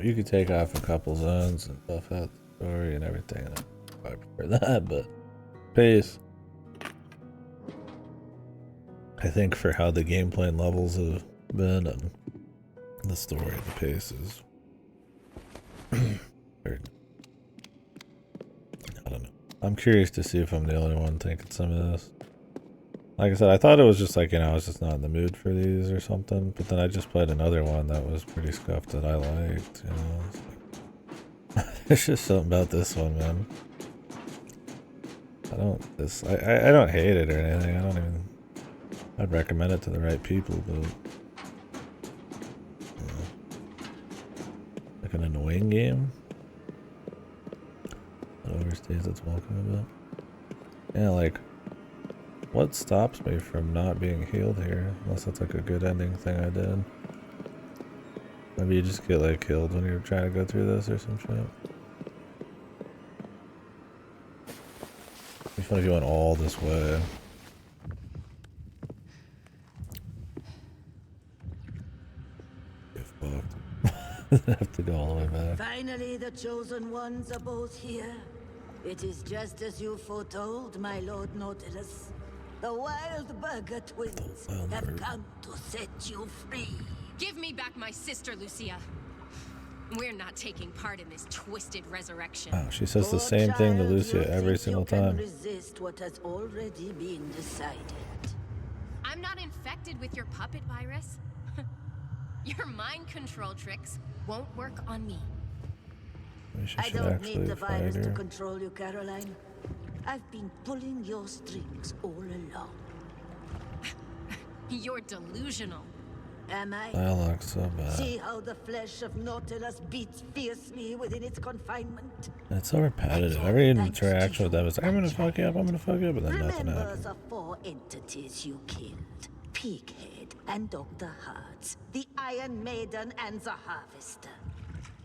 You could take off a couple zones and buff out the story and everything. And I prefer that, but pace. I think for how the gameplay and levels have been and the story, the pace is very, I don't know. I'm curious to see if I'm the only one thinking some of this. Like I said, I thought it was just like, you know, I was just not in the mood for these or something. But then I just played another one that was pretty scuffed that I liked, you know. Like, there's just something about this one, man. I don't hate it or anything. I don't even, I'd recommend it to the right people, but, you know, like an annoying game that overstays its welcome a bit. Yeah, like, what stops me from not being healed here? Unless that's like a good ending thing I did. Maybe you just get like killed when you're trying to go through this or some shit. It'd be fun if you went all this way. Get fucked. I have to go all the way back. Finally, the chosen ones are both here. It is just as you foretold, my Lord Nautilus. The Wild Burger twins have come to set you free. Give me back my sister, Lucia. We're not taking part in this twisted resurrection. Wow, she says the same thing to Lucia every single time. Resist what has already been decided. I'm not infected with your puppet virus. Your mind control tricks won't work on me. I don't need the virus to control you, Caroline. I've been pulling your strings all along. You're delusional. Am I? Dialogue's so bad. See how the flesh of Nautilus beats fiercely within its confinement? It's so repetitive. Every interaction with them is like, I'm gonna fuck you up, I'm gonna fuck you up, but then nothing Remember happens. the 4 entities you killed. Peakhead and Dr. Hartz, the Iron Maiden and the Harvester.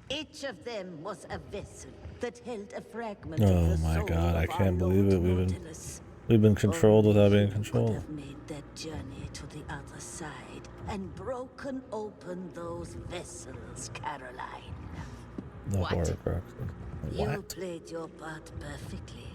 Each of them was a vessel that held a fragment of Oh the my soul god, I of our can't believe Lord it. Nautilus. We've been controlled without being Would controlled. have made that journey to the other side and broken open those vessels, Caroline. The What? Horcruxes. You What? played your part perfectly.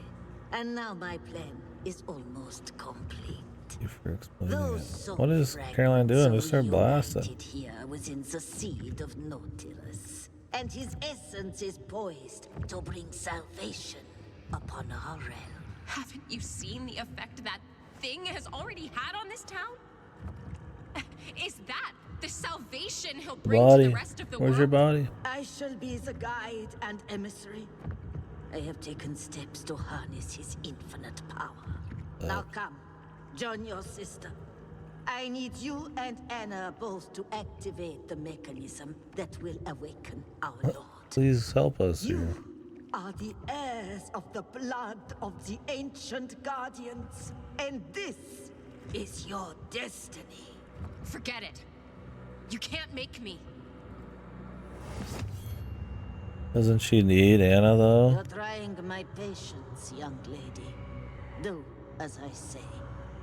And now my plan is almost complete. Thank you for explaining Those it. soul What is fragments Caroline doing? are Just start blasting. reunited here within the seed of Nautilus. And his essence is poised to bring salvation upon our realm. Haven't you seen the effect that thing has already had on this town? Is that the salvation he'll bring to Body. the rest of the Where's world? your body? I shall be the guide and emissary. I have taken steps to harness his infinite power. Now come, join your sister. I need you and Anna both to activate the mechanism that will awaken our Lord. Please help us here. You are the heirs of the blood of the ancient guardians, and this is your destiny. Forget it. You can't make me. Doesn't she need Anna though? You're trying my patience, young lady. Do as I say,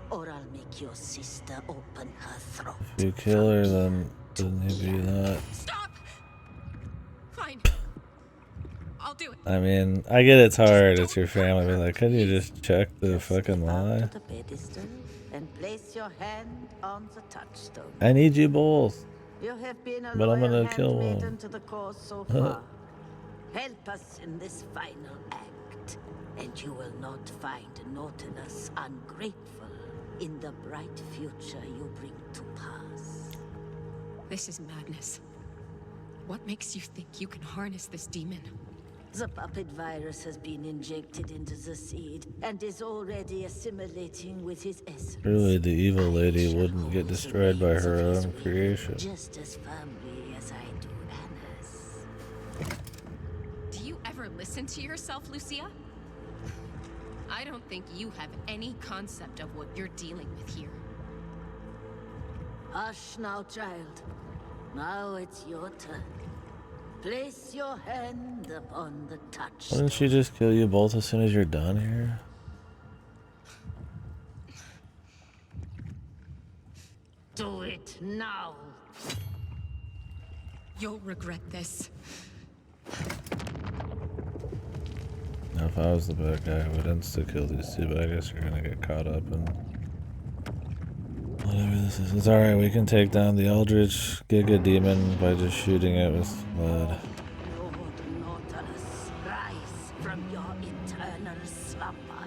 or I'll make your sister open her throat. If you kill her, then doesn't he do that? Stop! Fine. I'll do it. I mean, I get it's hard. It's your family, but like, couldn't you just check the fucking lie? The pedestal and place your hand on the touchstone. I need you both. You have been a But I'm loyal gonna kill handmaiden one. to the cause so far. Help us in this final act, and you will not find Nautilus ungrateful in the bright future you bring to pass. This is madness. What makes you think you can harness this demon? The puppet virus has been injected into the seed and is already assimilating with his essence. Really, the evil lady I shall wouldn't get hold the destroyed by reins her of his own will creation. just as firmly as I do Anna's. Do you ever listen to yourself, Lucia? I don't think you have any concept of what you're dealing with here. Hush now, child. Now it's your turn. Place your hand upon the touchstone. Wouldn't she just kill you both as soon as you're done here? Do it now. You'll regret this. Now, if I was the bad guy, I would insta-kill these two, but I guess you're gonna get caught up in whatever this is. It's alright, we can take down the Eldritch Giga Demon by just shooting it with lead. Lord Nautilus, rise from your eternal slumber.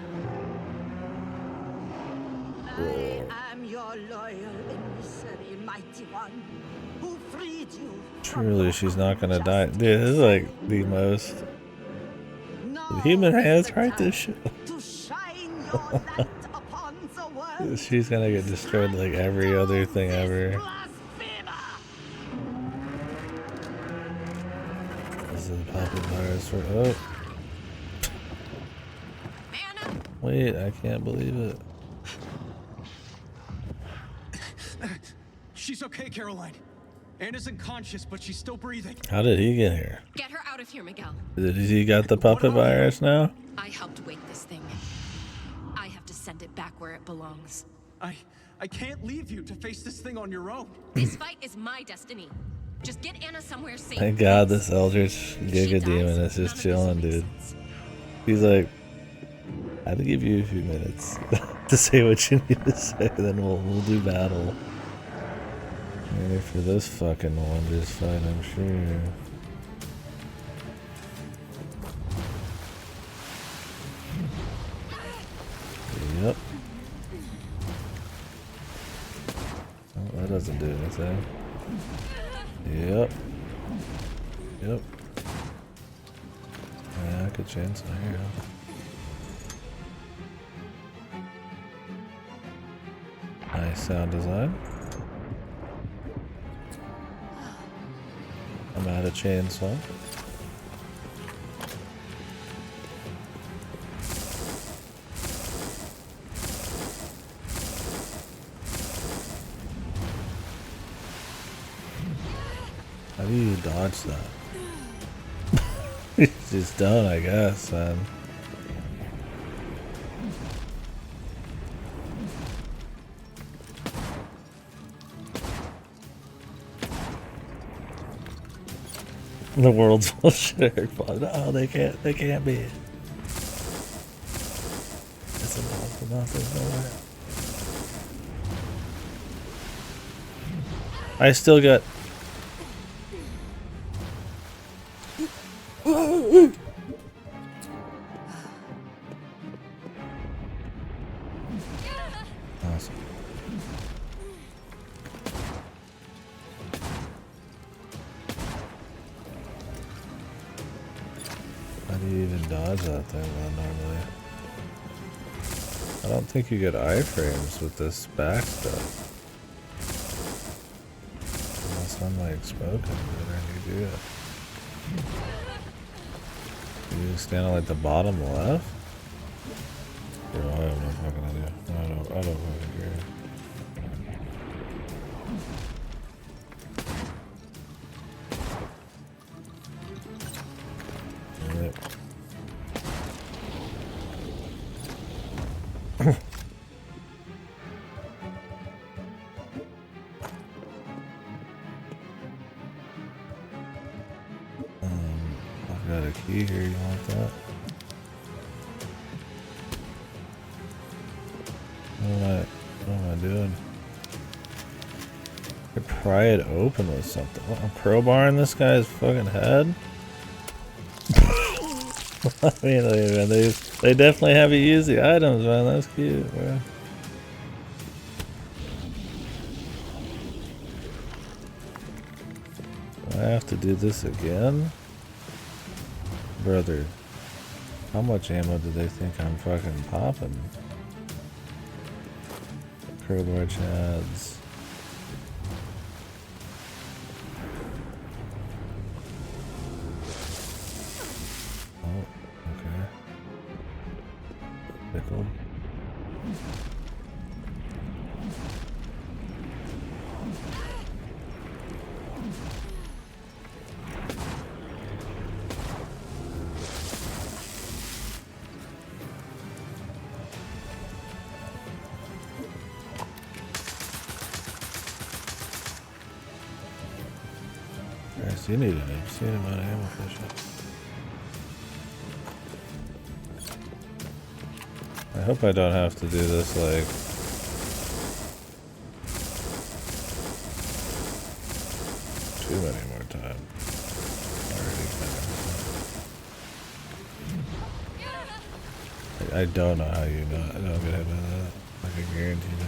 I am your loyal emissary, mighty one, who freed you. Truly, she's not gonna die. Dude, this is like the most... The human hands write this shit. To shine your light upon the world. She's gonna get destroyed like every other thing ever. This is a popping virus for... Oh. Anna! Wait, I can't believe it. She's okay, Caroline. Anna's unconscious, but she's still breathing. How did he get here? Get her out of here, Miguel. Did he got the puppet virus now? I helped wake this thing. I have to send it back where it belongs. I can't leave you to face this thing on your own. This fight is my destiny. Just get Anna somewhere safe. Thank God this Eldritch Giga Demon is just chilling, dude. He's like, I have to give you a few minutes to say what you need to say, then we'll do battle. Ready for this fucking wondrous fight, I'm sure. Yep. Oh, that doesn't do anything. Yep. Yep. Yeah, I could chance it here. Nice sound design. I'm out of chainsaw. How do you dodge that? You just don't, I guess, man. The world's bullshit. No, they can't be. It's impossible, there's no way. I still got... Awesome. How do you even dodge that thing then normally? I don't think you get iframes with this back stuff. Unless I'm like smoking better and you do it. You stand on like the bottom left? Bro, I have no fucking idea. I don't fucking care. Yep. I've got a key here, you want that? What am I doing? I could pry it open with something. What, I'm crowbarring this guy's fucking head? I mean, they definitely have you use the items, man. That's cute, bro. Do I have to do this again? Brother, how much ammo do they think I'm fucking popping? Crowbar chads. Oh, okay. Pickled. Christ, you need an obscene amount of ammo for shit. I hope I don't have to do this like too many more times. I don't know how you don't get hit by that. I can guarantee that.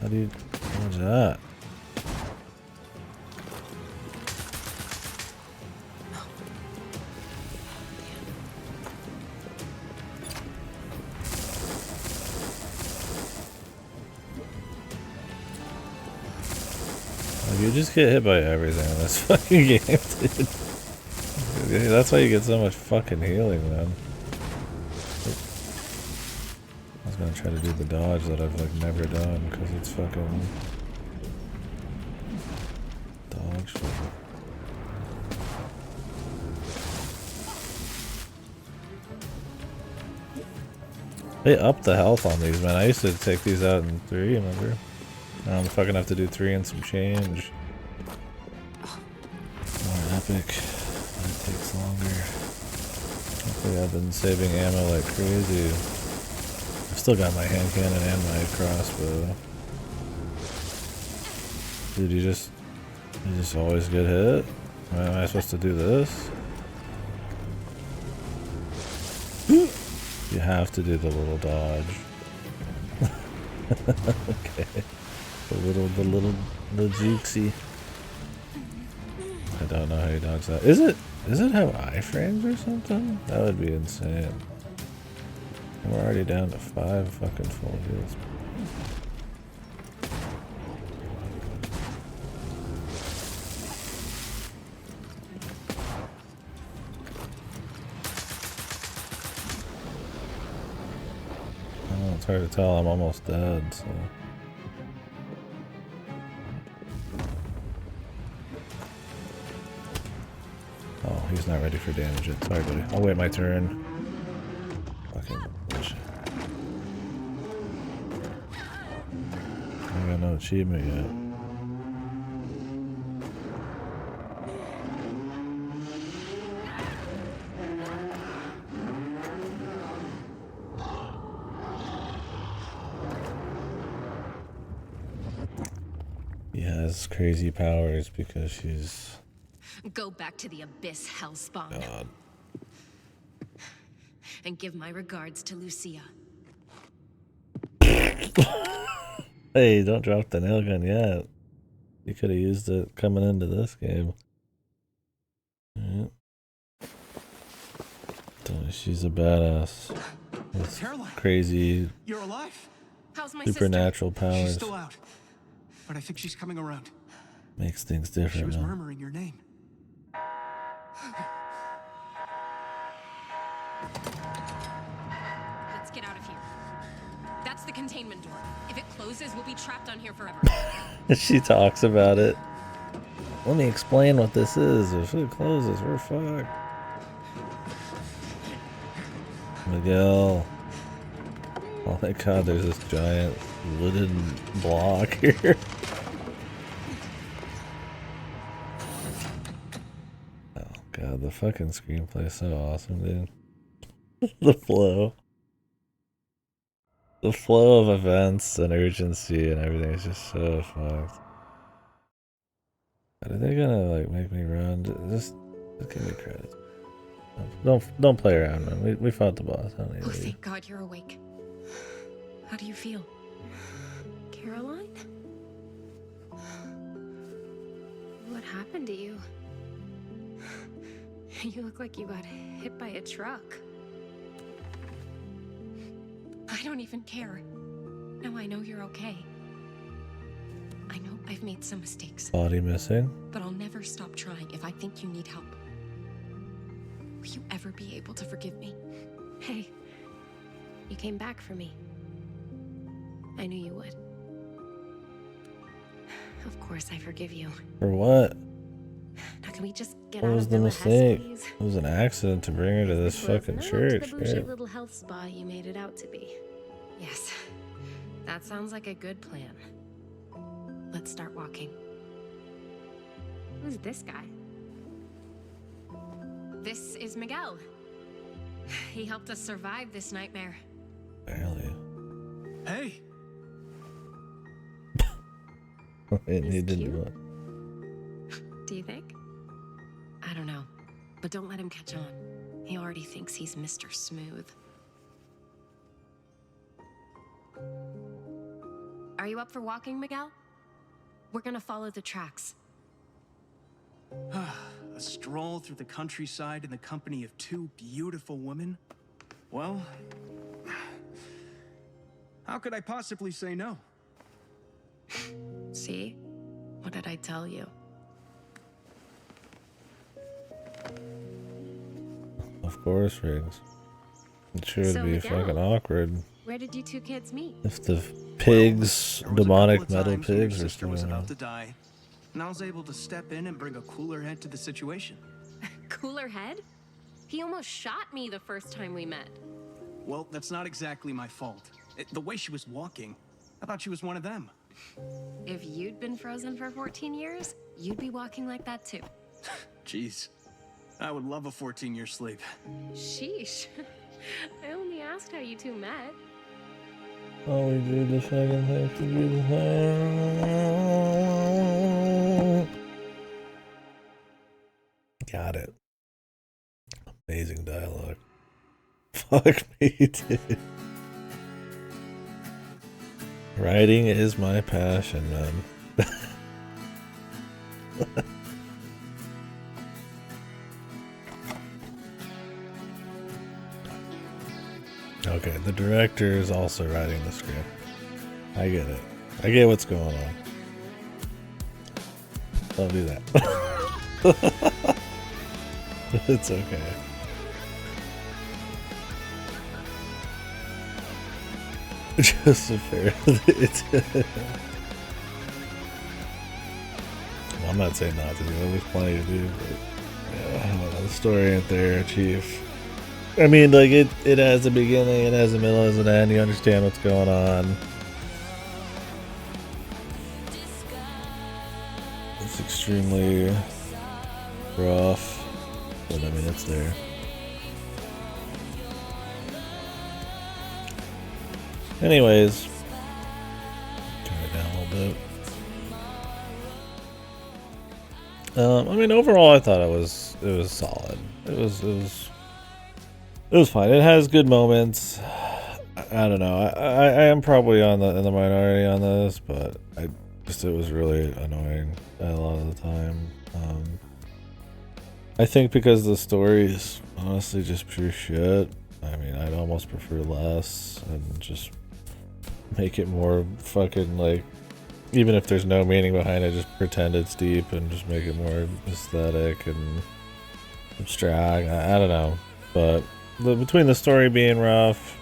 How do you dodge that? You just get hit by everything in this fucking game, dude. That's why you get so much fucking healing, man. I was gonna try to do the dodge that I've like never done because it's fucking dog shit. They upped the health on these, man. I used to take these out in 3, remember? Now I'm fucking have to do 3 and some change. More epic. That takes longer. Hopefully I've been saving ammo like crazy. I've still got my hand cannon and my crossbow. Dude, you just always get hit? Am I supposed to do this? You have to do the little dodge. Okay. The jukesy. I don't know how you dodge that. Does it have iframes or something? That would be insane. And we're already down to 5 fucking full heals. Oh, it's hard to tell. I'm almost dead, so. Oh, he's not ready for damage yet. Sorry, buddy. I'll wait my turn. Fucking bullshit. I got no achievement yet. He has crazy powers because she's... Go back to the abyss, hellspawn. God. And give my regards to Lucia. Hey, don't drop the nail gun yet. You could have used it coming into this game. Yeah. She's a badass. With crazy, You're alive? How's my supernatural powers. She's still out, but I think she's coming around. Makes things She different, was man. murmuring your name. Let's get out of here. That's the containment door. If it closes, we'll be trapped on here forever. She talks about it. Let me explain what this is. If it closes, we're fucked. Miguel. Oh my god, there's this giant wooden block here. Oh god, the fucking screenplay is so awesome, dude. The flow. The flow of events and urgency and everything is just so fucked. Are they gonna like make me run? Just give me credit. Don't play around, man. We fought the boss. I don't need Oh, to leave. thank God you're awake. How do you feel? Caroline? What happened to you? You look like you got hit by a truck. I don't even care. Now I know you're okay. I know I've made some mistakes, Body missing. but I'll never stop trying if I think you need help. Will you ever be able to forgive me? Hey, you came back for me. I knew you would. Of course I forgive you. For what? Now can we just get What out was of the Villa Hess, mistake? please? It was an accident to bring her to this fucking Was church. not the bougie Right? little health spa you made it out to be. Yes, that sounds like a good plan. Let's start walking. Who's this guy? This is Miguel. He helped us survive this nightmare. Barely. Hey, And he He's didn't cute. do it. Do you think? I don't know. But don't let him catch on. He already thinks he's Mr. Smooth. Are you up for walking, Miguel? We're gonna follow the tracks. a stroll through the countryside in the company of two beautiful women? Well, how could I possibly say no? See? What did I tell you? Of course, Riggs. It sure would So, be Miguel. fucking awkward Where did you two kids meet? if the pigs, There was a demonic couple of metal times when your pigs, are sister still was about around. to die, and I was able to step in and bring a cooler head to the situation. Cooler head? He almost shot me the first time we met. Well, that's not exactly my fault. The way she was walking, I thought she was one of them. If you'd been frozen for 14 years, you'd be walking like that too. Jeez, I would love a 14-year sleep. Sheesh. I only asked how you two met. Oh, we did the fucking thing to do the thing. Got it. Amazing dialogue. Fuck me, dude. Writing is my passion, man. Okay, the director is also writing the script. I get it. I get what's going on. Don't do that. It's okay. Just a fair. Well, I'm not saying not to do it. There's plenty to do, but yeah, I don't know. The story ain't there, Chief. I mean, like it has a beginning, it has a middle, it has an end. You understand what's going on. It's extremely rough, but I mean, it's there. Anyways, turn it down a little bit. I mean, overall, I thought it was solid. It was fine. It has good moments. I don't know. I am probably in the minority on this, but it was really annoying a lot of the time. I think because the story is honestly just pure shit. I mean, I'd almost prefer less and just make it more fucking like, even if there's no meaning behind it, just pretend it's deep and just make it more aesthetic and abstract. I don't know, but between the story being rough,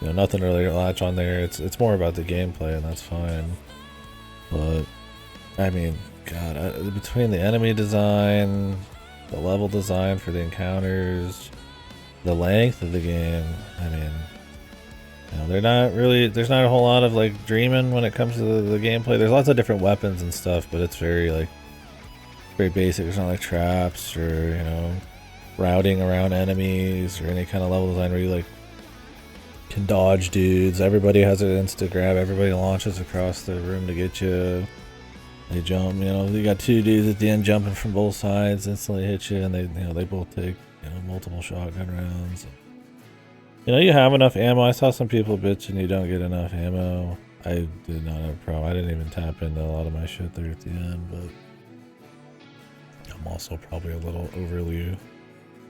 you know, nothing really to latch on there. It's more about the gameplay, and that's fine. But I mean, God, between the enemy design, the level design for the encounters, the length of the game, I mean, you know, there's not a whole lot of like dreaming when it comes to the gameplay. There's lots of different weapons and stuff, but it's very basic. There's not like traps or, you know, routing around enemies or any kind of level design where you like can dodge dudes. Everybody has an insta grab. Everybody launches across the room to get you. They jump, you know, you got two dudes at the end jumping from both sides, instantly hit you, and they both take, you know, multiple shotgun rounds. You know, you have enough ammo. I saw some people bitching you don't get enough ammo. I did not have a problem. I didn't even tap into a lot of my shit there at the end, but I'm also probably a little overly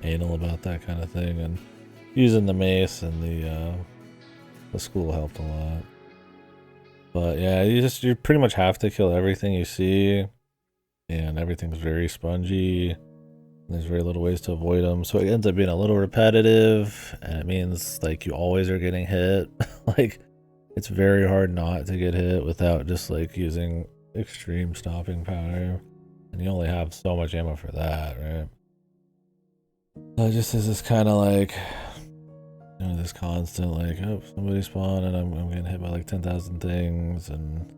anal about that kind of thing, and using the mace and the school helped a lot. But yeah, you pretty much have to kill everything you see, and everything's very spongy. There's very little ways to avoid them, so it ends up being a little repetitive, and it means like you always are getting hit. Like, it's very hard not to get hit without just like using extreme stopping power, and you only have so much ammo for that, right? So it just is this kind of like, you this constant like, oh, somebody spawned and I'm getting hit by like 10,000 things, and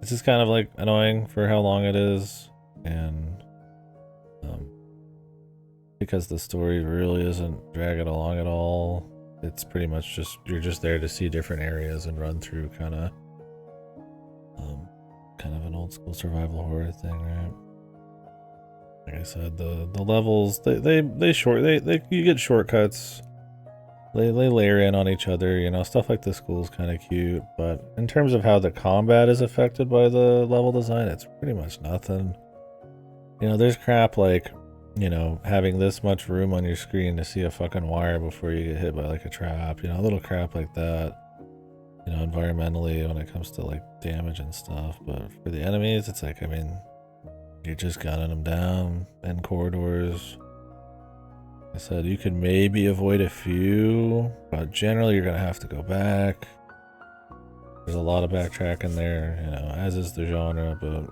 it's just kind of like annoying for how long it is, and because the story really isn't dragging along at all. It's pretty much just you're just there to see different areas and run through kind of an old school survival horror thing, right? Like I said, the levels they you get shortcuts. They layer in on each other, you know, stuff like the school is kind of cute, but in terms of how the combat is affected by the level design, it's pretty much nothing. You know, there's crap like, you know, having this much room on your screen to see a fucking wire before you get hit by like a trap, you know, little crap like that. You know, environmentally when it comes to like damage and stuff, but for the enemies, it's like, I mean, you're just gunning them down in corridors. Like I said, you could maybe avoid a few, but generally you're gonna have to go back. There's a lot of backtracking there, you know, as is the genre, but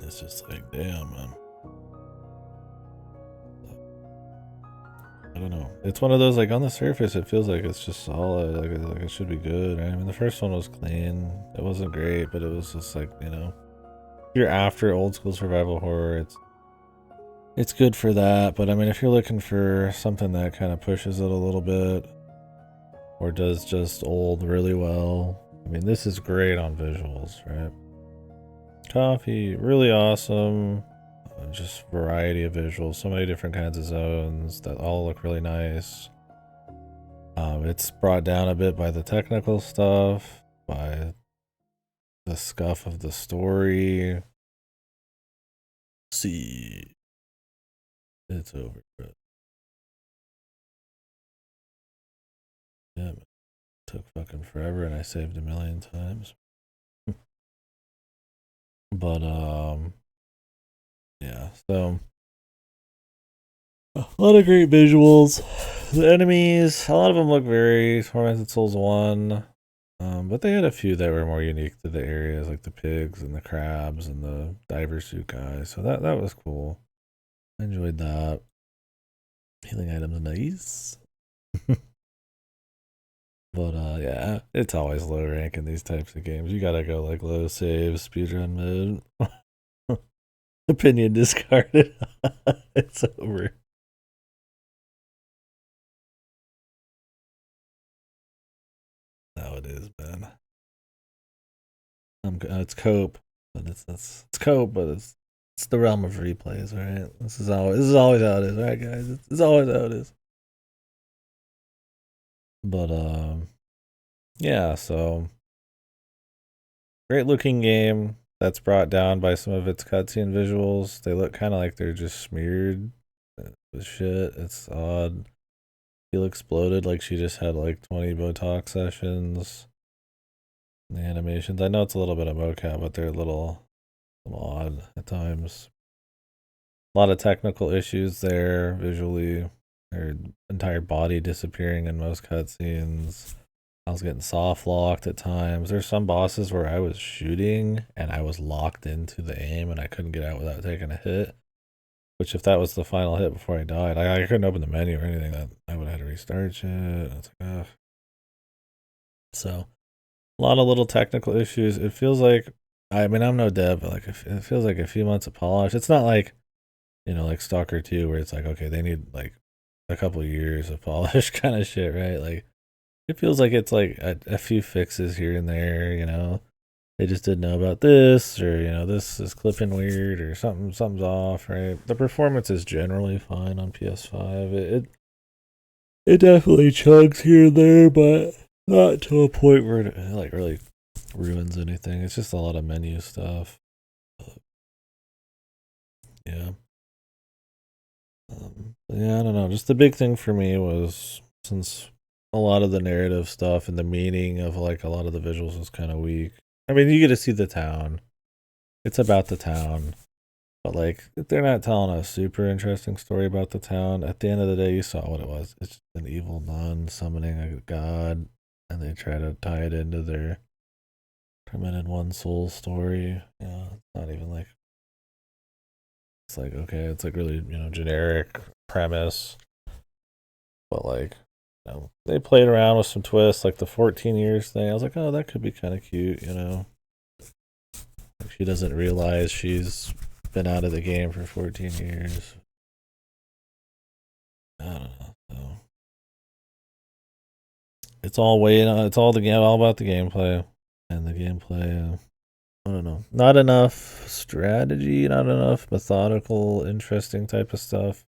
it's just like, damn, man. I don't know. It's one of those, like, on the surface, it feels like it's just solid. Like it should be good, right? I mean, the first one was clean. It wasn't great, but it was just like, you know, if you're after old school survival horror, it's good for that. But I mean, if you're looking for something that kind of pushes it a little bit, or does just old really well, I mean, this is great on visuals, right? Coffee, really awesome. Just variety of visuals, so many different kinds of zones that all look really nice. It's brought down a bit by the technical stuff, by the scuff of the story. See, it's over. Yeah, it took fucking forever, and I saved a million times. But yeah. So a lot of great visuals. The enemies, a lot of them look very Tormented Souls 1. But they had a few that were more unique to the areas, like the pigs and the crabs and the diver suit guys. So that was cool. I enjoyed that. Healing items, nice. But yeah, it's always low rank in these types of games. You gotta go like low save, speedrun mode. Opinion discarded. It's over. Now it is, man. It's cope, but it's cope, but it's the realm of replays, right? This is always how it is, right, guys? It's always how it is. But yeah. So great looking game that's brought down by some of its cutscene visuals. They look kind of like they're just smeared with shit. It's odd. Feel exploded like she just had like 20 Botox sessions. The animations, I know it's a little bit of mocap, but they're a little odd at times. A lot of technical issues there visually. Her entire body disappearing in most cutscenes. I was getting soft locked at times. There's some bosses where I was shooting and I was locked into the aim and I couldn't get out without taking a hit. Which, if that was the final hit before I died, I couldn't open the menu or anything. That I would have had to restart shit. It's like, ugh. So, a lot of little technical issues. It feels like, I mean, I'm no dev, but like it feels like a few months of polish. It's not like, you know, like Stalker 2, where it's like, okay, they need like a couple years of polish kind of shit, right? Like, it feels like it's like a few fixes here and there, you know. They just didn't know about this, or, you know, this is clipping weird, or something's off, right? The performance is generally fine on PS5. It definitely chugs here and there, but not to a point where it like really ruins anything. It's just a lot of menu stuff. But, yeah. Yeah, I don't know. Just the big thing for me was, since a lot of the narrative stuff and the meaning of like a lot of the visuals was kind of weak. I mean, you get to see the town. It's about the town. But like, they're not telling a super interesting story about the town. At the end of the day, you saw what it was. It's just an evil nun summoning a god, and they try to tie it into their Tormented One Soul story. You know, it's not even like, it's like, okay, it's like really, you know, generic premise. But like, they played around with some twists, like the 14 years thing. I was like, oh, that could be kind of cute, you know. Like she doesn't realize she's been out of the game for 14 years. I don't know. So it's all weighing on. It's all all about the gameplay, and the gameplay. I don't know. Not enough strategy. Not enough methodical, interesting type of stuff.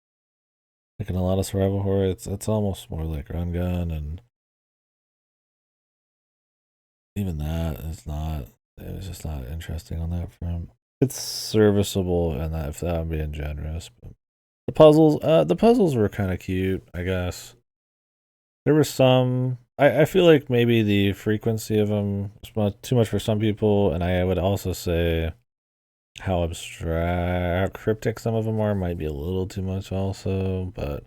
Like in a lot of survival horror, it's almost more like run gun, and even that is not. It was just not interesting on that front. It's serviceable, and that if I'm being generous, but the puzzles were kind of cute, I guess. There were some. I feel like maybe the frequency of them was too much for some people, and I would also say how abstract, how cryptic some of them are might be a little too much, also. But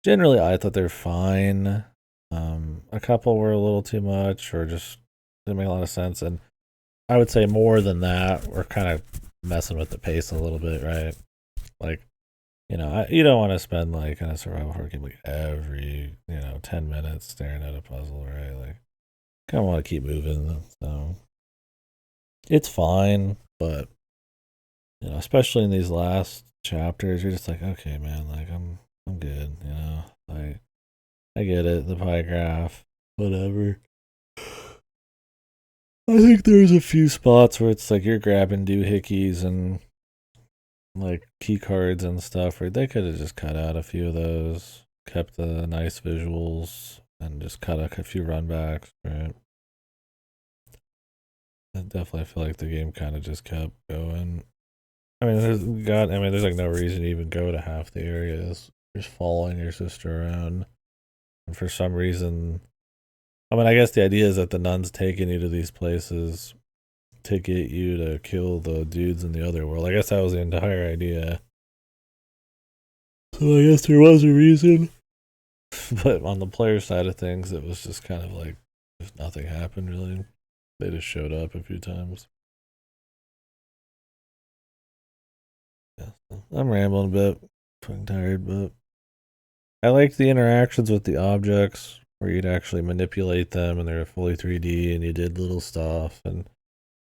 generally, I thought they're fine. A couple were a little too much, or just didn't make a lot of sense, and I would say more than that, we're kind of messing with the pace a little bit, right? Like, you don't want to spend like in a survival horror game like every 10 minutes staring at a puzzle, right? Like, kind of want to keep moving. So it's fine, but especially in these last chapters, you're just like, okay, man, like I'm good, like I get it, the pie graph, whatever. I think there's a few spots where it's like you're grabbing doohickeys and like key cards and stuff where they could have just cut out a few of those, kept the nice visuals, and just cut a few runbacks, right? I definitely feel like the game kind of just kept going. I mean, there's like no reason to even go to half the areas. Just following your sister around, and for some reason, I mean, I guess the idea is that the nun's taking you to these places to get you to kill the dudes in the other world. I guess that was the entire idea. So I guess there was a reason. But on the player side of things, it was just kind of like just nothing happened really. They just showed up a few times. Yeah, so I'm rambling a bit. I'm tired, but I liked the interactions with the objects where you'd actually manipulate them and they're fully 3D and you did little stuff and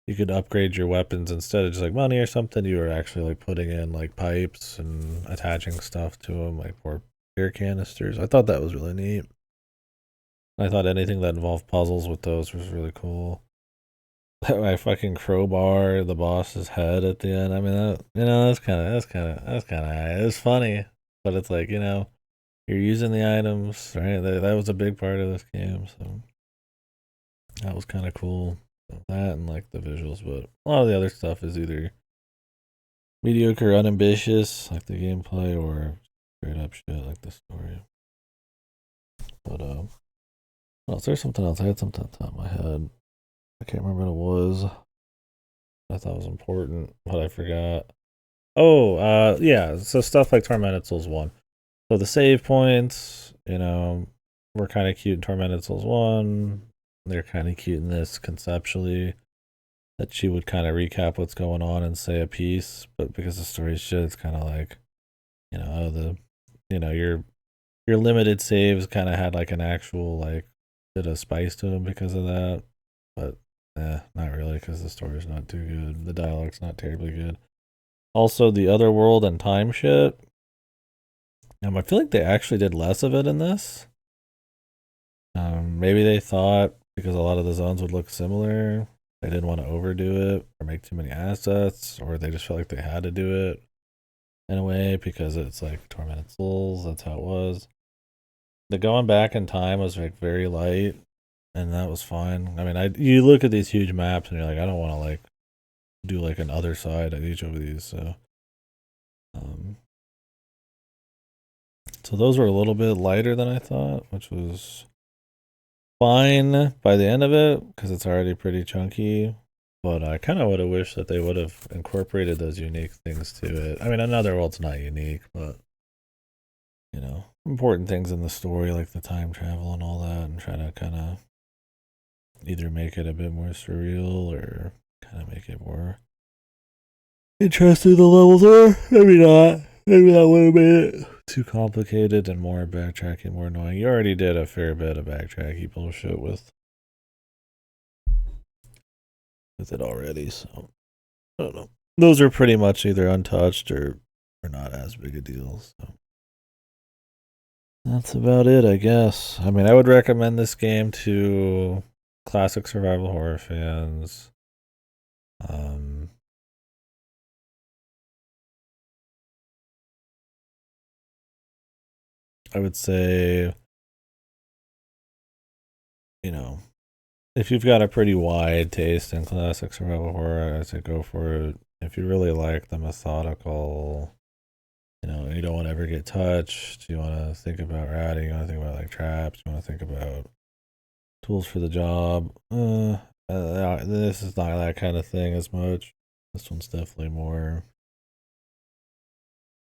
you could upgrade your weapons instead of just like money or something. You were actually like putting in like pipes and attaching stuff to them, like more beer canisters. I thought that was really neat. I thought anything that involved puzzles with those was really cool. My fucking crowbar, the boss's head at the end. I mean, it was funny, but it's like you're using the items, right? That was a big part of this game, so that was kind of cool. That and like the visuals, but a lot of the other stuff is either mediocre, unambitious, like the gameplay, or straight up shit, like the story. But oh, there's something else. I had something on top of my head. I can't remember what it was. I thought was important, but I forgot. Oh, yeah. So stuff like Tormented Souls 1. So the save points, were kind of cute in Tormented Souls 1. They're kind of cute in this conceptually. That she would kind of recap what's going on and say a piece, but because the story's shit, it's kind of like, your limited saves kind of had like an actual like bit of spice to them because of that, but not really because the story's not too good. The dialogue's not terribly good. Also, the other world and time shit. I feel like they actually did less of it in this. Maybe they thought because a lot of the zones would look similar, they didn't want to overdo it or make too many assets, or they just felt like they had to do it in a way because it's like Tormented Souls. That's how it was. The going back in time was like very light, and that was fine. I mean, you look at these huge maps and you're like, I don't want to like do like an other side at each of these. So those were a little bit lighter than I thought, which was fine by the end of it because it's already pretty chunky. But I kind of would have wished that they would have incorporated those unique things to it. I mean, Another World's not unique, but important things in the story like the time travel and all that, and try to kind of either make it a bit more surreal or kind of make it more interesting. The levels are maybe not. Maybe that would have made it too complicated and more backtracking, more annoying. You already did a fair bit of backtracking bullshit with it already, so I don't know. Those are pretty much either untouched or not as big a deal, so that's about it, I guess. I mean, I would recommend this game to classic survival horror fans. I would say, you know, if you've got a pretty wide taste in classic survival horror, I'd say go for it. If you really like the methodical, you don't want to ever get touched, you want to think about ratting, you want to think about like traps, you want to think about tools for the job. This is not that kind of thing as much. This one's definitely more.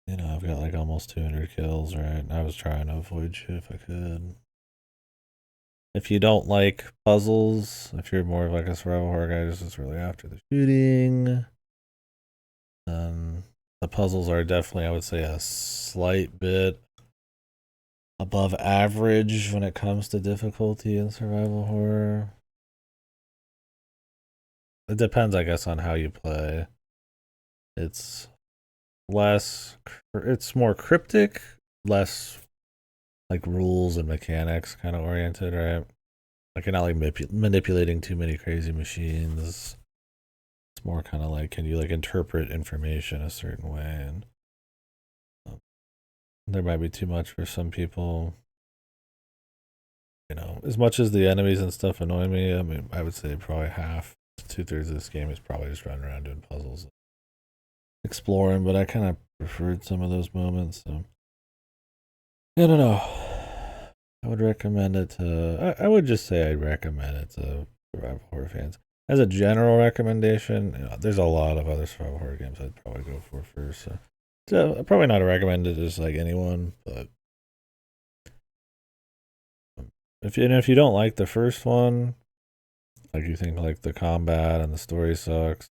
I've got like almost 200 kills, right? I was trying to avoid shit if I could. If you don't like puzzles, if you're more of like a survival horror guy, just really after the shooting, the puzzles are definitely, I would say, a slight bit above average when it comes to difficulty in survival horror. It depends, I guess, on how you play. It's more cryptic, less like rules and mechanics kind of oriented, right? Like you're not like manipulating too many crazy machines. It's more kind of like, can you like interpret information a certain way? And there might be too much for some people. As much as the enemies and stuff annoy me, I mean, I would say probably half to 2/3 of this game is probably just running around doing puzzles, exploring. But I kind of preferred some of those moments. So I don't know. I would recommend it to. I would just say I'd recommend it to survival horror fans. As a general recommendation, there's a lot of other survival horror games I'd probably go for first. So probably not a recommended just like anyone, but if you don't like the first one, like you think like the combat and the story sucks,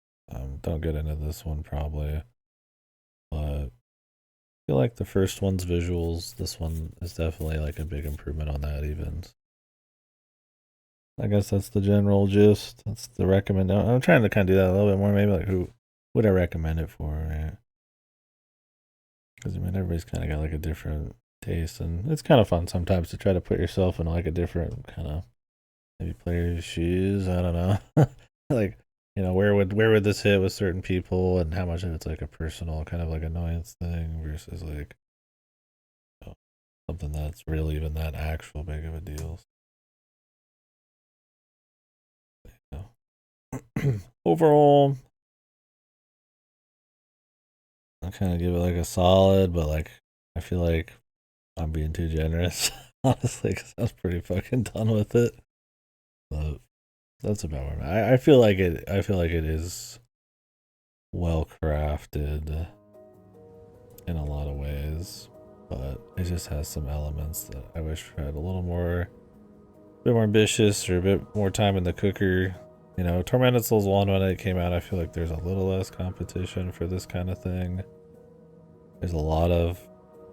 don't get into this one probably. But if you like the first one's visuals, this one is definitely like a big improvement on that even. I guess that's the general gist. That's the recommend. I'm trying to kind of do that a little bit more. Maybe like who would I recommend it for? Right? Because I mean, everybody's kind of got like a different taste, and it's kind of fun sometimes to try to put yourself in like a different kind of maybe player's shoes. I don't know, like where would this hit with certain people, and how much of it's like a personal kind of like annoyance thing versus like something that's really even that actual big of a deal. Overall, I kind of give it like a solid, but like I feel like I'm being too generous, honestly, because I was pretty fucking done with it. But that's about where I'm at. I feel like it. I feel like it is well crafted in a lot of ways, but it just has some elements that I wish had a little more, a bit more ambitious or a bit more time in the cooker. Tormented Souls 1, when it came out, I feel like there's a little less competition for this kind of thing. There's a lot of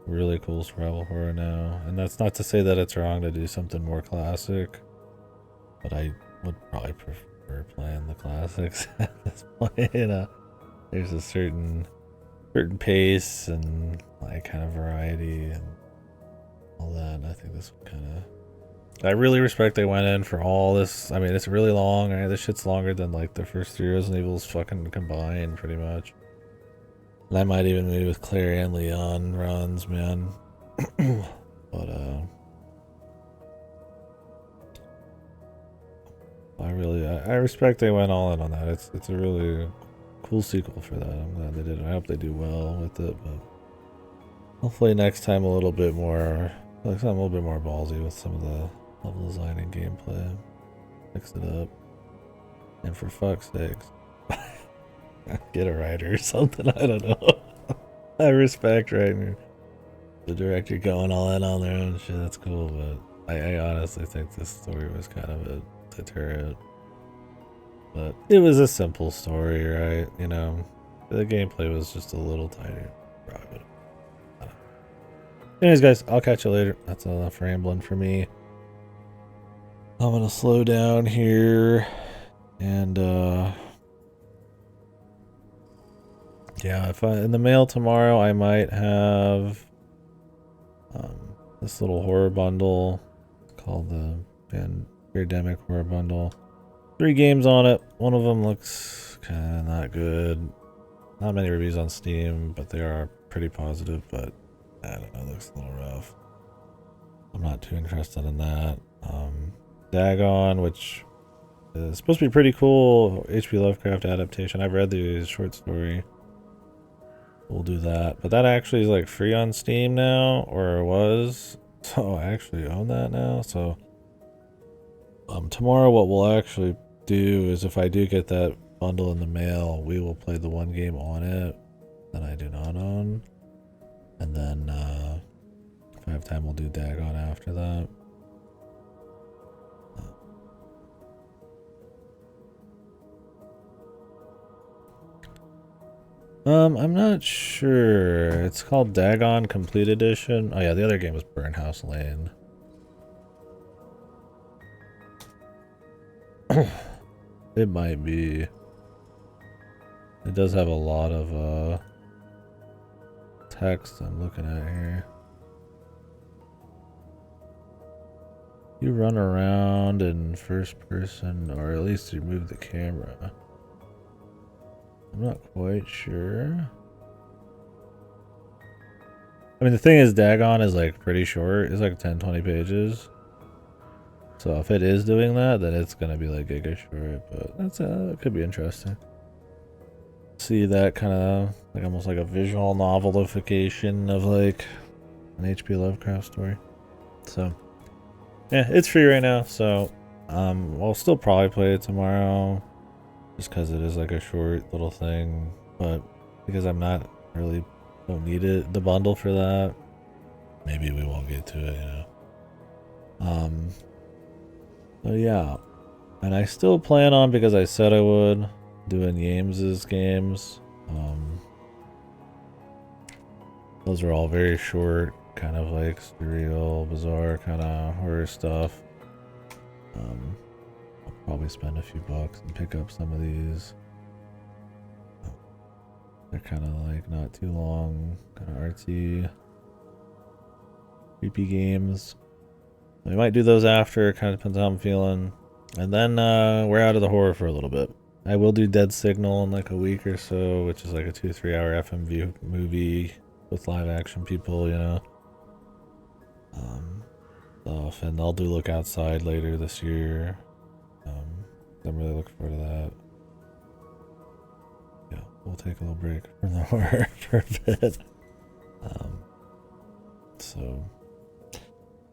really cool survival horror now, and that's not to say that it's wrong to do something more classic, but I would probably prefer playing the classics at this point. There's a certain pace and like kind of variety and all that, and I think this one kind of, I really respect they went in for all this. I mean, it's really long, right? This shit's longer than like the first 3 Resident Evils fucking combined, pretty much. And I might even maybe with Claire and Leon runs, man. But I respect they went all in on that. It's a really cool sequel for that. I'm glad they did. I hope they do well with it, but hopefully next time a little bit more, like something a little bit more ballsy with some of the level design and gameplay. Fix it up. And for fuck's sakes, get a writer or something. I don't know. I respect writing. The director going all in on their own shit. That's cool, but I honestly think this story was kind of a deterrent. But it was a simple story, right? The gameplay was just a little tighter. Anyways, guys, I'll catch you later. That's enough rambling for me. I'm gonna slow down here, and yeah, if in the mail tomorrow, I might have this little horror bundle called the Pandemic Horror Bundle. 3 games on it. One of them looks kind of not good. Not many reviews on Steam, but they are pretty positive. But I don't know, it looks a little rough. I'm not too interested in that. Dagon, which is supposed to be pretty cool. H.P. Lovecraft adaptation. I've read the short story. We'll do that. But that actually is like free on Steam now, or it was. So I actually own that now. So tomorrow what we'll actually do is, if I do get that bundle in the mail, we will play the one game on it that I do not own. And then if I have time, we'll do Dagon after that. I'm not sure. It's called Dagon Complete Edition. Oh yeah, the other game was Burnhouse Lane. It might be. It does have a lot of text I'm looking at here. You run around in first person, or at least you move the camera. I'm not quite sure. I mean, the thing is, Dagon is like pretty short. It's like 10-20 pages. So if it is doing that, then it's gonna be like giga short. But that's it could be interesting. See that kind of like almost like a visual novelification of like an H.P. Lovecraft story. So yeah, it's free right now. So I'll still probably play it tomorrow. Just because it is like a short little thing, but because I'm not really don't need it the bundle for that, maybe we won't get to it, you know. So yeah, and I still plan on, because I said I would, doing Yames's games. Those are all very short, kind of like surreal, bizarre kind of horror stuff. Probably spend a few bucks and pick up some of these. They're kind of like not too long, kind of artsy, creepy games. We might do those after, kind of depends how I'm feeling. And then we're out of the horror for a little bit. I will do Dead Signal in like a week or so, which is like a 2-3 hour FMV movie with live action people, you know. Stuff. And I'll do Look Outside later this year. I'm really looking forward to that. Yeah, we'll take a little break from the horror for a bit. So,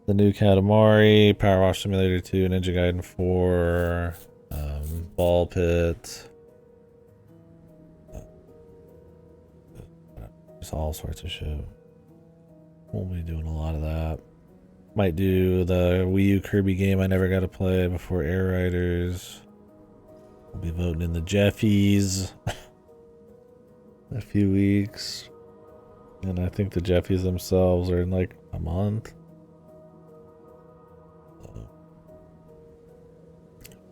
the new Katamari, Power Wash Simulator 2, Ninja Gaiden 4, Ball Pit. Just all sorts of shit. We'll be doing a lot of that. Might do the Wii U Kirby game I never got to play before Air Riders. I'll be voting in the Jeffies in a few weeks. And I think the Jeffies themselves are in like a month. So,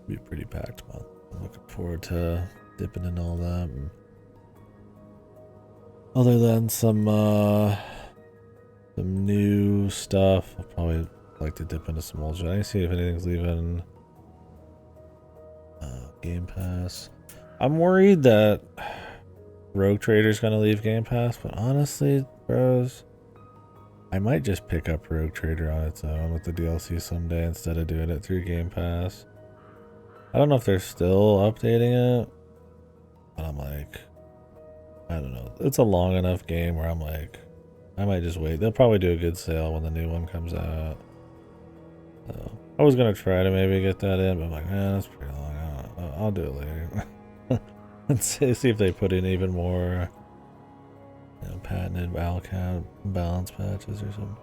be a pretty packed month. I'm looking forward to dipping in all that. And other than some new stuff, I'll probably like to dip into some old shit. I see if anything's leaving Game Pass. I'm worried that Rogue Trader's gonna leave Game Pass, but honestly, bros, I might just pick up Rogue Trader on its own with the DLC someday instead of doing it through Game Pass. I don't know if they're still updating it, but I'm like, I don't know. It's a long enough game where I'm like, I might just wait. They'll probably do a good sale when the new one comes out. So, I was gonna try to maybe get that in, but I'm like, man, that's pretty long. I'll do it later. Let's see if they put in even more, you know, patented Valcap balance patches or something.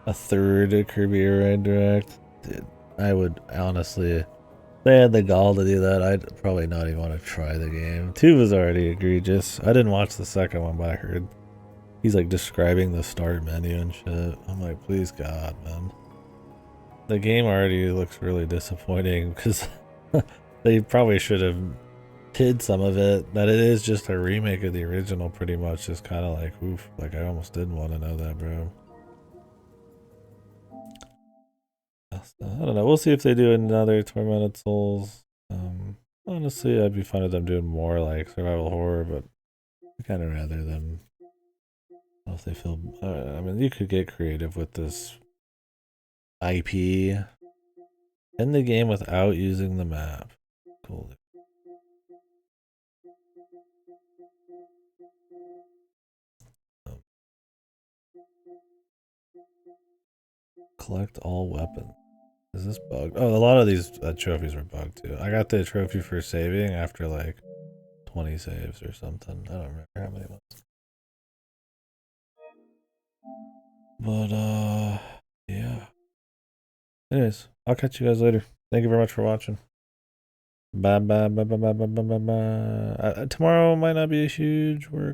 A third Kirby Air Ride Direct. Dude, I would honestly, if they had the gall to do that, I'd probably not even want to try the game. 2 was already egregious. I didn't watch the second one, but I heard He's like describing the start menu and shit. I'm like, please God, man. The game already looks really disappointing because they probably should have hid some of it. That it is just a remake of the original pretty much is kind of like, oof, like I almost didn't want to know that, bro. So, I don't know. We'll see if they do another Tormented Souls. Honestly, I'd be fine with them doing more like survival horror, but I kind of rather them. If they feel, I mean, you could get creative with this IP in the game without using the map. Cool. Collect all weapons. Is this bugged? Oh, a lot of these trophies were bugged too. I got the trophy for saving after like 20 saves or something. I don't remember how many it was. But yeah. Anyways, I'll catch you guys later. Thank you very much for watching. Bye bye bye bye bye bye bye bye. Tomorrow might not be a huge work